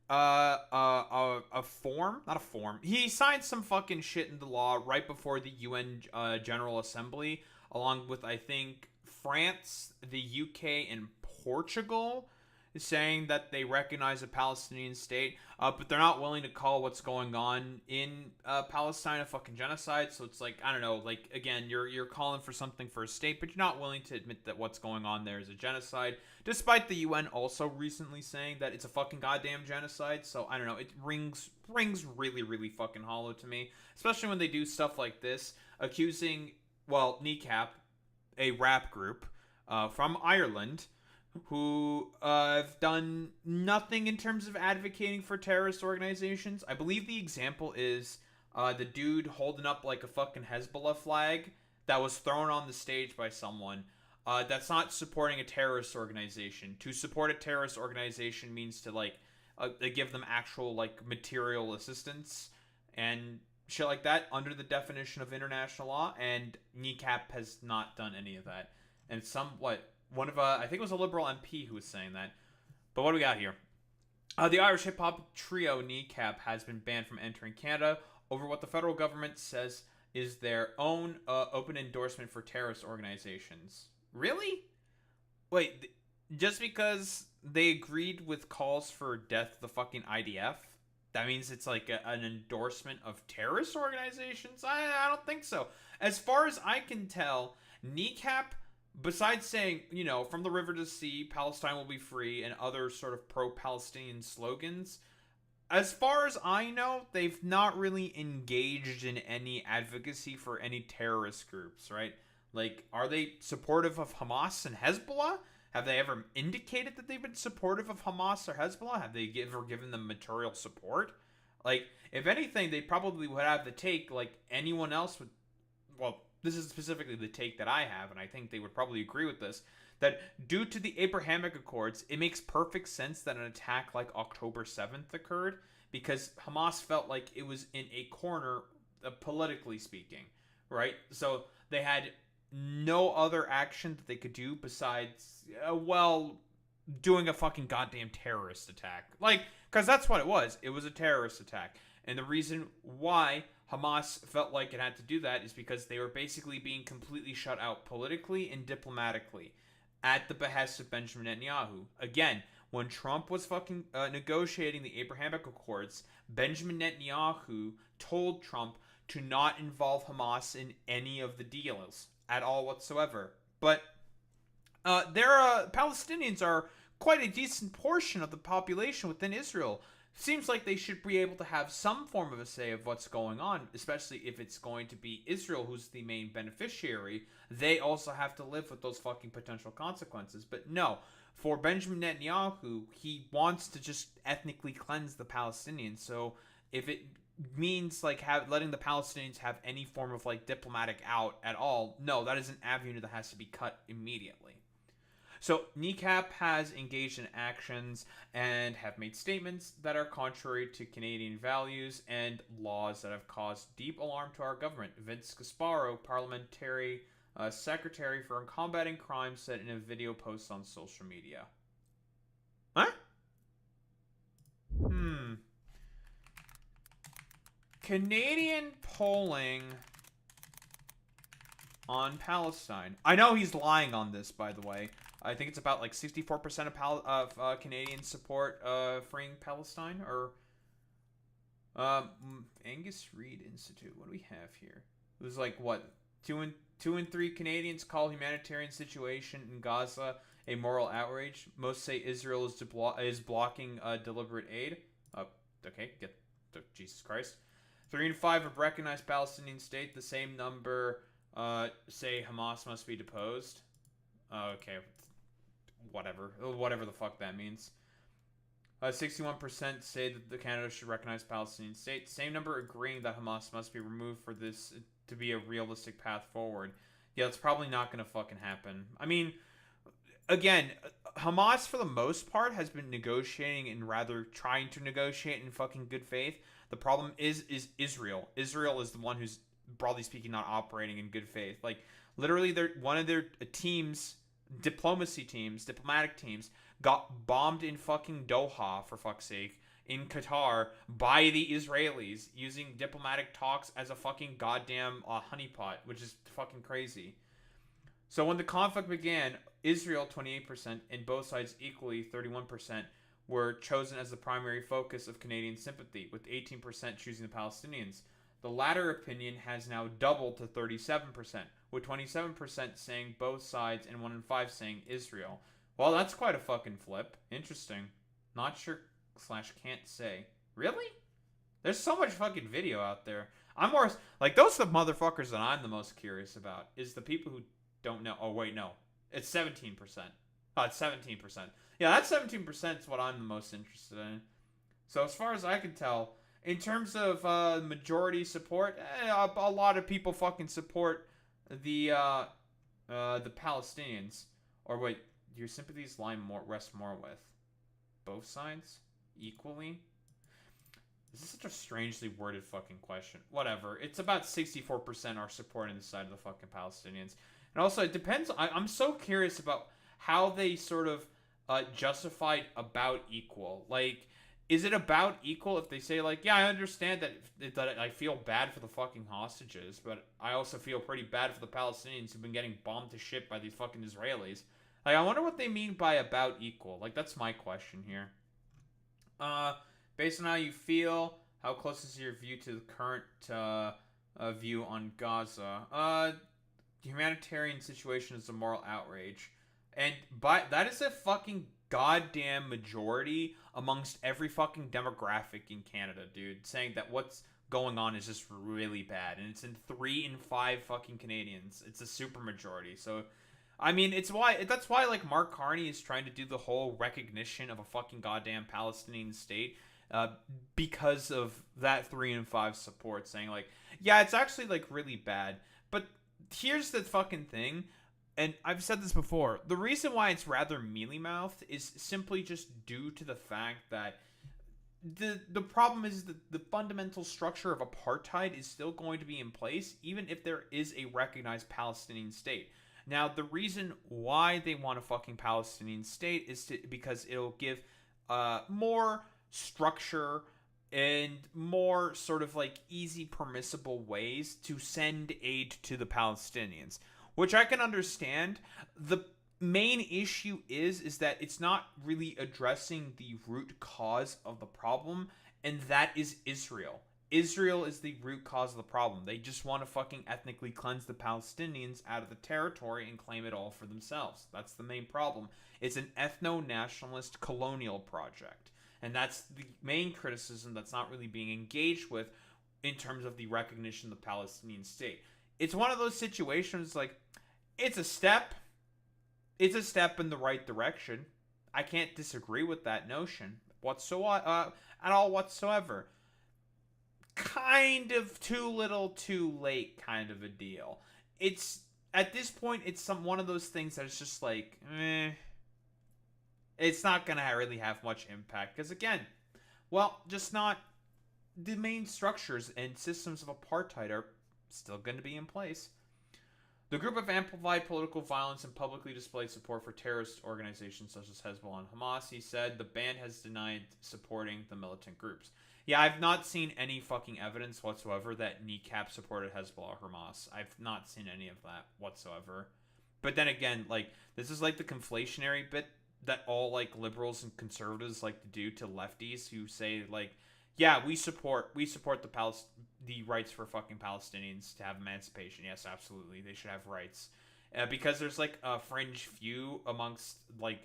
a form, not a form. He signed some fucking shit into law right before the UN General Assembly, along with I think France, the UK, and Portugal, saying that they recognize a Palestinian state, but they're not willing to call what's going on in Palestine a fucking genocide. So it's like, I don't know, like, again, you're calling for something for a state, but you're not willing to admit that what's going on there is a genocide, despite the UN also recently saying that it's a fucking goddamn genocide. So I don't know, it rings really, really fucking hollow to me, especially when they do stuff like this, accusing, well, Kneecap, a rap group from Ireland, who have done nothing in terms of advocating for terrorist organizations. I believe the example is the dude holding up like a fucking Hezbollah flag that was thrown on the stage by someone. That's not supporting a terrorist organization. To support a terrorist organization means to like give them actual like material assistance and shit like that under the definition of international law, and Kneecap has not done any of that. And one of I think it was a Liberal MP who was saying that. But what do we got here? The Irish hip-hop trio Kneecap has been banned from entering Canada over what the federal government says is their own open endorsement for terrorist organizations. Really? Wait, just because they agreed with calls for death of the fucking IDF, that means it's like an endorsement of terrorist organizations? I don't think so. As far as I can tell, Kneecap, besides saying, you know, from the river to the sea, Palestine will be free, and other sort of pro-Palestinian slogans, as far as I know, they've not really engaged in any advocacy for any terrorist groups, right? Like, are they supportive of Hamas and Hezbollah? Have they ever indicated that they've been supportive of Hamas or Hezbollah? Have they ever given them material support? Like, if anything, they probably would have the take, like anyone else would, well, this is specifically the take that I have, and I think they would probably agree with this, that due to the Abrahamic Accords, it makes perfect sense that an attack like October 7th occurred, because Hamas felt like it was in a corner, politically speaking, right? So they had no other action that they could do besides, doing a fucking goddamn terrorist attack. Like, because that's what it was. It was a terrorist attack. And the reason why Hamas felt like it had to do that is because they were basically being completely shut out politically and diplomatically at the behest of Benjamin Netanyahu. Again, when Trump was fucking negotiating the Abrahamic Accords, Benjamin Netanyahu told Trump to not involve Hamas in any of the deals at all whatsoever. But Palestinians are quite a decent portion of the population within Israel. Seems like they should be able to have some form of a say of what's going on, especially if it's going to be Israel who's the main beneficiary. They also have to live with those fucking potential consequences. But no, for Benjamin Netanyahu, he wants to just ethnically cleanse the Palestinians. So if it means like letting the Palestinians have any form of like diplomatic out at all, no, that is an avenue that has to be cut immediately. So, Kneecap has engaged in actions and have made statements that are contrary to Canadian values and laws that have caused deep alarm to our government. Vince Gasparo, parliamentary secretary for combating crime, said in a video post on social media. Huh? Canadian polling on Palestine. I know he's lying on this, by the way. I think it's about like 64% of Canadians support freeing Palestine. Or Angus Reid Institute. What do we have here? It was like what, two and three Canadians call humanitarian situation in Gaza a moral outrage. Most say Israel is blocking deliberate aid. Okay, Jesus Christ. 3 in 5 have recognized Palestinian state. The same number say Hamas must be deposed. Okay, whatever the fuck that means. 61% say that the Canada should recognize Palestinian state. Same number agreeing that Hamas must be removed for this to be a realistic path forward. Yeah, it's probably not going to fucking happen. I mean, again, Hamas for the most part has been negotiating and rather trying to negotiate in fucking good faith. The problem is Israel. Israel is the one who's, broadly speaking, not operating in good faith. Like, literally, one of their teams, diplomatic teams, got bombed in fucking Doha, for fuck's sake, in Qatar, by the Israelis, using diplomatic talks as a fucking goddamn honeypot, which is fucking crazy. So when the conflict began, Israel, 28%, and both sides equally, 31%, were chosen as the primary focus of Canadian sympathy, with 18% choosing the Palestinians. The latter opinion has now doubled to 37%, with 27% saying both sides and 1 in 5 saying Israel. Well, that's quite a fucking flip. Interesting. Not sure / can't say. Really? There's so much fucking video out there. I'm more like, those are the motherfuckers that I'm the most curious about, is the people who don't know. Oh wait, no. It's 17%. Oh, it's 17%. Yeah, that 17% is what I'm the most interested in. So as far as I can tell, in terms of majority support, a lot of people fucking support the Palestinians. Or wait, your sympathies rest more with both sides equally? This is such a strangely worded fucking question. Whatever. It's about 64% are supporting the side of the fucking Palestinians. And also, it depends. I'm so curious about how they sort of justified about equal. Like, is it about equal if they say, like, yeah, I understand that I feel bad for the fucking hostages, but I also feel pretty bad for the Palestinians who've been getting bombed to shit by these fucking Israelis. Like, I wonder what they mean by about equal. Like, that's my question here. Based on how you feel, how close is your view to the current view on Gaza? The humanitarian situation is a moral outrage. And that is a fucking goddamn majority amongst every fucking demographic in Canada, dude, saying that what's going on is just really bad. And it's in 3 in 5 fucking Canadians. It's a super majority. So, I mean, that's why like Mark Carney is trying to do the whole recognition of a fucking goddamn Palestinian state, because of that 3 in 5 support, saying like, yeah, it's actually like really bad. But here's the fucking thing. And I've said this before, the reason why it's rather mealy-mouthed is simply just due to the fact that the problem is that the fundamental structure of apartheid is still going to be in place, even if there is a recognized Palestinian state. Now, the reason why they want a fucking Palestinian state is because it'll give more structure and more sort of like easy, permissible ways to send aid to the Palestinians. Which I can understand. The main issue is that it's not really addressing the root cause of the problem, and that is Israel. Israel is the root cause of the problem. They just want to fucking ethnically cleanse the Palestinians out of the territory and claim it all for themselves. That's the main problem. It's an ethno-nationalist colonial project. And that's the main criticism that's not really being engaged with in terms of the recognition of the Palestinian state. It's one of those situations like, it's a step in the right direction. I can't disagree with that notion at all whatsoever. Kind of too little, too late kind of a deal. It's, at this point, it's one of those things that it's just like, it's not gonna really have much impact because again, well, just not the main structures and systems of apartheid are still going to be in place. The group have amplified political violence and publicly displayed support for terrorist organizations such as Hezbollah and Hamas. He said the band has denied supporting the militant groups. Yeah, I've not seen any fucking evidence whatsoever that Kneecap supported Hezbollah or Hamas. I've not seen any of that whatsoever. But then again, like, this is like the conflationary bit that all like liberals and conservatives like to do to lefties who say like, yeah, we support the rights for fucking Palestinians to have emancipation. Yes, absolutely, they should have rights. Because there's like a fringe few amongst like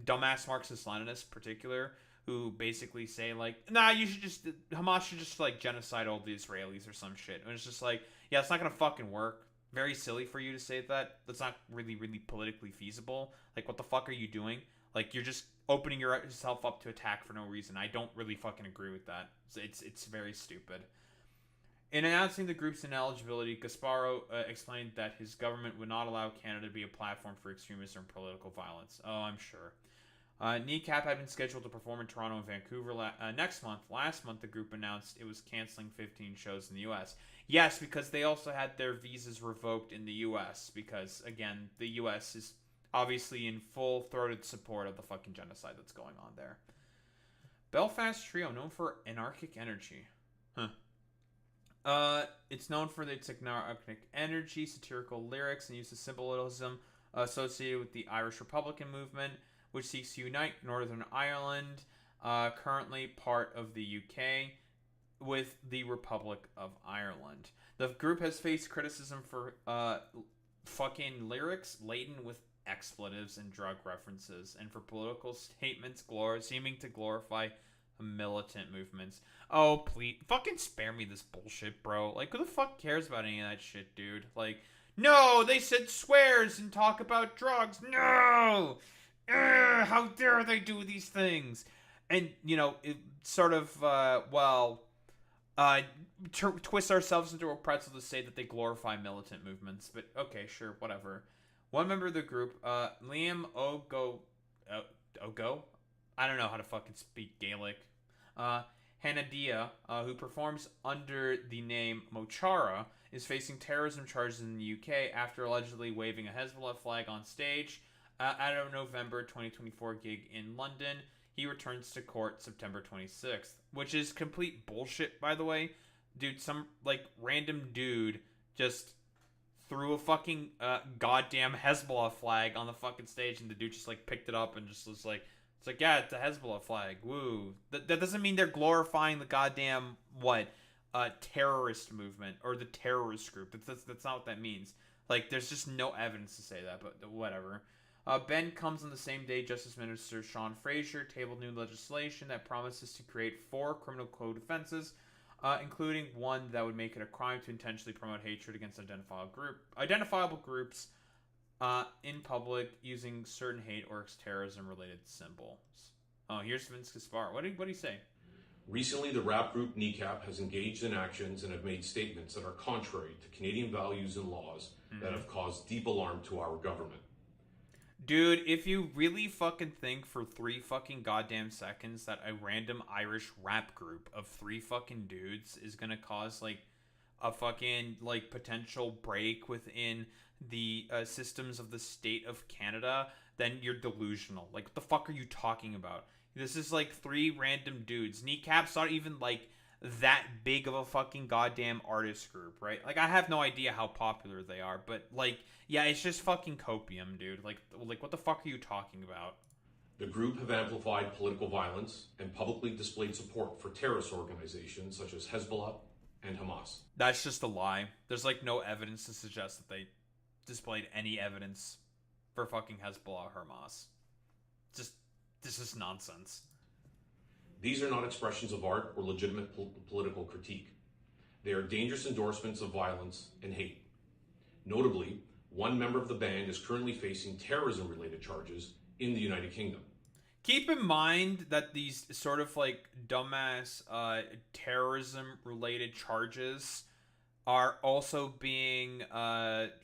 dumbass Marxist-Leninists in particular who basically say like, nah, Hamas should just like genocide all the Israelis or some shit. And it's just like, yeah, it's not gonna fucking work. Very silly for you to say that. That's not really politically feasible. Like, what the fuck are you doing? Like, you're just opening yourself up to attack for no reason. I don't really fucking agree with that. It's very stupid. In announcing the group's ineligibility, Gasparo explained that his government would not allow Canada to be a platform for extremism and political violence. Oh, I'm sure. Kneecap had been scheduled to perform in Toronto and Vancouver next month. Last month, the group announced it was canceling 15 shows in the U.S. Yes, because they also had their visas revoked in the U.S. Because, again, the U.S. is obviously in full-throated support of the fucking genocide that's going on there. Belfast Trio, known for anarchic energy. It's known for its anarchic energy, satirical lyrics, and use of symbolism associated with the Irish Republican movement, which seeks to unite Northern Ireland, currently part of the UK, with the Republic of Ireland. The group has faced criticism for fucking lyrics laden with expletives and drug references, and for political statements seeming to glorify militant movements. Oh, please, fucking spare me this bullshit, bro. Like, who the fuck cares about any of that shit, dude? Like, no, they said swears and talk about drugs. No! How dare they do these things? And, you know, it sort of, twist ourselves into a pretzel to say that they glorify militant movements. But, okay, sure, whatever. One member of the group, Liam Ogo? I don't know how to fucking speak Gaelic. Hanadia, who performs under the name Mochara, is facing terrorism charges in the UK after allegedly waving a Hezbollah flag on stage at a November 2024 gig in London. He returns to court September 26th, which is complete bullshit, by the way. Dude, some, like, random dude just threw a fucking goddamn Hezbollah flag on the fucking stage, and the dude just, like, picked it up and just was like, it's like, yeah, it's a Hezbollah flag, woo. That doesn't mean they're glorifying the goddamn, terrorist movement, or the terrorist group. That's not what that means. Like, there's just no evidence to say that, but whatever. Ben comes on the same day Justice Minister Sean Fraser tabled new legislation that promises to create 4 criminal code offenses, including one that would make it a crime to intentionally promote hatred against identifiable groups in public using certain hate or terrorism-related symbols. Oh, here's Vince Gaspar. What do you say? Recently, the rap group Kneecap has engaged in actions and have made statements that are contrary to Canadian values and laws that have caused deep alarm to our government. Dude, if you really fucking think for 3 fucking goddamn seconds that a random Irish rap group of 3 fucking dudes is gonna cause, like, a fucking, like, potential break within the systems of the state of Canada, then you're delusional. Like, what the fuck are you talking about? This is, like, 3 random dudes. Kneecap's not even, like, that big of a fucking goddamn artist group, right? Like, I have no idea how popular they are, but, like, yeah, it's just fucking copium, dude. Like what the fuck are you talking about? The group have amplified political violence and publicly displayed support for terrorist organizations such as Hezbollah and Hamas. That's just a lie. There's, like, no evidence to suggest that they displayed any evidence for fucking Hezbollah or Hamas. This is nonsense. These are not expressions of art or legitimate political critique. They are dangerous endorsements of violence and hate. Notably, one member of the band is currently facing terrorism-related charges in the United Kingdom. Keep in mind that these sort of, like, dumbass terrorism-related charges are also being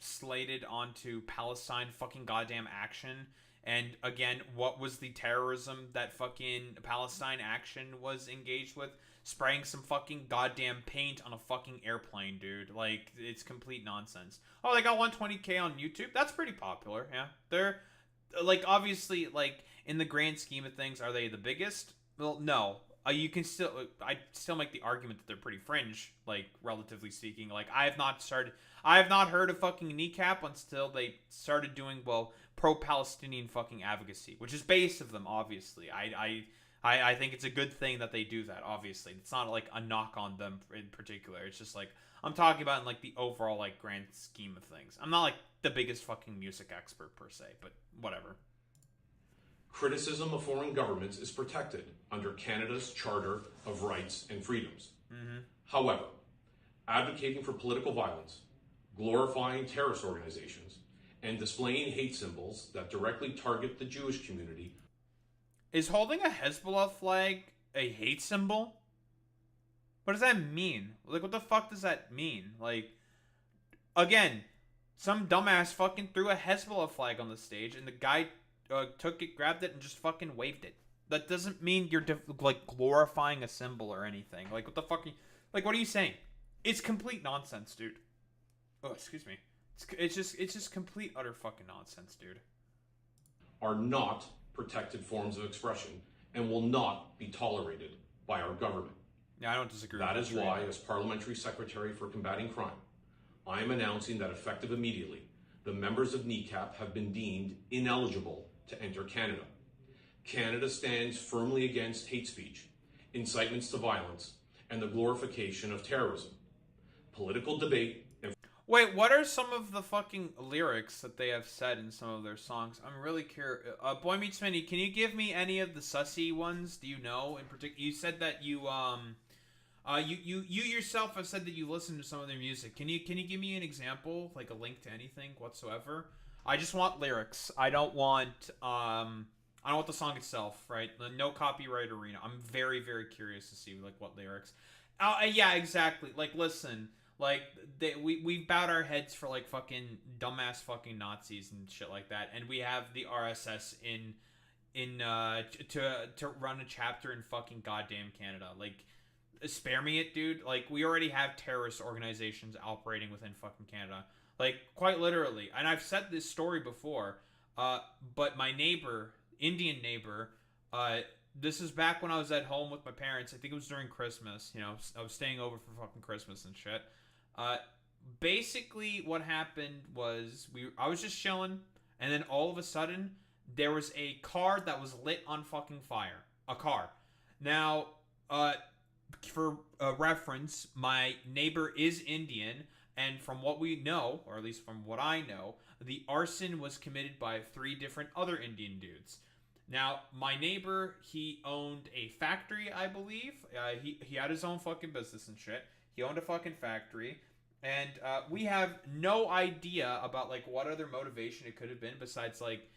slated onto Palestine fucking goddamn action And again, what was the terrorism that fucking Palestine Action was engaged with? Spraying some fucking goddamn paint on a fucking airplane, dude. Like, it's complete nonsense. Oh, they got 120K on YouTube? That's pretty popular, yeah. They're, like, obviously, like, in the grand scheme of things, are they the biggest? Well, no. You can still, I still make the argument that they're pretty fringe, like, relatively speaking. Like, I have not heard of fucking Kneecap until they started doing, well, pro-Palestinian fucking advocacy, which is base of them, obviously. I think it's a good thing that they do that, obviously. It's not, like, a knock on them in particular. It's just, like, I'm talking about in, like, the overall, like, grand scheme of things. I'm not, like, the biggest fucking music expert, per se, but whatever. Criticism of foreign governments is protected under Canada's Charter of Rights and Freedoms. However, advocating for political violence, glorifying terrorist organizations, and displaying hate symbols that directly target the Jewish community. Is holding a Hezbollah flag a hate symbol? What does that mean? Like, what the fuck does that mean? Like, again, some dumbass fucking threw a Hezbollah flag on the stage, and the guy took it, grabbed it, and just fucking waved it. That doesn't mean you're like glorifying a symbol or anything. Like, what the fuck? Like, what are you saying? It's complete nonsense, dude. Oh, excuse me. It's just complete utter fucking nonsense, dude. Are not protected forms of expression and will not be tolerated by our government. Yeah, I don't disagree. That is why, as Parliamentary Secretary for Combating Crime, I am announcing that effective immediately, the members of Kneecap have been deemed ineligible to enter Canada. Canada stands firmly against hate speech, incitements to violence, and the glorification of terrorism. Political debate and... Wait, what are some of the fucking lyrics that they have said in some of their songs? I'm really curious. Boy Meets Minnie, can you give me any of the sussy ones? Do you know in particular? You said that you yourself have said that you listened to some of their music. Can you give me an example, like a link to anything whatsoever? I just want lyrics. I don't want the song itself, right? No copyright arena. I'm very, very curious to see like what lyrics. Yeah, exactly. Like, listen, like we've bowed our heads for like fucking dumbass fucking Nazis and shit like that, and we have the RSS to run a chapter in fucking goddamn Canada. Like, spare me it, dude. Like, we already have terrorist organizations operating within fucking Canada. Like, quite literally. And I've said this story before, but my neighbor, Indian neighbor, this is back when I was at home with my parents. I think it was during Christmas. You know, I was staying over for fucking Christmas and shit. Basically, what happened was I was just chilling, and then all of a sudden, there was a car that was lit on fucking fire. A car. Now, for reference, my neighbor is Indian, and from what we know, or at least from what I know, the arson was committed by 3 different other Indian dudes. Now, my neighbor, he owned a factory, I believe. He had his own fucking business and shit. He owned a fucking factory. And we have no idea about, like, what other motivation it could have been besides, like,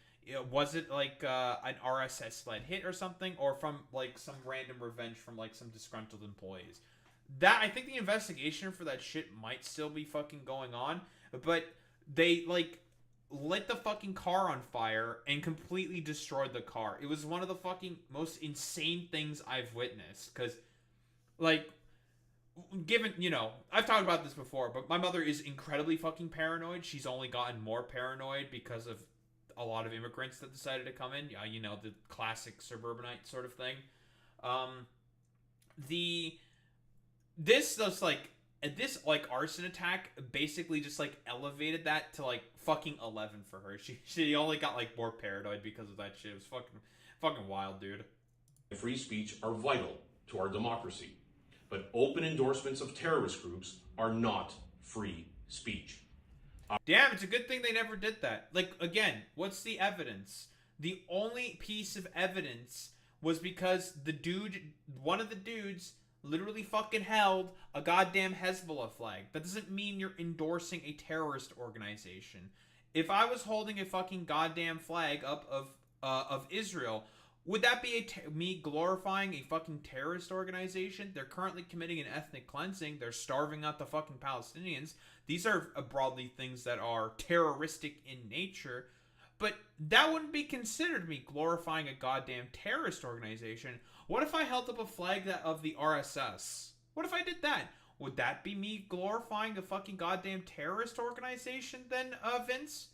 was it, like, an RSS-led hit or something? Or from, like, some random revenge from, like, some disgruntled employees? I think the investigation for that shit might still be fucking going on. But they, like, lit the fucking car on fire and completely destroyed the car. It was one of the fucking most insane things I've witnessed. Because, like, given, you know, I've talked about this before, but my mother is incredibly fucking paranoid. She's only gotten more paranoid because of a lot of immigrants that decided to come in. You know, the classic suburbanite sort of thing. This arson attack basically just, like, elevated that to, like, fucking 11 for her. She only got, like, more paranoid because of that shit. It was fucking wild, dude. Free speech are vital to our democracy, but open endorsements of terrorist groups are not free speech. Damn, it's a good thing they never did that. Like, again, what's the evidence? The only piece of evidence was because one of the dudes literally fucking held a goddamn Hezbollah flag. That doesn't mean you're endorsing a terrorist organization. If I was holding a fucking goddamn flag up of Israel, would that be me glorifying a fucking terrorist organization? They're currently committing an ethnic cleansing. They're starving out the fucking Palestinians. These are broadly things that are terroristic in nature. but that wouldn't be considered me glorifying a goddamn terrorist organization. What if I held up a flag of the RSS? What if I did that? Would that be me glorifying a fucking goddamn terrorist organization then, Vince?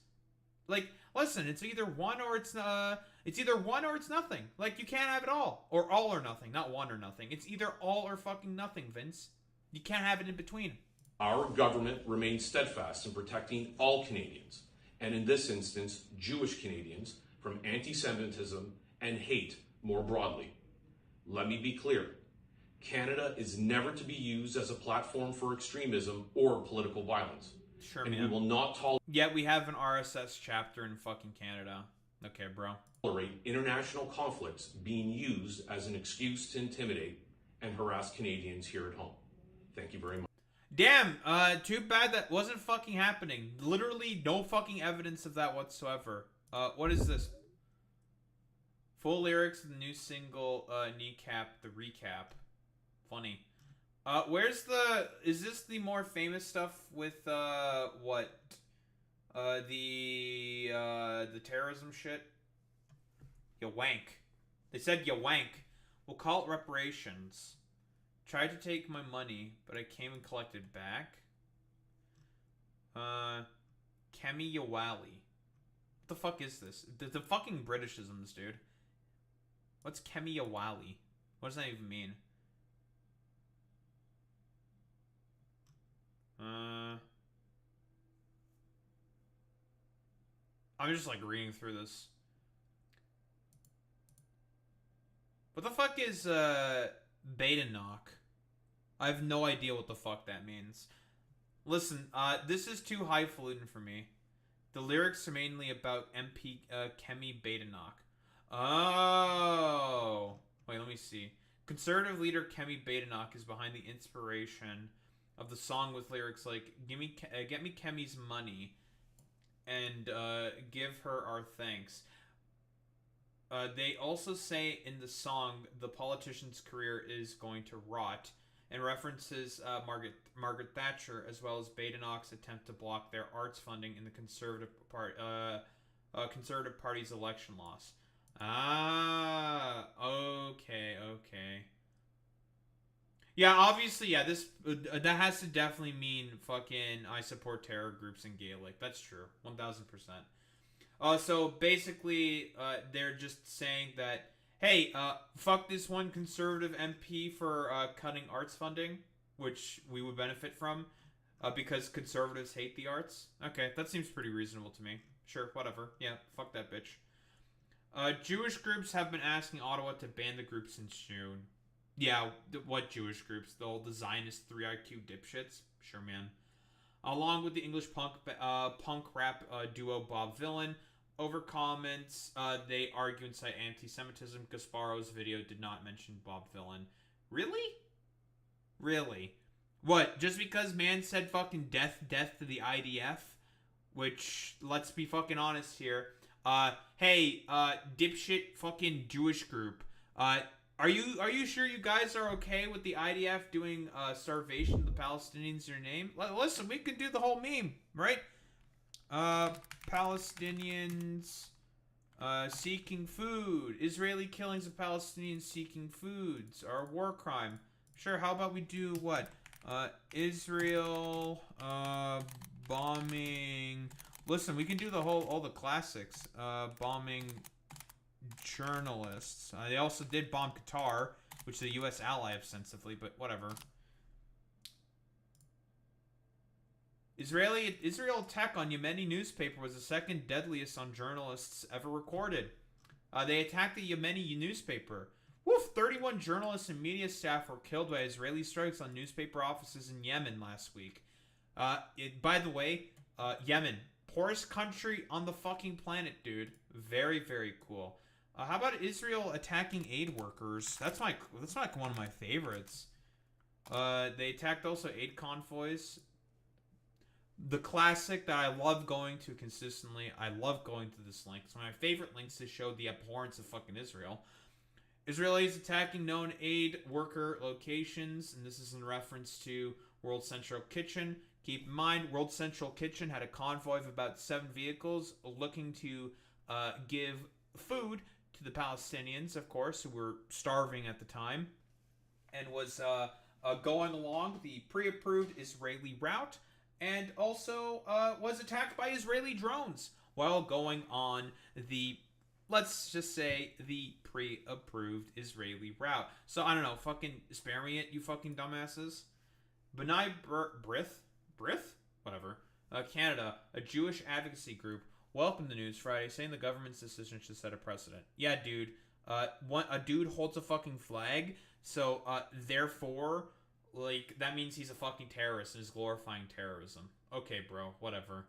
Like, listen, it's either one or it's nothing. Like, you can't have it all. Or all or nothing, not one or nothing. It's either all or fucking nothing, Vince. You can't have it in between. Our government remains steadfast in protecting all Canadians, and in this instance, Jewish Canadians, from anti-Semitism and hate more broadly. Let me be clear. Canada is never to be used as a platform for extremism or political violence. Sure, and man. we will not Yet we have an RSS chapter in fucking Canada. Okay, bro. tolerate international conflicts being used as an excuse to intimidate and harass Canadians here at home. Thank you very much. Damn, too bad that wasn't fucking happening. Literally no fucking evidence of that whatsoever. What is this? Full lyrics of the new single, Kneecap, the recap. Funny. Is this the more famous stuff with, the terrorism shit? You wank. They said you wank. We'll call it reparations. Tried to take my money, but I came and collected back. Kemi Yawali. What the fuck is this? The fucking Britishisms, dude. What's Kemi Yawali? What does that even mean? I'm just like reading through this. What the fuck is beta knock? I have no idea what the fuck that means. Listen, this is too highfalutin for me. The lyrics are mainly about MP Kemi Badenoch. Oh, wait, let me see. Conservative leader Kemi Badenoch is behind the inspiration of the song with lyrics like "Get me Kemi's money" and "Give her our thanks." They also say in the song the politician's career is going to rot, and references Margaret Thatcher as well as Badenoch's attempt to block their arts funding in the Conservative Party's election loss. Ah, okay. Yeah, obviously, yeah, this that has to definitely mean fucking I support terror groups in Gaelic. That's true, 1000%. So basically, they're just saying that, hey, fuck this one conservative MP for cutting arts funding, which we would benefit from, because conservatives hate the arts. Okay, that seems pretty reasonable to me. Sure, whatever. Yeah, fuck that bitch. Jewish groups have been asking Ottawa to ban the group since June. Yeah, what Jewish groups? The Zionist 3IQ dipshits? Sure, man. Along with the English punk rap duo Bob Villain. Over comments, they argue and cite anti-Semitism. Gasparo's video did not mention Bob Villain. Really? Really? What, just because man said fucking death to the IDF? Which, let's be fucking honest here. Hey, dipshit fucking Jewish group. Are you sure you guys are okay with the IDF doing starvation of the Palestinians in your name? Listen, we can do the whole meme, right? Palestinians seeking food. Israeli killings of Palestinians seeking foods are a war crime. Sure, how about we do what? Israel bombing. Listen, we can do all the classics. Bombing journalists. They also did bomb Qatar, which is a U.S. ally ostensibly, but whatever. Israel attack on Yemeni newspaper was the second deadliest on journalists ever recorded. They attacked the Yemeni newspaper. Woof! 31 journalists and media staff were killed by Israeli strikes on newspaper offices in Yemen last week. By the way, Yemen, poorest country on the fucking planet, dude. Very, very cool. How about Israel attacking aid workers? That's like one of my favorites. They attacked also aid convoys. The classic that I love going to consistently. I love going to this link. It's one of my favorite links to show the abhorrence of fucking Israel. Israelis attacking known aid worker locations, and this is in reference to World Central Kitchen. Keep in mind, World Central Kitchen had a convoy of about 7 vehicles looking to give food to the Palestinians, of course, who were starving at the time, and was going along the pre-approved Israeli route, and also was attacked by Israeli drones while going on the, let's just say, the pre-approved Israeli route. So, I don't know, fucking spare me it, you fucking dumbasses. B'nai B'rith? Whatever. Canada, a Jewish advocacy group, welcomed the news Friday, saying the government's decision should set a precedent. Yeah, dude. A dude holds a fucking flag, so, therefore, like, that means he's a fucking terrorist and is glorifying terrorism. Okay, bro, whatever.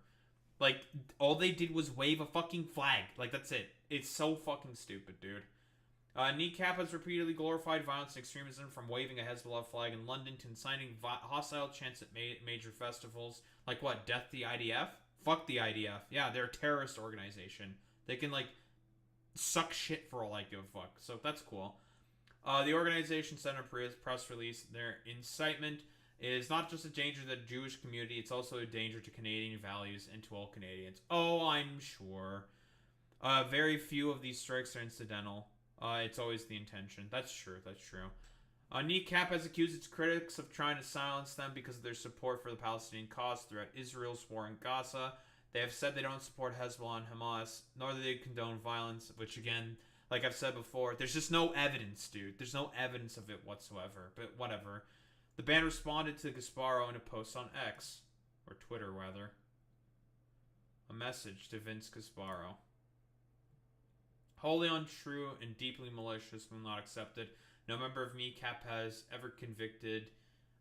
Like, all they did was wave a fucking flag. Like, that's it. It's so fucking stupid, dude. Kneecap has repeatedly glorified violence and extremism, from waving a Hezbollah flag in London to inciting hostile chants at major festivals. Like what, death the IDF? Fuck the IDF. Yeah, they're a terrorist organization. They can, like, suck shit for all I give a fuck. So that's cool. The organization sent a press release. Their incitement is not just a danger to the Jewish community, it's also a danger to Canadian values and to all Canadians. Oh, I'm sure. Very few of these strikes are incidental. It's always the intention. That's true, that's true. Kneecap has accused its critics of trying to silence them because of their support for the Palestinian cause throughout Israel's war in Gaza. They have said they don't support Hezbollah and Hamas, nor do they condone violence, which, again, like I've said before, there's just no evidence, dude. There's no evidence of it whatsoever, but whatever. The band responded to Gasparo in a post on X, or Twitter, rather. A message to Vince Gasparo. Wholly untrue and deeply malicious, will not accept it. No member of Kneecap has ever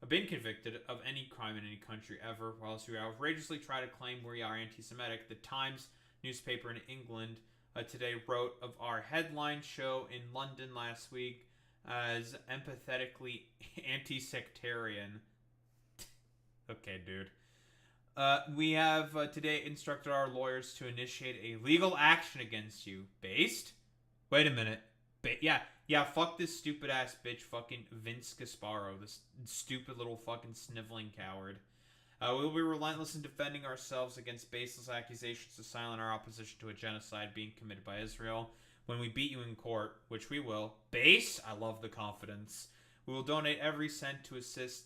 been convicted of any crime in any country ever. Whilst we outrageously try to claim we are anti-Semitic, the Times newspaper in England today wrote of our headline show in London last week as empathetically anti-sectarian. Okay, dude. We have today instructed our lawyers to initiate a legal action against you. Based? Wait a minute. Yeah, fuck this stupid ass bitch fucking Vince Gasparo, this stupid little fucking sniveling coward. We will be relentless in defending ourselves against baseless accusations to silence our opposition to a genocide being committed by Israel. When we beat you in court, which we will. Base? I love the confidence. We will donate every cent to assist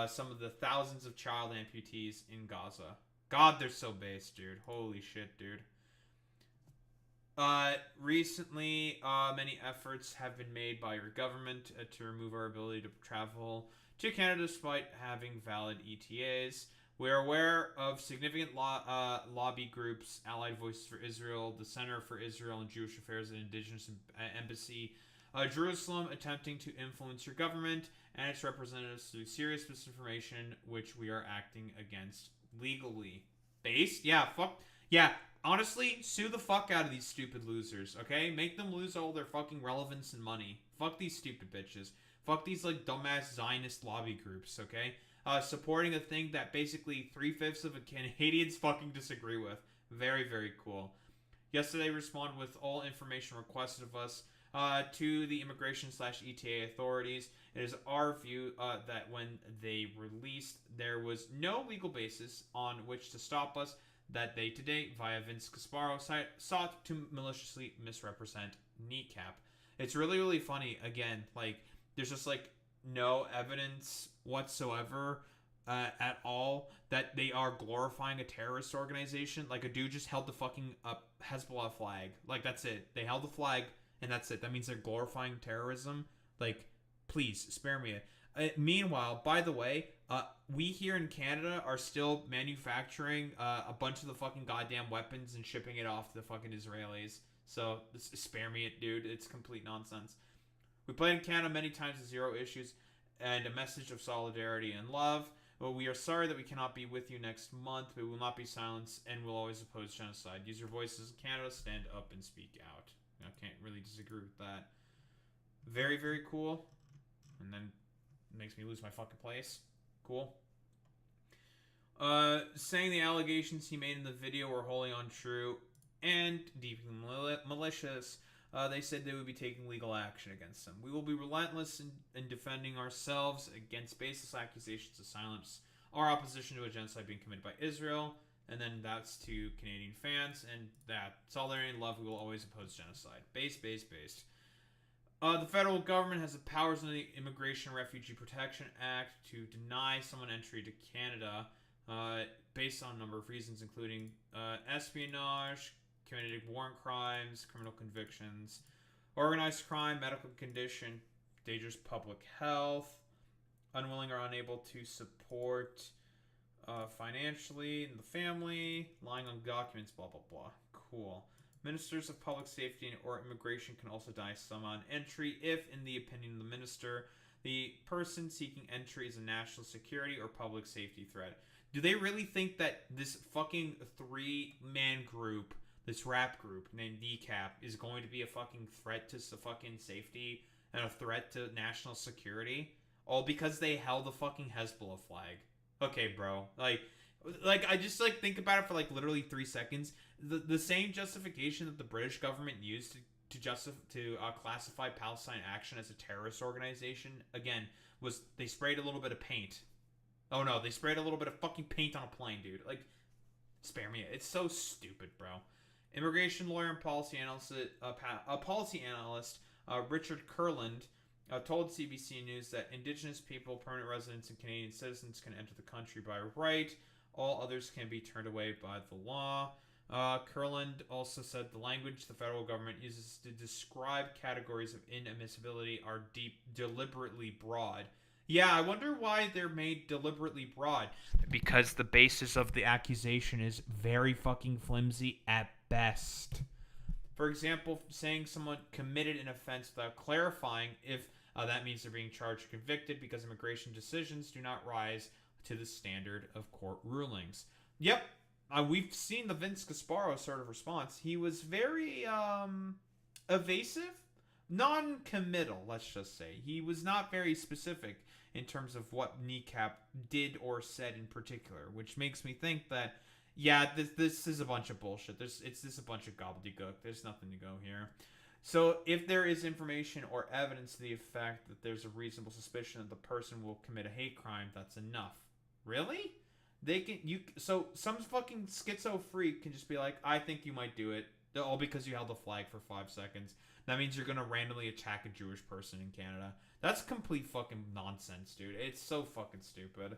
some of the thousands of child amputees in Gaza. God, they're so base, dude. Holy shit, dude. Recently, many efforts have been made by your government to remove our ability to travel to Canada despite having valid ETAs. We are aware of significant lobby groups, Allied Voices for Israel, the Center for Israel and Jewish Affairs and Indigenous Embassy, Jerusalem, attempting to influence your government and its representatives through serious misinformation, which we are acting against legally. Based? Yeah, fuck. Yeah, honestly, sue the fuck out of these stupid losers, okay? Make them lose all their fucking relevance and money. Fuck these stupid bitches. Fuck these, like, dumbass Zionist lobby groups, okay? Supporting a thing that basically 3/5 of Canadians fucking disagree with. Very, very cool. Yesterday, responded with all information requested of us to the immigration/ETA authorities. It is our view that when they released, there was no legal basis on which to stop us, that they today, via Vince Gasparo, sought to maliciously misrepresent Kneecap. It's really, really funny. Again, like, there's just, like, no evidence whatsoever at all that they are glorifying a terrorist organization. Like, a dude just held the fucking Hezbollah flag. Like, that's it. They held the flag, and that's it. That means they're glorifying terrorism. Like, please, spare me it. Meanwhile, by the way, we here in Canada are still manufacturing a bunch of the fucking goddamn weapons and shipping it off to the fucking Israelis. So, spare me it, dude. It's complete nonsense. We played in Canada many times with zero issues and a message of solidarity and love. Well, we are sorry that we cannot be with you next month, but we will not be silenced and will always oppose genocide. Use your voices in Canada, stand up and speak out. I can't really disagree with that. Very, very cool. And then it makes me lose my fucking place. Cool. Saying the allegations he made in the video were wholly untrue and deeply malicious. They said they would be taking legal action against them. We will be relentless in defending ourselves against baseless accusations to silence our opposition to a genocide being committed by Israel. And then that's to Canadian fans, and that solidarity and love, we will always oppose genocide. Based. The federal government has the powers under the Immigration and Refugee Protection Act to deny someone entry to Canada based on a number of reasons, including espionage, committed war crimes, criminal convictions, organized crime, medical condition, dangerous public health, unwilling or unable to support financially the family, lying on documents, blah, blah, blah. Cool. Ministers of public safety or immigration can also deny someone entry if, in the opinion of the minister, the person seeking entry is a national security or public safety threat. Do they really think that this fucking 3-man group, this rap group named Kneecap, is going to be a fucking threat to fucking safety and a threat to national security? All because they held a fucking Hezbollah flag. Okay, bro. Like I just think about it for literally 3 seconds. The same justification that the British government used to classify Palestine Action as a terrorist organization, again, was they sprayed a little bit of paint. Oh no, they sprayed a little bit of fucking paint on a plane, dude. Spare me. It's so stupid, bro. Immigration lawyer and policy analyst, Richard Kurland, told CBC News that Indigenous people, permanent residents, and Canadian citizens can enter the country by right. All others can be turned away by the law. Kurland also said the language the federal government uses to describe categories of inadmissibility are deliberately broad. Yeah, I wonder why they're made deliberately broad. Because the basis of the accusation is very fucking flimsy at best. For example, saying someone committed an offense without clarifying if that means they're being charged or convicted, because immigration decisions do not rise to the standard of court rulings. Yep, we've seen the Vince Gasparo sort of response. He was very evasive, non-committal, let's just say. He was not very specific in terms of what Kneecap did or said in particular, which makes me think that, yeah, this is a bunch of bullshit. It's just a bunch of gobbledygook. There's nothing to go here. So if there is information or evidence to the effect that there's a reasonable suspicion that the person will commit a hate crime, that's enough. Really? So some fucking schizo freak can just be like, I think you might do it, all because you held the flag for 5 seconds. That means you're gonna randomly attack a Jewish person in Canada. That's complete fucking nonsense, dude. It's so fucking stupid.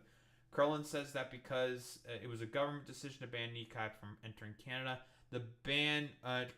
Kurland says that because it was a government decision to ban Kneecap from entering Canada, the ban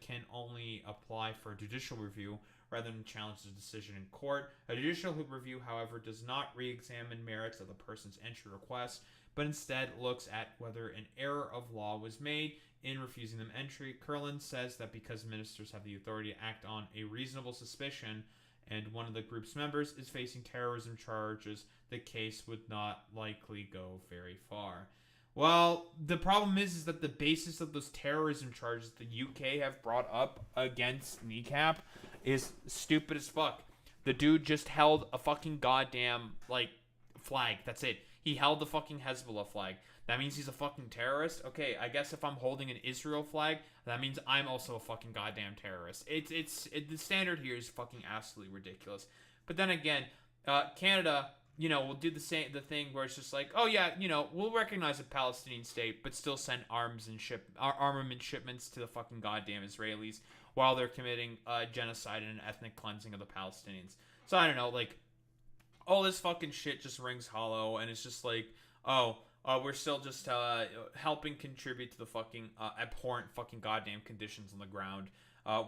can only apply for a judicial review rather than challenge the decision in court. A judicial review, however, does not re-examine merits of the person's entry request, but instead looks at whether an error of law was made in refusing them entry. Kurland says that because ministers have the authority to act on a reasonable suspicion, and one of the group's members is facing terrorism charges, the case would not likely go very far. Well, the problem is that the basis of those terrorism charges the UK have brought up against Kneecap is stupid as fuck. The dude just held a fucking goddamn, flag. That's it. He held the fucking Hezbollah flag. That means he's a fucking terrorist? Okay, I guess if I'm holding an Israel flag, that means I'm also a fucking goddamn terrorist. The standard here is fucking absolutely ridiculous. But then again, Canada, will do the thing where it's just like, oh yeah, we'll recognize a Palestinian state, but still send armament shipments to the fucking goddamn Israelis while they're committing genocide and an ethnic cleansing of the Palestinians. So I don't know, all this fucking shit just rings hollow, and it's just like, we're still just helping contribute to the fucking abhorrent fucking goddamn conditions on the ground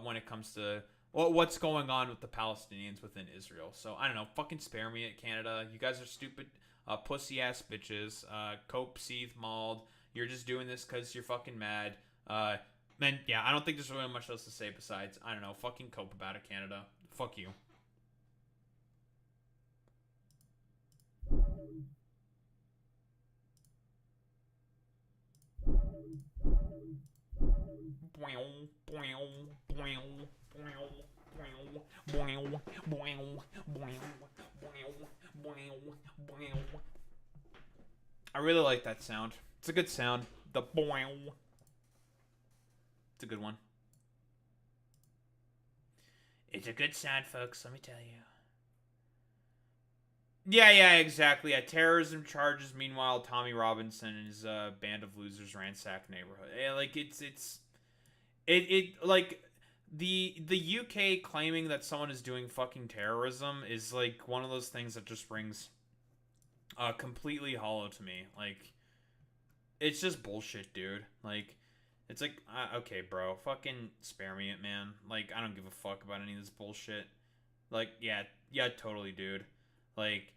when it comes to what's going on with the Palestinians within Israel. So I don't know, fucking spare me at Canada. You guys are stupid pussy ass bitches. Cope, seethe, mauled. You're just doing this because you're fucking mad. And yeah, I don't think there's really much else to say besides, I don't know, fucking cope about it, Canada. Fuck you. I really like that sound. It's a good sound. The boing. It's a good one. It's a good sound, folks, let me tell you. Yeah, exactly. Yeah, terrorism charges. Meanwhile, Tommy Robinson and his band of losers ransack neighborhood. Yeah, like like the UK claiming that someone is doing fucking terrorism is like one of those things that just rings completely hollow to me. Like, it's just bullshit, dude. Like, it's like, okay, bro, fucking spare me it, man. Like, I don't give a fuck about any of this bullshit. Like, yeah, totally, dude. Like,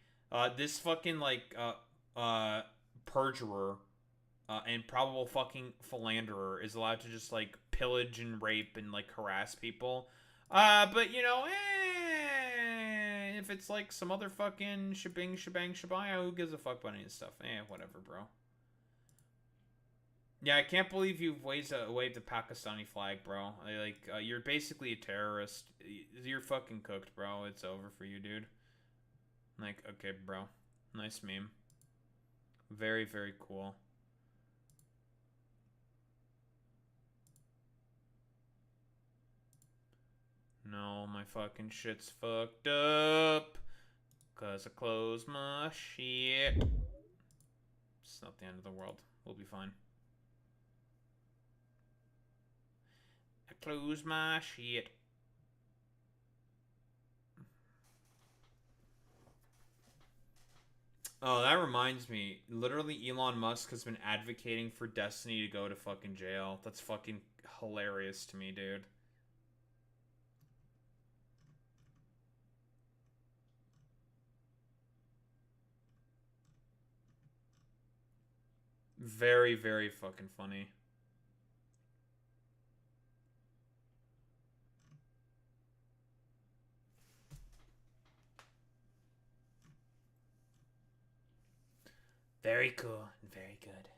this fucking, like, perjurer, and probable fucking philanderer is allowed to just, like, pillage and rape and, like, harass people. But, you know, if it's, like, some other fucking shebang, shabaya, who gives a fuck about any of this stuff? Whatever, bro. Yeah, I can't believe you've waved the Pakistani flag, bro. You're basically a terrorist. You're fucking cooked, bro. It's over for you, dude. Like, okay, bro. Nice meme. Very, very cool. No, my fucking shit's fucked up. 'Cause I closed my shit. It's not the end of the world. We'll be fine. Close my shit. Oh, that reminds me. Literally, Elon Musk has been advocating for Destiny to go to fucking jail. That's fucking hilarious to me, dude. Very, very fucking funny. Very cool and very good.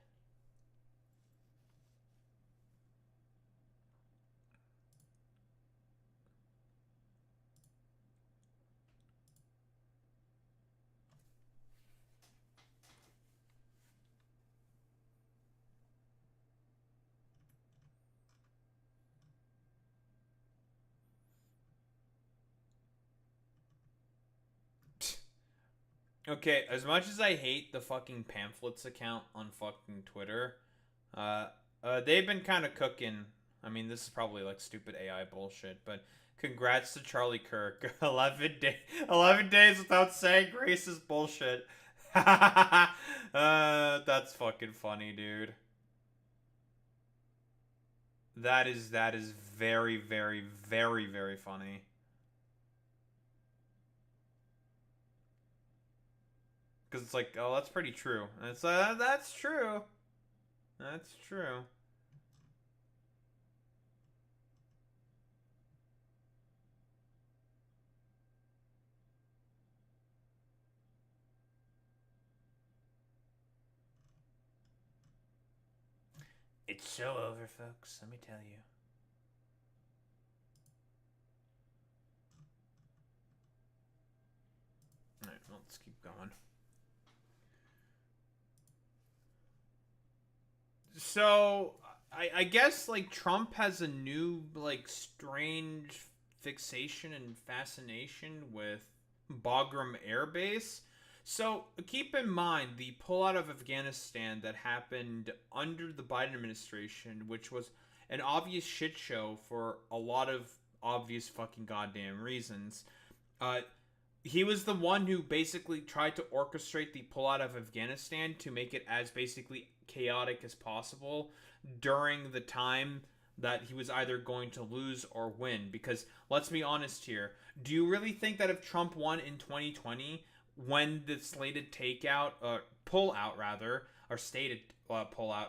Okay, as much as I hate the fucking pamphlets account on fucking Twitter, they've been kind of cooking. I mean, this is probably like stupid AI bullshit, but congrats to Charlie Kirk. 11 days without saying racist bullshit. That's fucking funny, dude. That is very, very, very, very funny. Because it's like, oh, that's pretty true. And it's that's true. That's true. It's so over, folks. Let me tell you. Alright, well, let's keep going. So, I guess, like, Trump has a new, like, strange fixation and fascination with Bagram Airbase. So, keep in mind the pullout of Afghanistan that happened under the Biden administration, which was an obvious shit show for a lot of obvious fucking goddamn reasons. He was the one who basically tried to orchestrate the pullout of Afghanistan to make it as basically chaotic as possible during the time that he was either going to lose or win. Because let's be honest here, do you really think that if Trump won in 2020, when the slated pullout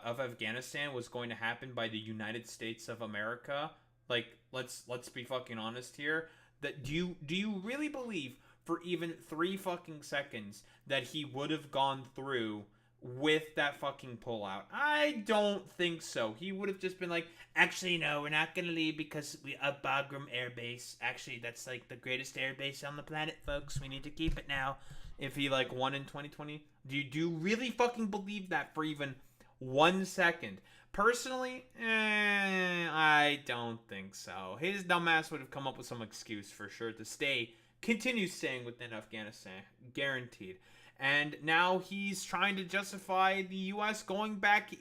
of Afghanistan was going to happen by the United States of America? Like, let's be fucking honest here. That do you really believe for even 3 fucking seconds that he would have gone through with that fucking pullout? I don't think so. He would have just been like, actually, no, we're not gonna leave because we have Bagram Air Base. Actually, that's like the greatest air base on the planet, folks. We need to keep it now. If he like won in 2020, do you really fucking believe that for even 1 second? Personally, I don't think so. His dumbass would have come up with some excuse for sure to stay continues staying within Afghanistan, guaranteed. And now he's trying to justify the U.S. going back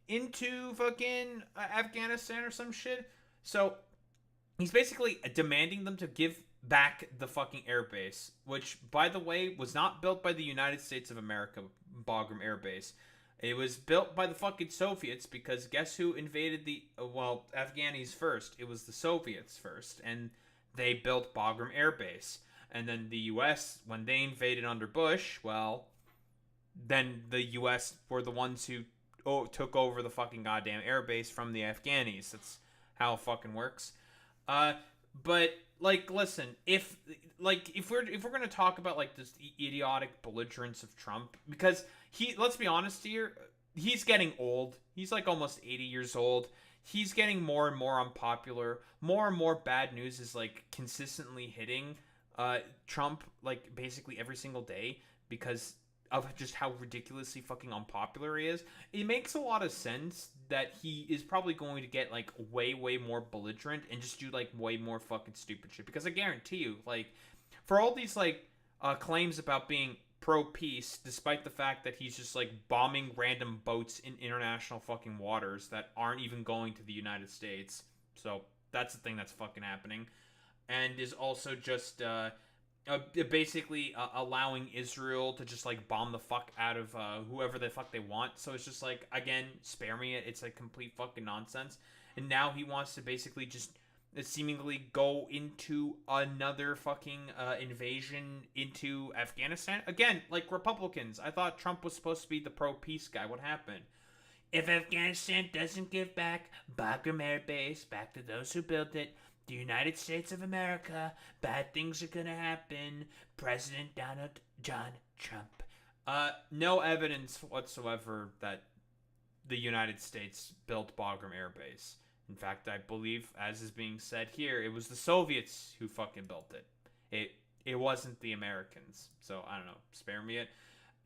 into fucking Afghanistan or some shit. So he's basically demanding them to give back the fucking airbase, which, by the way, was not built by the United States of America, Bagram Airbase. It was built by the fucking Soviets, because guess who invaded the, Afghanis first? It was the Soviets first, and they built Bagram Airbase. And then the U.S., when they invaded under Bush, well, then the U.S. were the ones who took over the fucking goddamn airbase from the Afghanis. That's how it fucking works. But like, listen, if we're gonna talk about like this idiotic belligerence of Trump, because let's be honest here, he's getting old. He's like almost 80 years old. He's getting more and more unpopular. More and more bad news is like consistently hitting Trump like basically every single day because of just how ridiculously fucking unpopular he is. It makes a lot of sense that he is probably going to get like way more belligerent and just do like way more fucking stupid shit, because I guarantee you, like, for all these like claims about being pro-peace, despite the fact that he's just like bombing random boats in international fucking waters that aren't even going to the United States. So that's the thing that's fucking happening. And is also just basically allowing Israel to just like bomb the fuck out of whoever the fuck they want. So it's just like, again, spare me it. It's like complete fucking nonsense. And now he wants to basically just seemingly go into another fucking invasion into Afghanistan. Again, like Republicans, I thought Trump was supposed to be the pro-peace guy. What happened? If Afghanistan doesn't give back Bagram Air Base back to those who built it, the United States of America, bad things are gonna happen. President Donald John Trump. No evidence whatsoever that the United States built Bagram Air Base. In fact, I believe, as is being said here, it was the Soviets who fucking built it. It wasn't the Americans. So, I don't know. Spare me it.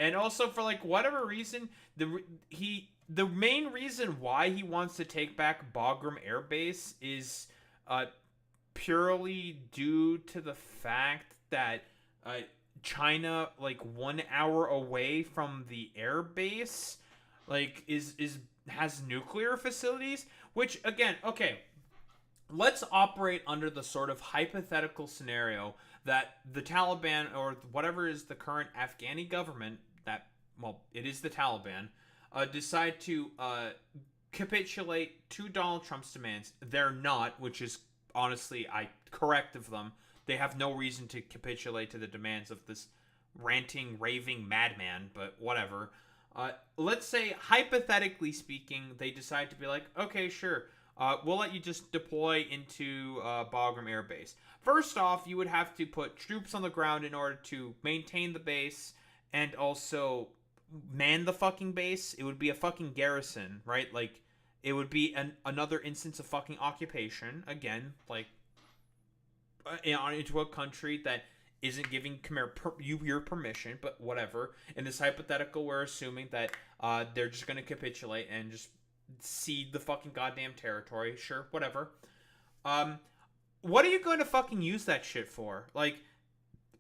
And also, for like whatever reason, the main reason why he wants to take back Bagram Air Base is purely due to the fact that China, like 1 hour away from the air base, like has nuclear facilities. Which, again, okay, let's operate under the sort of hypothetical scenario that the Taliban, or whatever is the current Afghani government, that, well, it is the Taliban, decide to capitulate to Donald Trump's demands. They're not, which is honestly correct of them. They have no reason to capitulate to the demands of this ranting, raving madman, but whatever. Let's say, hypothetically speaking, they decide to be like, okay, sure, we'll let you just deploy into Bagram Air Base. First off, you would have to put troops on the ground in order to maintain the base and also man the fucking base. It would be a fucking garrison, right? Like, it would be another instance of fucking occupation, again, like, into a country that isn't giving you your permission, but whatever. In this hypothetical, we're assuming that they're just going to capitulate and just cede the fucking goddamn territory. Sure, whatever. What are you going to fucking use that shit for? Like,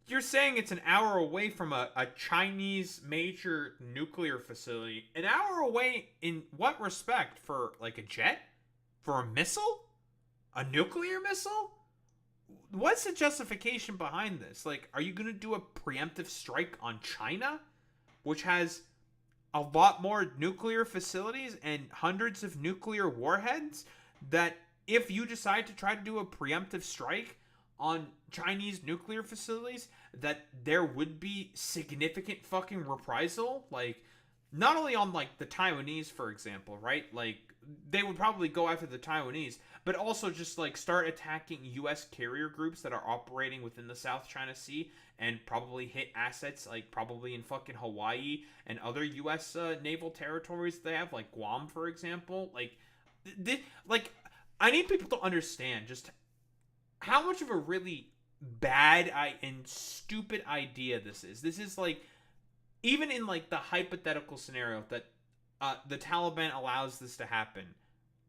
you're saying it's an hour away from a Chinese major nuclear facility. An hour away in what respect? For, like, a jet? For a missile? A nuclear missile? What's the justification behind this? Like, are you going to do a preemptive strike on China, which has a lot more nuclear facilities and hundreds of nuclear warheads, that if you decide to try to do a preemptive strike on Chinese nuclear facilities, that there would be significant fucking reprisal? Like, not only on, like, the Taiwanese, for example, right? Like, they would probably go after the Taiwanese, but also just, like, start attacking U.S. carrier groups that are operating within the South China Sea and probably hit assets, like, probably in fucking Hawaii and other U.S. Naval territories they have, like Guam, for example. Like, I need people to understand just how much of a really bad and stupid idea this is. This is, like, even in, like, the hypothetical scenario that the Taliban allows this to happen,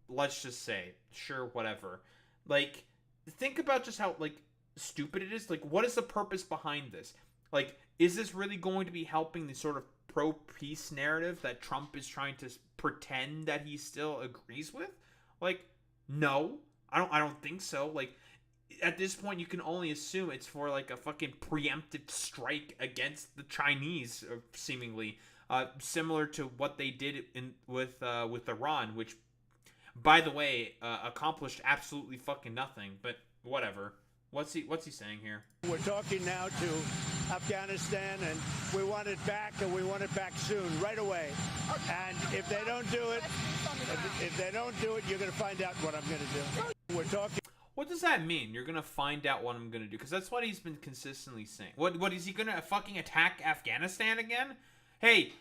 let's just say, sure, whatever. Like, think about just how, like, stupid it is. Like, what is the purpose behind this? Like, is this really going to be helping the sort of pro-peace narrative that Trump is trying to pretend that he still agrees with? Like, no, I don't think so. Like, at this point, you can only assume it's for like a fucking preemptive strike against the Chinese, seemingly, similar to what they did with Iran, which, by the way, accomplished absolutely fucking nothing. But whatever. What's he saying here? We're talking now to Afghanistan, and we want it back, and we want it back soon, right away. And if they don't do it, if they don't do it, you're going to find out what I'm going to do. We're talking. What does that mean? You're going to find out what I'm going to do? Because that's what he's been consistently saying. What is he going to fucking attack Afghanistan again? Hey,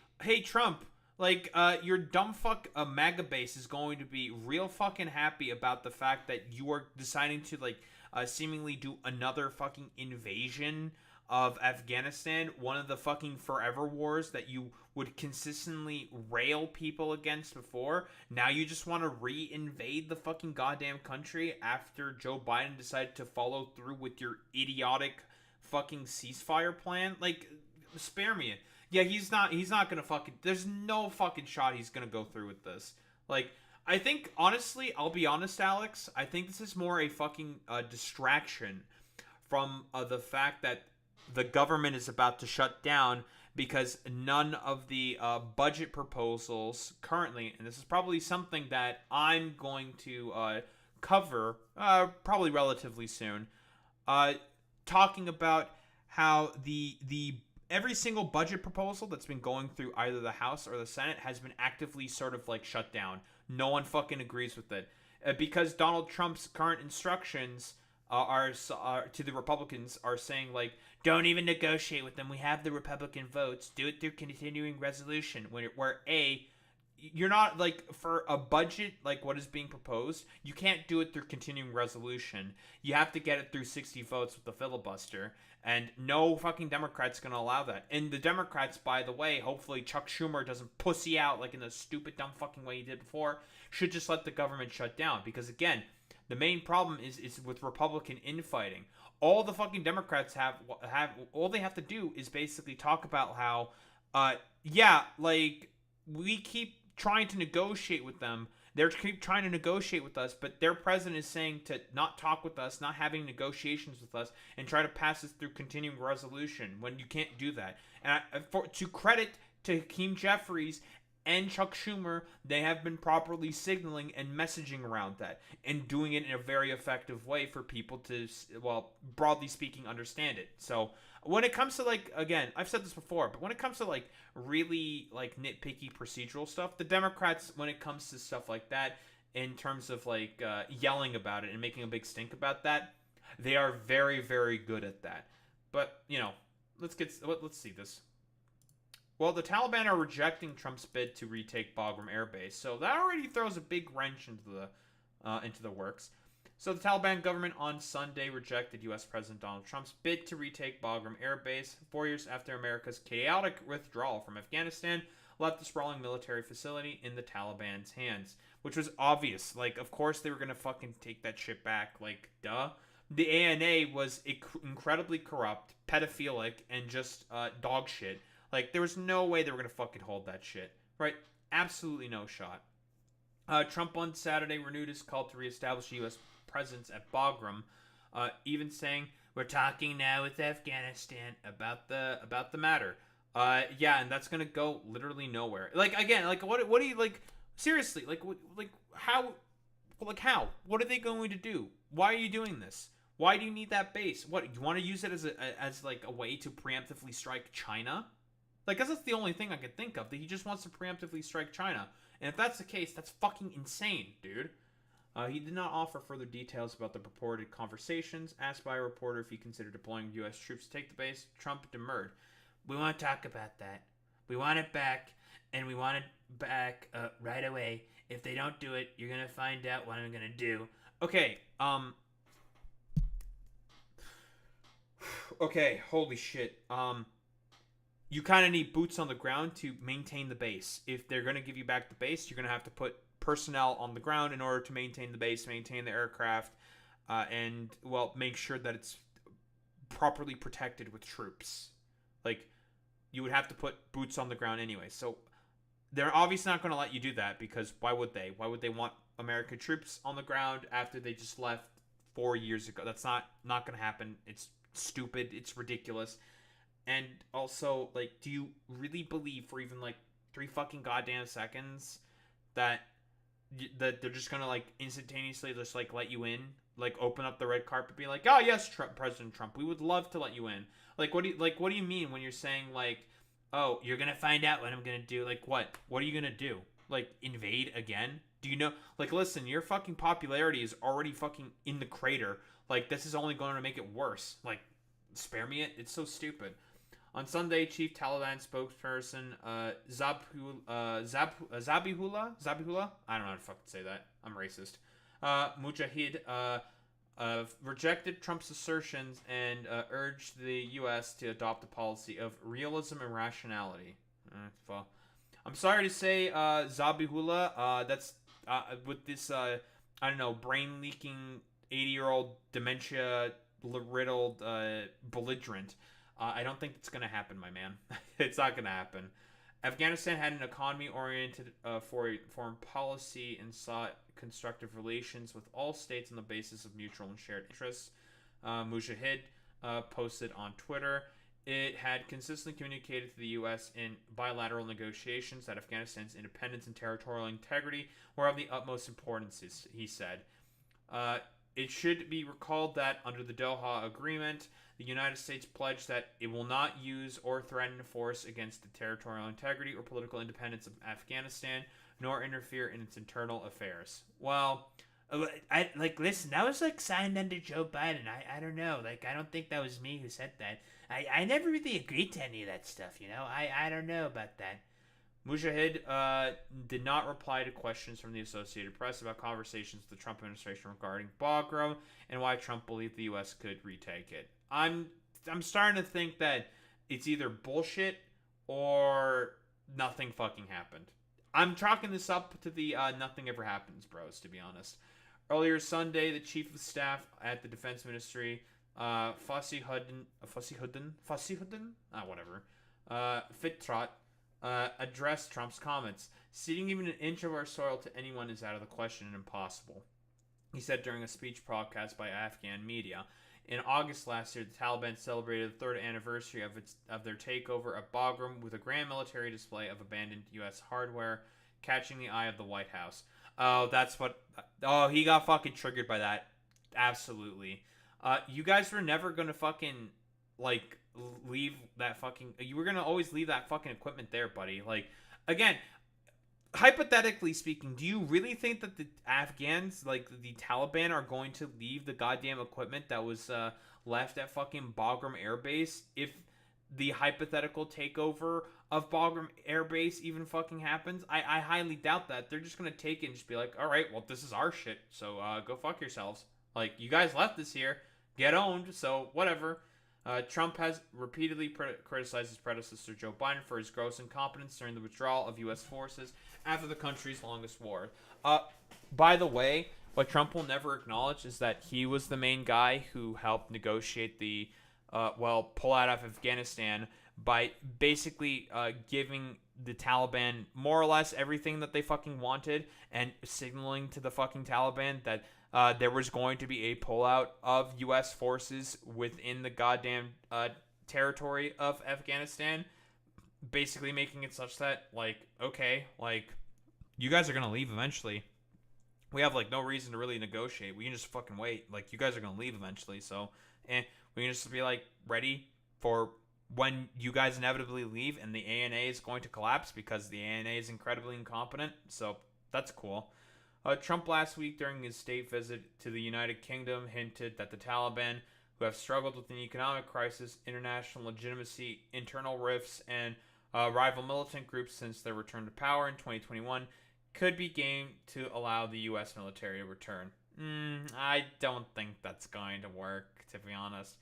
Trump, like, your dumb fuck MAGA base is going to be real fucking happy about the fact that you are deciding to, like, seemingly do another fucking invasion of Afghanistan, one of the fucking forever wars that you would consistently rail people against before. Now you just want to reinvade the fucking goddamn country after Joe Biden decided to follow through with your idiotic fucking ceasefire plan? Like, spare me. Yeah, he's not gonna fucking, there's no fucking shot he's gonna go through with this. Like, I think, honestly, I'll be honest, Alex, I think this is more a fucking distraction from the fact that the government is about to shut down because none of the budget proposals currently, and this is probably something that I'm going to cover probably relatively soon, talking about how the every single budget proposal that's been going through either the House or the Senate has been actively sort of like shut down. No one fucking agrees with it. Because Donald Trump's current instructions are to the Republicans are saying, like, don't even negotiate with them. We have the Republican votes. Do it through continuing resolution. Where you're not, like, for a budget like what is being proposed, you can't do it through continuing resolution. You have to get it through 60 votes with the filibuster. And no fucking Democrat's going to allow that. And the Democrats, by the way, hopefully Chuck Schumer doesn't pussy out like in the stupid, dumb fucking way he did before, should just let the government shut down. Because, again, the main problem is with Republican infighting. All the fucking Democrats have all they have to do is basically talk about how, yeah, like, we keep trying to negotiate with them. They're keep trying to negotiate with us, but their president is saying to not talk with us, not having negotiations with us, and try to pass this through continuing resolution when you can't do that. And to credit to Hakeem Jeffries and Chuck Schumer, they have been properly signaling and messaging around that and doing it in a very effective way for people to, well, broadly speaking, understand it. So when it comes to, like, again, I've said this before, but when it comes to, like, really, like, nitpicky procedural stuff, the Democrats, when it comes to stuff like that, in terms of, like, yelling about it and making a big stink about that, they are very, very good at that. But, you know, let's see this. Well, the Taliban are rejecting Trump's bid to retake Bagram Airbase, so that already throws a big wrench into the works. So the Taliban government on Sunday rejected U.S. President Donald Trump's bid to retake Bagram Airbase 4 years after America's chaotic withdrawal from Afghanistan left the sprawling military facility in the Taliban's hands, which was obvious. Like, of course they were going to fucking take that shit back. Like, duh. The ANA was incredibly corrupt, pedophilic, and just dog shit. Like, there was no way they were going to fucking hold that shit. Right? Absolutely no shot. Trump on Saturday renewed his call to reestablish a U.S. presence at Bagram, even saying, we're talking now with Afghanistan about the matter. Yeah, and that's going to go literally nowhere. Like, again, like, what do you, like, seriously, how? What are they going to do? Why are you doing this? Why do you need that base? What, you want to use it as like a way to preemptively strike China? Like, that's the only thing I could think of, that he just wants to preemptively strike China. And if that's the case, that's fucking insane, dude. He did not offer further details about the purported conversations. Asked by a reporter if he considered deploying U.S. troops to take the base, Trump demurred. We want to talk about that. We want it back, and we want it back right away. If they don't do it, you're going to find out what I'm going to do. Okay, okay, holy shit. You kind of need boots on the ground to maintain the base. If they're going to give you back the base, you're going to have to put personnel on the ground in order to maintain the base, maintain the aircraft, and, well, make sure that it's properly protected with troops. Like, you would have to put boots on the ground anyway. So they're obviously not going to let you do that, because why would they? Why would they want American troops on the ground after they just left 4 years ago? That's not going to happen. It's stupid. It's ridiculous. And also, like, do you really believe for even like 3 fucking goddamn seconds that they're just gonna like instantaneously just like let you in, like open up the red carpet, be like, oh yes, President Trump, we would love to let you in? Like, what do you mean when you're saying like, oh, you're gonna find out what I'm gonna do? Like, what are you gonna do? Like, invade again? Do you know? Like, listen, your fucking popularity is already fucking in the crater. Like, this is only going to make it worse. Like, spare me it. It's so stupid. On Sunday, Chief Taliban spokesperson Zabihullah, I don't know how to fucking say that. I'm racist. Mujahid rejected Trump's assertions and urged the U.S. to adopt a policy of realism and rationality. I'm sorry to say, Zabihullah, that's with this, I don't know, brain-leaking 80-year-old dementia-riddled belligerent. I don't think it's going to happen, my man. It's not going to happen. Afghanistan had an economy-oriented foreign policy and sought constructive relations with all states on the basis of mutual and shared interests. Mujahid posted on Twitter, it had consistently communicated to the U.S. in bilateral negotiations that Afghanistan's independence and territorial integrity were of the utmost importance, he said. It should be recalled that under the Doha Agreement, the United States pledged that it will not use or threaten force against the territorial integrity or political independence of Afghanistan, nor interfere in its internal affairs. Well, listen, that was like signed under Joe Biden. I don't know. Like, I don't think that was me who said that. I never really agreed to any of that stuff, you know? I don't know about that. Mujahid did not reply to questions from the Associated Press about conversations with the Trump administration regarding Bagram and why Trump believed the U.S. could retake it. I'm starting to think that it's either bullshit or nothing fucking happened. I'm chalking this up to the nothing ever happens bros, to be honest. Earlier Sunday, the chief of staff at the defense ministry, Fittrot, addressed Trump's comments. Ceding even an inch of our soil to anyone is out of the question and impossible, he said during a speech broadcast by Afghan media. In August last year, the Taliban celebrated the 3rd anniversary of their takeover of Bagram with a grand military display of abandoned U.S. hardware, catching the eye of the White House. Oh, that's what... Oh, he got fucking triggered by that. Absolutely. You guys were never gonna fucking, like, leave that fucking... You were gonna always leave that fucking equipment there, buddy. Like, again... Hypothetically speaking, do you really think that the Afghans, like the Taliban, are going to leave the goddamn equipment that was left at fucking Bagram Airbase if the hypothetical takeover of Bagram Airbase even fucking happens? I highly doubt that. They're just going to take it and just be like, alright, well, this is our shit, so go fuck yourselves. Like, you guys left this here, get owned, so whatever. Trump has repeatedly criticized his predecessor Joe Biden for his gross incompetence during the withdrawal of U.S. forces after the country's longest war. By the way, what Trump will never acknowledge is that he was the main guy who helped negotiate the, pull out of Afghanistan by basically giving the Taliban more or less everything that they fucking wanted and signaling to the fucking Taliban that there was going to be a pullout of U.S. forces within the goddamn territory of Afghanistan, basically making it such that, like, okay, like, you guys are going to leave eventually. We have, like, no reason to really negotiate. We can just fucking wait. Like, you guys are going to leave eventually, so we can just be, like, ready for when you guys inevitably leave and the ANA is going to collapse because the ANA is incredibly incompetent, so that's cool. Trump last week during his state visit to the United Kingdom hinted that the Taliban, who have struggled with an economic crisis, international legitimacy, internal rifts, and rival militant groups since their return to power in 2021, could be game to allow the U.S. military to return. I don't think that's going to work, to be honest.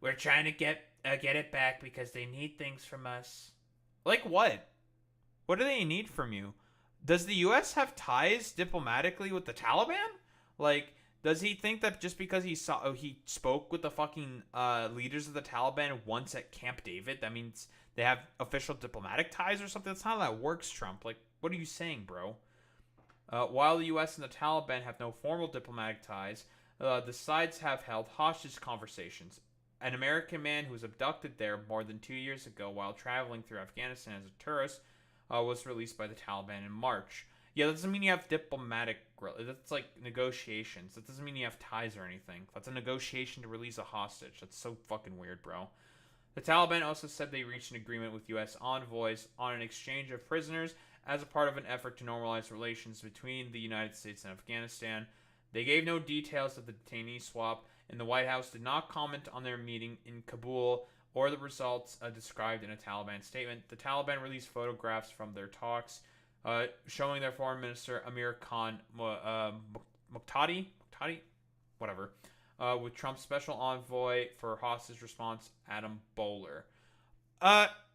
We're trying to get it back because they need things from us. Like what? What do they need from you? Does the U.S. have ties diplomatically with the Taliban? Like, Does he think that just because he spoke with the fucking leaders of the Taliban once at Camp David, that means they have official diplomatic ties or something? That's not how that works, Trump. Like, what are you saying, bro? While the U.S. and the Taliban have no formal diplomatic ties, the sides have held hostage conversations. An American man who was abducted there more than 2 years ago while traveling through Afghanistan as a tourist was released by the Taliban in March. Yeah, that doesn't mean you have diplomatic... That's like negotiations. That doesn't mean you have ties or anything. That's a negotiation to release a hostage. That's so fucking weird, bro. The Taliban also said they reached an agreement with U.S. envoys on an exchange of prisoners as a part of an effort to normalize relations between the United States and Afghanistan. They gave no details of the detainee swap, and the White House did not comment on their meeting in Kabul or the results described in a Taliban statement. The Taliban released photographs from their talks showing their foreign minister Amir Khan Muqtadi, whatever, with Trump's special envoy for hostage response, Adam Bowler.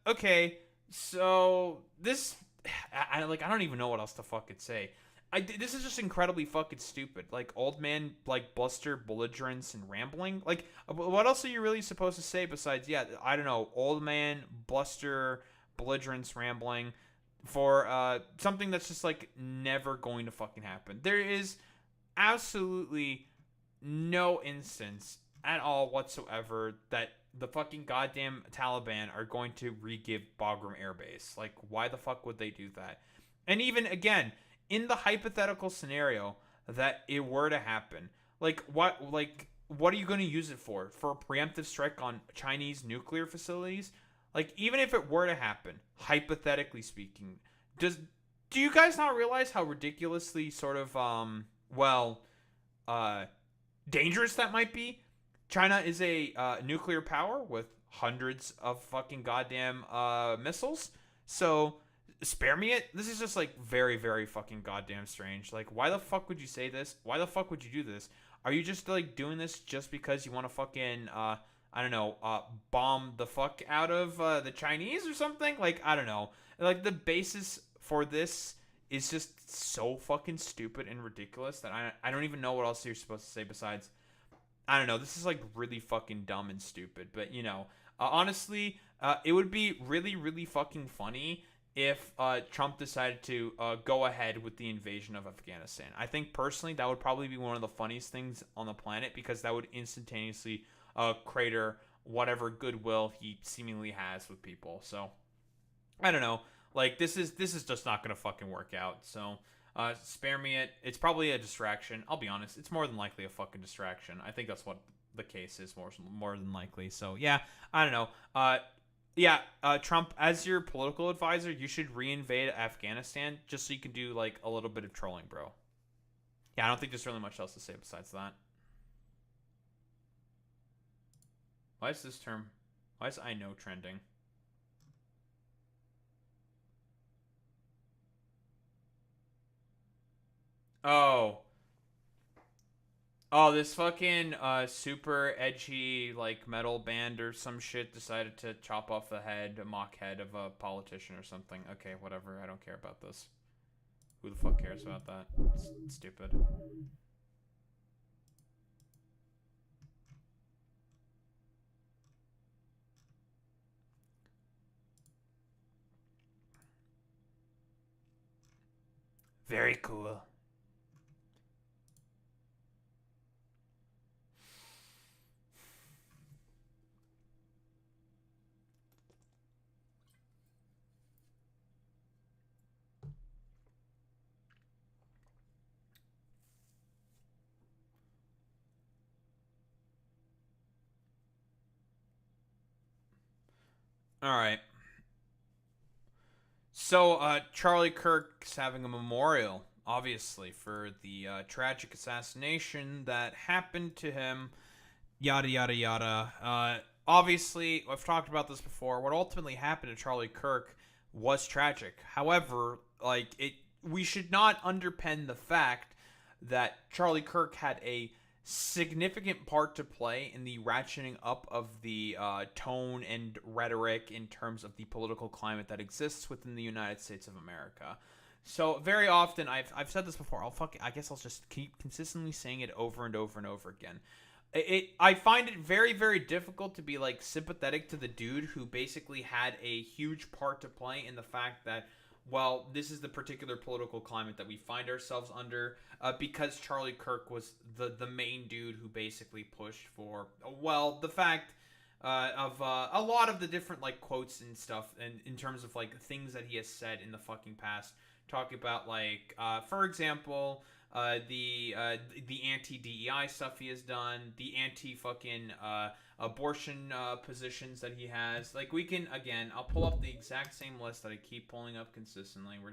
Okay, so this, I don't even know what else to fucking say. This is just incredibly fucking stupid. Like, old man, like, bluster, belligerence, and rambling. Like, what else are you really supposed to say besides, yeah, I don't know, old man, bluster, belligerence, rambling, for something that's just, like, never going to fucking happen. There is absolutely no instance at all whatsoever that the fucking goddamn Taliban are going to re-give Bagram Airbase. Like, why the fuck would they do that? And even, again, in the hypothetical scenario that it were to happen, like, what are you going to use it for? For a preemptive strike on Chinese nuclear facilities? Like, even if it were to happen, hypothetically speaking, do you guys not realize how ridiculously sort of, dangerous that might be? China is a nuclear power with hundreds of fucking goddamn missiles. So, spare me it. This is just, like, very, very fucking goddamn strange. Like, why the fuck would you say this? Why the fuck would you do this? Are you just, like, doing this just because you want to fucking, I don't know, bomb the fuck out of the Chinese or something? Like, I don't know. Like, the basis for this is just so fucking stupid and ridiculous that I don't even know what else you're supposed to say besides, I don't know, this is, like, really fucking dumb and stupid. But, you know, honestly, it would be really, really fucking funny if Trump decided to go ahead with the invasion of Afghanistan. I think, personally, that would probably be one of the funniest things on the planet, because that would instantaneously crater whatever goodwill he seemingly has with people. So, I don't know. Like, this is just not going to fucking work out. So, spare me it. It's probably a distraction. I'll be honest. It's more than likely a fucking distraction. I think that's what the case is, more than likely. So, yeah, I don't know. Trump, as your political advisor, you should reinvade Afghanistan just so you can do, like, a little bit of trolling, bro. Yeah, I don't think there's really much else to say besides that. Why is I know trending? Oh, this fucking super edgy, like, metal band or some shit decided to chop off the head, a mock head of a politician or something. Okay, whatever. I don't care about this. Who the fuck cares about that? It's stupid. Very cool. All right. So, Charlie Kirk's having a memorial, obviously, for the tragic assassination that happened to him. Yada, yada, yada. Obviously, I've talked about this before. What ultimately happened to Charlie Kirk was tragic. However, we should not underpen the fact that Charlie Kirk had a significant part to play in the ratcheting up of the tone and rhetoric in terms of the political climate that exists within the United States of America. So very often, I've said this before. I guess I'll just keep consistently saying it over and over and over again. I find it very, very difficult to be like sympathetic to the dude who basically had a huge part to play in the fact that, well, this is the particular political climate that we find ourselves under, because Charlie Kirk was the main dude who basically pushed for, well, the fact of a lot of the different like quotes and stuff, and in terms of like things that he has said in the fucking past, talking about like, for example, the anti-DEI stuff he has done, the anti-fucking abortion positions that he has. Like, we can, again, I'll pull up the exact same list that I keep pulling up consistently. We're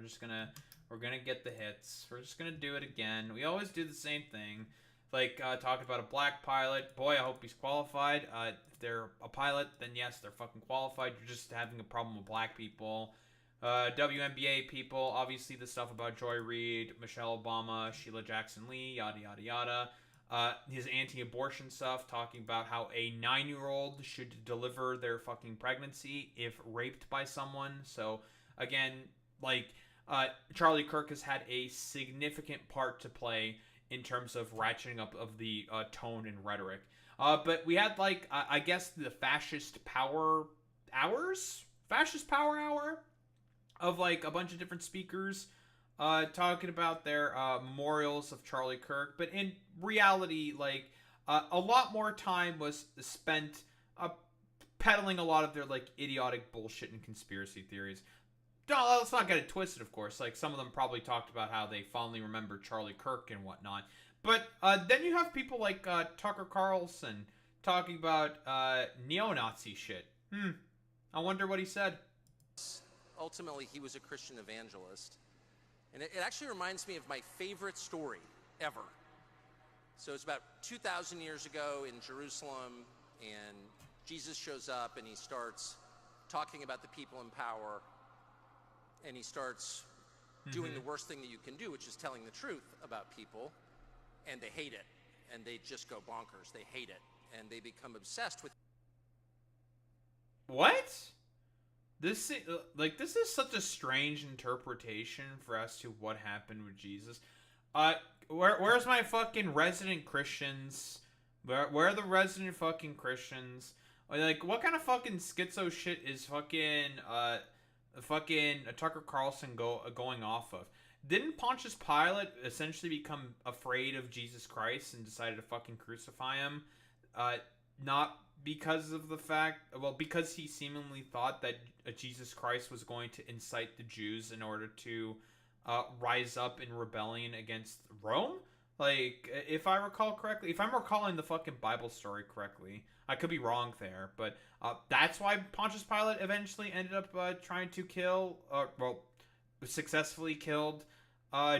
gonna get the hits. We're just gonna do it again. We always do the same thing. Like, talking about a black pilot. Boy, I hope he's qualified. If they're a pilot, then yes, they're fucking qualified. You're just having a problem with black people. WNBA people, obviously the stuff about Joy Reid, Michelle Obama, Sheila Jackson Lee, yada yada yada. His anti-abortion stuff, talking about how a 9-year-old should deliver their fucking pregnancy if raped by someone. So again, like, Charlie Kirk has had a significant part to play in terms of ratcheting up of the tone and rhetoric. But we had, like, I guess the Fascist Power Hour of like a bunch of different speakers talking about their memorials of Charlie Kirk. But in reality, like, a lot more time was spent peddling a lot of their like idiotic bullshit and conspiracy theories. No, let's not get it twisted, of course. Like, some of them probably talked about how they fondly remember Charlie Kirk and whatnot. But then you have people like Tucker Carlson talking about neo-Nazi shit. I wonder what he said. Ultimately, he was a Christian evangelist. And it actually reminds me of my favorite story ever. So it's about 2,000 years ago in Jerusalem, and Jesus shows up and he starts talking about the people in power, and he starts doing the worst thing that you can do, which is telling the truth about people, and they hate it, and they just go bonkers. They hate it, and they become obsessed with. What? This is such a strange interpretation for as to what happened with Jesus. Where's my fucking resident Christians? Where are the resident fucking Christians? Like, what kind of fucking schizo shit is fucking Tucker Carlson going off of? Didn't Pontius Pilate essentially become afraid of Jesus Christ and decided to fucking crucify him? Not because of the fact, well, because he seemingly thought that Jesus Christ was going to incite the Jews in order to rise up in rebellion against Rome? Like, if I recall correctly, if I'm recalling the fucking Bible story correctly, I could be wrong there, but that's why Pontius Pilate eventually ended up trying to kill, successfully killed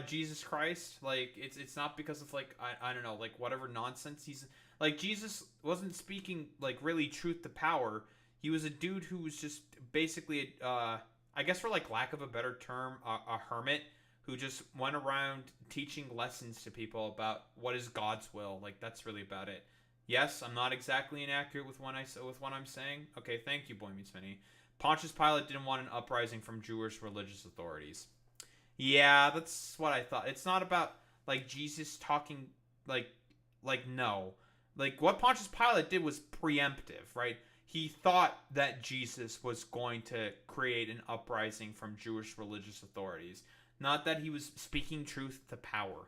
Jesus Christ. Like, it's not because of, like, I don't know, like, whatever nonsense he's... Like, Jesus wasn't speaking, like, really truth to power. He was a dude who was just basically, I guess for, like, lack of a better term, a hermit who just went around teaching lessons to people about what is God's will. Like, that's really about it. Yes, I'm not exactly inaccurate with what I'm saying. Okay, thank you, Boy Meets Mini. Pontius Pilate didn't want an uprising from Jewish religious authorities. Yeah, that's what I thought. It's not about, like, Jesus talking, like, no. Like, what Pontius Pilate did was preemptive, right? He thought that Jesus was going to create an uprising from Jewish religious authorities. Not that he was speaking truth to power.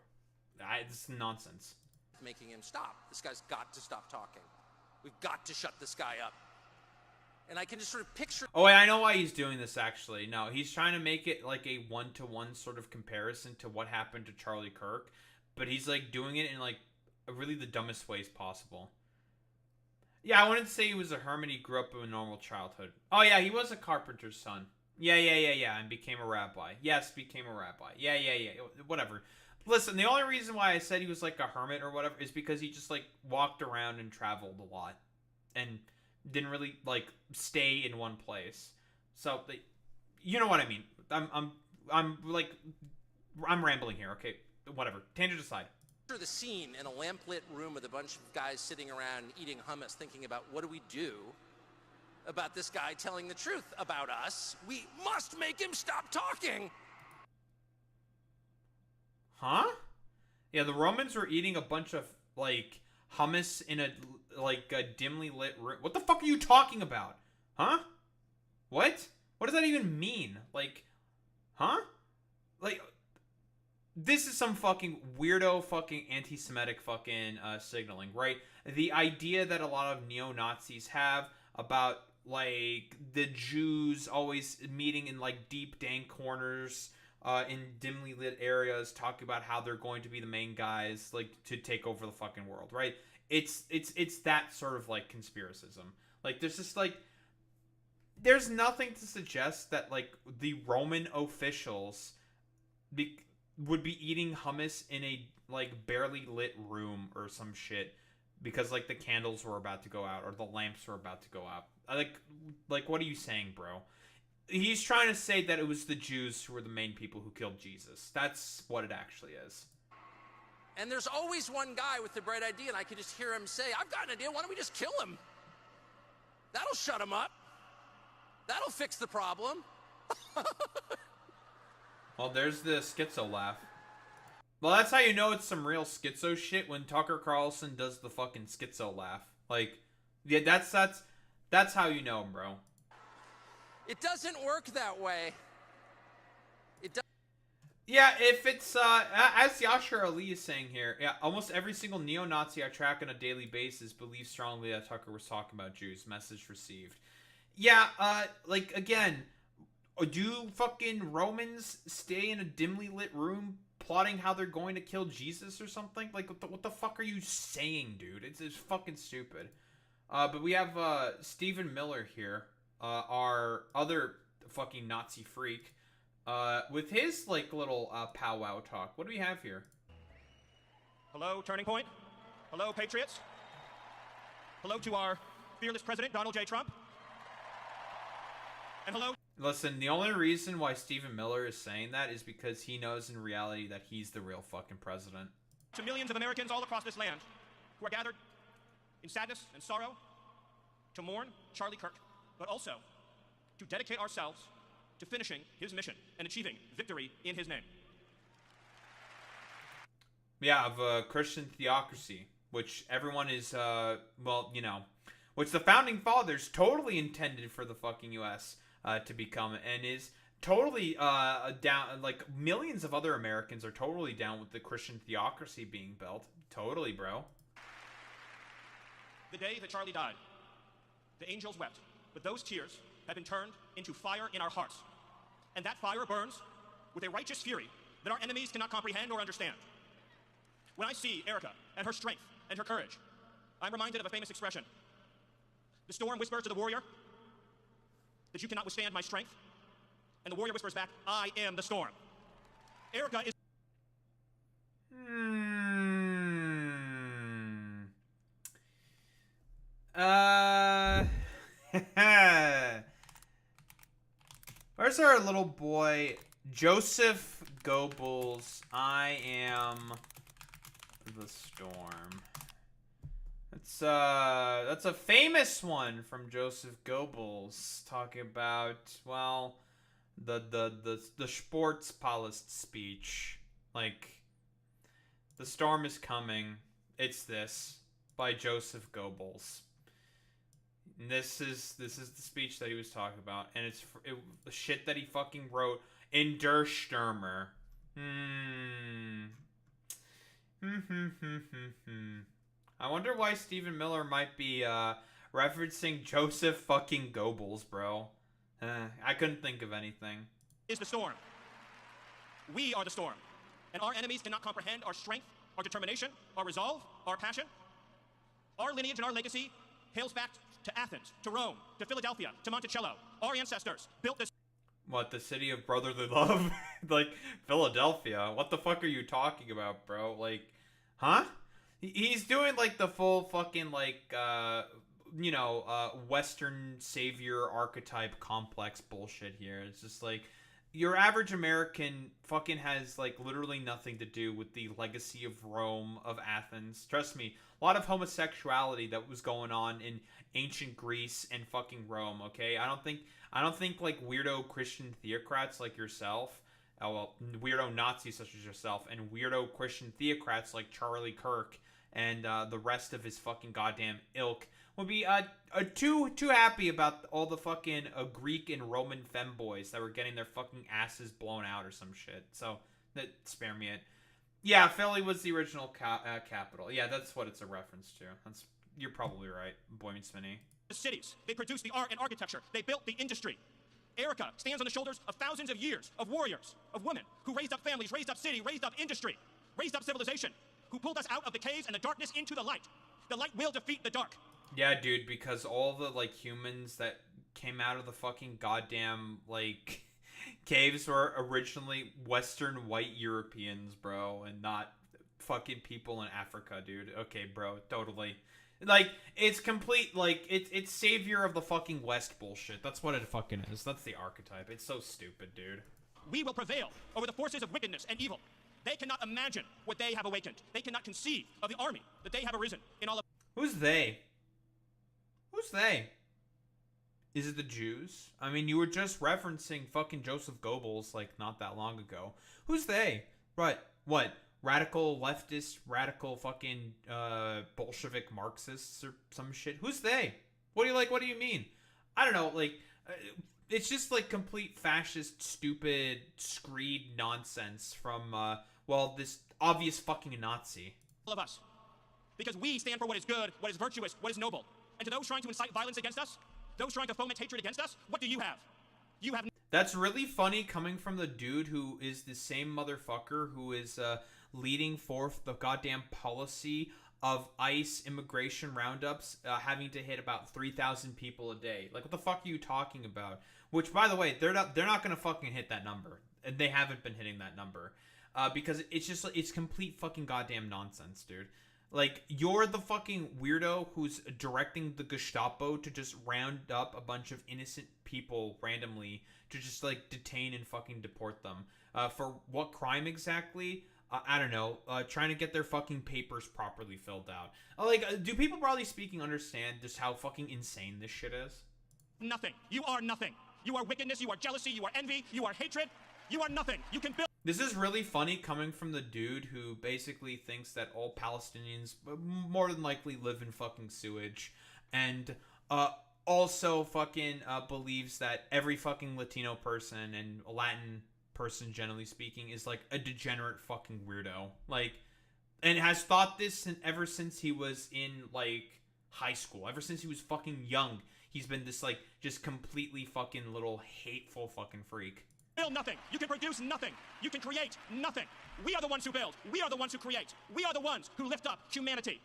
This is nonsense. Making him stop. This guy's got to stop talking. We've got to shut this guy up. And I can just sort of picture... Oh, wait, I know why he's doing this, actually. No, he's trying to make it like a one-to-one sort of comparison to what happened to Charlie Kirk. But he's, like, doing it in, like, really the dumbest ways possible. Yeah, I wouldn't say he was a hermit. He grew up in a normal childhood. Oh, yeah, he was a carpenter's son. Yeah, and became a rabbi. Yes, became a rabbi. Yeah, whatever. Listen, the only reason why I said he was, like, a hermit or whatever is because he just, like, walked around and traveled a lot. And didn't really, like, stay in one place. So, you know what I mean. I'm rambling here, okay? Whatever. Tangent aside. The scene in a lamplit room with a bunch of guys sitting around eating hummus, thinking about what do we do about this guy telling the truth about us? We must make him stop talking. Huh? Yeah, the Romans were eating a bunch of, like, hummus in a dimly lit room. What the fuck are you talking about? Huh? What? What does that even mean? Like, huh? Like, this is some fucking weirdo fucking anti-Semitic fucking signaling, right? The idea that a lot of neo-Nazis have about, like, the Jews always meeting in, like, deep, dank corners in dimly lit areas, talking about how they're going to be the main guys, like, to take over the fucking world, right? It's that sort of, like, conspiracism. Like, there's just, like, there's nothing to suggest that, like, the Roman officials would be eating hummus in a, like, barely lit room or some shit because, like, the candles were about to go out or the lamps were about to go out. Like, what are you saying, bro? He's trying to say that it was the Jews who were the main people who killed Jesus. That's what it actually is. And there's always one guy with the bright idea, and I can just hear him say, I've got an idea, why don't we just kill him? That'll shut him up. That'll fix the problem. Well, there's the schizo laugh. Well, that's how you know it's some real schizo shit, when Tucker Carlson does the fucking schizo laugh. Like, yeah, that's how you know him, bro. It doesn't work that way. It does. Yeah, if it's, as Yashar Ali is saying here, yeah, almost every single neo-Nazi I track on a daily basis believes strongly that Tucker was talking about Jews. Message received. Yeah, like, again, do fucking Romans stay in a dimly lit room plotting how they're going to kill Jesus or something? Like, what the fuck are you saying, dude? It's fucking stupid. But we have, Stephen Miller here, our other fucking Nazi freak, with his, like, little, powwow talk. What do we have here? Hello, Turning Point. Hello, Patriots. Hello to our fearless president, Donald J. Trump. And hello. Listen, the only reason why Stephen Miller is saying that is because he knows in reality that he's the real fucking president. To millions of Americans all across this land who are gathered in sadness and sorrow to mourn Charlie Kirk, but also to dedicate ourselves to finishing his mission and achieving victory in his name. Yeah, of Christian theocracy, which everyone is, well, you know, which the founding fathers totally intended for the fucking U.S. To become, and is totally down, like, millions of other Americans are totally down with the Christian theocracy being built. Totally, bro. The day that Charlie died, the angels wept, but those tears have been turned into fire in our hearts. And that fire burns with a righteous fury that our enemies cannot comprehend or understand. When I see Erica and her strength and her courage, I'm reminded of a famous expression. The storm whispers to the warrior that you cannot withstand my strength, and the warrior whispers back, I am the storm. Erica is... Where's our little boy, Joseph Goebbels? I am the storm. That's a famous one from Joseph Goebbels, talking about, well, the Sportspalast speech. Like, the storm is coming. It's this, by Joseph Goebbels. And this is the speech that he was talking about, and it's the shit that he fucking wrote in Der Stürmer. I wonder why Stephen Miller might be referencing Joseph fucking Goebbels, bro. I couldn't think of anything. Is the storm. We are the storm, and our enemies cannot comprehend our strength, our determination, our resolve, our passion. Our lineage and our legacy hails back to Athens, to Rome, to Philadelphia, to Monticello. Our ancestors built this... What, the city of brotherly love? Like, Philadelphia? What the fuck are you talking about, bro? Like, huh? He's doing, like, the full fucking, like, you know, Western savior archetype complex bullshit here. It's just like, your average American fucking has, like, literally nothing to do with the legacy of Rome, of Athens. Trust me, a lot of homosexuality that was going on in ancient Greece and fucking Rome, okay? I don't think like, weirdo Christian theocrats like yourself weirdo Nazis such as yourself and weirdo Christian theocrats like Charlie Kirk and the rest of his fucking goddamn ilk would be too happy about all the fucking Greek and Roman femboys that were getting their fucking asses blown out or some shit. So spare me it. Yeah, Philly was the original capital. Yeah, that's what it's a reference to. You're probably right, Boyman Spinney. The cities, they produced the art and architecture, they built the industry. Erica stands on the shoulders of thousands of years of warriors, of women who raised up families, raised up city, raised up industry, raised up civilization, who pulled us out of the caves and the darkness into the light. The light will defeat the dark. Yeah, dude, because all the, like, humans that came out of the fucking goddamn, like, caves were originally Western white Europeans, bro, and not fucking people in Africa, dude. Okay, bro, totally. Like, it's complete, like, it's savior of the fucking West bullshit. That's what it fucking is. That's the archetype. It's so stupid, dude. We will prevail over the forces of wickedness and evil. They cannot imagine what they have awakened. They cannot conceive of the army that they have arisen in all of... Who's they? Who's they? Is it the Jews? I mean, you were just referencing fucking Joseph Goebbels, like, not that long ago. Who's they? Right. What? Radical leftist, radical fucking Bolshevik Marxists or some shit? Who's they? What do you mean? I don't know, like, it's just like complete fascist, stupid, screed nonsense from, well, this obvious fucking Nazi. All of us. Because we stand for what is good, what is virtuous, what is noble. And to those trying to incite violence against us, those trying to foment hatred against us, what do you have? You have... That's really funny coming from the dude who is the same motherfucker who is, leading forth the goddamn policy of ICE immigration roundups having to hit about 3,000 people a day. Like, what the fuck are you talking about? Which, by the way, they're not gonna fucking hit that number, and they haven't been hitting that number because it's complete fucking goddamn nonsense, dude. Like, you're the fucking weirdo who's directing the Gestapo to just round up a bunch of innocent people randomly to just, like, detain and fucking deport them. For what crime exactly? I don't know, trying to get their fucking papers properly filled out. Like, do people broadly speaking understand just how fucking insane this shit is? Nothing. You are nothing. You are wickedness, you are jealousy, you are envy, you are hatred. You are nothing. You can build... This is really funny coming from the dude who basically thinks that all Palestinians more than likely live in fucking sewage. And, also fucking, believes that every fucking Latino person and Latin person, generally speaking, is like a degenerate fucking weirdo, like, and has thought this ever since he was in like high school. Ever since he was fucking young, he's been this like just completely fucking little hateful fucking freak. Build nothing. You can produce nothing. You can create nothing. We are the ones who build. We are the ones who create. We are the ones who lift up humanity.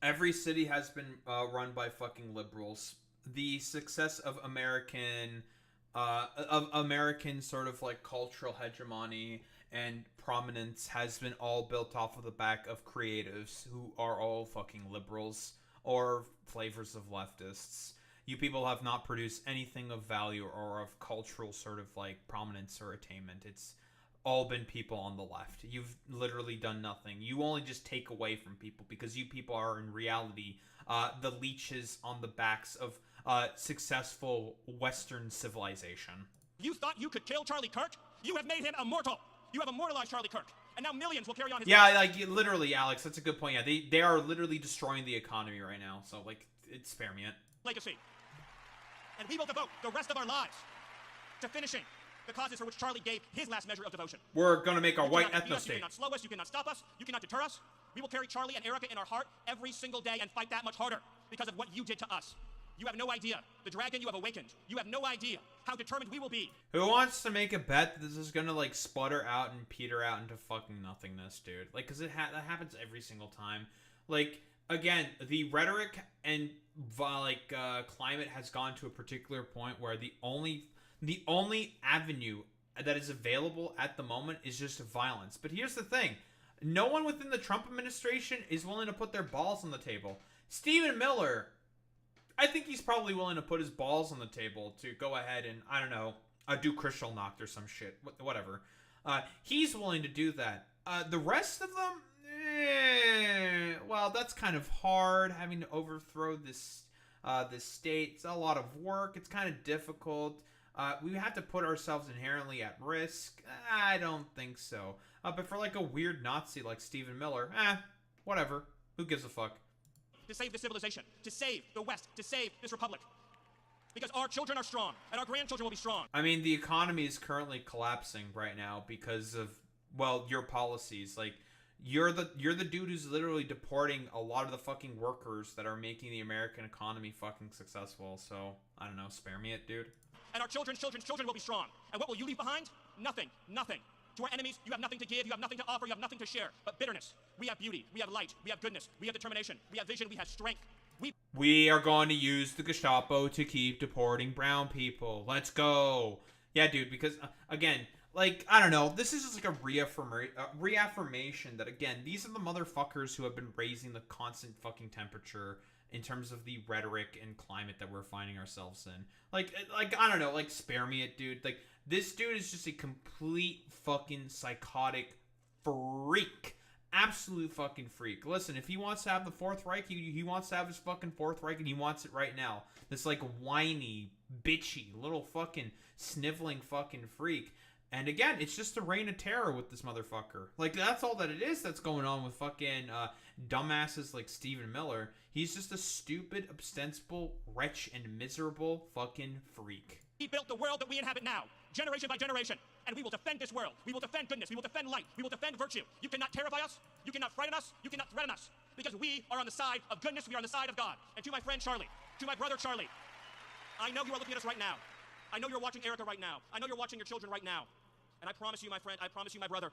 Every city has been run by fucking liberals. The success of American sort of like cultural hegemony and prominence has been all built off of the back of creatives who are all fucking liberals or flavors of leftists. You people have not produced anything of value or of cultural sort of like prominence or attainment. It's all been people on the left. You've literally done nothing. You only just take away from people because you people are in reality the leeches on the backs of successful Western civilization. You thought you could kill Charlie Kirk? You have made him immortal. You have immortalized Charlie Kirk, and now millions will carry on his... Yeah, like literally, Alex. That's a good point. Yeah, they are literally destroying the economy right now. So like, spare me it. Legacy, and we will devote the rest of our lives to finishing the causes for which Charlie gave his last measure of devotion. We're gonna make our white ethno state. You cannot slow us. You cannot stop us. You cannot deter us. We will carry Charlie and Erica in our heart every single day and fight that much harder because of what you did to us. You have no idea the dragon you have awakened. You have no idea how determined we will be. Who wants to make a bet that this is gonna like sputter out and peter out into fucking nothingness, dude? Like, cause that happens every single time. Like, again, the rhetoric and climate has gone to a particular point where the only avenue that is available at the moment is just violence. But here's the thing. No one within the Trump administration is willing to put their balls on the table. Stephen Miller, I think he's probably willing to put his balls on the table to go ahead and, I don't know, do Kristallnacht or some shit. Whatever. He's willing to do that. The rest of them, well, that's kind of hard, having to overthrow this state. It's a lot of work. It's kind of difficult. we have to put ourselves inherently at risk. I don't think so. But for like a weird Nazi like Stephen Miller, whatever. Who gives a fuck? To save this civilization, to save the West, to save this republic. Because our children are strong, and our grandchildren will be strong. I mean, the economy is currently collapsing right now because of, well, your policies. Like, you're the dude who's literally deporting a lot of the fucking workers that are making the American economy fucking successful. So, I don't know, spare me it, dude. And our children's children will be strong. And what will you leave behind? Nothing. Nothing. To our enemies, you have nothing to give, you have nothing to offer, you have nothing to share. But bitterness. We have beauty, we have light, we have goodness, we have determination, we have vision, we have strength. We are going to use the Gestapo to keep deporting brown people. Let's go. Yeah, dude, because, again, like, I don't know, this is just like a reaffirmation that, again, these are the motherfuckers who have been raising the constant fucking temperature in terms of the rhetoric and climate that we're finding ourselves in. Like, I don't know, like, spare me it, dude. Like, this dude is just a complete fucking psychotic freak. Absolute fucking freak. Listen, if he wants to have the Fourth Reich, he wants to have his fucking Fourth Reich, and he wants it right now. This, like, whiny, bitchy, little fucking sniveling fucking freak. And again, it's just a reign of terror with this motherfucker. Like, that's all that it is that's going on with fucking dumbasses like Stephen Miller. He's just a stupid, ostensible, wretch, and miserable fucking freak. We built the world that we inhabit now, generation by generation, and we will defend this world. We will defend goodness. We will defend light. We will defend virtue. You cannot terrify us. You cannot frighten us. You cannot threaten us. Because we are on the side of goodness. We are on the side of God. And to my friend Charlie, to my brother Charlie, I know you are looking at us right now. I know you're watching Erica right now. I know you're watching your children right now. And I promise you, my friend, I promise you, my brother,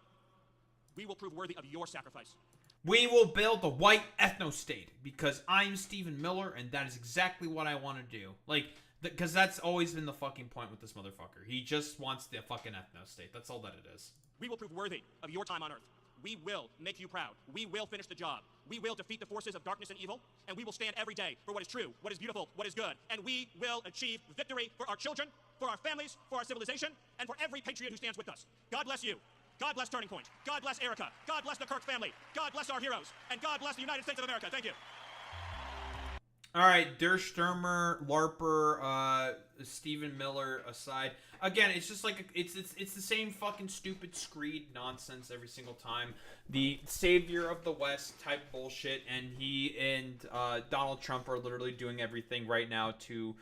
we will prove worthy of your sacrifice. We will build a white ethno-state because I'm Stephen Miller, and that is exactly what I want to do. Like, because that's always been the fucking point with this motherfucker. He just wants the fucking ethno-state. That's all that it is. We will prove worthy of your time on Earth. We will make you proud. We will finish the job. We will defeat the forces of darkness and evil, and we will stand every day for what is true, what is beautiful, what is good. And we will achieve victory for our children, for our families, for our civilization, and for every patriot who stands with us. God bless you. God bless Turning Point. God bless Erica. God bless the Kirk family. God bless our heroes. And God bless the United States of America. Thank you. All right, Der Stürmer, LARPer, Stephen Miller aside. Again, it's just like it's the same fucking stupid screed nonsense every single time. The savior of the West type bullshit, and he and Donald Trump are literally doing everything right now to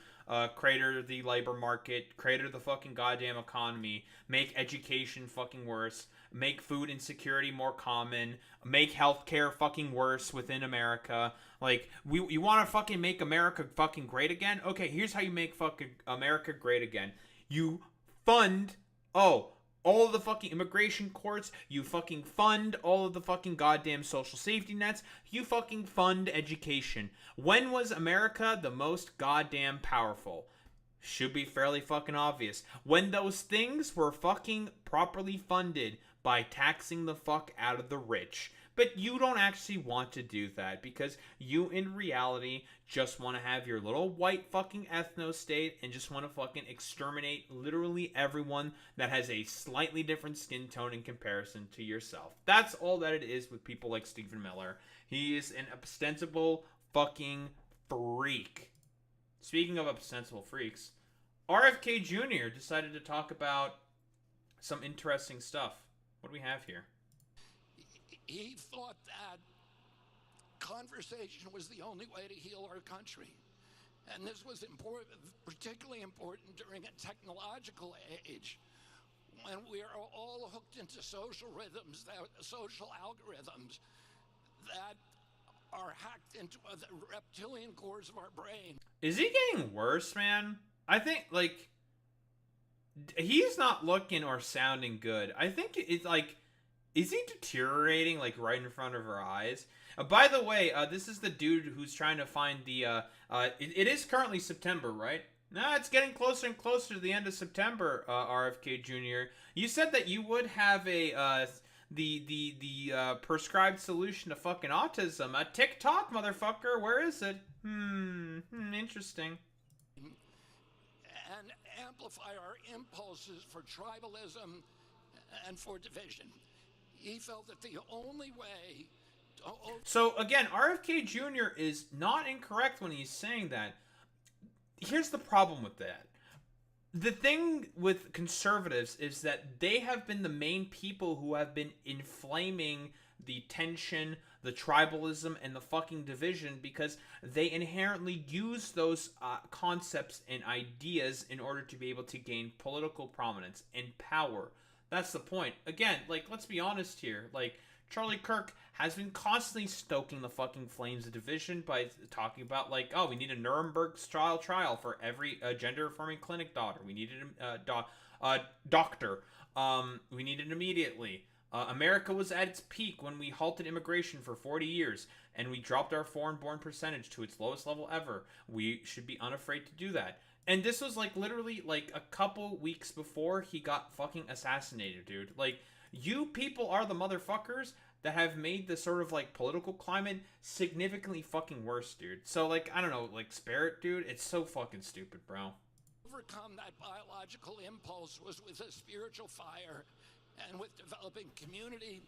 crater the labor market, crater the fucking goddamn economy, make education fucking worse, make food insecurity more common, make healthcare fucking worse within America. Like, you want to fucking make America fucking great again? Okay, here's how you make fucking America great again. You fund, all of the fucking immigration courts. You fucking fund all of the fucking goddamn social safety nets. You fucking fund education. When was America the most goddamn powerful? Should be fairly fucking obvious. When those things were fucking properly funded by taxing the fuck out of the rich. But you don't actually want to do that because you, in reality, just want to have your little white fucking ethno-state and just want to fucking exterminate literally everyone that has a slightly different skin tone in comparison to yourself. That's all that it is with people like Stephen Miller. He is an ostensible fucking freak. Speaking of ostensible freaks, RFK Jr. decided to talk about some interesting stuff. What do we have here? He thought that conversation was the only way to heal our country. And this was important, particularly important during a technological age when we are all hooked into social rhythms, social algorithms that are hacked into the reptilian cores of our brain. Is he getting worse, man? I think, like, he's not looking or sounding good. I think it's like, is he deteriorating, like, right in front of our eyes? By the way, this is the dude who's trying to find the, it is currently September, right? No, it's getting closer and closer to the end of September, RFK Jr. You said that you would have a, the prescribed solution to fucking autism. TikTok, motherfucker, where is it? Interesting. And amplify our impulses for tribalism and for division. He felt that the only way to... So, again, RFK Jr. is not incorrect when he's saying that. Here's the problem with that. the thing with conservatives is that they have been the main people who have been inflaming the tension, the tribalism, and the fucking division because they inherently use those concepts and ideas in order to be able to gain political prominence and power. That's the point. Again, like, let's be honest here. Like, Charlie Kirk has been constantly stoking the fucking flames of division by talking about, like, oh, we need a Nuremberg-style trial for every gender-affirming clinic daughter. We needed a doctor. We need it immediately. America was at its peak when we halted immigration for 40 years, and we dropped our foreign-born percentage to its lowest level ever. We should be unafraid to do that. And this was, like, literally, like, a couple weeks before he got fucking assassinated, dude. Like, you people are the motherfuckers that have made the sort of, like, political climate significantly fucking worse, dude. So, like, I don't know, like, spare it, dude. It's so fucking stupid, bro. Overcome that biological impulse was with a spiritual fire and with developing community,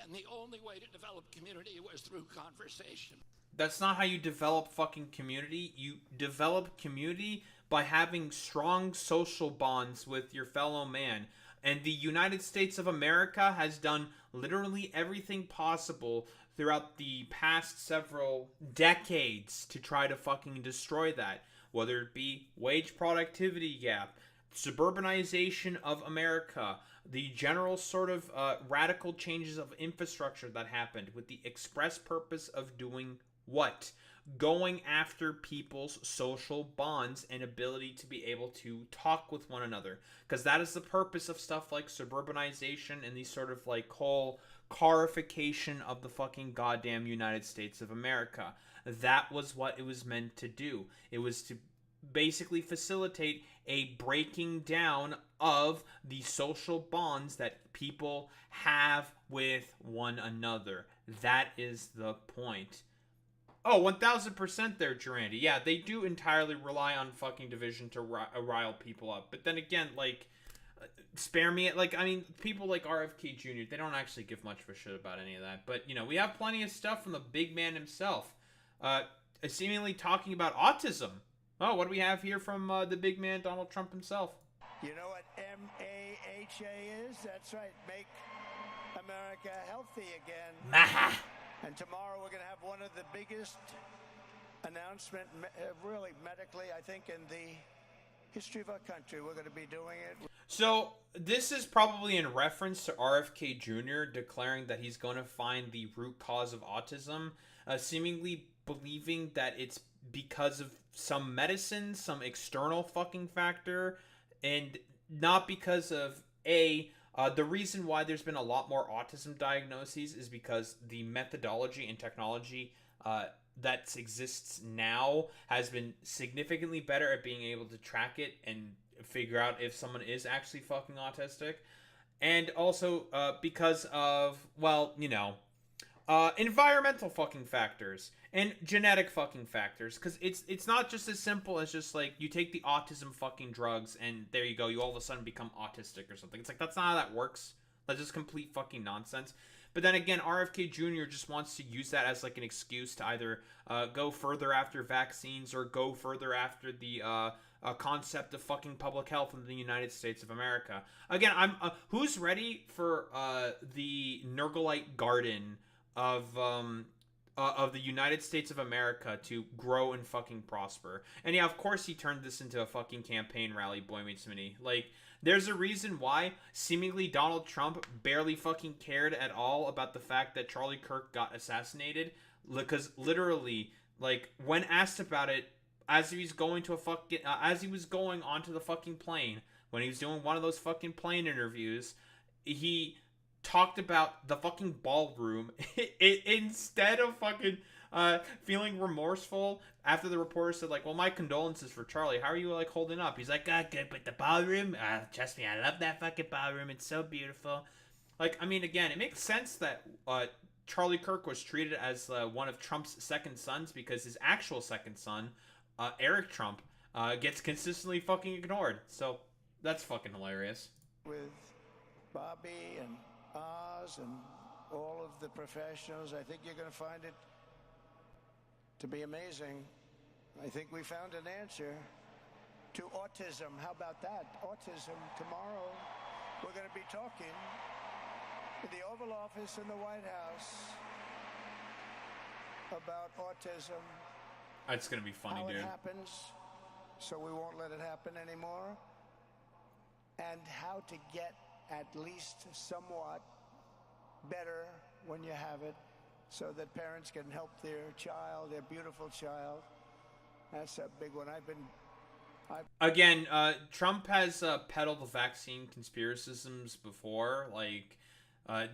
and the only way to develop community was through conversation. That's not how you develop fucking community. You develop community by having strong social bonds with your fellow man. And the United States of America has done literally everything possible throughout the past several decades to try to fucking destroy that. Whether it be wage productivity gap, suburbanization of America, the general sort of radical changes of infrastructure that happened with the express purpose of doing what? Going after people's social bonds and ability to be able to talk with one another. Because that is the purpose of stuff like suburbanization and the sort of like whole carification of the fucking goddamn United States of America. That was what it was meant to do. It was to basically facilitate a breaking down of the social bonds that people have with one another. That is the point. Oh, 1000% there, Durandi. Yeah, they do entirely rely on fucking division to rile people up. But then again, like, spare me. Like, I mean, people like RFK Jr., they don't actually give much of a shit about any of that. But, you know, we have plenty of stuff from the big man himself. Seemingly talking about autism. Oh, what do we have here from the big man, Donald Trump himself? You know what MAHA is? That's right. Make America healthy again. And tomorrow we're going to have one of the biggest announcement, really medically, I think, in the history of our country. We're going to be doing it. So this is probably in reference to RFK Jr. declaring that he's going to find the root cause of autism, seemingly believing that it's because of some medicine, some external fucking factor, and not because of the reason why there's been a lot more autism diagnoses is because the methodology and technology that exists now has been significantly better at being able to track it and figure out if someone is actually fucking autistic. And also because of, well, you know, environmental fucking factors and genetic fucking factors, because it's not just as simple as just like you take the autism fucking drugs and there you go, you all of a sudden become autistic or something. It's like, that's not how that works. That's just complete fucking nonsense. But then again, RFK Jr. just wants to use that as like an excuse to either go further after vaccines or go further after the concept of fucking public health in the United States of America. Again, I'm who's ready for the Nurglite garden of the United States of America to grow and fucking prosper? And yeah, of course he turned this into a fucking campaign rally, boy meets Minnie. Like, there's a reason why seemingly Donald Trump barely fucking cared at all about the fact that Charlie Kirk got assassinated, because literally, like, when asked about it, as he was going to as he was going onto the fucking plane, when he was doing one of those fucking plane interviews, he talked about the fucking ballroom instead of fucking feeling remorseful after the reporter said, like, well, my condolences for Charlie, how are you, like, holding up? He's like, good, but the ballroom, trust me, I love that fucking ballroom, it's so beautiful. Like, I mean, again, it makes sense that Charlie Kirk was treated as one of Trump's second sons, because his actual second son, Eric Trump, gets consistently fucking ignored. So that's fucking hilarious. With Bobby and Oz and all of the professionals, I think you're going to find it to be amazing. I think we found an answer to autism. How about that? Autism. Tomorrow, we're going to be talking in the Oval Office in the White House about autism. That's gonna be funny, how dude. It happens, so we won't let it happen anymore, and how to get at least somewhat better when you have it, so that parents can help their child, their beautiful child. That's a big one. Again, Trump has peddled the vaccine conspiracisms before, like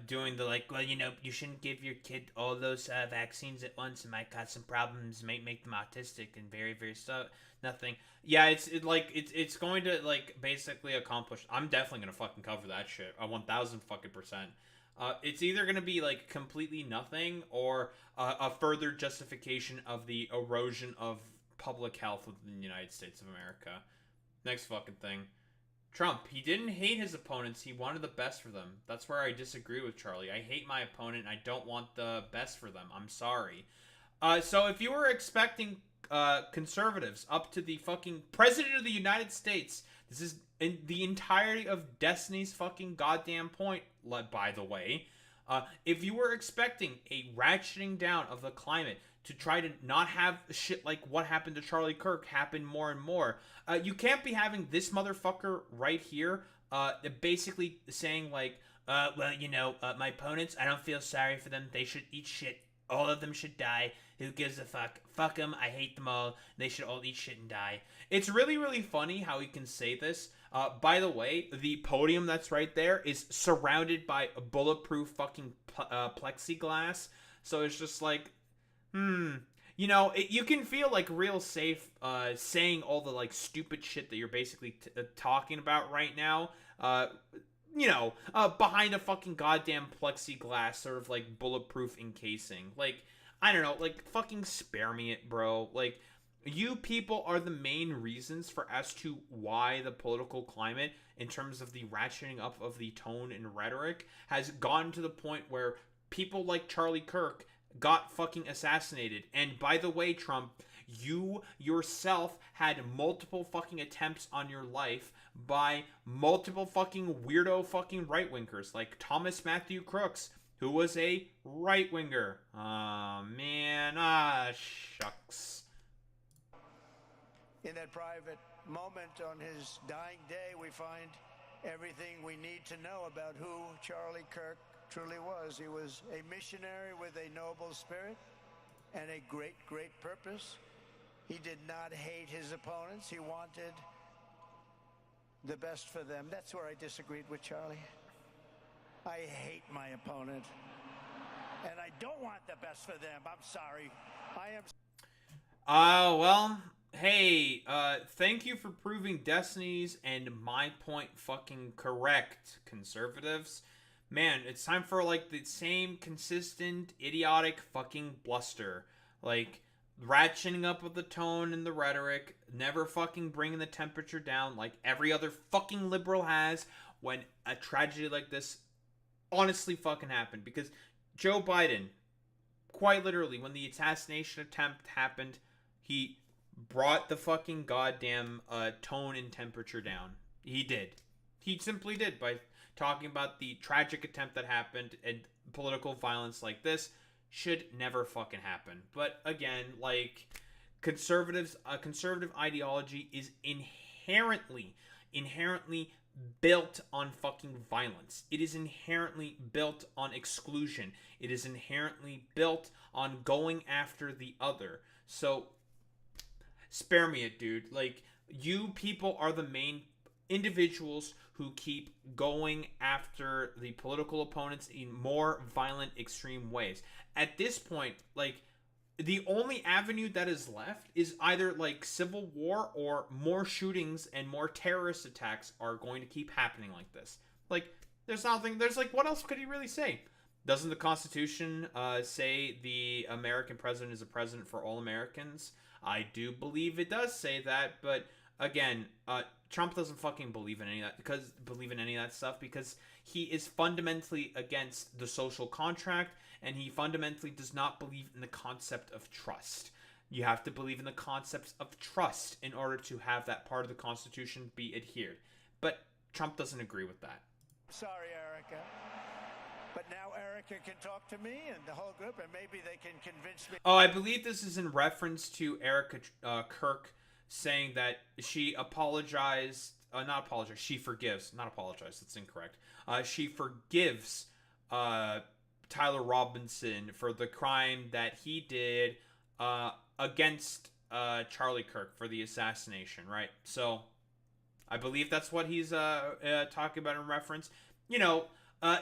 doing the well, you shouldn't give your kid all those vaccines at once. It might cause some problems, might make them autistic and very, very stuff. Nothing. Yeah, it's going to basically accomplish. I'm definitely gonna fucking cover that shit. 1,000 fucking percent. It's either gonna be completely nothing or a further justification of the erosion of public health within the United States of America. Next fucking thing. Trump, he didn't hate his opponents, he wanted the best for them. That's where I disagree with Charlie. I hate my opponent, I don't want the best for them. I'm sorry. So if you were expecting conservatives up to the fucking President of the United States, this is in the entirety of Destiny's fucking goddamn point, by the way. If you were expecting a ratcheting down of the climate to try to not have shit like what happened to Charlie Kirk happen more and more, you can't be having this motherfucker right here basically saying well, my opponents, I don't feel sorry for them. They should eat shit. All of them should die. Who gives a fuck? Fuck them. I hate them all. They should all eat shit and die. It's really, really funny how he can say this. By the way, the podium that's right there is surrounded by a bulletproof fucking plexiglass. So it's just you can feel real safe saying all the stupid shit that you're basically talking about right now. Behind a fucking goddamn plexiglass sort of bulletproof encasing. I don't know, fucking spare me it, bro. You people are the main reasons as to why the political climate, in terms of the ratcheting up of the tone and rhetoric, has gotten to the point where people like Charlie Kirk got fucking assassinated. And by the way, Trump, you yourself had multiple fucking attempts on your life by multiple fucking weirdo fucking right-wingers, like Thomas Matthew Crooks, who was a right-winger. Aw, man. Shucks. In that private moment on his dying day, we find everything we need to know about who Charlie Kirk truly was. He was a missionary with a noble spirit and a great, great purpose. He did not hate his opponents. He wanted the best for them. That's where I disagreed with Charlie. I hate my opponent, and I don't want the best for them. I'm sorry. Well, hey, thank you for proving Destiny's and my point fucking correct, conservatives. Man, it's time for the same consistent idiotic fucking bluster. Ratcheting up with the tone and the rhetoric, never fucking bringing the temperature down like every other fucking liberal has when a tragedy like this honestly fucking happened. Because Joe Biden, quite literally, when the assassination attempt happened, he brought the fucking goddamn tone and temperature down. He did. He simply did by talking about the tragic attempt that happened, and political violence like this should never fucking happen. But again, conservative ideology is inherently built on fucking violence. It is inherently built on exclusion. It is inherently built on going after the other. So spare me it, dude. You people are the main individuals who keep going after the political opponents in more violent, extreme ways. At this point, the only avenue that is left is either civil war or more shootings and more terrorist attacks are going to keep happening like this. What else could he really say? Doesn't the Constitution say the American president is a president for all Americans? I do believe it does say that, but again, Trump doesn't fucking believe in any of that stuff because he is fundamentally against the social contract, and he fundamentally does not believe in the concept of trust. You have to believe in the concepts of trust in order to have that part of the Constitution be adhered. But Trump doesn't agree with that. Sorry, Erica. But now Erica can talk to me and the whole group, and maybe they can convince me. Oh, I believe this is in reference to Erica Kirk saying that she apologized. Not apologize. She forgives. Not apologize. That's incorrect. She forgives Tyler Robinson for the crime that he did against Charlie Kirk for the assassination, right? So I believe that's what he's talking about in reference. You know,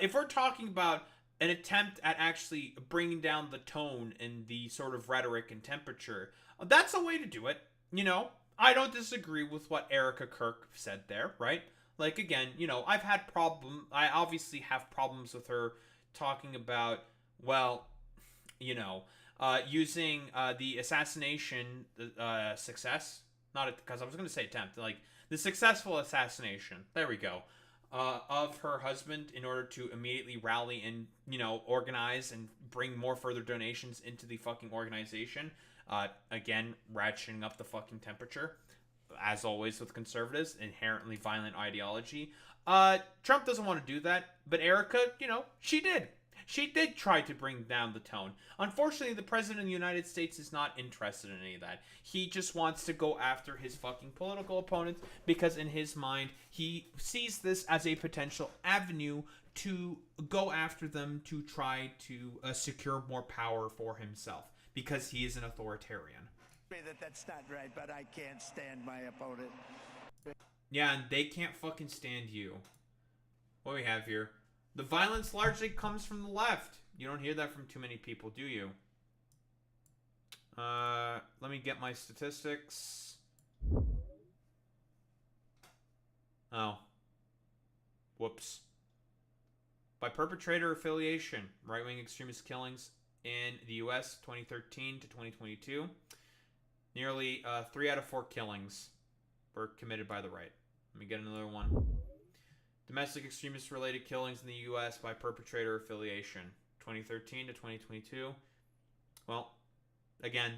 if we're talking about an attempt at actually bringing down the tone and the sort of rhetoric and temperature, that's a way to do it. You know, I don't disagree with what Erica Kirk said there, right? Like, again, you know, I obviously have problems with her talking about, well, you know, using the assassination success, not because I was going to say attempt, like the successful assassination, there we go, of her husband in order to immediately rally and, you know, organize and bring more further donations into the fucking organization. Again, ratcheting up the fucking temperature. As always with conservatives, inherently violent ideology. Trump doesn't want to do that, but Erica, you know, she did. She did try to bring down the tone. Unfortunately, the president of the United States is not interested in any of that. He just wants to go after his fucking political opponents because in his mind, he sees this as a potential avenue to go after them to try to secure more power for himself because he is an authoritarian. That's not right, but I can't stand my opponent. Yeah, and they can't fucking stand you. What do we have here? The violence largely comes from the left. You don't hear that from too many people, do you? Let me get my statistics. Oh. Whoops. By perpetrator affiliation, right-wing extremist killings in the U.S. 2013 to 2022. Nearly 3 out of 4 killings were committed by the right. Let me get another one. Domestic extremist-related killings in the U.S. by perpetrator affiliation, 2013 to 2022. Well, again,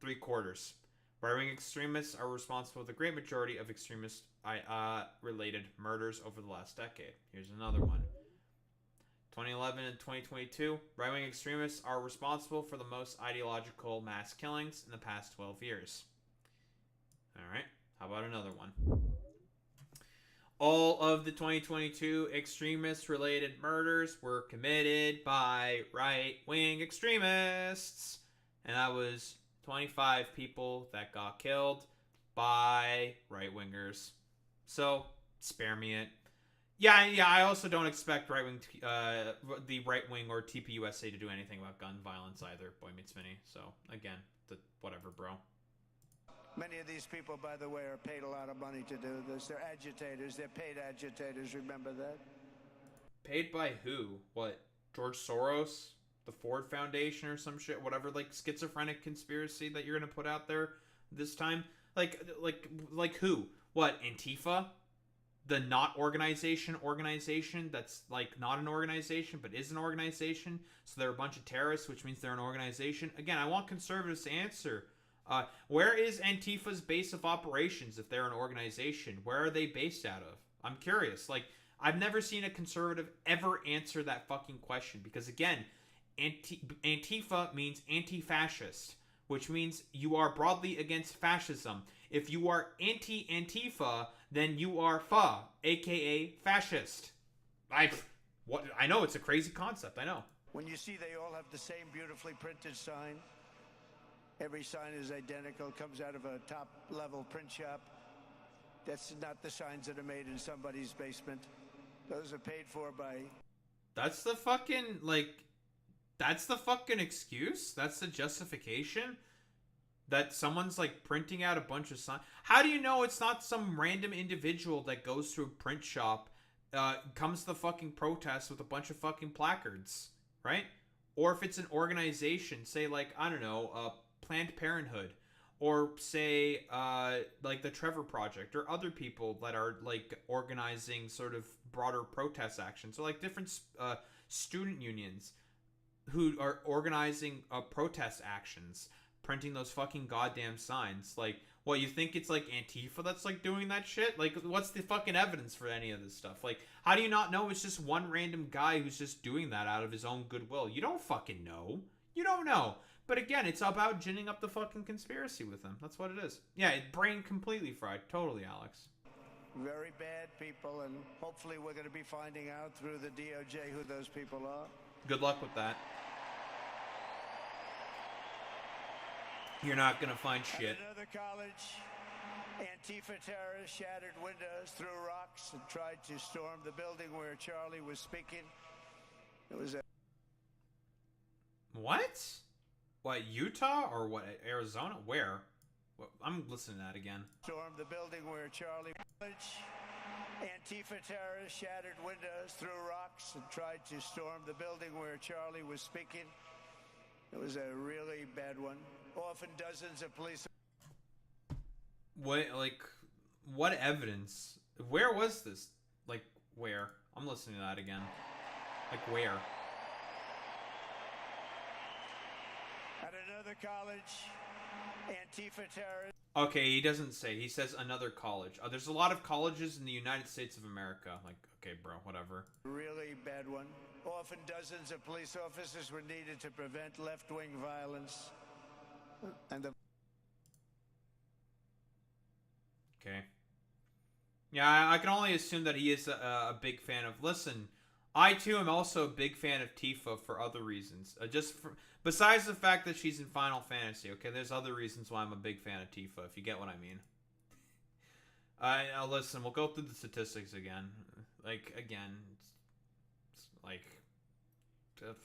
3/4. Right-wing extremists are responsible for the great majority of extremist-related murders over the last decade. Here's another one. 2011 and 2022, right-wing extremists are responsible for the most ideological mass killings in the past 12 years. Alright, how about another one? All of the 2022 extremist-related murders were committed by right-wing extremists. And that was 25 people that got killed by right-wingers. So, spare me it. Yeah, I also don't expect the right-wing or TPUSA to do anything about gun violence either, Boy Meets Mini. So, again, whatever, bro. Many of these people, by the way, are paid a lot of money to do this. They're agitators. They're paid agitators. Remember that? Paid by who? What? George Soros? The Ford Foundation or some shit? Whatever, like, schizophrenic conspiracy that you're gonna put out there this time? Like who? What? Antifa? The not organization that's like not an organization but is an organization, so they're a bunch of terrorists, which means they're an organization. Again, I want conservatives to answer. Where is Antifa's base of operations if they're an organization? Where are they based out of? I'm curious. Like, I've never seen a conservative ever answer that fucking question because, again, Antifa means anti-fascist, which means you are broadly against fascism. If you are anti-Antifa, then you are FA, aka fascist. I know it's a crazy concept. I know. When you see they all have the same beautifully printed sign, every sign is identical, comes out of a top-level print shop. That's not the signs that are made in somebody's basement. Those are paid for by... That's the fucking excuse? That's the justification? That someone's, like, printing out a bunch of signs? How do you know it's not some random individual that goes to a print shop, comes to the fucking protest with a bunch of fucking placards, right? Or if it's an organization, say, like, I don't know, Planned Parenthood, or say, like the Trevor Project, or other people that are, like, organizing sort of broader protest actions, or, like, different student unions who are organizing protest actions. printing those fucking goddamn signs. Like, what, you think it's like Antifa that's like doing that shit? Like, what's the fucking evidence for any of this stuff? Like, how do you not know it's just one random guy who's just doing that out of his own goodwill? You don't fucking know. You don't know. But again, it's about ginning up the fucking conspiracy with him. That's what it is. Yeah, brain completely fried. Totally, Alex. Very bad people, and hopefully we're going to be finding out through the DOJ who those people are. Good luck with that. You're not going to find shit. At another college, Antifa terrorists shattered windows, threw rocks, and tried to storm the building where Charlie was speaking. It was a... What? What, Utah or what, Arizona? Where? What, I'm listening to that again. Stormed the building where Charlie... Antifa terrorists shattered windows, threw rocks, and tried to storm the building where Charlie was speaking. It was a really bad one. Often dozens of police... What, like, what evidence? Where was this? Like, where? I'm listening to that again. Like, where? At another college, Antifa terrorists... Okay, he doesn't say. He says another college. There's a lot of colleges in the United States of America. Like, okay, bro, whatever. Really bad one. Often dozens of police officers were needed to prevent left-wing violence. And the... Okay. Yeah, I can only assume that he is a big fan of... Listen, I too am also a big fan of Tifa for other reasons. Besides the fact that she's in Final Fantasy, okay? There's other reasons why I'm a big fan of Tifa, if you get what I mean. Listen, we'll go through the statistics again. Like, again, it's like...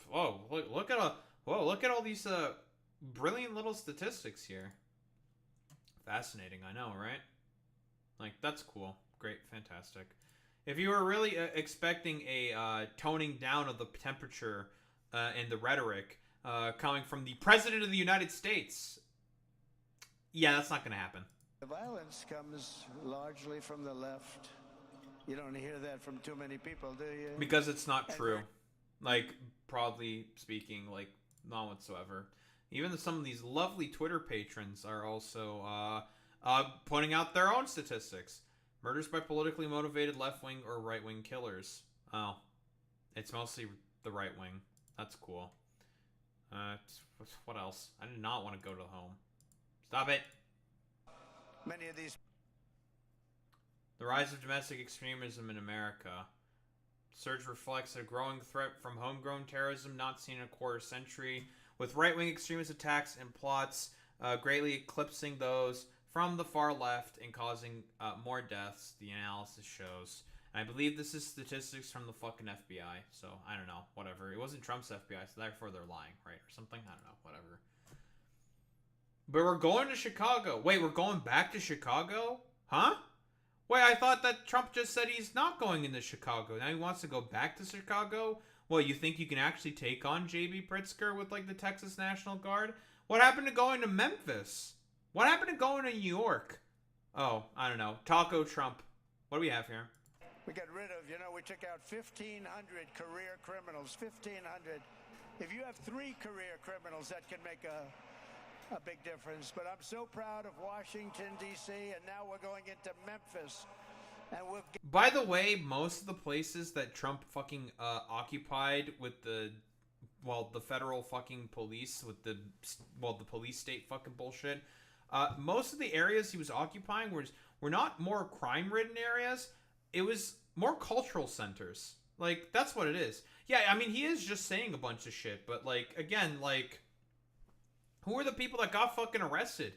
Whoa, look at all these brilliant little statistics here. Fascinating, I know, right? Like, that's cool. Great, fantastic. If you were really expecting a toning down of the temperature and the rhetoric coming from the President of the United States, yeah, that's not going to happen. The violence comes largely from the left. You don't hear that from too many people, do you? Because it's not true. Like, broadly speaking, like, not whatsoever. Even some of these lovely Twitter patrons are also pointing out their own statistics. Murders by politically motivated left-wing or right-wing killers. Oh. It's mostly the right-wing. That's cool. What else? I did not want to go to home. Stop it! Many of these... The rise of domestic extremism in America. Surge reflects a growing threat from homegrown terrorism not seen in a quarter century, with right-wing extremist attacks and plots greatly eclipsing those from the far left and causing more deaths, the analysis shows. And I believe this is statistics from the fucking FBI, so I don't know, whatever. It wasn't Trump's FBI, so therefore they're lying, right? Or something? I don't know, whatever. But we're going to Chicago. Wait, we're going back to Chicago? Huh? Wait, I thought that Trump just said he's not going into Chicago. Now he wants to go back to Chicago? Well, you think you can actually take on J.B. Pritzker with, like, the Texas National Guard? What happened to going to Memphis? What happened to going to New York? Oh, I don't know. Taco Trump. What do we have here? We got rid of, we took out 1,500 career criminals. 1,500. If you have 3 career criminals, that can make a big difference. But I'm so proud of Washington, D.C., and now we're going into Memphis. And we'll By the way, most of the places that Trump fucking occupied with the federal fucking police, with the police state fucking bullshit, most of the areas he was occupying were not more crime-ridden areas. It was more cultural centers. Like, that's what it is. Yeah, I mean, he is just saying a bunch of shit, but, like, again, like, who are the people that got fucking arrested?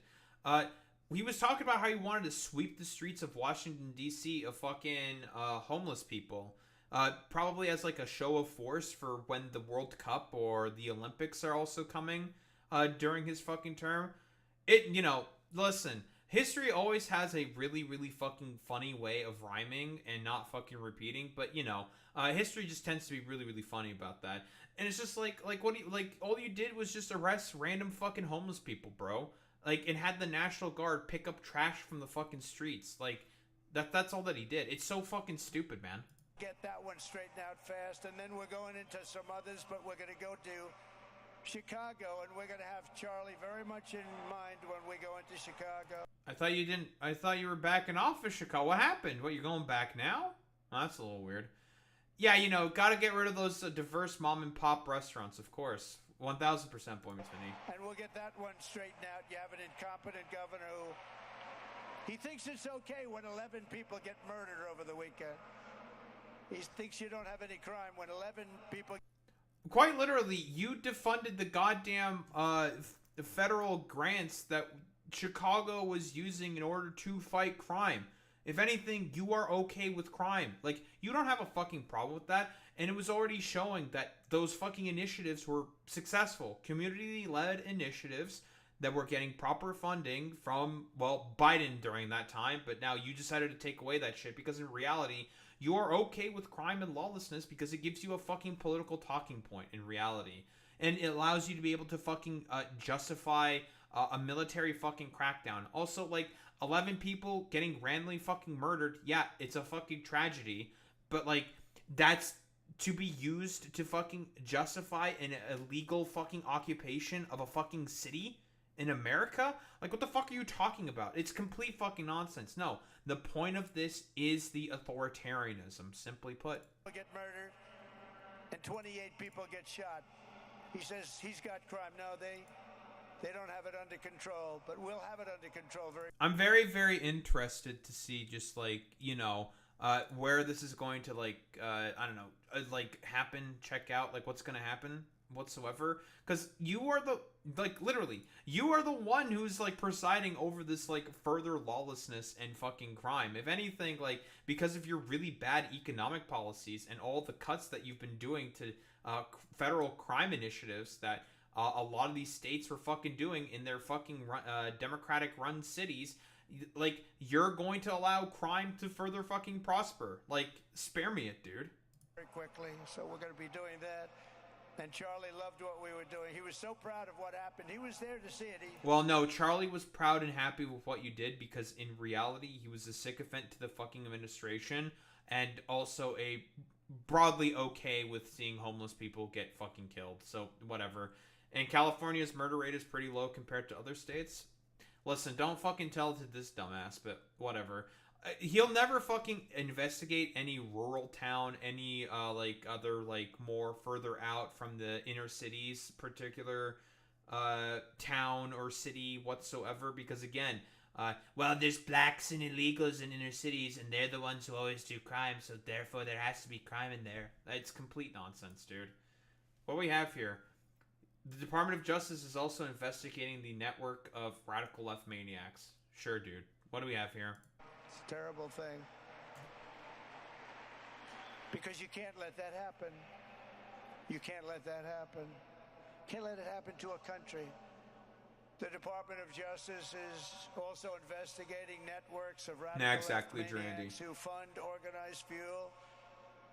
He was talking about how he wanted to sweep the streets of Washington, D.C. of fucking homeless people. Probably as, like, a show of force for when the World Cup or the Olympics are also coming during his fucking term. Listen, history always has a really, really fucking funny way of rhyming and not fucking repeating, but, history just tends to be really, really funny about that. And it's just all you did was just arrest random fucking homeless people, bro. Like, and had the National Guard pick up trash from the fucking streets. Like, that's all that he did. It's so fucking stupid, man. Get that one straightened out fast, and then we're going into some others, but we're going to go to Chicago, and we're going to have Charlie very much in mind when we go into Chicago. I thought you didn't. I thought you were backing off of Chicago. What happened? What, you're going back now? Well, that's a little weird. Yeah, you know, gotta get rid of those diverse mom and pop restaurants, of course. 1000% Boy Meets Vinny. And we'll get that one straightened out. You have an incompetent governor who he thinks it's okay when 11 people get murdered over the weekend. He thinks you don't have any crime when 11 people. Quite literally, you defunded the goddamn federal grants that Chicago was using in order to fight crime. If anything, you are okay with crime. Like, you don't have a fucking problem with that. And it was already showing that those fucking initiatives were successful. Community-led initiatives that were getting proper funding from, well, Biden during that time. But now you decided to take away that shit because in reality, you are okay with crime and lawlessness because it gives you a fucking political talking point in reality. And it allows you to be able to fucking justify a military fucking crackdown. Also, like, 11 people getting randomly fucking murdered. Yeah, it's a fucking tragedy. But, like, that's to be used to fucking justify an illegal fucking occupation of a fucking city in America? Like, what the fuck are you talking about? It's complete fucking nonsense. No, the point of this is the authoritarianism, simply put. Get murdered and 28 people get shot. He says he's got crime. No, they don't have it under control, but we'll have it under control very. I'm very, very interested to see just, like, you know, where this is going to, like, I don't know, like, happen, check out, like, what's going to happen whatsoever. Because you are the, like, literally, you are the one who's, like, presiding over this, like, further lawlessness and fucking crime. If anything, like, because of your really bad economic policies and all the cuts that you've been doing to federal crime initiatives that a lot of these states were fucking doing in their fucking Democratic-run cities, like, you're going to allow crime to further fucking prosper. Like, spare me it, dude. Very quickly, so we're going to be doing that. And Charlie loved what we were doing. He was so proud of what happened. He was there to see it. Well, no, Charlie was proud and happy with what you did because in reality, he was a sycophant to the fucking administration and also a broadly okay with seeing homeless people get fucking killed. So, whatever. And California's murder rate is pretty low compared to other states. Listen, don't fucking tell to this dumbass, but whatever. He'll never fucking investigate any rural town, any, like, other, like, more further out from the inner cities, particular, town or city whatsoever, because, again, well, there's blacks and illegals in inner cities, and they're the ones who always do crime, so therefore there has to be crime in there. It's complete nonsense, dude. What we have here? The Department of Justice is also investigating the network of radical left maniacs. Sure, dude. What do we have here? It's a terrible thing. Because you can't let that happen. You can't let that happen. Can't let it happen to a country. The Department of Justice is also investigating networks of radical left maniacs who fund, organize, fuel,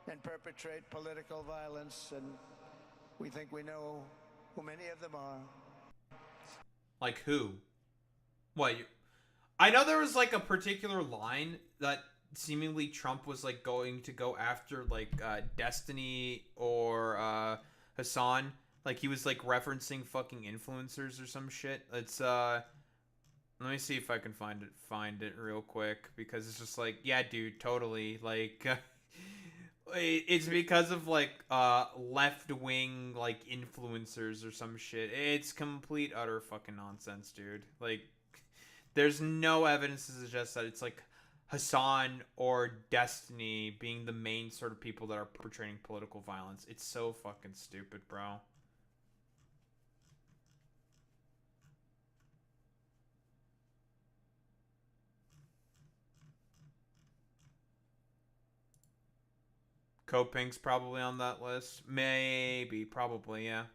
and perpetrate political violence. And we think we know who many of them are. Like who? What? I know there was like a particular line that seemingly Trump was like going to go after like Destiny or Hassan. Like he was like referencing fucking influencers or some shit. It's let me see if I can find it real quick because it's just like, yeah, dude, totally. Like it's because of like left-wing like influencers or some shit. It's complete utter fucking nonsense, dude. Like there's no evidence to suggest that it's like Hassan or Destiny being the main sort of people that are portraying political violence. It's so fucking stupid, bro. Copink's probably on that list. Maybe. Probably, yeah.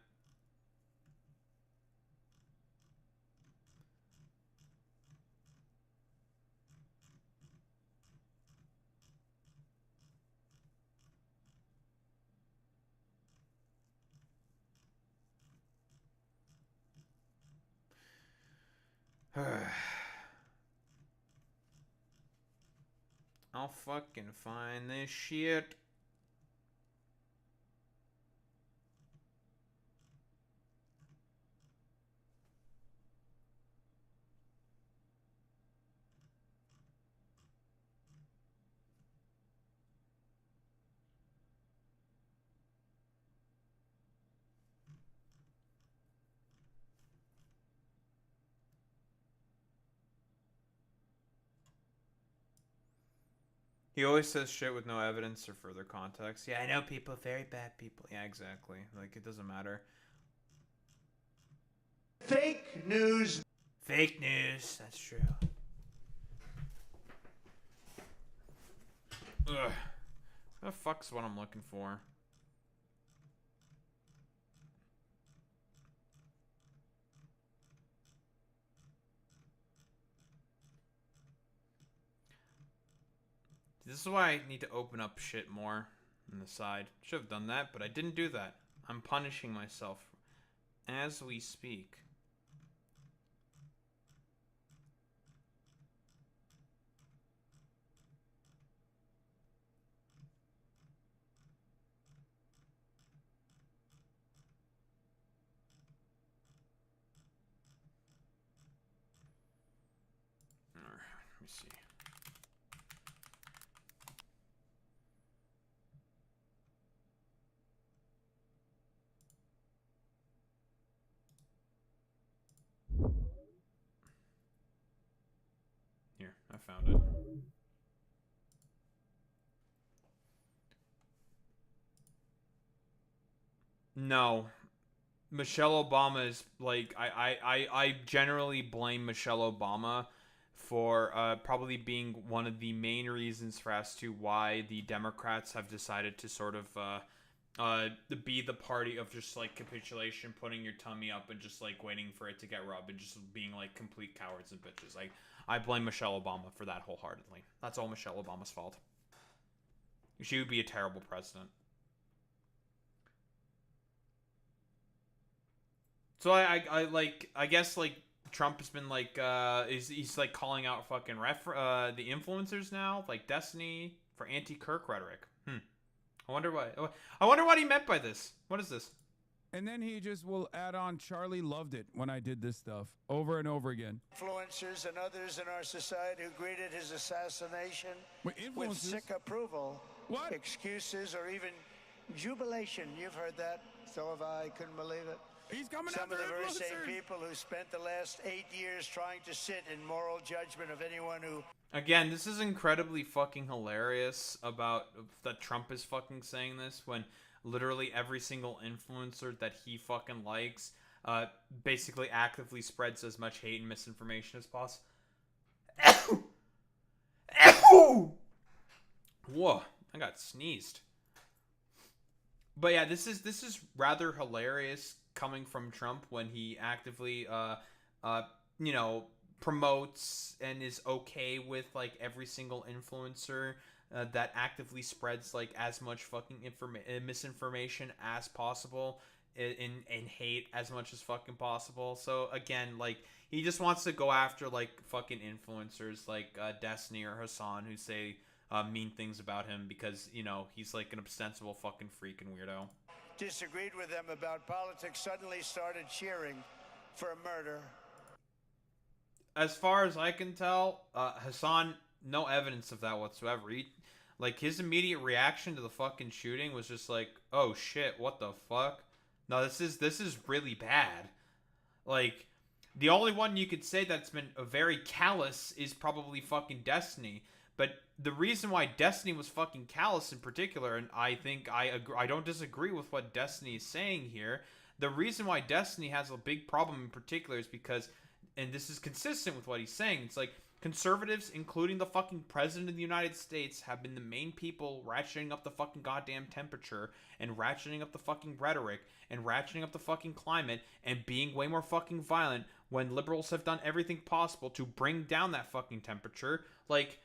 I'll fucking find this shit. He always says shit with no evidence or further context. Yeah, I know people, very bad people. Yeah, exactly. Like, it doesn't matter. Fake news. Fake news. That's true. Ugh. What the fuck's what I'm looking for? This is why I need to open up shit more on the side. Should have done that, but I didn't do that. I'm punishing myself as we speak. Alright, let me see. Here, I found it. No. Michelle Obama is like I generally blame Michelle Obama for probably being one of the main reasons for as to why the Democrats have decided to sort of be the party of just like capitulation, putting your tummy up and just like waiting for it to get rubbed and just being like complete cowards and bitches. Like, I blame Michelle Obama for that wholeheartedly. That's all Michelle Obama's fault. She would be a terrible president. So I guess like Trump has been like he's like calling out fucking the influencers now, like Destiny, for anti-Kirk rhetoric. I wonder what he meant by this. What is this? And then he just will add on, Charlie loved it when I did this stuff over and over again. Influencers and others in our society who greeted his assassination with sick approval, excuses, or even jubilation. You've heard that. So have I. Couldn't believe it. He's coming Some of after the very same influencers. people who spent the last 8 years trying to sit in moral judgment of anyone who... Again, this is incredibly fucking hilarious about that Trump is fucking saying this when literally every single influencer that he fucking likes basically actively spreads as much hate and misinformation as possible. Whoa, I got sneezed. But yeah, this is rather hilarious coming from Trump when he actively you know, promotes and is okay with like every single influencer that actively spreads like as much fucking misinformation as possible and hate as much as fucking possible. So again, like, he just wants to go after like fucking influencers like Destiny or Hassan who say mean things about him because, you know, he's like an ostensible fucking freak and weirdo. disagreed with them about politics suddenly started cheering for a murder. As far as I can tell, Hassan, no evidence of that whatsoever. Like, his immediate reaction to the fucking shooting was just like, oh shit, what the fuck? No, this is really bad. Like, the only one you could say that's been very callous is probably fucking Destiny. But the reason why Destiny was fucking callous in particular, and I think I don't disagree with what Destiny is saying here, the reason why Destiny has a big problem in particular is because, and this is consistent with what he's saying, it's like, conservatives, including the fucking president of the United States, have been the main people ratcheting up the fucking goddamn temperature and ratcheting up the fucking rhetoric and ratcheting up the fucking climate and being way more fucking violent when liberals have done everything possible to bring down that fucking temperature. Like,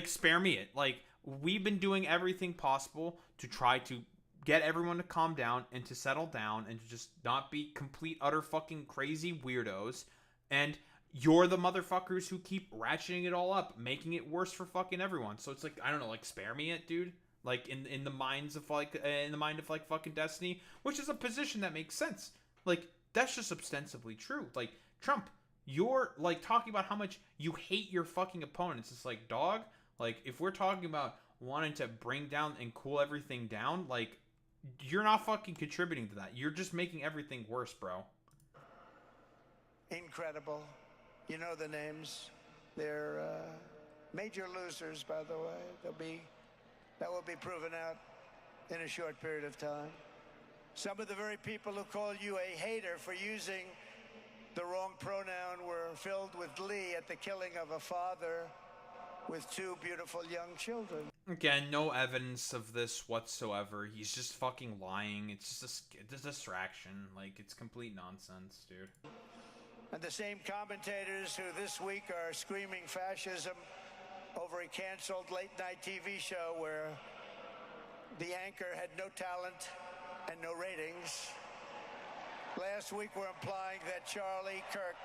spare me it. Like, we've been doing everything possible to try to get everyone to calm down and to settle down and to just not be complete, utter fucking crazy weirdos. And you're the motherfuckers who keep ratcheting it all up, making it worse for fucking everyone. So it's like, I don't know, like, spare me it, dude. Like, in the mind of fucking Destiny, which is a position that makes sense. Like, that's just ostensibly true. Like, Trump, you're like talking about how much you hate your fucking opponents. It's like, dog, like, if we're talking about wanting to bring down and cool everything down, like, you're not fucking contributing to that. You're just making everything worse, bro. Incredible. You know the names. They're major losers, by the way. That will be proven out in a short period of time. Some of the very people who called you a hater for using the wrong pronoun were filled with glee at the killing of a father with 2 beautiful young children. Again, no evidence of this whatsoever. He's just fucking lying. It's just a distraction. Like, it's complete nonsense, dude. And the same commentators who this week are screaming fascism over a canceled late-night TV show where the anchor had no talent and no ratings. Last week we're implying that Charlie Kirk...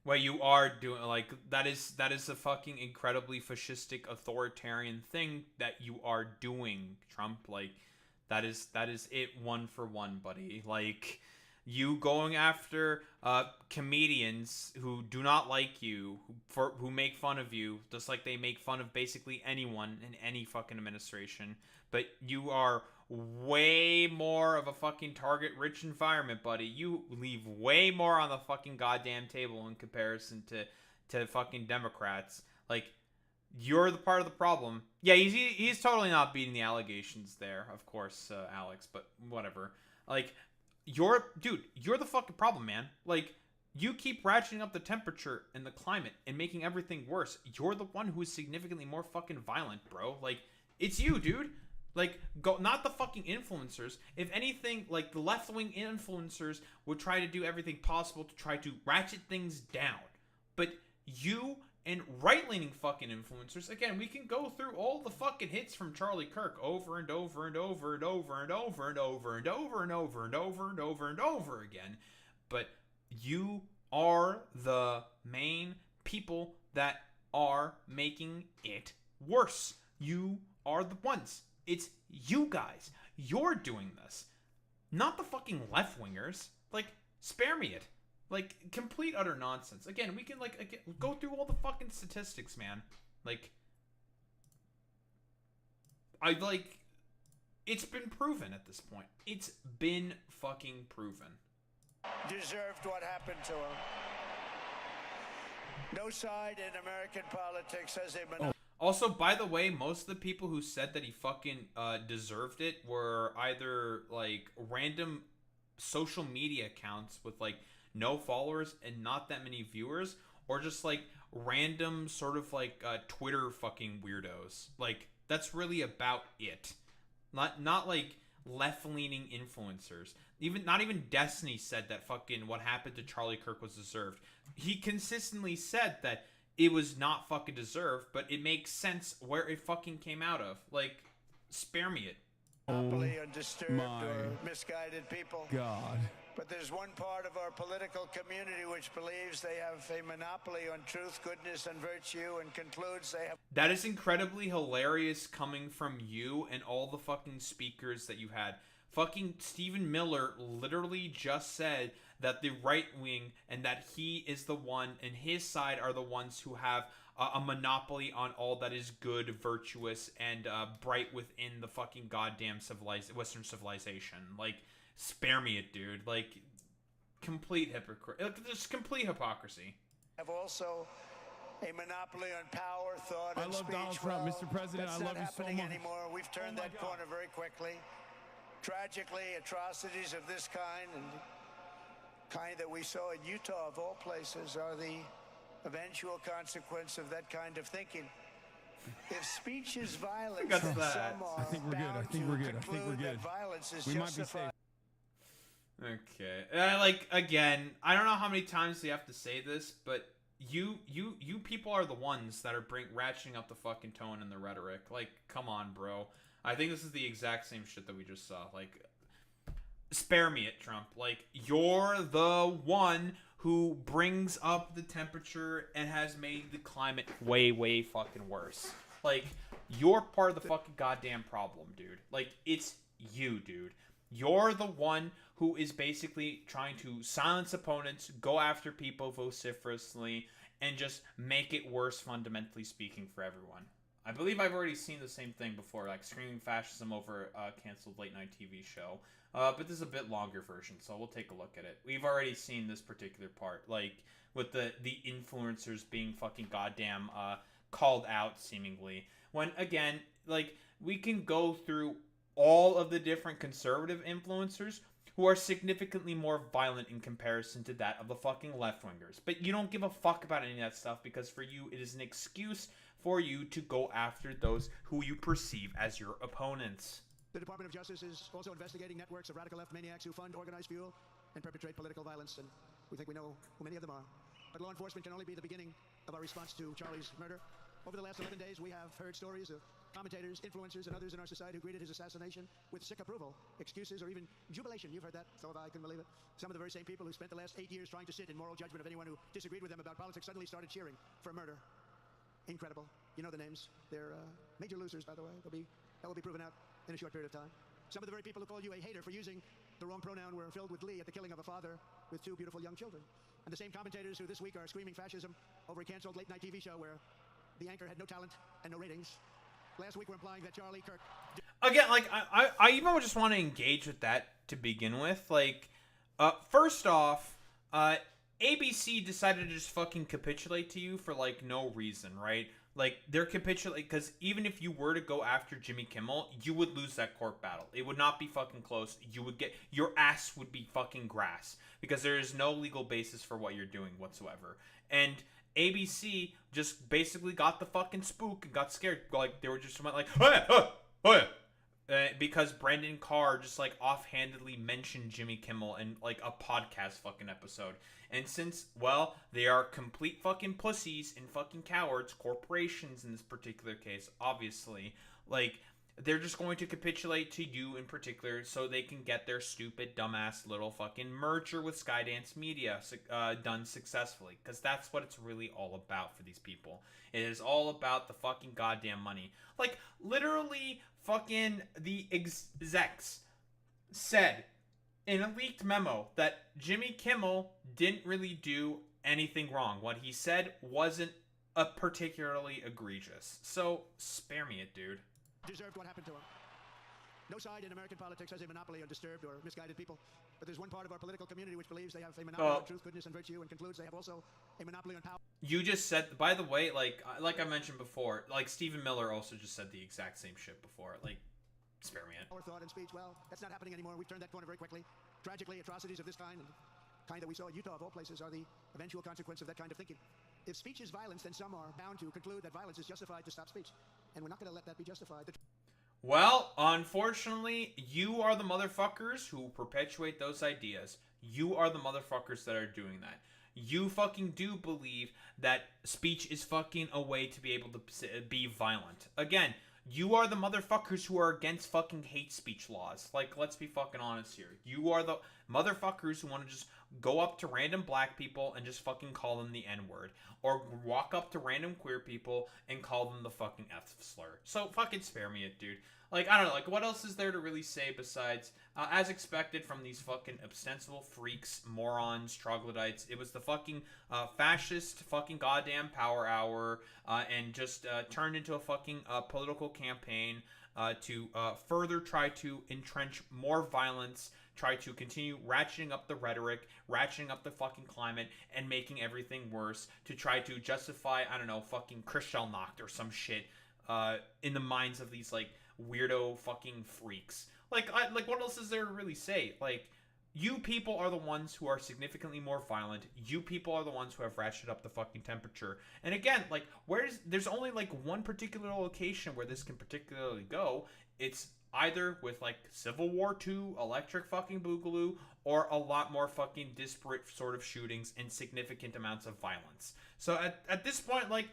What you are doing, like, that is a fucking incredibly fascistic authoritarian thing that you are doing, Trump. Like, that is it one for one, buddy. Like, you going after comedians who do not like you, who make fun of you, just like they make fun of basically anyone in any fucking administration. But you are way more of a fucking target-rich environment, buddy. You leave way more on the fucking goddamn table in comparison to fucking Democrats. Like, you're the part of the problem. Yeah, he's totally not beating the allegations there, of course, Alex, but whatever. Like, you're the fucking problem, man. Like, you keep ratcheting up the temperature and the climate and making everything worse. You're the one who is significantly more fucking violent, bro. Like, it's you, dude. Like, not the fucking influencers. If anything, like, the left-wing influencers would try to do everything possible to try to ratchet things down. But you and right-leaning fucking influencers, again, we can go through all the fucking hits from Charlie Kirk over and over and over and over and over and over and over and over and over and over and over again. But you are the main people that are making it worse. You are the ones. It's you guys. You're doing this. Not the fucking left-wingers. Like, spare me it. Like, complete utter nonsense. Again, we can, like, go through all the fucking statistics, man. Like, it's been proven at this point. It's been fucking proven. Deserved what happened to him. No side in American politics has a monopoly. Also, by the way, most of the people who said that he fucking deserved it were either, like, random social media accounts with, like, no followers and not that many viewers, or just, like, random sort of, like, Twitter fucking weirdos. Like, that's really about it. Not like, left-leaning influencers. Not even Destiny said that fucking what happened to Charlie Kirk was deserved. He consistently said that it was not fucking deserved, but it makes sense where it fucking came out of. Like, spare me it. Monopoly on disturbed or misguided people. God. But there's one part of our political community which believes they have a monopoly on truth, goodness, and virtue, and concludes they have... That is incredibly hilarious coming from you and all the fucking speakers that you had. Fucking Stephen Miller literally just said that the right wing and that he is the one and his side are the ones who have a monopoly on all that is good, virtuous, and bright within the fucking goddamn Western civilization. Like, spare me it, dude. Like, complete just complete hypocrisy. Have also a monopoly on power, thought, and speech. I love Donald Trump, Mr. President. I love you so much. That's not happening anymore. We've turned that corner very quickly. Tragically, atrocities of this kind and kind that we saw in Utah, of all places, are the eventual consequence of that kind of thinking. If speech is violence, then some are I think we're good. I think we're good. I think we're good. Violence is we might be justified. safe. Okay. Like, again, I don't know how many times we have to say this, but you people are the ones that are ratcheting up the fucking tone and the rhetoric. Like, come on, bro. I think this is the exact same shit that we just saw. Like, spare me it, Trump. Like, you're the one who brings up the temperature and has made the climate way, way fucking worse. Like, you're part of the fucking goddamn problem, dude. Like, it's you, dude. You're the one who is basically trying to silence opponents, go after people vociferously, and just make it worse, fundamentally speaking, for everyone. I believe I've already seen the same thing before, like screaming fascism over a canceled late-night TV show. But this is a bit longer version, so we'll take a look at it. We've already seen this particular part, like with the influencers being fucking goddamn called out seemingly. When again, like, we can go through all of the different conservative influencers who are significantly more violent in comparison to that of the fucking left-wingers. But you don't give a fuck about any of that stuff because for you, it is an excuse for you to go after those who you perceive as your opponents. The Department of Justice is also investigating networks of radical left maniacs who fund, organize, fuel, and perpetrate political violence, and we think we know who many of them are. But law enforcement can only be the beginning of our response to Charlie's murder. Over the last 11 days, we have heard stories of commentators, influencers, and others in our society who greeted his assassination with sick approval, excuses, or even jubilation. You've heard that. So have I. Couldn't believe it. Some of the very same people who spent the last 8 years trying to sit in moral judgment of anyone who disagreed with them about politics suddenly started cheering for murder. Incredible. You know the names. They're major losers, by the way. That will be proven out in a short period of time. Some of the very people who called you a hater for using the wrong pronoun were filled with glee at the killing of a father with 2 beautiful young children. And the same commentators who this week are screaming fascism over a canceled late-night TV show where the anchor had no talent and no ratings. Last week we're implying that Charlie Kirk... Again, like, I even just want to engage with that to begin with. Like, first off, ABC decided to just fucking capitulate to you for, like, no reason, right? Like, they're capitulating, because even if you were to go after Jimmy Kimmel, you would lose that court battle. It would not be fucking close. You would get, your ass would be fucking grass, because there is no legal basis for what you're doing whatsoever. And ABC just basically got the fucking spook and got scared. Like, they were just like, oh yeah. Because Brandon Carr just, like, offhandedly mentioned Jimmy Kimmel in, like, a podcast fucking episode. And since, well, they are complete fucking pussies and fucking cowards, corporations in this particular case, obviously, like, they're just going to capitulate to you in particular so they can get their stupid, dumbass little fucking merger with Skydance Media done successfully. Because that's what it's really all about for these people. It is all about the fucking goddamn money. Like, literally, fucking the execs said in a leaked memo that Jimmy Kimmel didn't really do anything wrong. What he said wasn't particularly egregious. So, spare me it, dude. Deserved what happened to him. No side in American politics has a monopoly on disturbed or misguided people. But there's one part of our political community which believes they have a monopoly on truth, goodness, and virtue, and concludes they have also a monopoly on power. You just said, by the way, like I mentioned before, like, Stephen Miller also just said the exact same shit before. Like, spare me it. Our thought and speech, well, that's not happening anymore. We've turned that corner very quickly. Tragically, atrocities of this kind, and the kind that we saw in Utah, of all places, are the eventual consequence of that kind of thinking. If speech is violence, then some are bound to conclude that violence is justified to stop speech. And we're not going to let that be justified. Well, unfortunately, you are the motherfuckers who perpetuate those ideas. You are the motherfuckers that are doing that. You fucking do believe that speech is fucking a way to be able to be violent. Again, you are the motherfuckers who are against fucking hate speech laws. Like, let's be fucking honest here. You are the motherfuckers who want to just go up to random black people and just fucking call them the N-word. Or walk up to random queer people and call them the fucking F slur. So fucking spare me it, dude. Like, I don't know, like, what else is there to really say besides, as expected from these fucking ostensible freaks, morons, troglodytes, it was the fucking fascist fucking goddamn power hour, and just turned into a fucking political campaign to further try to entrench more violence, try to continue ratcheting up the rhetoric, ratcheting up the fucking climate, and making everything worse to try to justify, I don't know, fucking Kristallnacht or some shit in the minds of these, like, weirdo fucking freaks. Like, what else is there to really say? Like, you people are the ones who are significantly more violent. You people are the ones who have ratcheted up the fucking temperature. And again, like, there's only, like, one particular location where this can particularly go. It's either with, like, Civil War II, Electric fucking Boogaloo, or a lot more fucking disparate sort of shootings and significant amounts of violence. So at this point, like,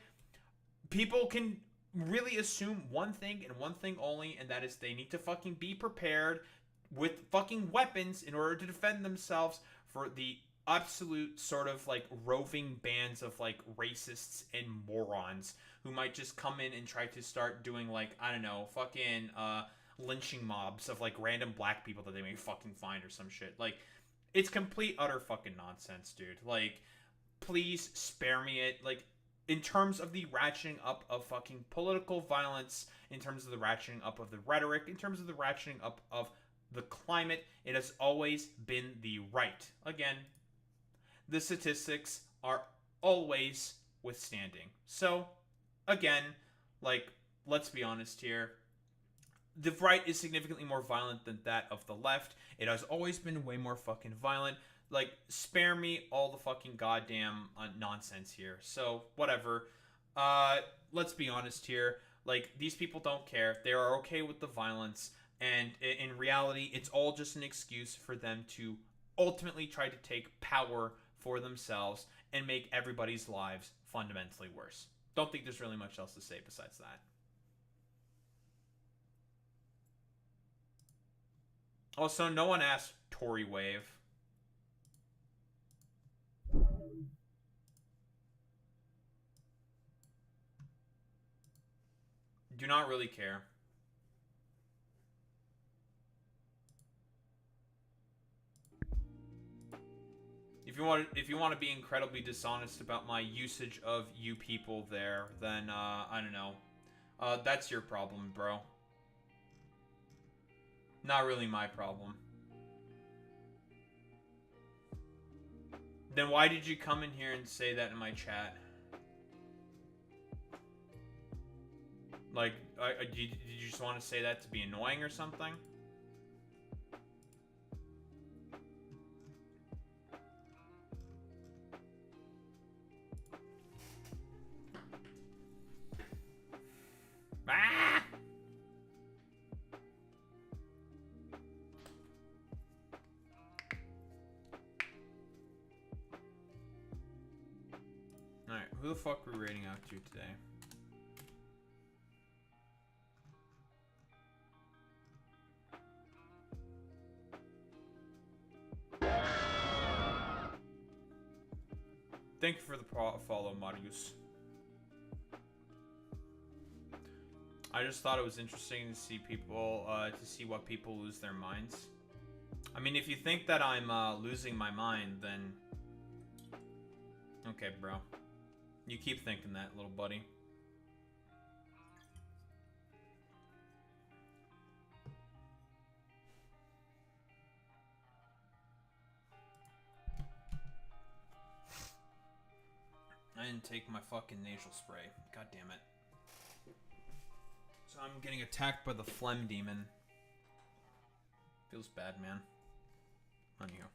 people can really assume one thing and one thing only, and that is they need to fucking be prepared with fucking weapons in order to defend themselves for the absolute sort of, like, roving bands of, like, racists and morons who might just come in and try to start doing, like, I don't know, fucking lynching mobs of, like, random black people that they may fucking find or some shit. Like, it's complete utter fucking nonsense, dude. Like, please spare me it. Like, in terms of the ratcheting up of fucking political violence, in terms of the ratcheting up of the rhetoric, in terms of the ratcheting up of the climate, it has always been the right. Again, the statistics are always withstanding. So, again, like, let's be honest here. The right is significantly more violent than that of the left. It has always been way more fucking violent. Like, spare me all the fucking goddamn nonsense here. So, whatever. Let's be honest here. Like, these people don't care. They are okay with the violence. And in reality, it's all just an excuse for them to ultimately try to take power for themselves and make everybody's lives fundamentally worse. Don't think there's really much else to say besides that. Also, no one asked Tory Wave. Do not really care. If you want to be incredibly dishonest about my usage of you people there, then I don't know. That's your problem, bro. Not really my problem. Then why did you come in here and say that in my chat? Like, did you just want to say that to be annoying or something? Ah! Alright, who the fuck are we rating out to today? Thank you for the follow, Marius. I just thought it was interesting to see people, to see what people lose their minds. I mean, if you think that I'm losing my mind, then okay, bro. You keep thinking that, little buddy. I didn't take my fucking nasal spray. God damn it. So I'm getting attacked by the phlegm demon. Feels bad, man. Anyhow.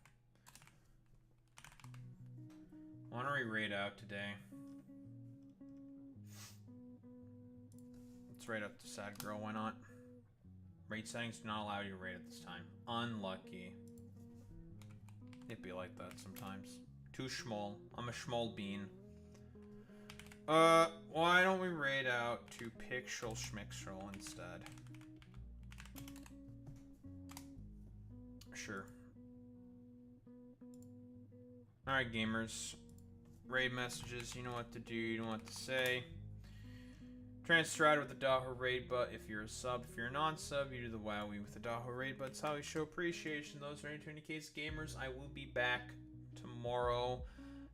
Why don't we raid out today? Let's raid up to Sad Girl, why not? Raid settings do not allow you to raid at this time. Unlucky. It'd be like that sometimes. Too schmoll. I'm a schmoll bean. Why don't we raid out to Pixel Schmixel instead? Sure. Alright, gamers. Raid messages, you know what to do, you know what to say. Transstride with the Daho raid butt if you're a sub. If you're a non-sub, you do the wowie with the Daho raid butt. It's how we show appreciation. Those ready to indicate gamers, I will be back tomorrow.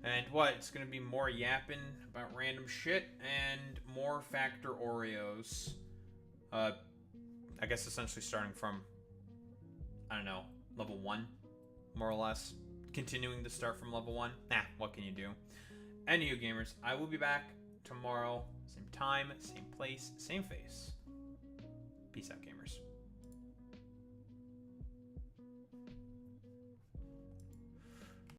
And what? It's going to be more yapping about random shit and more Factor Oreos. I guess essentially starting from, I don't know, level 1, more or less. Continuing to start from level 1. Nah, what can you do? Anywho, gamers, I will be back tomorrow. Same time, same place, same face. Peace out, gamers.